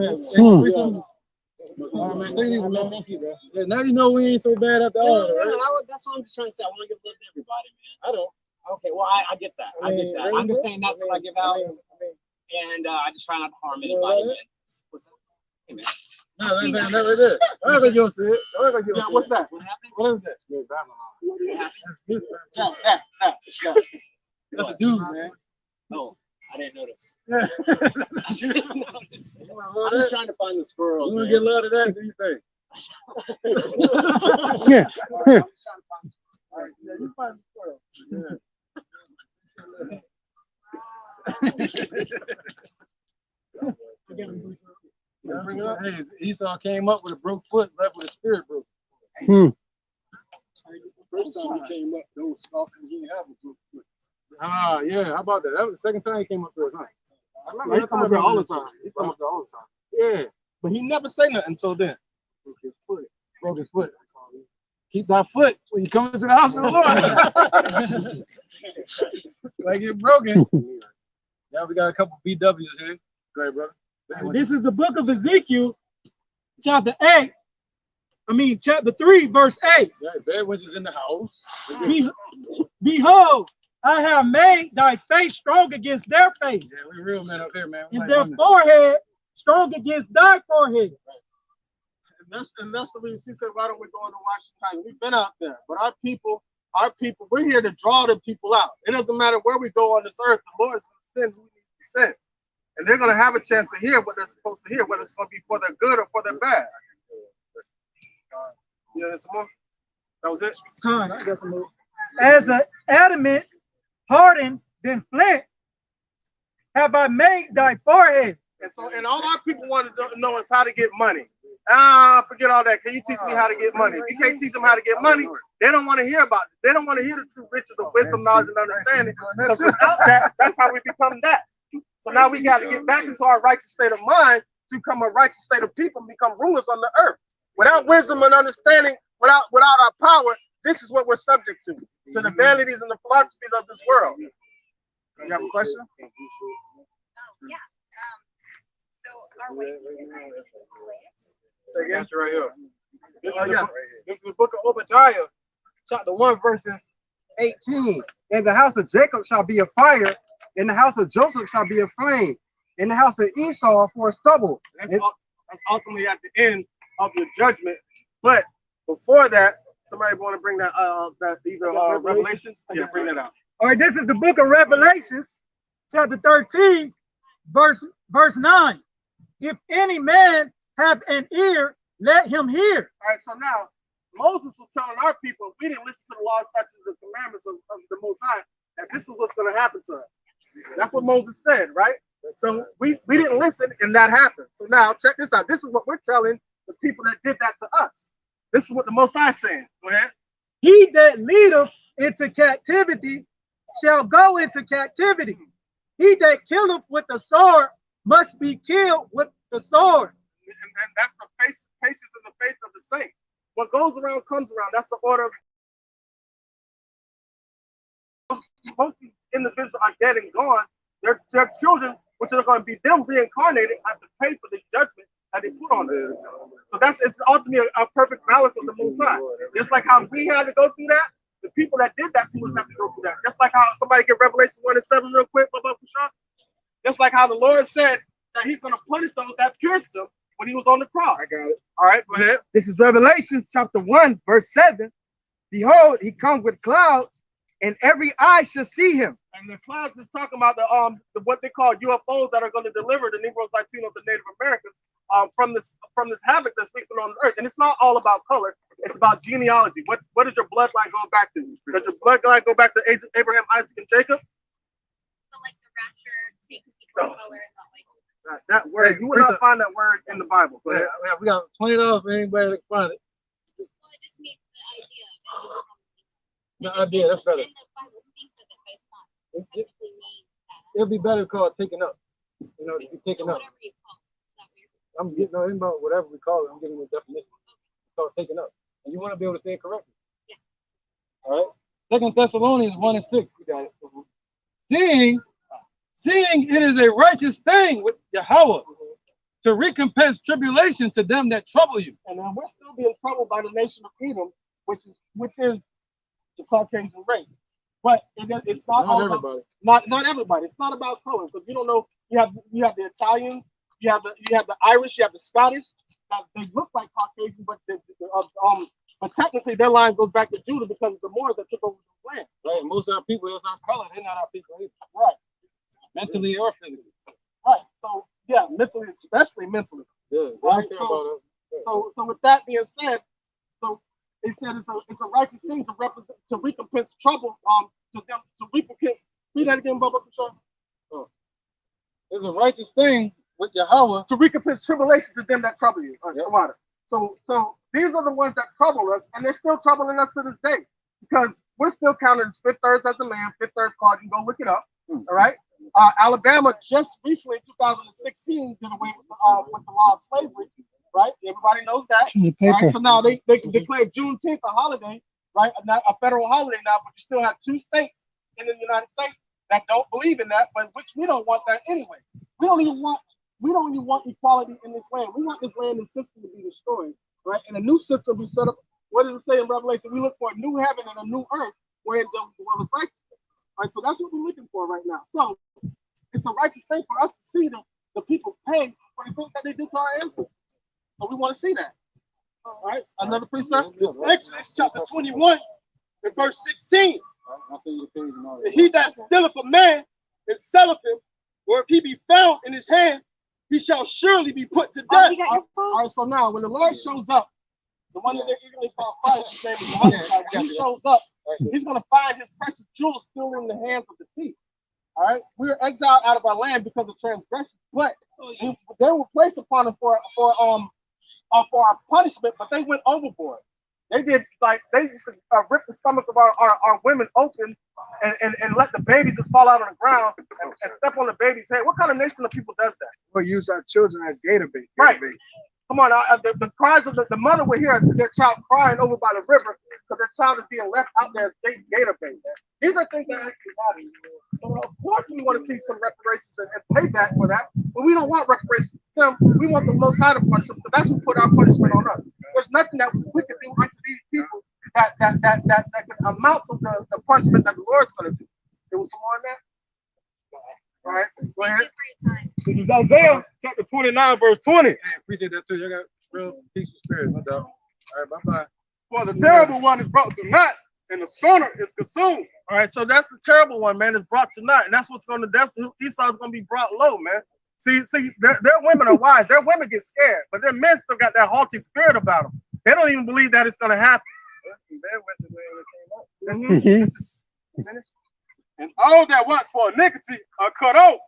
Man, take these, man. Yeah, now you know we ain't so bad after all. Right? That's what I'm just trying to say. I want to give love to everybody, man. I don't. Okay, well, I get that. I get that. I'm just saying that's what I give out. And I just try not to harm anybody, man. What's that? Hey, man. No, that's not right there. I don't think you'll see it. Yeah, what's that? What happened? What is that? That's a dude, man. Oh, I didn't notice. I'm just trying to find the squirrels. You want to get love to that? Do you think? Yeah. I'm just trying to find the squirrels. All right, yeah, you find the squirrel. Hey, Esau came up with a broke foot, left with a spirit broke. First time he came up, those scoffers didn't have a broke foot. Ah, yeah. How about that? That was the second time he came up to us, huh? I remember he come up here all the time. He come up here all the time. Yeah. But he never say nothing until then. Broke his foot. Broke his foot. Keep that foot when you come into the house of the Lord. Like it's broken. Now we got a couple BWs here. Go ahead, brother. This is the book of Ezekiel, chapter 3, verse 8. Yeah, bad witches in the house. Behold, I have made thy face strong against their face. Yeah, we real men up here, man. And their forehead strong against thy forehead. And that's the reason he said, why don't we go into Washington? We've been out there, but our people, we're here to draw the people out. It doesn't matter where we go on this earth, the Lord is going to send who he needs to send. And they're going to have a chance to hear what they're supposed to hear, whether it's going to be for their good or for their bad. Yeah, some more? That was it? I got some more. As an adamant hardened than flint, have I made thy forehead. And all our people want to know is how to get money. Forget all that. Can you teach me how to get money? If you can't teach them how to get money, they don't want to hear about it. They don't want to hear the true riches of wisdom, knowledge, and understanding. Because without that, that's how we become that. So now we got to get back into our righteous state of mind to become a righteous state of people and become rulers on the earth. Without wisdom and understanding, without our power, this is what we're subject to the vanities and the philosophies of this world. You have a question? Yeah. So are we slaves? Say again? Right here. This is the book of Obadiah, chapter 1, verses 18. And the house of Jacob shall be a fire, and the house of Joseph shall be a flame, and the house of Esau for a stubble. That's ultimately at the end of the judgment. But before that, somebody want to bring that either Revelations? Yeah, bring that out. All right, this is the book of Revelations, chapter 13, verse 9. If any man have an ear, let him hear. All right, so now Moses was telling our people, if we didn't listen to the laws, statutes, and commandments of the Most High, that this is what's going to happen to us. That's what Moses said, right? So we didn't listen, and that happened. So now check this out. This is what we're telling the people that did that to us. This is what the Most High is saying. Go ahead. He that leadeth into captivity shall go into captivity. He that killeth with the sword must be killed with the sword. And that's the patience and the faith of the saints. What goes around comes around. That's the order. Most individuals are dead and gone. Their children, which are going to be them reincarnated, have to pay for this judgment that they put on us. So it's ultimately a perfect balance of the Most High. Just like how we had to go through that, the people that did that to us have to go through that. Just like how somebody get Revelation 1:7 real quick, just like how the Lord said that he's going to punish those that pierced him when he was on the cross. I got it. All right, go ahead. This is Revelation chapter 1, verse 7. Behold, he comes with clouds, and every eye shall see him. And the clouds is talking about the what they call UFOs that are going to deliver the Negroes, Latinos, the Native Americans from this havoc that's sweeping on the earth. And it's not all about color; it's about genealogy. What does your bloodline go back to? Does your bloodline go back to Abraham, Isaac, and Jacob? So like the rapture takes people of color and not like that word. You will not find that word in the Bible. Go ahead. Yeah, we got $20 for anybody that can find it. well, it just means the idea that he's The idea, that's better. and the Bible speaks of it, but it's not technically mean that. It'll be better called taking up. You know, to be taken up. Whatever you call it. Is that what you're I'm getting on about whatever we call it. I'm getting a definition. It's called taking up. And you want to be able to say it correctly. Yeah. All right. 2 Thessalonians 1:6. We got it. Seeing it is a righteous thing with Yahweh to recompense tribulation to them that trouble you. And we're still being troubled by the nation of Edom, which is the Caucasian race. But it's not all everybody. Not everybody. It's not about color, because you don't know. You have the Italians, you have the Irish, you have the Scottish. They look like Caucasian, but but technically their line goes back to Judah because of the Moors that took over the land. Right. Most of our people, that's not color. They're not our people either. Right. Mentally or physically. Right. So yeah, mentally, especially mentally. Yeah. Right. So with that being said, so they said it's a righteous thing to recompense trouble to them, to recompense. Read that again, Bubba. It's a righteous thing with Yahweh to recompense tribulation to them that trouble you. So these are the ones that trouble us, and they're still troubling us to this day because we're still counted as fifth thirds as the land, fifth thirds called. You can go look it up. All right. Alabama just recently, in 2016, did away with the law of slavery. Right. Everybody knows that. Right. So now they declared Juneteenth a holiday, right? Not a federal holiday now, but you still have 2 states in the United States that don't believe in that, but which we don't want that anyway. We don't even want equality in this land. We want this land and system to be destroyed, right? And a new system we set up. What does it say in Revelation? We look for a new heaven and a new earth where it dwells righteousness. All right, so that's what we're looking for right now. So it's a righteous thing for us to see the people pay for the things that they did to our ancestors. So we want to see that. All right, another precept. This is Exodus chapter 21 and verse 16. He that stealeth a man and selleth him, or if he be found in his hand, he shall surely be put to death. All right, so now when the Lord shows up, the one that they eagerly found Christ, his name is Muhammad, when he shows up, he's going to find his precious jewels still in the hands of the thief. All right, we were exiled out of our land because of transgression, but they were placed upon us for our punishment, but they went overboard. They did they used to rip the stomach of our women open and let the babies just fall out on the ground and step on the baby's head. What kind of nation of people does that? Or use our children as gator bait. Right. Come on, the cries of the mother would hear their child crying over by the river because their child is being left out there as gator bait. These are things that actually happen. So of course we want to see some reparations and payback for that, but we don't want reparations. We want the Most High to punish them because that's who put our punishment on us. There's nothing that we can do unto these people that can amount to the punishment that the Lord's going to do. There was some more on that. All right, go ahead. This is Isaiah chapter 29, verse 20. Hey, appreciate that too. You got real peaceful spirit, no doubt. All right, bye-bye. For the terrible one is brought to naught, and the scorner is consumed. All right, so that's the terrible one, man. Is brought to naught, and that's what's going to. Esau's going to be brought low, man. See, their women are wise. Their women get scared, but their men still got that haughty spirit about them. They don't even believe that it's going to happen. This is finished. And all that watch for iniquity are cut off,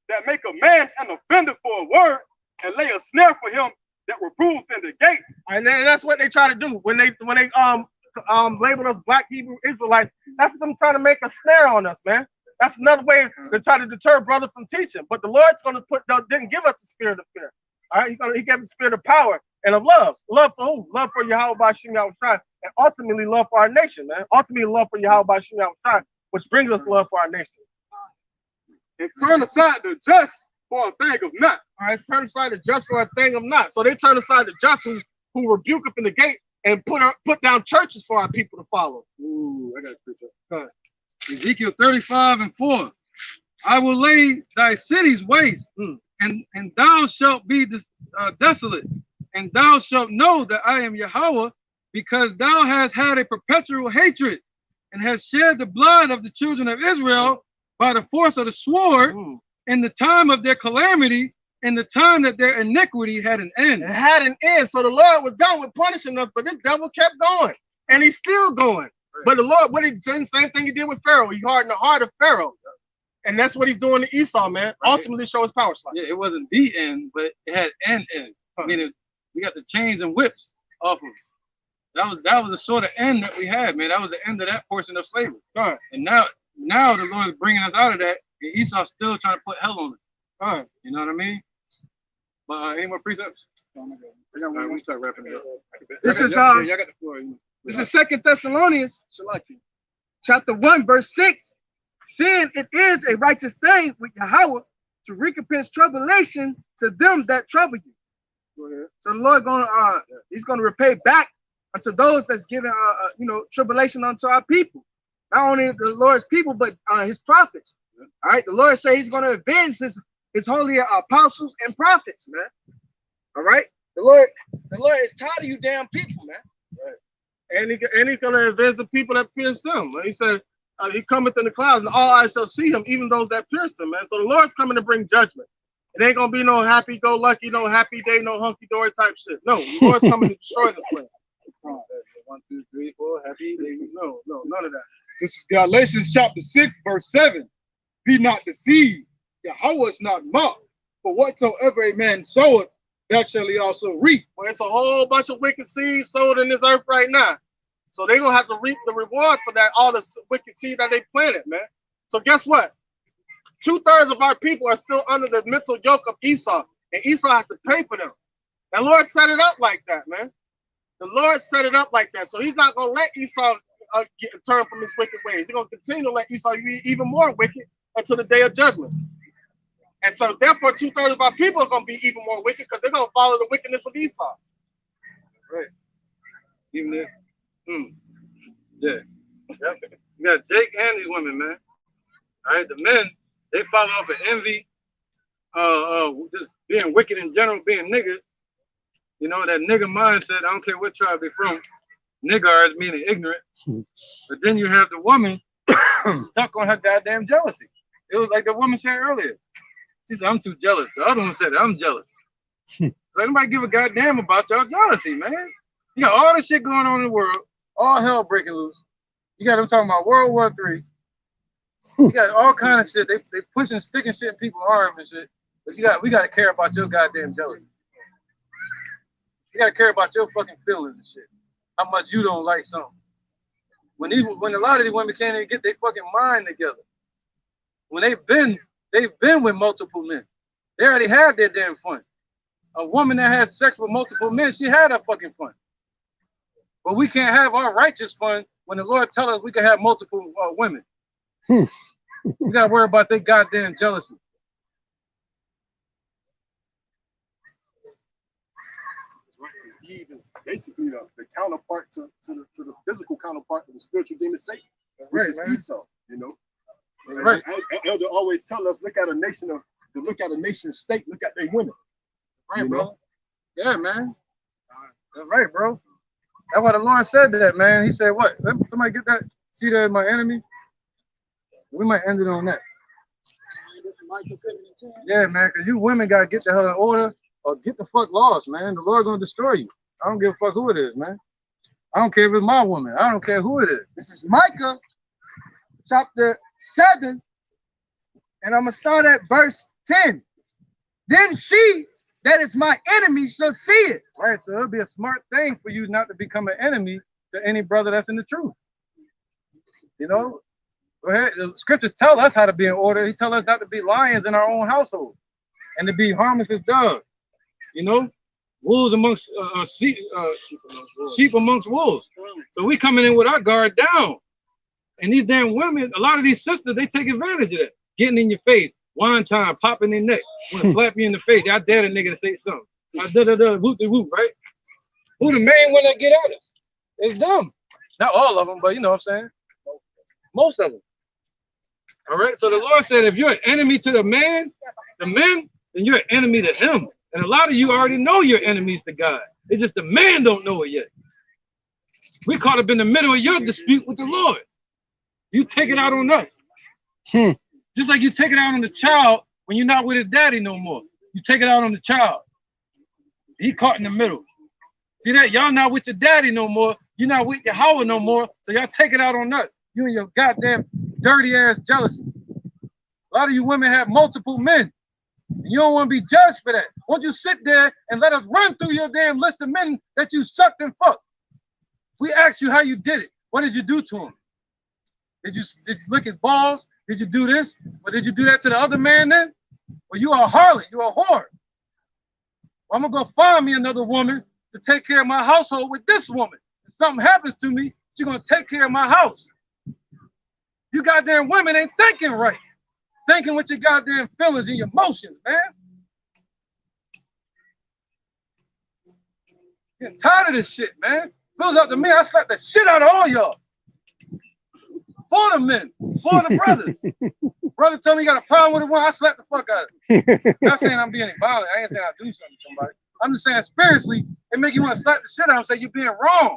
that make a man an offender for a word, and lay a snare for him that reproves in the gate. And that's what they try to do when they labeled us Black Hebrew Israelites. That's them trying to make a snare on us, man. That's another way to try to deter brothers from teaching. But the Lord's going to didn't give us a spirit of fear. All right, he gave the spirit of power and of love. Love for who? Love for Yahweh Bashim Yahushua, and ultimately love for our nation, man. Ultimately love for Yahweh Bashim Yahushua, which brings us love for our nation. And turn aside the just for a thing of naught. All right, turn aside the just for a thing of naught. So they turn aside the just who rebuke up in the gate and put down churches for our people to follow. Ooh, I got to appreciate that. Ezekiel 35:4. I will lay thy cities waste, and thou shalt be desolate, and thou shalt know that I am Yahweh, because thou hast had a perpetual hatred, and hast shed the blood of the children of Israel by the force of the sword in the time of their calamity, in the time that their iniquity had an end. It had an end. So the Lord was done with punishing us, but this devil kept going, and he's still going. But the Lord, what he said, same thing he did with Pharaoh. He hardened the heart of Pharaoh. And that's what he's doing to Esau, man. Right. Ultimately show his power slide. Yeah, it wasn't the end, but it had an end. Meaning we got the chains and whips off of us. That was the sort of end that we had, man. That was the end of that portion of slavery. And now the Lord is bringing us out of that, and Esau's still trying to put hell on us. You know what I mean? But any more precepts? We start wrapping it up. This is y'all got the floor. This is 2 Thessalonians chapter 1, verse 6. Saying it is a righteous thing with Yahweh to recompense tribulation to them that trouble you. So the Lord he's gonna repay back unto those that's giving tribulation unto our people. Not only the Lord's people, but his prophets. All right, the Lord said he's gonna avenge his holy apostles and prophets, man. All right, the Lord is tired of you damn people, man. And he's gonna avenge the people that pierced him. He said, he cometh in the clouds, and all eyes shall see him, even those that pierced him, man. So the Lord's coming to bring judgment. It ain't gonna be no happy-go-lucky, no happy day, no hunky-dory type shit. No, the Lord's coming to destroy this place. 1, 2, 3, 4, happy day. No, none of that. This is Galatians chapter 6, verse 7. Be not deceived. Yahweh is not mocked. For whatsoever a man soweth, that shall he also reap. Well, it's a whole bunch of wicked seeds sowed in this earth right now. So they're going to have to reap the reward for that, all the wicked seed that they planted, man. So guess what? 2/3 of our people are still under the mental yoke of Esau, and Esau has to pay for them. And Lord set it up like that, man. The Lord set it up like that. So he's not going to let Esau turn from his wicked ways. He's going to continue to let Esau be even more wicked until the day of judgment. And so therefore 2/3 of our people are going to be even more wicked because they're going to follow the wickedness of Esau. Right. Even if, yeah. Yep. You got Jake and these women, man. All right, the men, they follow off of envy, just being wicked in general, being niggas. You know, that nigga mindset, I don't care what tribe they're from. Niggers meaning ignorant. But then you have the woman stuck on her goddamn jealousy. It was like the woman said earlier. She said, I'm too jealous. The other one said, I'm jealous. Let nobody give a goddamn about y'all jealousy, man. You got all this shit going on in the world, all hell breaking loose. You got them talking about World War III. You got all kind of shit. They pushing, sticking shit in people's arms and shit. But we got to care about your goddamn jealousy. You got to care about your fucking feelings and shit. How much you don't like something. When a lot of these women can't even get their fucking mind together. When they've been with multiple men. They already had their damn fun. A woman that has sex with multiple men, she had her fucking fun. But we can't have our righteous fun when the Lord tells us we can have multiple women. We gotta worry about their goddamn jealousy. Eve is basically the counterpart to the physical counterpart of the spiritual demon Satan, which is Esau, you know. Right. Elder always tell us, look at a nation state, look at their women. Right, bro. Yeah, man. That's right, bro. That's why the Lord said that, man. He said, what? Let somebody get that? See that as my enemy? We might end it on that. Yeah, man, because you women got to get the hell in order or get the fuck lost, man. The Lord's going to destroy you. I don't give a fuck who it is, man. I don't care if it's my woman. I don't care who it is. This is Micah chapter 7, and I'm going to start at verse 10. Then she that is my enemy shall see it. Right, so it'll be a smart thing for you not to become an enemy to any brother that's in the truth. You know? Go ahead. The scriptures tell us how to be in order. He tells us not to be lions in our own household and to be harmless as doves. You know? Wolves amongst sheep amongst wolves. So we coming in with our guard down. And these damn women, a lot of these sisters, they take advantage of that. Getting in your face, wine time, popping their neck, want to slap you in the face. I dare the nigga to say something. Whoop de whoop, right? Who the main one that get at us? It's them. Not all of them, but you know what I'm saying? Most of them. All right. So the Lord said, if you're an enemy to the men, then you're an enemy to him. And a lot of you already know you're enemies to God. It's just the man don't know it yet. We caught up in the middle of your dispute with the Lord. You take it out on us. Just like you take it out on the child when you're not with his daddy no more. You take it out on the child. He caught in the middle. See that? Y'all not with your daddy no more. You're not with your Yahweh no more. So y'all take it out on us. You and your goddamn dirty ass jealousy. A lot of you women have multiple men. And you don't want to be judged for that. Won't you sit there and let us run through your damn list of men that you sucked and fucked? We asked you how you did it. What did you do to him? Did you lick his balls? Did you do this? Or did you do that to the other man then? Well, you are a harlot. You are a whore. Well, I'm going to go find me another woman to take care of my household with this woman. If something happens to me, she's going to take care of my house. You goddamn women ain't thinking right. Thinking with your goddamn feelings and your emotions, man. Getting tired of this shit, man. Feels up to me, I slapped the shit out of all y'all. For the men, for the brothers. Brother told me he got a problem with a woman, I slapped the fuck out of him. Not saying I'm being violent. I ain't saying I do something to somebody. I'm just saying spiritually, it make you want to slap the shit out and say you're being wrong.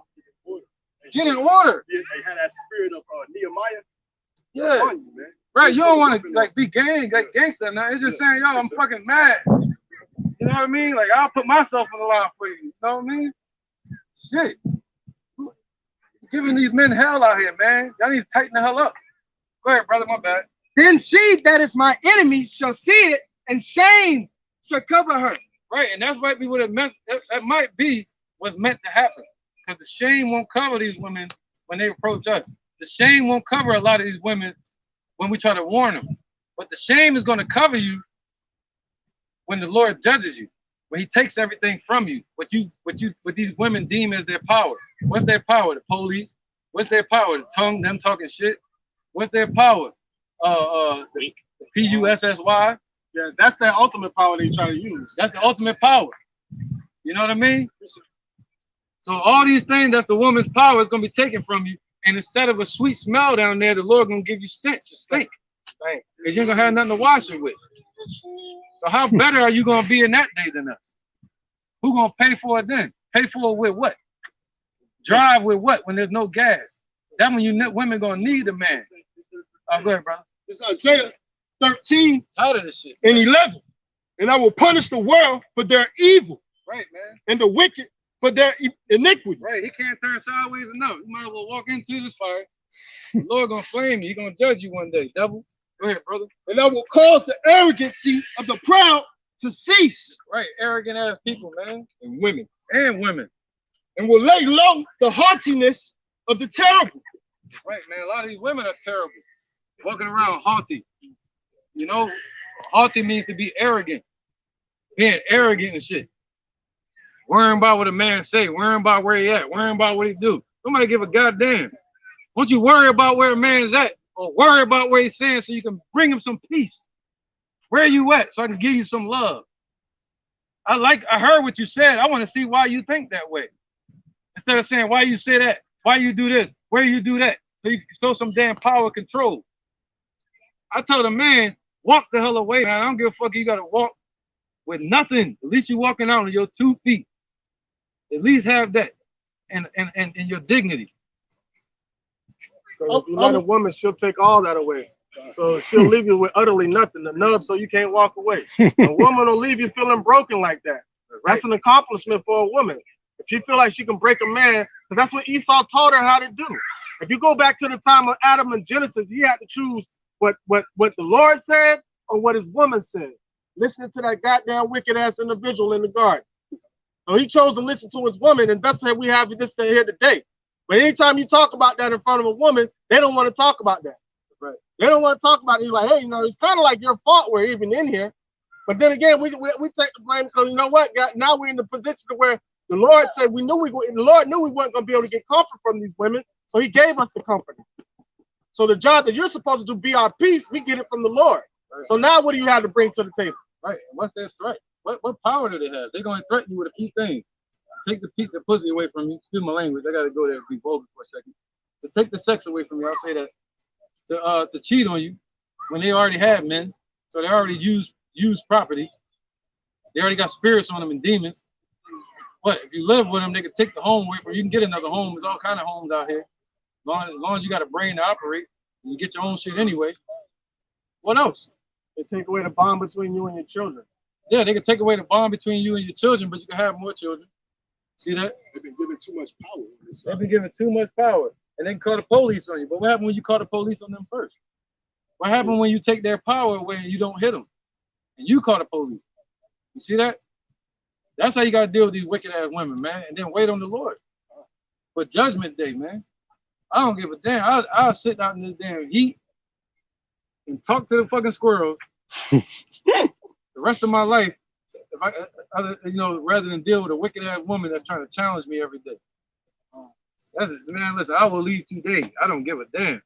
Get in order. They had that spirit of Nehemiah. Yeah. On you, man. Right, you don't want to like be gangster now. It's just saying, yo, I'm fucking mad. You know what I mean? Like I'll put myself on the line for you. You know what I mean? Shit. Giving these men hell out here, man. Y'all need to tighten the hell up. Go ahead, brother. My bad. Then she that is my enemy shall see it, and shame shall cover her. Right, and that's might be what it meant. That might be what's meant to happen. Because the shame won't cover these women when they approach us. The shame won't cover a lot of these women when we try to warn them. But the shame is going to cover you when the Lord judges you, when he takes everything from you, what these women deem as their power. What's their power? The police. What's their power? The tongue, them talking shit. What's their power? The PUSSY. Yeah, that's the ultimate power they try to use. That's the ultimate power. You know what I mean? So all these things, that's the woman's power, is going to be taken from you. And instead of a sweet smell down there, the Lord going to give you stench, a stink. Because you ain't going to have nothing to wash it with. So how better are you going to be in that day than us? Who going to pay for it then? Pay for it with what? Drive with what when there's no gas? That when women going to need a man. Oh, go ahead, brother. It's Isaiah 13 Tired of this shit, and 11. And I will punish the world for their evil. Right, man. And the wicked for their iniquity. Right, he can't turn sideways enough. You might as well walk into this fire. The Lord gonna flame you. He gonna judge you one day, devil. Go ahead, brother. And I will cause the arrogancy of the proud to cease. Right, arrogant ass people, man. And women. And women. And will lay low the haughtiness of the terrible. Right, man. A lot of these women are terrible. Walking around haughty. You know, haughty means to be arrogant. Being arrogant and shit. Worrying about what a man say, worrying about where he at, worrying about what he do. Nobody give a goddamn. Won't you worry about where a man's at, or worry about where he's saying so you can bring him some peace? Where are you at so I can give you some love? I heard what you said. I want to see why you think that way. Instead of saying why you say that, why you do this, where you do that, so you can show some damn power control. I told a man, walk the hell away, man. I don't give a fuck. You gotta walk with nothing. At least you walking out on your 2 feet. At least have that and your dignity. So if you let a woman, she'll take all that away. So she'll leave you with utterly nothing, the nub, so you can't walk away. A woman will leave you feeling broken like that. That's an accomplishment for a woman. If she feel like she can break a man, because that's what Esau taught her how to do. If you go back to the time of Adam and Genesis, he had to choose what the Lord said or what his woman said. Listening to that goddamn wicked ass individual in the garden. So he chose to listen to his woman, and that's why we have this here today. But anytime you talk about that in front of a woman, they don't want to talk about that. Right. They don't want to talk about it. He's like, hey, you know, it's kind of like your fault we're even in here. But then again, we take the blame because you know what? Now we're in the position where the Lord said the Lord knew we weren't going to be able to get comfort from these women, so he gave us the comfort. So the job that you're supposed to do, be our peace, we get it from the Lord. Right. So now what do you have to bring to the table? Right. What's their threat? What power do they have? They're going to threaten you with a few things. Take the pussy away from you. Excuse my language. I got to go there and be vulgar for a second. To take the sex away from you, I'll say that. To cheat on you when they already have men. So they already use property. They already got spirits on them and demons. But if you live with them, they can take the home away from you. You can get another home. There's all kind of homes out here. As long as you got a brain to operate, you get your own shit anyway. What else? They take away the bond between you and your children. Yeah, they can take away the bond between you and your children, but you can have more children. See that? They've been given too much power. They've been given too much power. And they can call the police on you. But what happened when you call the police on them first? What happened when you take their power away and you don't hit them? And you call the police. You see that? That's how you got to deal with these wicked ass women, man. And then wait on the Lord. For judgment day, man. I don't give a damn. I'll sit out in this damn heat and talk to the fucking squirrels the rest of my life, if I rather than deal with a wicked ass woman that's trying to challenge me every day. That's it, man. Listen, I will leave today. I don't give a damn.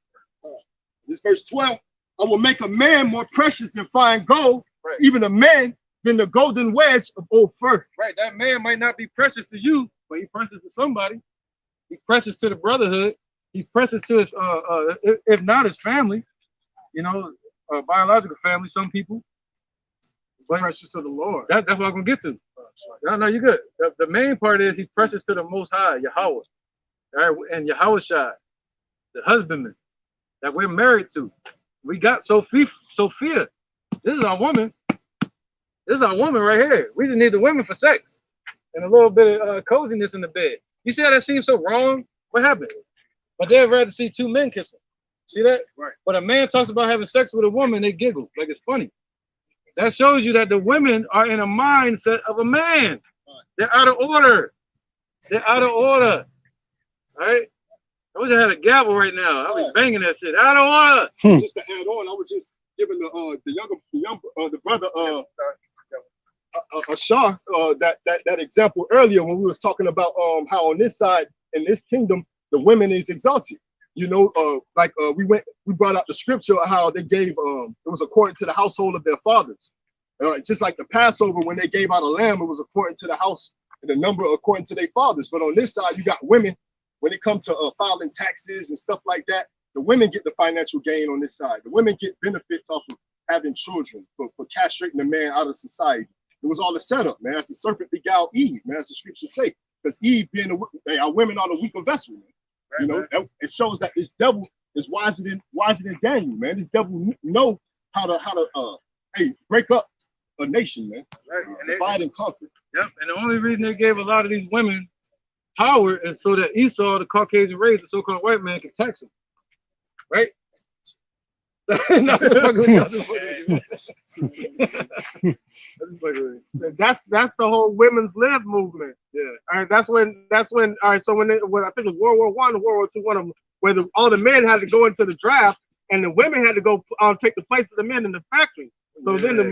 This verse 12, I will make a man more precious than fine gold, right. Even a man than the golden wedge of old fur. Right, that man might not be precious to you, but he's precious to somebody. He's precious to the brotherhood. He's precious to his, if not his family, biological family, some people. But precious to the Lord. That's what I'm going to get to. No, you're good. The main part is he's precious to the Most High, Yahweh. All right, and Yahushua, the husbandman that we're married to. We got Sophia. This is our woman. This is our woman right here. We just need the women for sex and a little bit of coziness in the bed. You see how that seems so wrong? What happened? But they'd rather see two men kissing. See that? Right. But a man talks about having sex with a woman, they giggle like it's funny. That shows you that the women are in a mindset of a man. They're out of order. They're out of order. All right? I wish I had a gavel right now. I was banging that shit. Out of order. Just to add on, I was just giving the brother Ashar that example earlier when we was talking about how on this side in this kingdom the women is exalted. You know, we brought out the scripture how they gave it was according to the household of their fathers. Just like the Passover when they gave out a lamb, it was according to the house and the number according to their fathers. But on this side, you got women. When it comes to filing taxes and stuff like that, the women get the financial gain on this side. The women get benefits off of having children, for castrating the man out of society. It was all a setup, man. As the serpent beguiled Eve, man, as the scriptures say. Because Eve being our women are the weaker vessel, man. Right, you know, it shows that this devil is wiser than Daniel, man. This devil know how to break up a nation, man. Right. Divide and conquer. Yep. And the only reason they gave a lot of these women power is so that Esau, the Caucasian race, the so-called white man, can tax them. Right? That's the whole women's live movement. Yeah. All right. That's when. All right. So when I think it was World War I and World War II, one of them, where all the men had to go into the draft, and the women had to go take the place of the men in the factory. So then the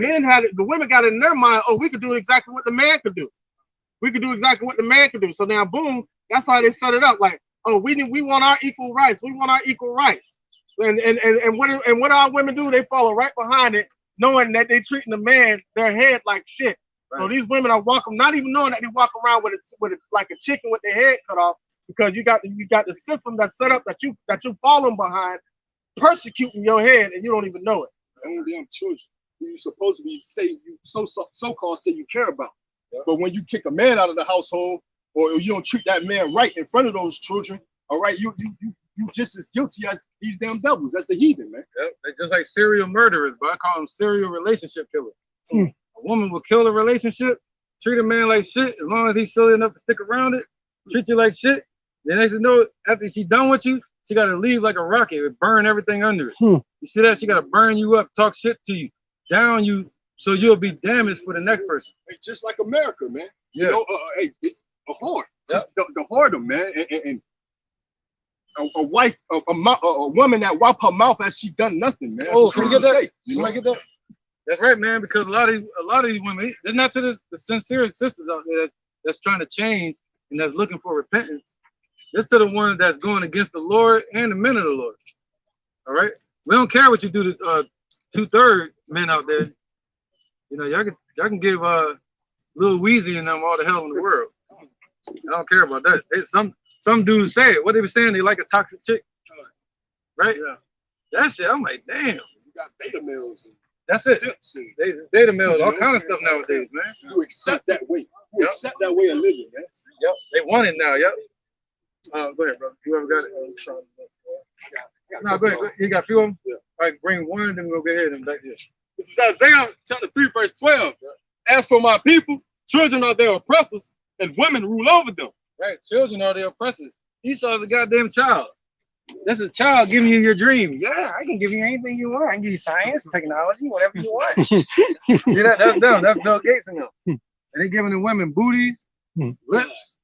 women got in their mind, oh, we could do exactly what the man could do. We could do exactly what the man could do. So now, boom, that's how they set it up. Like, oh, we want our equal rights. We want our equal rights. And what our women do? They follow right behind it, knowing that they treating the man, their head like shit. Right. So these women are walking, not even knowing that they walk around with like a chicken with their head cut off, because you got the system that's set up that you falling behind, persecuting your head, and you don't even know it. Own damn children who you supposed to be so-called say you care about. But when you kick a man out of the household, or you don't treat that man right in front of those children, all right, you just as guilty as these damn devils. That's the heathen, man. Yep. They're just like serial murderers, but I call them serial relationship killers. A woman will kill a relationship, treat a man like shit, as long as he's silly enough to stick around it, treat you like shit. The next thing you know, after she's done with you, she got to leave like a rocket and burn everything under it. You see that? She got to burn you up, talk shit to you, down you, so you'll be damaged for the next person. It's just like America, man. Yeah. You know, it's a whore. Just the whoredom, man. And a wife, a woman that wipe her mouth as she done nothing, man. Oh, can you get that? Say, you know? Get that? That's right, man. Because a lot of these women, they're not to the sincere sisters out there that's trying to change and that's looking for repentance. It's to the one that's going against the Lord and the men of the Lord. All right. We don't care what you do to 2/3 men out there. You know, y'all can give Lil Weezy and them all the hell in the world. I don't care about that. Some dudes say it. What they were saying, they like a toxic chick, right? Yeah. That shit, I'm like, damn. You got beta males. That's it. Beta males, all kind of stuff nowadays, man. You accept that way. You accept that way of living, man. Yep. They want it now. Yep. Go ahead, brother. Whoever got it. No, go ahead. You got a few of them? Yeah. All right, bring one, then we'll go ahead and back here. This is Isaiah chapter 3, verse 12. As for my people, children are their oppressors, and women rule over them. Right, children are their oppressors. Esau's a goddamn child. That's a child giving you your dream. Yeah, I can give you anything you want. I can give you science, technology, whatever you want. See, that's them. That's Bill Gates and them. And they giving the women booties, lips.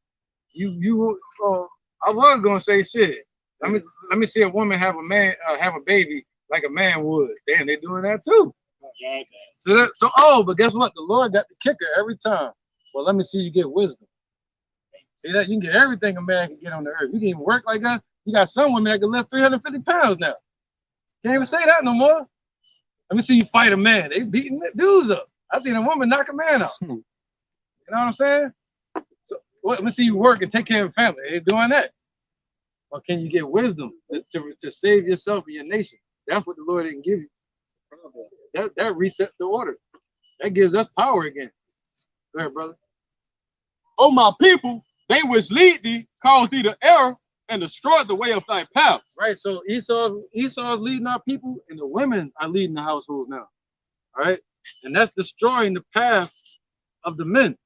I was gonna say shit. Let me see a woman have a baby like a man would. Damn, they doing that too. But guess what? The Lord got the kicker every time. Well, let me see you get wisdom. See that? You can get everything a man can get on the earth. You can even work like that. You got some women that can lift 350 pounds now. Can't even say that no more. Let me see you fight a man. They beating dudes up. I seen a woman knock a man out. You know what I'm saying? So let me see you work and take care of family. They're doing that. Or can you get wisdom to save yourself and your nation? That's what the Lord didn't give you. That resets the order. That gives us power again. Go ahead, brother. Oh, my people, they which lead thee, cause thee to error, and destroy the way of thy paths. Right, so Esau's leading our people, and the women are leading the household now. All right, and that's destroying the path of the men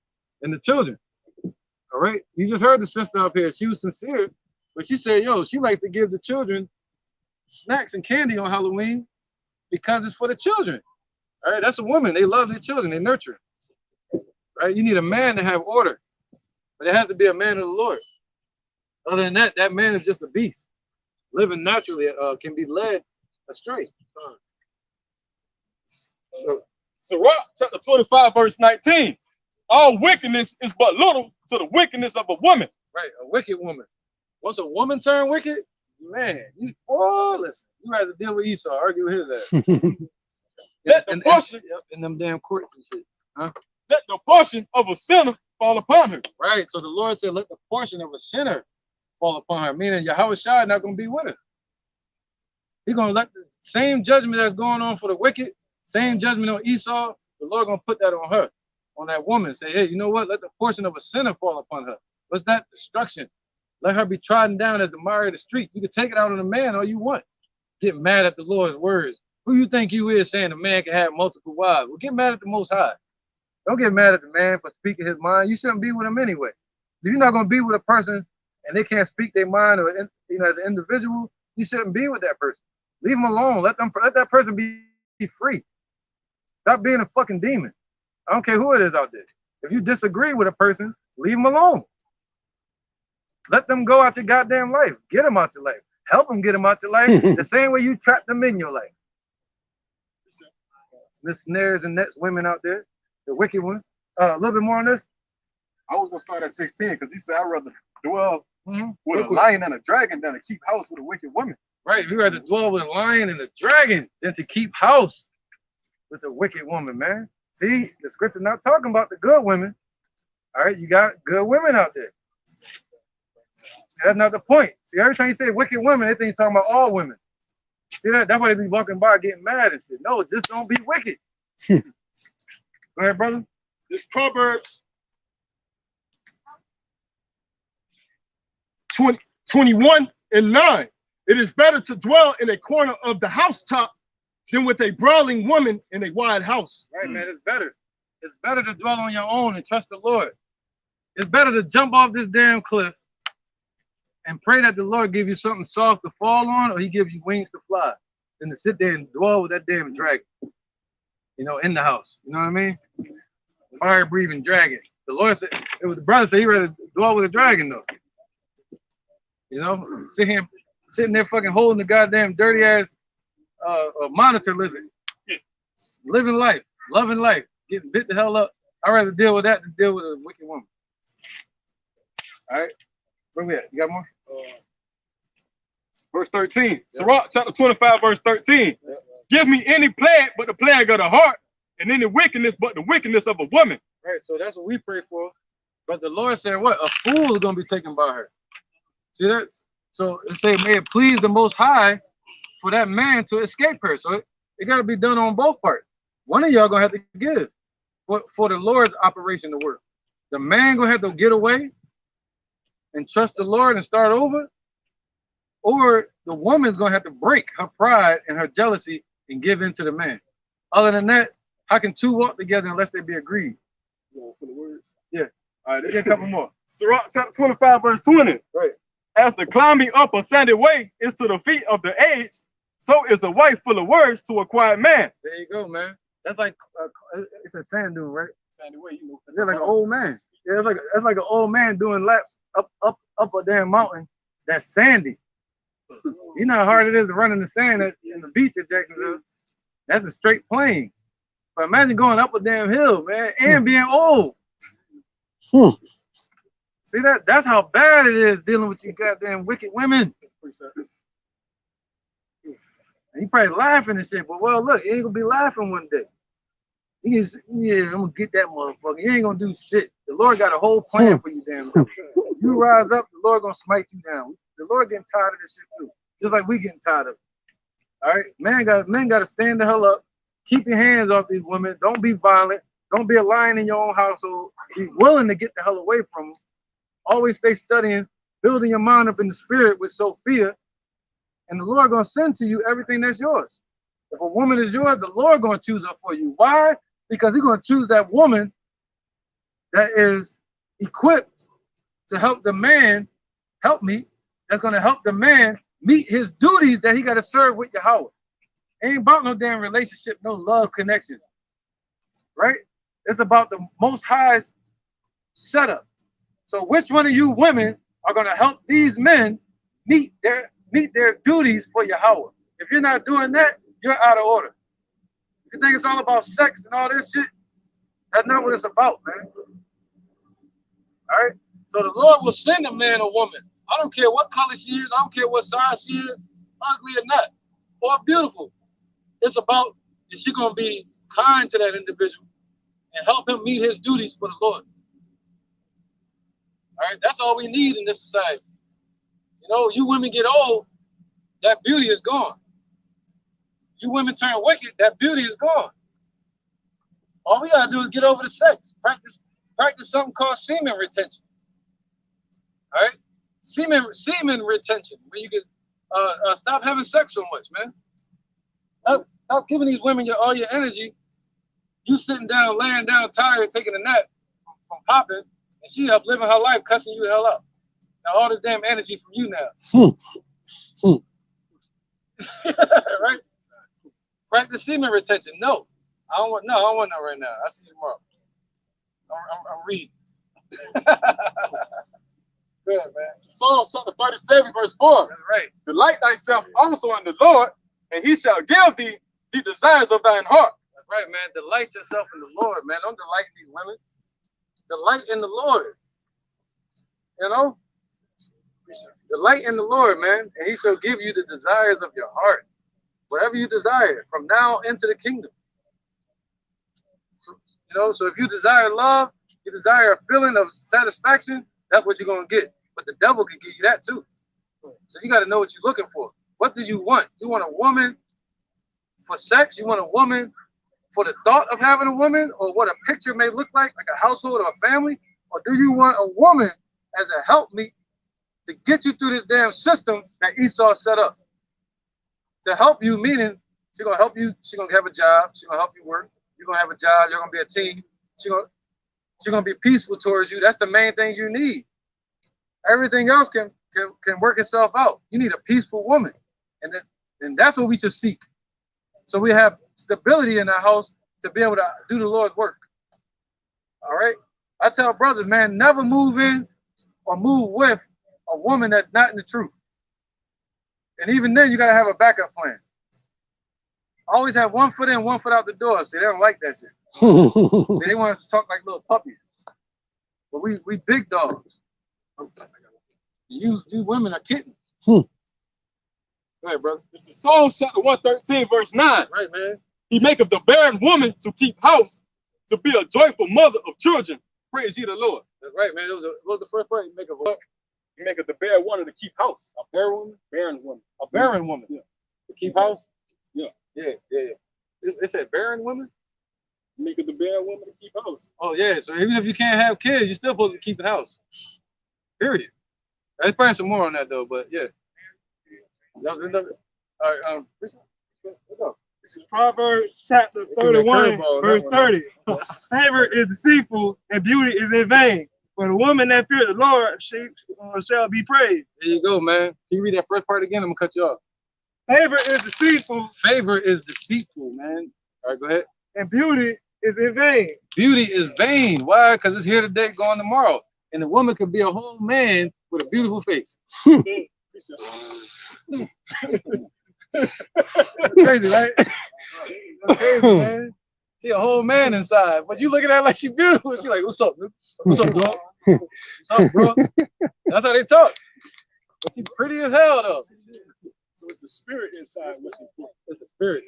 and the children. All right, you just heard the sister up here. She was sincere, but she said, yo, she likes to give the children snacks and candy on Halloween because it's for the children. All right, that's a woman. They love their children. They nurture them. Right? You need a man to have order, but it has to be a man of the Lord. Other than that, that man is just a beast. Living naturally can be led astray. Sirach chapter 25, verse 19. All wickedness is but little to the wickedness of a woman. Right, a wicked woman. Once a woman turn wicked, man, listen, you have to deal with Esau, argue with his ass. Let the portion in them damn courts and shit. Huh? Let the portion of a sinner fall upon her. Right. So the Lord said, let the portion of a sinner fall upon her. Meaning Yahweh Shai not gonna be with her. He's gonna let the same judgment that's going on for the wicked, same judgment on Esau, the Lord gonna put that on her, on that woman. Say, hey, you know what? Let the portion of a sinner fall upon her. What's that? Destruction. Let her be trodden down as the mire of the street. You can take it out on a man all you want. Get mad at the Lord's words. Who you think you is saying a man can have multiple wives? Well, get mad at the Most High. Don't get mad at the man for speaking his mind. You shouldn't be with him anyway. If you're not going to be with a person and they can't speak their mind, or as an individual, you shouldn't be with that person. Leave them alone. Let that person be free. Stop being a fucking demon. I don't care who it is out there. If you disagree with a person, leave them alone. Let them go out your goddamn life. Get them out your life. Help them get them out your life the same way you trapped them in your life. There's snares and nets women out there, the wicked ones. A little bit more on this. I was gonna start at 16 because he said I'd rather dwell with a lion and a dragon than to keep house with a wicked woman. Right, we rather dwell with a lion and a dragon than to keep house with a wicked woman, man. See, the scripture's not talking about the good women. All right, you got good women out there. See, that's not the point. See, every time you say wicked women, they think you're talking about all women. See that? That's why they be walking by getting mad and shit. No, just don't be wicked. Go ahead, brother. This Proverbs 21 and 9. It is better to dwell in a corner of the housetop than with a brawling woman in a wide house. Right, man, it's better. It's better to dwell on your own and trust the Lord. It's better to jump off this damn cliff and pray that the Lord give you something soft to fall on, or he gives you wings to fly, than to sit there and dwell with that damn dragon, in the house. You know what I mean? Fire-breathing dragon. The Lord said, it was the brother said he'd rather dwell with a dragon, though. Sitting there fucking holding the goddamn dirty-ass monitor lizard. Living life, loving life, getting bit the hell up. I'd rather deal with that than deal with a wicked woman. All right? Where we at? You got more? Verse 13. Sirach chapter 25, verse 13. Give me any plague but the plague of the heart, and any wickedness but the wickedness of a woman. Right, so that's what we pray for. But the Lord said what? A fool is going to be taken by her. See that? So it say, may it please the Most High for that man to escape her. So it got to be done on both parts. One of y'all going to have to give for the Lord's operation to work. The man going to have to get away and trust the Lord and start over, or the woman's gonna have to break her pride and her jealousy and give in to the man. Other than that, how can two walk together unless they be agreed? For the words. Yeah. All right, Let's get a couple more. Sirach chapter 25, verse 20. Right. As the climbing up a sandy way is to the feet of the aged, so is a wife full of words to a quiet man. There you go, man. That's like it's a sand dune, right? Sandy way, It's like an old man. Yeah, it's like an old man doing laps up a damn mountain that's sandy. You know how hard it is to run in the sand in the beach at Jacksonville. That's a straight plane. But imagine going up a damn hill, man, and being old. See that's how bad it is dealing with you goddamn wicked women. And you probably laughing and shit, but well, look, you ain't gonna be laughing one day. You can say, yeah, I'm gonna get that motherfucker. You ain't gonna do shit. The Lord got a whole plan for you, damn. You rise up, the Lord gonna smite you down. The Lord getting tired of this shit too, just like we getting tired of it. All right, men gotta stand the hell up. Keep your hands off these women. Don't be violent. Don't be a lion in your own household. Be willing to get the hell away from them. Always stay studying, building your mind up in the spirit with Sophia, and the Lord gonna send to you everything that's yours. If a woman is yours, the Lord gonna choose her for you. Why? Because he's gonna choose that woman that is equipped to help the man, that's gonna help the man meet his duties that he got to serve with Yahweh. Ain't about no damn relationship, no love connection, right? It's about the Most High's setup. So which one of you women are going to help these men meet their duties for Yahweh? If you're not doing that, you're out of order. You think it's all about sex and all this shit? That's not what it's about, man. All right? So the Lord will send a man or woman. I don't care what color she is. I don't care what size she is, ugly or not, or beautiful. It's about, is she going to be kind to that individual and help him meet his duties for the Lord? All right? That's all we need in this society. You know, you women get old, that beauty is gone. You women turn wicked, that beauty is gone. All we gotta do is get over the sex. Practice something called semen retention. All right, semen retention, where you can stop having sex so much, man. Stop giving these women all your energy. You sitting down, laying down, tired, taking a nap from popping, and she up living her life, cussing you the hell up. Now all this damn energy from you now. Right? Practice semen retention. No. I don't want that right now. I'll see you tomorrow. I'm reading. Good, man. Psalms chapter 37, verse 4. That's right. Delight thyself also in the Lord, and he shall give thee the desires of thine heart. That's right, man. Delight yourself in the Lord, man. Don't delight these women. Delight in the Lord. You know? Delight in the Lord, man, and he shall give you the desires of your heart. Whatever you desire from now into the kingdom. You know, so if you desire love, you desire a feeling of satisfaction, that's what you're going to get. But the devil can give you that too. So you got to know what you're looking for. What do you want? You want a woman for sex? You want a woman for the thought of having a woman, or what a picture may look like a household or a family? Or do you want a woman as a helpmeet to get you through this damn system that Esau set up? To help you, meaning she's going to help you, she's going to have a job, she's going to help you work, you're going to have a job, you're going to be a team, she's going to be peaceful towards you. That's the main thing you need. Everything else can work itself out. You need a peaceful woman. And that's what we should seek. So we have stability in our house to be able to do the Lord's work. All right? I tell brothers, man, never move in or move with a woman that's not in the truth. And even then, you got to have a backup plan. Always have one foot in, one foot out the door. See, they don't like that shit. See, they want us to talk like little puppies. But we big dogs. You women are kittens. Go ahead, brother. This is Psalms chapter 113, verse 9. Right, man. He maketh the barren woman to keep house, to be a joyful mother of children. Praise ye the Lord. That's right, man. What was the first part? You make a what? He maketh the barren woman to keep house. A barren woman? Barren woman. A barren woman. Yeah. To keep house? Yeah. Yeah. It said barren woman? Maketh the barren woman to keep house. Oh, yeah. So even if you can't have kids, you're still supposed to keep the house. Period. There's probably some more on that, though, but yeah. That was another. All right, let's go. This is Proverbs chapter 31, verse 30. Favor is deceitful and beauty is in vain. But a woman that fears the Lord, she shall be praised. There you go, man. Can you read that first part again? I'm going to cut you off. Favor is deceitful. Favor is deceitful, man. All right, go ahead. And beauty is in vain. Beauty is vain. Why? Because it's here today, gone tomorrow. And a woman could be a whole man with a beautiful face. Crazy, right? Crazy, man. She a whole man inside, but you look at her like she beautiful. She like, what's up, dude? What's up, bro? What's up, bro? That's how they talk. But she pretty as hell, though. So it's the spirit inside what's important. It's the spirit.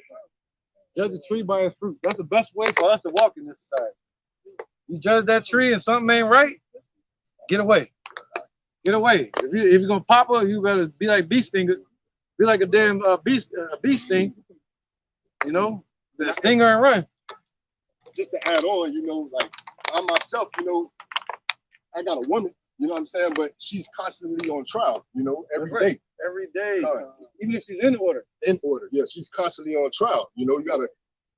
Judge a tree by its fruit. That's the best way for us to walk in this society. You judge that tree and something ain't right, get away. Get away. If you're gonna pop her, you better be like bee stinger. Be like a damn bee sting. You know, the stinger and run. Just to add on, you know, like I myself, you know, I got a woman, you know what I'm saying, but she's constantly on trial, you know, every day. Every day. Even if she's in order. In order, yeah. She's constantly on trial. You know, you gotta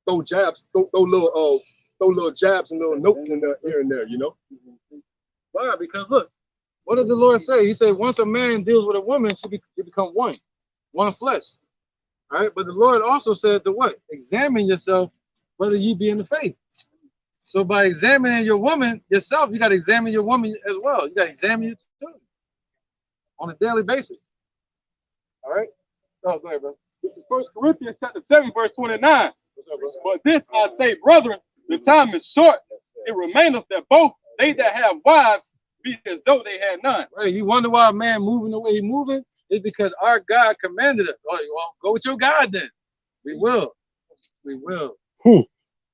throw jabs, throw little jabs and little notes in there here and there, you know. Why? Because look, what did the Lord say? He said once a man deals with a woman, you become one. one flesh. All right, but the Lord also said to what? Examine yourself whether you be in the faith. So by examining your woman yourself, you got to examine your woman as well. You got to examine your children on a daily basis. All right? Oh, go ahead, bro. This is 1 Corinthians chapter 7, verse 29. But this I say, brethren, the time is short. It remaineth that both they that have wives be as though they had none. Right? You wonder why a man moving the way he's moving? It's because our God commanded us. Oh, well, go with your God then. We will. We will.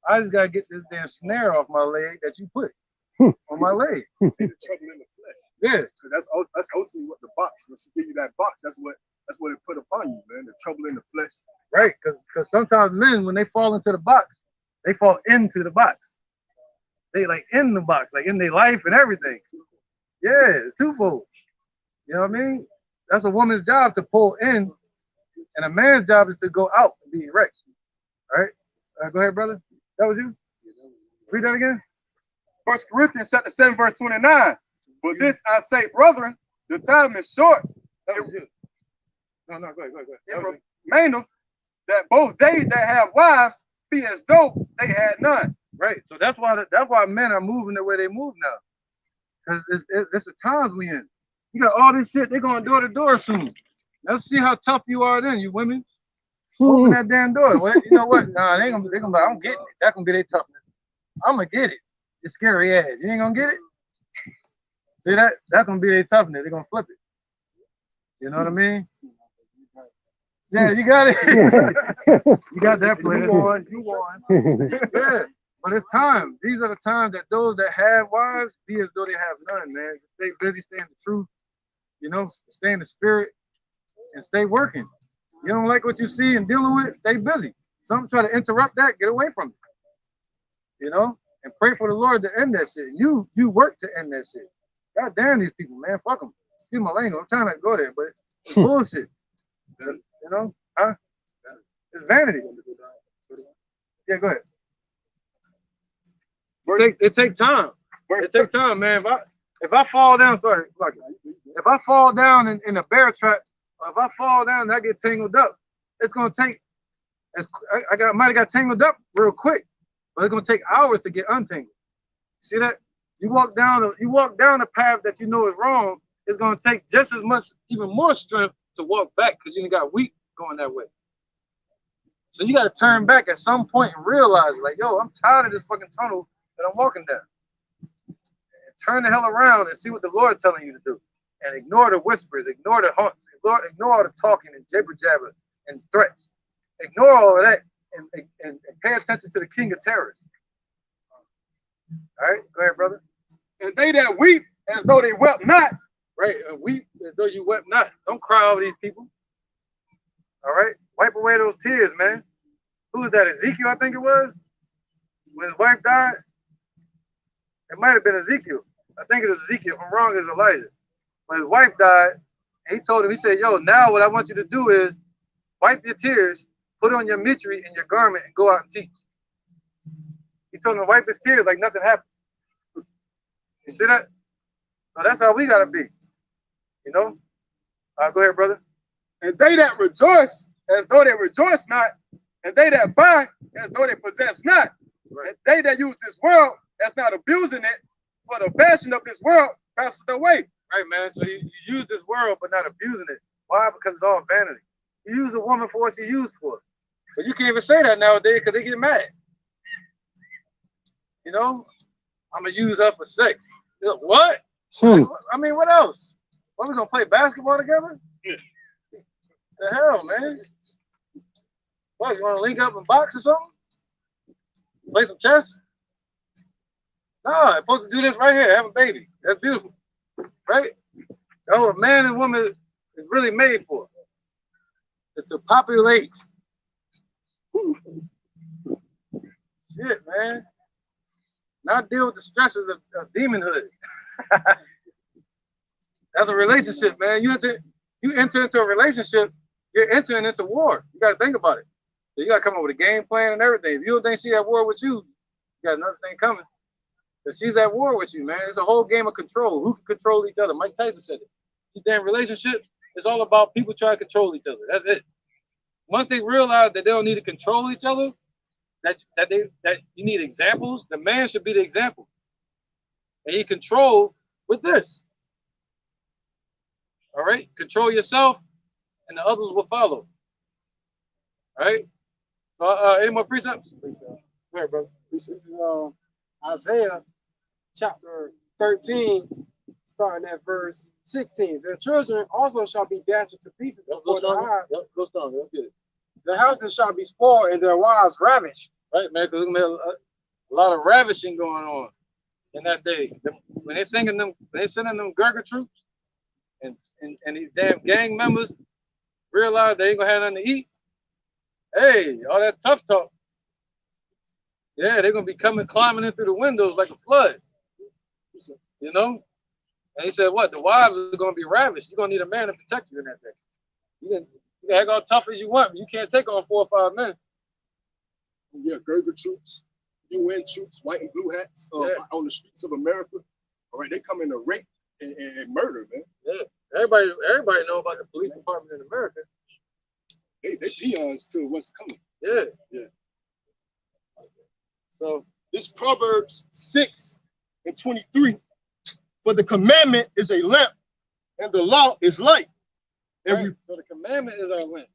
I just gotta get this damn snare off my leg that you put on my leg. The trouble in the flesh. Yeah. So that's ultimately what the box. When she give you that box, that's what it put upon you, man. The trouble in the flesh. Right, because sometimes men, when they fall into the box, they fall into the box. They like in the box, like in their life and everything. Yeah, it's twofold. You know what I mean? That's a woman's job to pull in, and a man's job is to go out and be erect. All right? Go ahead, brother. That was you? Read that again. 1 Corinthians chapter 7, verse 29. But this I say, brethren, the time is short. That was you. No, go ahead. It remaineth that both they that have wives be as though they had none. Right. So that's why men are moving the way they move now. Because it's the times we in. You got all this shit, they're going door to door soon. Let's see how tough you are then, you women. Open that damn door. Well, you know what? Nah, they're gonna be, I'm getting it. That's gonna be their toughness. I'm gonna get it. You scary ass. You ain't gonna get it? See that? That's gonna be their toughness. They're gonna flip it. You know what I mean? Yeah, you got it. You got that player. You won. Yeah, but it's time. These are the times that those that have wives be as though they have none, man. Stay busy, stay in the truth, you know, stay in the spirit, and stay working. You don't like what you see and dealing with, stay busy. Something try to interrupt that, get away from it. You know, and pray for the Lord to end that shit. You work to end that shit. God damn these people, man. Fuck them. Excuse my language. I'm trying not to go there, but it's bullshit. You know, it's vanity. Yeah, go ahead. It take time. It takes time, man. If I fall down, sorry, if I fall down in a bear trap, or if I fall down and I get tangled up, it's gonna take. Might have got tangled up real quick, but it's gonna take hours to get untangled. See that? You walk down the path that you know is wrong. It's gonna take just as much, even more strength to walk back because you ain't got weak going that way. So you gotta turn back at some point and realize, like, yo, I'm tired of this fucking tunnel that I'm walking down. And turn the hell around and see what the Lord telling you to do. And ignore the whispers, ignore the haunts, ignore all the talking and jabber jabber and threats. Ignore all of that and pay attention to the king of terrorists. All right, go ahead, brother. And they that weep as though they wept not. Right, weep as though you wept not. Don't cry over these people. All right, wipe away those tears, man. Who was that? Ezekiel, I think it was. When his wife died, it might have been Ezekiel. I think it was Ezekiel. If I'm wrong, it's Elijah. When his wife died, he told him, he said, yo, now what I want you to do is wipe your tears, put on your mitre and your garment, and go out and teach. He told him to wipe his tears like nothing happened. You see that? So that's how we gotta be. You know? Go ahead, brother. And they that rejoice as though they rejoice not, and they that buy as though they possess not. Right. And they that use this world that's not abusing it, for the fashion of this world passes away. Right, man. So you use this world but not abusing it. Why? Because it's all vanity. You use a woman for what she's used for. But you can't even say that nowadays because they get mad. You know? I'm going to use her for sex. What? I mean, what else? What, we going to play basketball together? Yeah. The hell, man? What, you want to link up and box or something? Play some chess? No, I'm supposed to do this right here, have a baby. That's beautiful. Right? That's what a man and woman is really made for. It's to populate. Shit, man. Not deal with the stresses of demonhood. That's a relationship, man. You enter into a relationship, you're entering into war. You got to think about it. So you got to come up with a game plan and everything. If you don't think she's at war with you, you got another thing coming. Because she's at war with you, man. It's a whole game of control. Who can control each other? Mike Tyson said it. You damn relationship, It's all about people trying to control each other. That's it. Once they realize that they don't need to control each other, that you need examples, the man should be the example. And he control with this. All right? Control yourself, and the others will follow. All right? Any more precepts? All right, brother. This is Isaiah chapter 13, starting at verse 16. Their children also shall be dashed to pieces before their eyes. Yep, go strong. Let's get it. Their houses shall be spoiled and their wives ravished. Right, man, because a lot of ravishing going on in that day. When they sending them Gurkha troops and these damn gang members realize they ain't gonna have nothing to eat. Hey, all that tough talk. Yeah, they're gonna be climbing in through the windows like a flood. You know? And he said, what? The wives are gonna be ravished. You're gonna need a man to protect you in that day. You can act all tough as you want, but you can't take on 4 or 5 men. Yeah, Gurkha troops, UN troops, white and blue hats on the streets of America. All right, they come in to rape and murder, man. Yeah, everybody know about the police department in America. They peons to what's coming. Yeah. So this Proverbs 6:23. For the commandment is a lamp, and the law is light. Right. So the commandment is our lamp.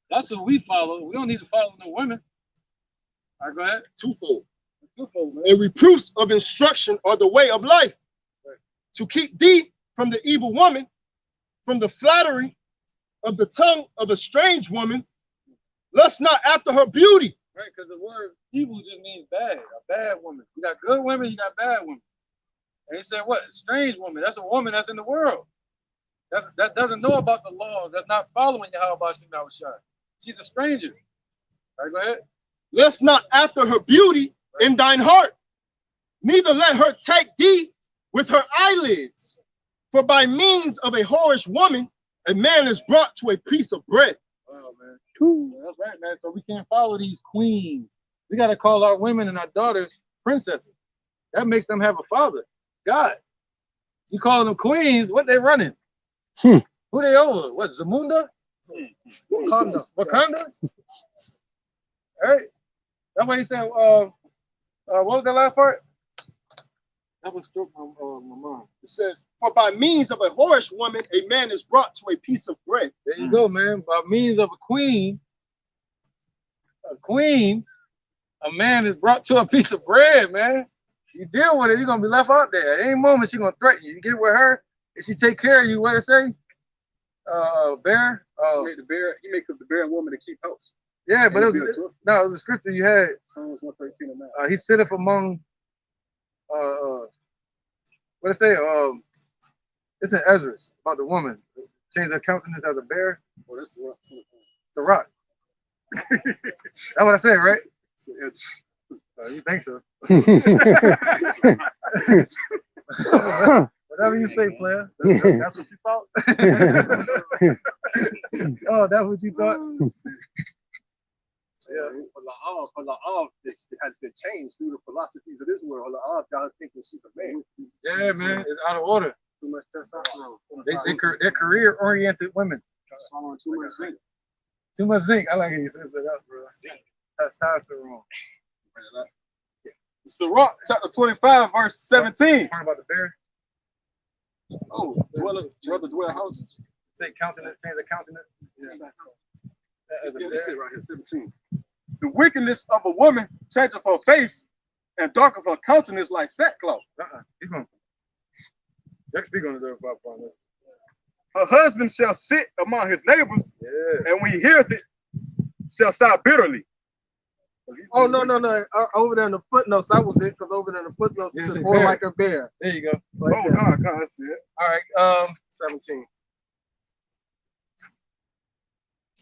That's what we follow. We don't need to follow no women. All right, go ahead. Twofold, man. And reproofs of instruction are the way of life. Right. To keep thee from the evil woman, from the flattery of the tongue of a strange woman, lust not after her beauty. Right, because the word evil just means bad, a bad woman. You got good women, you got bad women. And he said, what? A strange woman. That's a woman that's in the world. That doesn't know about the laws. That's not following Yahweh Shema Shai. She's a stranger. All right, go ahead. Lust not after her beauty in thine heart, neither let her take thee with her eyelids. For by means of a whorish woman, a man is brought to a piece of bread. Oh, man. Yeah, that's right, man. So we can't follow these queens. We got to call our women and our daughters princesses. That makes them have a father, God. You calling them queens, what they running? Who they over? What, Zamunda? Wakanda. Wakanda? All right. That's why he said, what was that last part? That was stroke my mom. It says, for by means of a whorish woman, a man is brought to a piece of bread. There you go, man. By means of a queen, a man is brought to a piece of bread, man. You deal with it, you're going to be left out there. At any moment, she's going to threaten you. You get with her, if she take care of you, what it say? Bear? He make of the barren woman to keep house. Yeah, but it was a scripture you had. Psalms 113 and 9. He sitteth among, what it say? It's in Ezra about the woman. Change her countenance as a bear. Oh, that's the rock. It's a rock. That's what I said, right? You think so? Whatever you say, player. That's what you thought? Oh, that's what you thought? Yeah. La'av has been changed through the philosophies of this world. La'av got her thinking she's a man. Yeah, man. It's out of order. Too much testosterone. They're career-oriented women. Too much zinc. Too much zinc. I like how you said that, bro. Testosterone. Sirach chapter 25, verse 17. Talking about the bear. Oh, brother dwell houses. Say countenance, change the countenance. Yeah, this shit right here, 17. The wickedness of a woman changeth her face and darketh her countenance like sackcloth. He's going. XP going to do about this. Her husband shall sit among his neighbors, and when he heareth it, shall sigh bitterly. Oh, no. Over there in the footnotes, that was it, because over there in the footnotes, it said, or like a bear. There you go. Right God, I see it. All right, 17.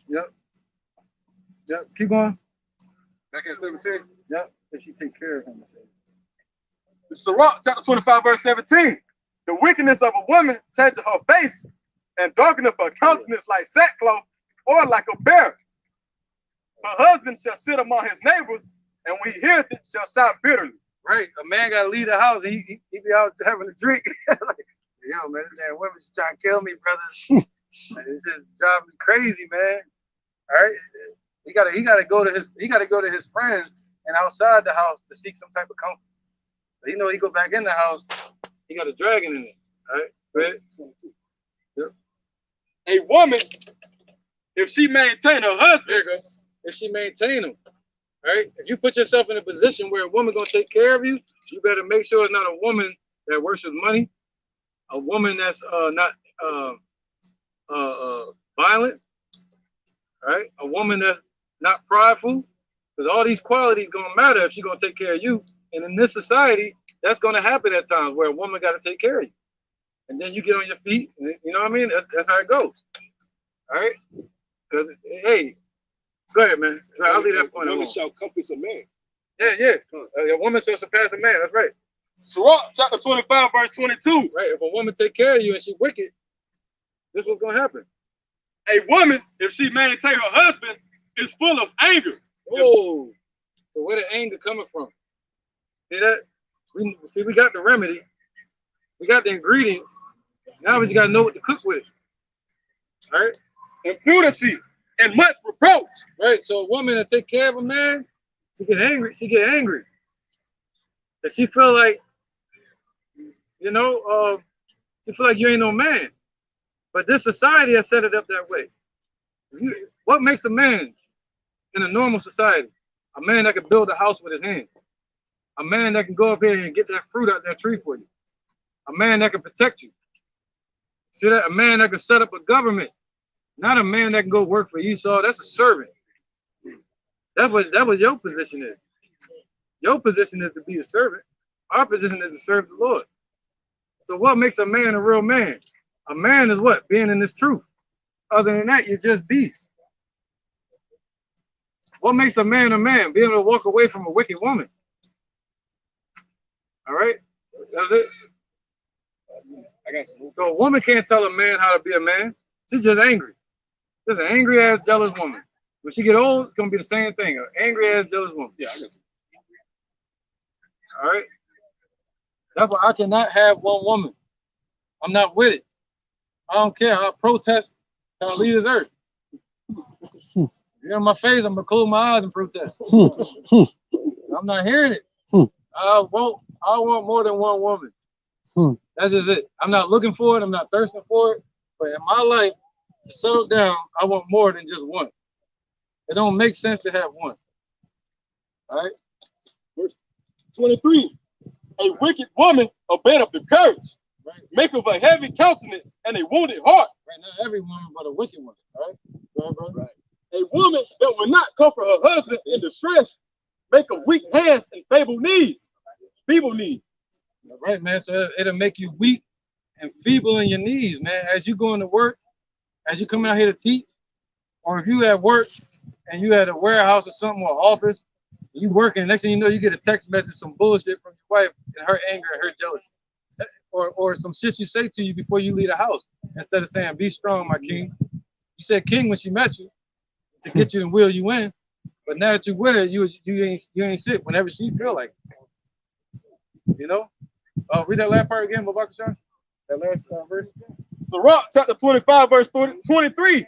Yep, keep going. Back at 17? Yep, if you take care of him. The Sirach, chapter 25, verse 17. The wickedness of a woman changeth her face and darkeneth her countenance like sackcloth or like a bear. Her husband shall sit among his neighbors, and when he heareth it, shall sigh bitterly. Right, a man got to leave the house, and he be out having a drink. Like, yo, man, this damn woman's trying to kill me, brother. It's just driving me crazy, man. All right, he gotta go to his friends and outside the house to seek some type of comfort. But he go back in the house, he got a dragon in it. All right, go ahead. Yep. A woman, if she maintain her husband, if she maintain him, right? If you put yourself in a position where a woman gonna take care of you, you better make sure it's not a woman that worships money, a woman that's not violent, right? A woman that's not prideful, because all these qualities gonna matter if she's gonna take care of you. And in this society, that's gonna happen at times where a woman got to take care of you, and then you get on your feet. You know what I mean? That's how it goes. All right? Because hey, go ahead, man. I'll leave that point alone. Woman shall compass a man. Yeah. A woman shall surpass a man. That's right. Sirach chapter 25, verse 22. Right. If a woman take care of you and she wicked, this is what's gonna happen. A woman, if she maintain her husband, is full of anger. Oh, so where the anger coming from? See that? We got the remedy. We got the ingredients. Now we just gotta know what to cook with. All right? Impudence and much reproach. Right. So a woman that take care of a man, she get angry. She feel like, she feel like you ain't no man. But this society has set it up that way. What makes a man in a normal society? A man that can build a house with his hands. A man that can go up here and get that fruit out that tree for you. A man that can protect you. See that? A man that can set up a government. Not a man that can go work for Esau. That's a servant. That was your position is. Your position is to be a servant. Our position is to serve the Lord. So what makes a man a real man? A man is what? Being in this truth. Other than that, you're just beast. What makes a man a man? Being able to walk away from a wicked woman. All right? That's it. I got some. So a woman can't tell a man how to be a man. She's just angry. Just an angry ass jealous woman. When she get old, it's gonna be the same thing. An angry ass jealous woman. Yeah, I got some. All right. That's why I cannot have one woman. I'm not with it. I don't care. I'll protest till I leave this earth. You're in my face, I'm gonna close my eyes and protest. I'm not hearing it. I want more than one woman. That's just it. I'm not looking for it, I'm not thirsting for it. But in my life, to settle down, I want more than just one. It don't make sense to have one. All right. Verse 23. A wicked woman, a bed of the courage, make of a heavy countenance and a wounded heart. Right, not every woman, but a wicked one. All right. Go ahead, brother. Right. A woman that will not comfort her husband in distress, make of weak hands and feeble knees. All right, man. So it'll make you weak and feeble in your knees, man. As you going to work, as you coming out here to teach, or if you at work and you at a warehouse or something or office, you working, next thing you know, you get a text message, some bullshit from your wife and her anger and her jealousy. Or some shit you say to you before you leave the house. Instead of saying, be strong, my king. You said king when she met you to get you and wheel you in. But now that you're with her, you ain't shit whenever she feel like it. You know? Read that last part again, Babak Sean. That last verse. Sirach chapter 25, verse 23.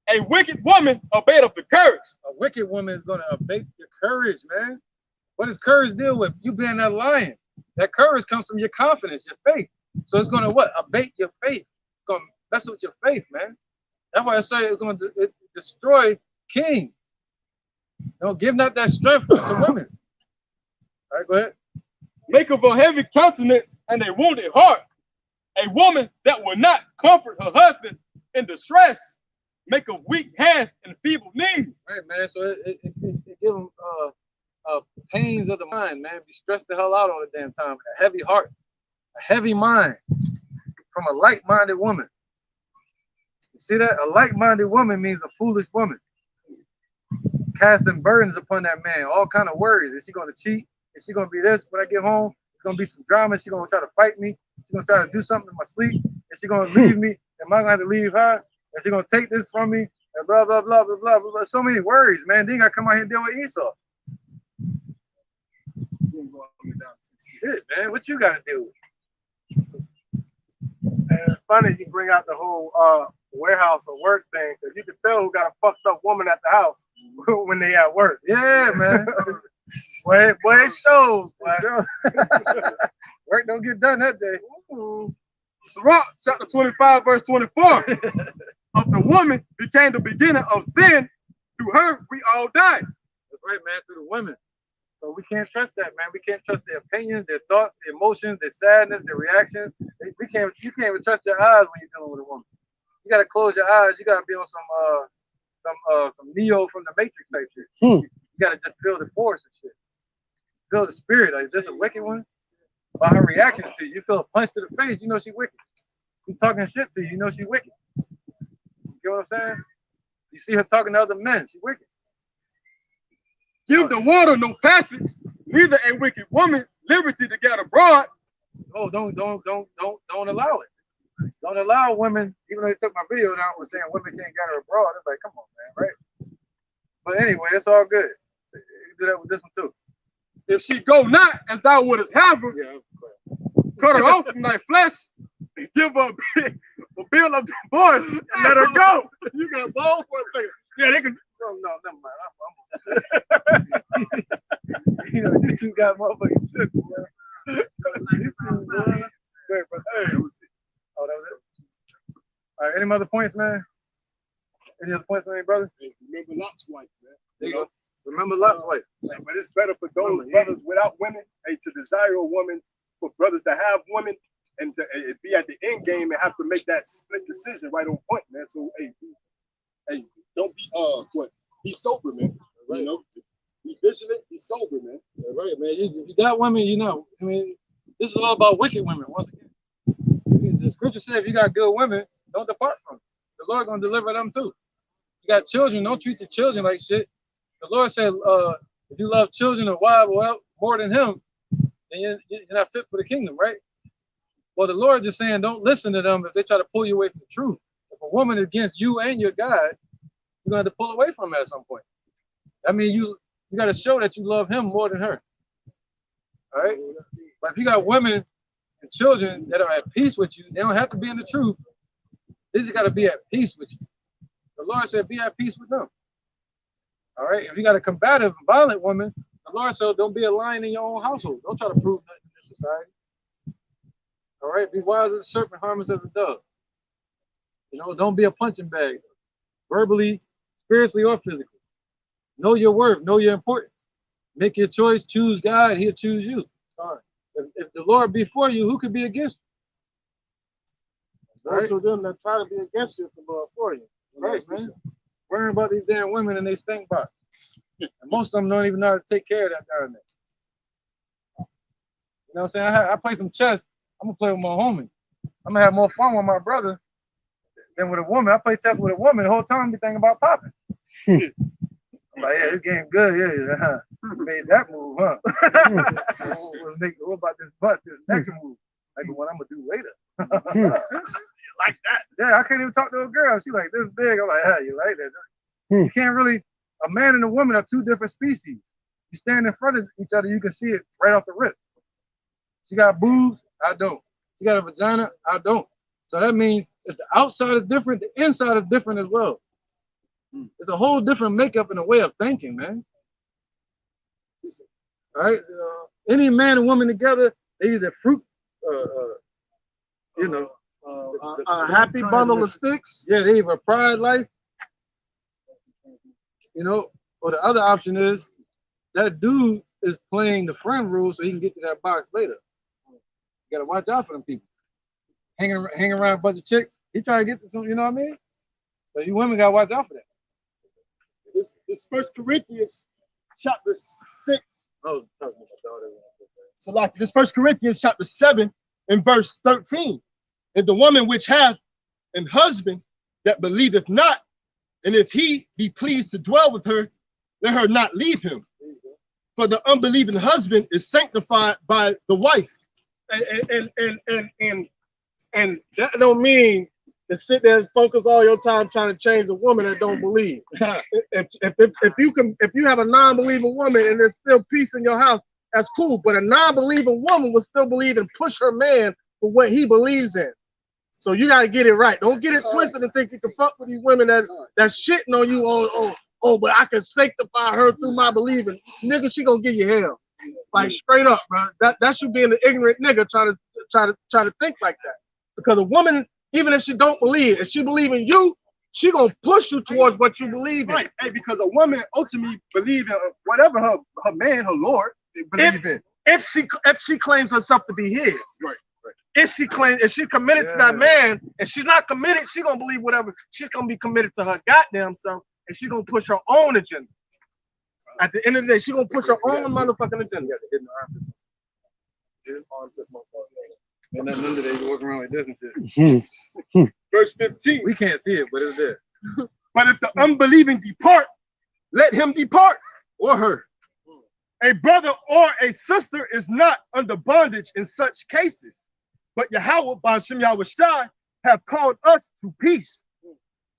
A wicked woman, a bed of the courage. A wicked woman is going to abate your courage, man. What does courage deal with? You being that lion. That courage comes from your confidence, your faith. So it's going to what? Abate your faith. It's going to mess with your faith, man. That's why I say it's going to destroy kings. Don't give not that strength to women. All right, go ahead. Make of a heavy countenance and a wounded heart. A woman that will not comfort her husband in distress, make of weak hands and feeble knees. Right, man. So it gives them pains of the mind, man. Be stressed the hell out all the damn time. A heavy heart, a heavy mind from a like-minded woman. You see that? A like-minded woman means a foolish woman. Casting burdens upon that man, all kind of worries. Is she going to cheat? Is she going to be this when I get home? It's going to be some drama. Is she going to try to fight me? She's going to try to do something in my sleep. Is she going to leave me? Am I going to have to leave her? Is she going to take this from me? And blah, blah, blah, blah, blah, blah. So many worries, man. Then you got to come out here and deal with Esau. Shit, man. What you got to do with? And it's funny you bring out the whole warehouse or work thing, because you can tell who got a fucked up woman at the house when they at work. Yeah, man. Boy, it shows, boy. Work don't get done that day. Sirach chapter 25, verse 24. Of the woman became the beginning of sin. Through her, we all died. That's right, man, through the women. So we can't trust that, man. We can't trust their opinions, their thoughts, their emotions, their sadness, their reactions. You can't even trust your eyes when you're dealing with a woman. You gotta close your eyes. You gotta be on some Neo from the Matrix type shit. You gotta just feel the force and shit. Feel the spirit. Like, is this a wicked one? By her reactions to you, you feel a punch to the face, you know she wicked. She's talking shit to you, you know she wicked. You get what I'm saying? You see her talking to other men, she wicked. Give the water no passage, neither a wicked woman liberty to get abroad. Oh, don't allow it. Don't allow women, even though they took my video down with saying women can't get her abroad. It's like, come on, man, right? But anyway, it's all good. You can do that with this one too. If she go not as thou wouldest have her, cut her off from thy flesh, and give her a bill of divorce and let her go. You got balls for a second. Yeah, they can. Oh, no, never mind. You know, you two got motherfucking shit, bro. You two, bro. Great, bro. Oh, that was it. All right, any other points, man? Any other points, man, brother? Hey, remember Lot's wife, man. There you go. Remember Lot's wife. Hey, but it's better for those brothers without women, hey, to desire a woman, for brothers to have women, and to be at the end game and have to make that split decision right on point, man. So, hey, don't be be sober, man. Right. You know, be vigilant, be sober, man. That's right, man. If you got women, you know. I mean, this is all about wicked women. Once again, the scripture says, if you got good women, don't depart from them. The Lord gonna deliver them too. You got children, don't treat your children like shit. The Lord said, if you love children or wife more than him, then you're not fit for the kingdom, right? Well, the Lord just saying, don't listen to them if they try to pull you away from the truth. If a woman is against you and your God, you're going to have to pull away from her at some point. I mean, you got to show that you love him more than her. All right? But if you got women and children that are at peace with you, they don't have to be in the truth. They just got to be at peace with you. The Lord said, be at peace with them. All right? If you got a combative, violent woman, the Lord said, don't be a lion in your own household. Don't try to prove nothing in this society. All right? Be wise as a serpent, harmless as a dove. You know, don't be a punching bag, verbally, spiritually, or physically. Know your worth, know your importance. Make your choice, choose God, he'll choose you. All right. If the Lord be for you, who could be against you? Right. To them that try to be against you, the Lord for you. Right, man. Worrying about these damn women and they stink box. And most of them don't even know how to take care of that darn thing. You know what I'm saying? I play some chess. I'm gonna play with my homie. I'm gonna have more fun with my brother than with a woman. I play chess with a woman the whole time. I be thinking about popping. I'm like, yeah, this game good. Yeah. Made that move, huh? What about this next move? Like the one I'm gonna do later. Like that. Yeah, I can't even talk to a girl. She like this big. I'm like, you like that? You can't really. A man and a woman are two different species. You stand in front of each other, you can see it right off the rip. She got boobs, I don't. She got a vagina, I don't. So that means if the outside is different, the inside is different as well. It's a whole different makeup and a way of thinking, man. All right, any man and woman together, they either fruit, you know, a happy bundle of sticks. Yeah, they either pride life, you know, or the other option is that dude is playing the friend rule so he can get to that box later. You gotta watch out for them people. Hanging around a bunch of chicks, he trying to get to some, you know what I mean? So you women gotta watch out for that. This 1 Corinthians chapter 6. Oh, talking about my daughter. So like this 1 Corinthians chapter 7 and verse 13. And the woman which hath an husband that believeth not, and if he be pleased to dwell with her, let her not leave him. For the unbelieving husband is sanctified by the wife. And that don't mean to sit there and focus all your time trying to change a woman that don't believe. If you have a non-believing woman and there's still peace in your house, that's cool. But a non-believing woman will still believe and push her man for what he believes in. So you got to get it right. Don't get it twisted and think you can fuck with these women that's shitting on you. Oh, but I can sanctify her through my believing. Nigga, she gonna give you hell. Like straight up, bro. That's you being an ignorant nigga trying to think like that. Because a woman, even if she don't believe, if she believe in you, she gonna push you towards what you believe in. Right. Hey, because a woman ultimately believe in whatever her man, her Lord, believe in. If she claims herself to be his. Right. If she's committed to that man, and she's not committed, she gonna believe whatever. She's gonna be committed to her goddamn self, and she gonna push her own agenda. At the end of the day, she gonna push her own motherfucking agenda. And then under there, you walk around like this and shit. Verse 15. We can't see it, but it's there. But if the unbelieving depart, let him depart, or her. A brother or a sister is not under bondage in such cases. But Yahweh, by Shem Yahweh Shai, have called us to peace.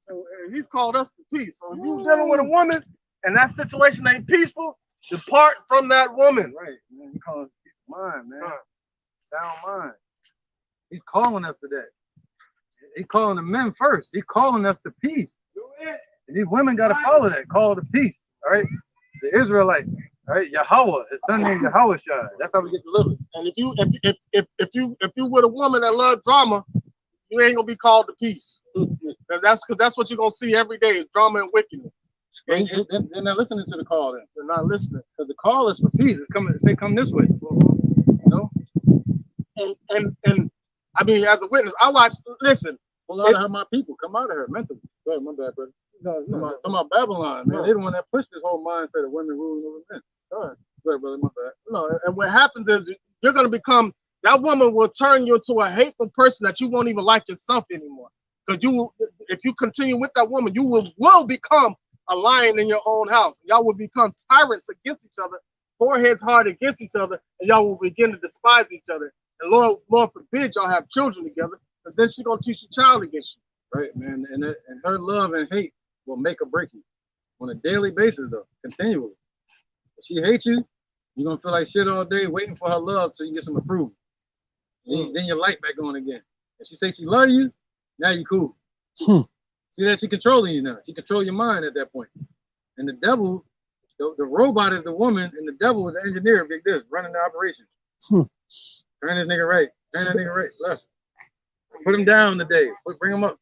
So he's called us to peace. So if you dealing with a woman and that situation ain't peaceful, depart from that woman. Right, man. He calls us peace of mind, man. Sound mind. He's calling us to that. He's calling the men first. He's calling us to peace. And these women got to follow that call to peace. All right, the Israelites. All right, Yahweh, his son named Yahweh Shai. That's how we get delivered. And if you with a woman that love drama, you ain't gonna be called to peace. Because that's what you're gonna see every day is drama and wickedness. They're not listening to the call then. They're not listening. Because the call is for peace. It's coming, say come this way. You know? And I mean, as a witness, I watched, listen. Pull out of her, my people. Come out of her mentally. Go ahead, my bad, brother. Talking about Babylon, man. They're the one that pushed this whole mindset of women ruling over men. Go ahead, brother, my bad. No, and what happens is you're gonna become, that woman will turn you into a hateful person that you won't even like yourself anymore. Because you will, if you continue with that woman, you will become a lion in your own house. Y'all will become tyrants against each other, foreheads hard against each other, and y'all will begin to despise each other. And Lord forbid y'all have children together, but then she's gonna teach your child against you. Right, man. And her love and hate will make or break you on a daily basis, though, continually. If she hates you, you're gonna feel like shit all day waiting for her love till you get some approval. Then your light back on again. If she says she love you, now you cool. See that she controlling you now. She control your mind at that point. And the devil, the robot is the woman, and the devil is the engineer, big this, running the operation. Turn this nigga right, turn that nigga right, left. Put him down today. Bring him up.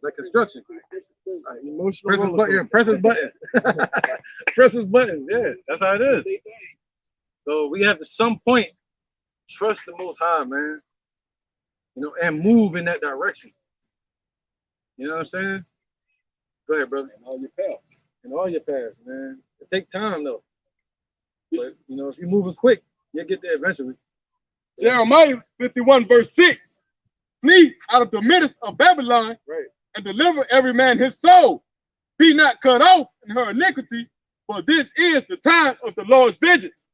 Like construction. Press his buttons. Press his buttons. Yeah, that's how it is. So we have to some point trust the Most High, man. You know, and move in that direction. You know what I'm saying? Go ahead, brother. In all your paths. In all your paths, man. It takes time though. But you know, if you're moving quick, you'll get there eventually. Jeremiah 51 verse 6. Flee out of the midst of Babylon, right, and deliver every man his soul. Be not cut off in her iniquity, for this is the time of the Lord's vengeance.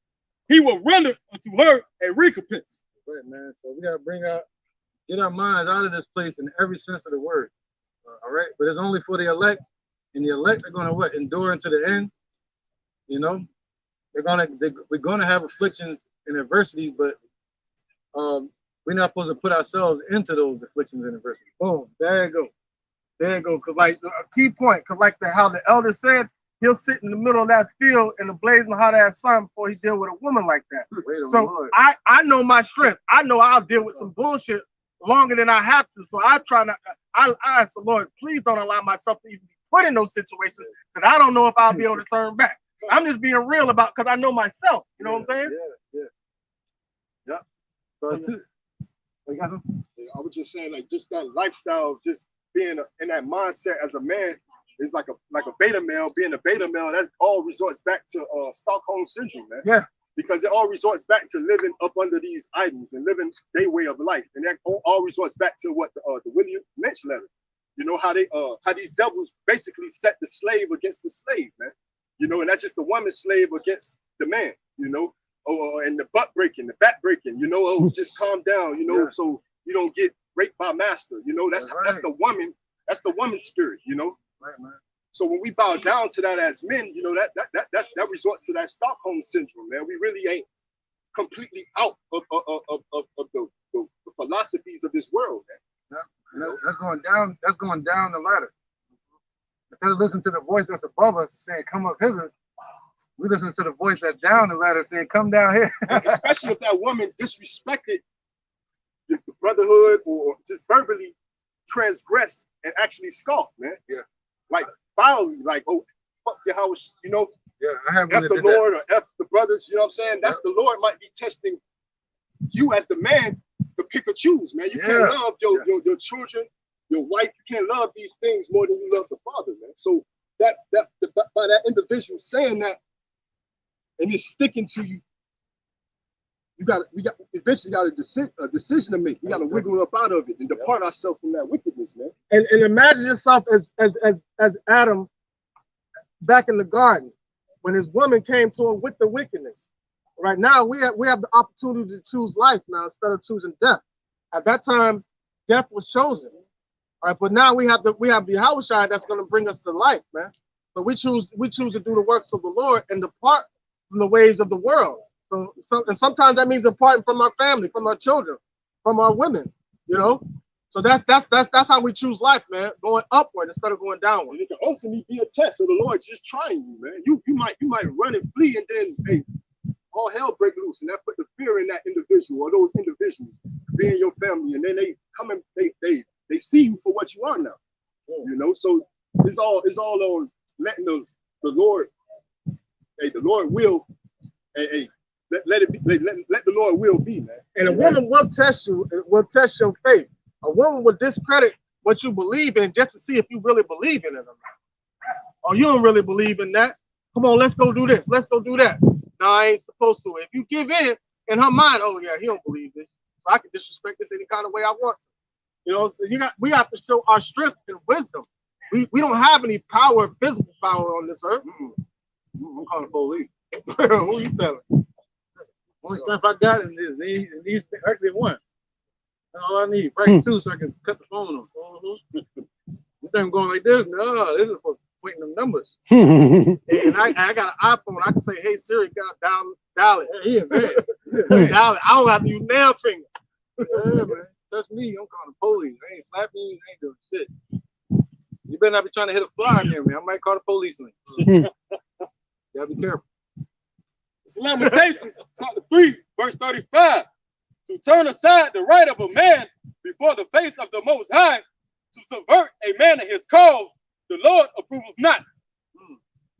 He will render unto her a recompense. Right, man. So we gotta get our minds out of this place in every sense of the word. All right, but it's only for the elect, and the elect are gonna what? Endure unto the end. You know, we're gonna have afflictions and adversity, but we're not supposed to put ourselves into those afflictions and adversity. Boom, there you go. There you go. Because like a key point, because like how the elder said, he'll sit in the middle of that field in the blazing hot ass sun before he deal with a woman like that. So I know my strength. I know I'll deal with some bullshit longer than I have to. So I try not. I ask the Lord, please don't allow myself to even be put in those situations that I don't know if I'll be able to turn back. I'm just being real about, because I know myself. You know what I'm saying? Yeah. So it's too. You got something? I was just saying, like, just that lifestyle of just being in that mindset as a man is like a beta male. Being a beta male, that all resorts back to Stockholm syndrome, man. Yeah. Because it all resorts back to living up under these idols and living their way of life, and that all resorts back to what the William Lynch letter. You know how these devils basically set the slave against the slave, man. You know, and that's just the woman slave against the man. You know. And the butt breaking, the back breaking, you know, just calm down, you know, so you don't get raped by master, you know, that's the woman spirit, you know. Right, man. So when we bow down to that as men, you know, that resorts to that Stockholm syndrome, man. We really ain't completely out of the philosophies of this world, man. going down. That's going down the ladder. Instead of listening to the voice that's above us saying, "Come up hither," we listen to the voice that's down the ladder saying, "Come down here." Especially if that woman disrespected the brotherhood or just verbally transgressed and actually scoffed, man. Yeah. Like violently, like, oh, fuck your house, you know. Yeah, I have F the Lord or F the brothers, you know what I'm saying? That's the Lord might be testing you as the man to pick or choose, man. You can't love your children, your wife. You can't love these things more than you love the Father, man. So by that individual saying that and it's sticking to you, we eventually got a decision to make. We got to wiggle up out of it and depart ourselves from that wickedness, man. And imagine yourself as Adam back in the garden when his woman came to him with the wickedness. Right now, we have the opportunity to choose life now instead of choosing death. At that time, death was chosen. All right, but now we have the Yahushua that's going to bring us to life, man. But we choose to do the works of the Lord and depart from the ways of the world. So and sometimes that means departing from our family, from our children, from our women, you know. So that's how we choose life, man. Going upward instead of going downward. And it can ultimately be a test of the Lord just trying you, man. You might run and flee, and then hey, all hell break loose, and that put the fear in that individual or those individuals being your family, and then they come and they see you for what you are now. You know, so it's all on letting the Lord, hey, the Lord will, hey, let it be, let the Lord will be, man. And a woman will test you, will test your faith. A woman will discredit what you believe in just to see if you really believe in it or not. Oh, you don't really believe in that? Come on, let's go do this. Let's go do that. No, I ain't supposed to. If you give in her mind, oh yeah, he don't believe this, so I can disrespect this any kind of way I want to. You know, so we have to show our strength and wisdom. We don't have any power, physical power on this earth. I'm calling the police. Who you telling? Only strength I got in these actually one. That's all I need. Break two so I can cut the phone off. You think I'm going like this? No, this is for pointing them numbers. And I got an iPhone. I can say, hey Siri, dial it. Yeah, man. Dial it. I don't have to use nail finger. Yeah, man. Touch me, I'm calling the police. They ain't slapping you, they ain't doing shit. You better not be trying to hit a fly near me. I might call the police on you. Gotta be careful. It's Lamentations, chapter 3, verse 35. To turn aside the right of a man before the face of the Most High, to subvert a man in his cause, the Lord approveth not.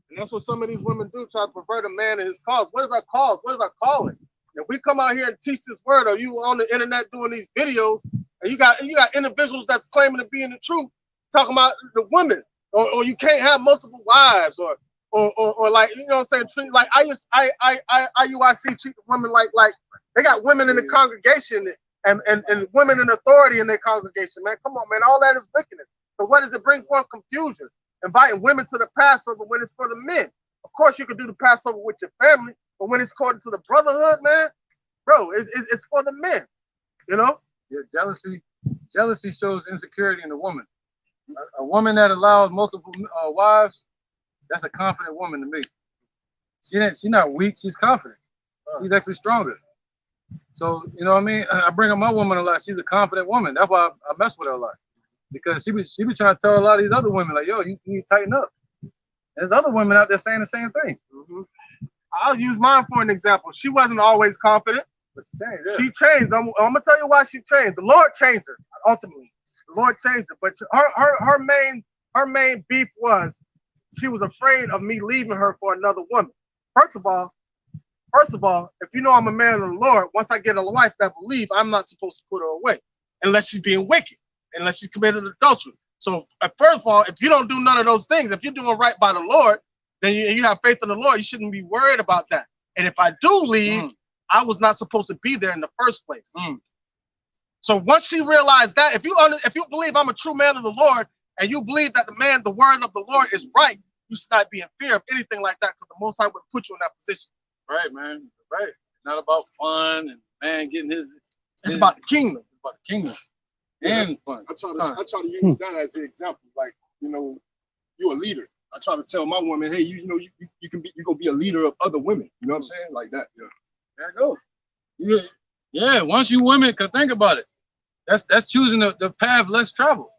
And that's what some of these women do, try to pervert a man in his cause. What is our cause? What is our calling? If we come out here and teach this word, or you on the internet doing these videos, and you got individuals that's claiming to be in the truth, talking about the women, or you can't have multiple wives, or like, you know what I'm saying, treat like IUIC treat the women like they got women in the congregation and women in authority in their congregation, man. Come on, man. All that is wickedness. So what does it bring forth? Confusion. Inviting women to the Passover when it's for the men. Of course, you can do the Passover with your family, but when it's according to the brotherhood, man, bro, it's for the men, you know? Yeah, jealousy shows insecurity in a woman. A woman that allows multiple wives, that's a confident woman to me. She's not weak, she's confident. She's actually stronger. So, you know what I mean? I bring up my woman a lot. She's a confident woman. That's why I mess with her a lot. Because she be trying to tell a lot of these other women, like, yo, you need to tighten up. There's other women out there saying the same thing. I'll use mine for an example. She wasn't always confident. But she changed. Yeah. She changed. I'm gonna tell you why she changed. The Lord changed her. Ultimately, the Lord changed her. But her main beef was she was afraid of me leaving her for another woman. First of all, if you know I'm a man of the Lord, once I get a wife that believes, I'm not supposed to put her away unless she's being wicked, unless she's committed adultery. So first of all, if you don't do none of those things, if you're doing right by the Lord, then you have faith in the Lord, you shouldn't be worried about that. And if I do leave, I was not supposed to be there in the first place. So once she realized that, if you believe I'm a true man of the Lord, and you believe that the word of the Lord is right, you should not be in fear of anything like that, because the Most High would put you in that position. Right, man. Right. It's not about fun and man getting his. It's about the kingdom. It's about the kingdom. Yeah, and fun. I try to use that as an example. Like, you know, you're a leader. I try to tell my woman, hey, you gonna be a leader of other women. You know what I'm saying? Like that. Yeah. There you go. Yeah. Once you women can think about it, that's choosing the path less traveled.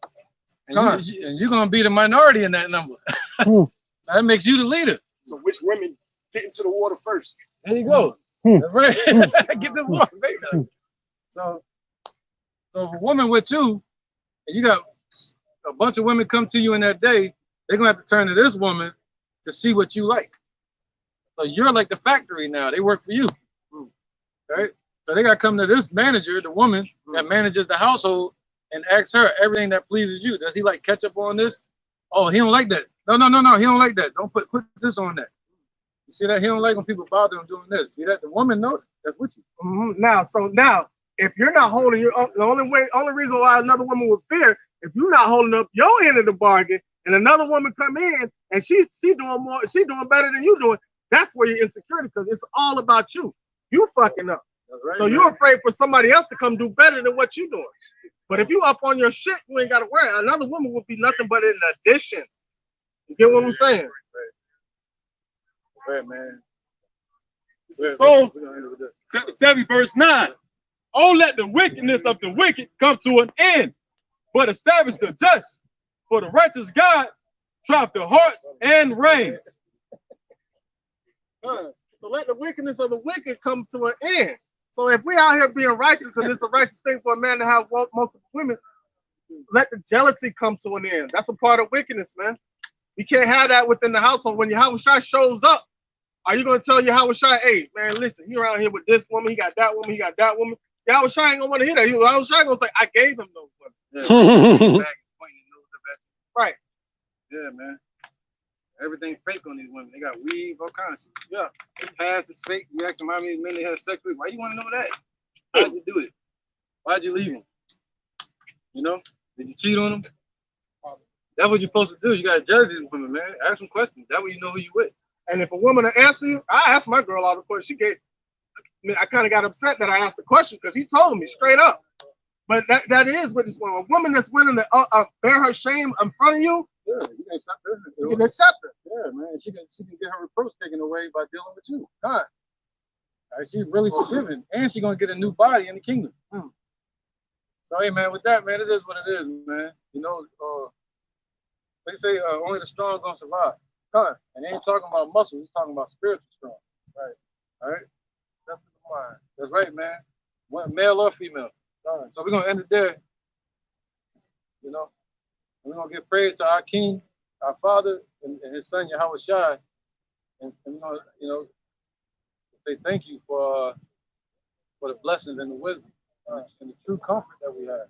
And you're gonna be the minority in that number. That makes you the leader. So which women get into the water first? There you go. That's right. Get the water, baby. So if a woman with you, and you got a bunch of women come to you in that day, they're gonna have to turn to this woman to see what you like. So you're like the factory now. They work for you. Right? So they gotta come to this manager, the woman that manages the household, and ask her everything that pleases you. Does he like ketchup on this? Oh, he don't like that. No, he don't like that. Don't put this on that. You see that? He don't like when people bother him doing this. See that? The woman knows that's with you. Now, if you're not holding your the only reason why another woman would fear, if you're not holding up your end of the bargain, and another woman come in and she's doing better than you doing, that's where your insecurity, because it's all about you. You fucking up. Right, so you're afraid for somebody else to come do better than what you're doing. But if you up on your shit, you ain't gotta worry. Another woman would be nothing but an addition. You get what I'm saying? Right, man. So, chapter 7, verse 9. Oh, let the wickedness of the wicked come to an end, but establish the just. For the righteous God triumph the hearts and reigns. So let the wickedness of the wicked come to an end. So if we out here being righteous, and it's a righteous thing for a man to have multiple women, let the jealousy come to an end. That's a part of wickedness, man. You can't have that within the household. When Yahushua shows up, are you going to tell Yahushua, hey, man, listen, he around here with this woman, he got that woman, he got that woman. Yahushua ain't going to want to hear that. Yahushua going to say, I gave him those women. Yeah. Right. Yeah, man. Everything fake on these women. They got weave, all kinds of shit. Yeah. They pass is fake. You ask them how many men they had sex with. Why you want to know that? How'd you do it? Why'd you leave them? You know? Did you cheat on them? That's what you're supposed to do. You gotta judge these women, man. Ask them questions. That way you know who you with. And if a woman will answer you, I asked my girl all the questions. I kind of got upset that I asked the question because he told me straight up. But that is what this woman. A woman that's willing to bear her shame in front of you. Yeah, you can accept her. You can accept her. Yeah, man. She can get her reproach taken away by dealing with you. God. Right, she's really forgiven, and she's gonna get a new body in the kingdom. So hey, man, with that, man, it is what it is, man. You know, they say only the strong gonna survive. And they ain't talking about muscle. He's talking about spiritual strong. Right. All right. That's right, man. Male or female. So we're gonna end it there. You know, we're gonna give praise to our King, our Father, and His Son Yahushua, and we're gonna, you know, say thank you for the blessings and the wisdom and the true comfort that we have,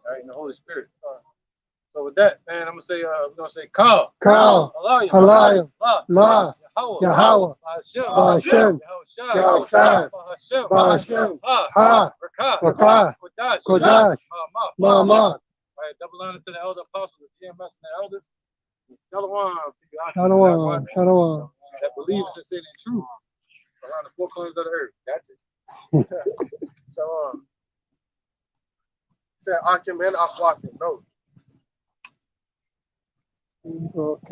right, in the Holy Spirit. So with that, man, I'm gonna say we're gonna say Kal, Halayim, La, Yahweh, Hashem, Yahushua, Hashem, Ha, Rakah, Kodash, Ma'amah. All right, double honor to the elder apostles, the GMS and the elders. Shalom to you, Shalom. that believes in sin and truth around the four corners of the earth. That's it. So Said Akim and Akhwakim, no. Okay.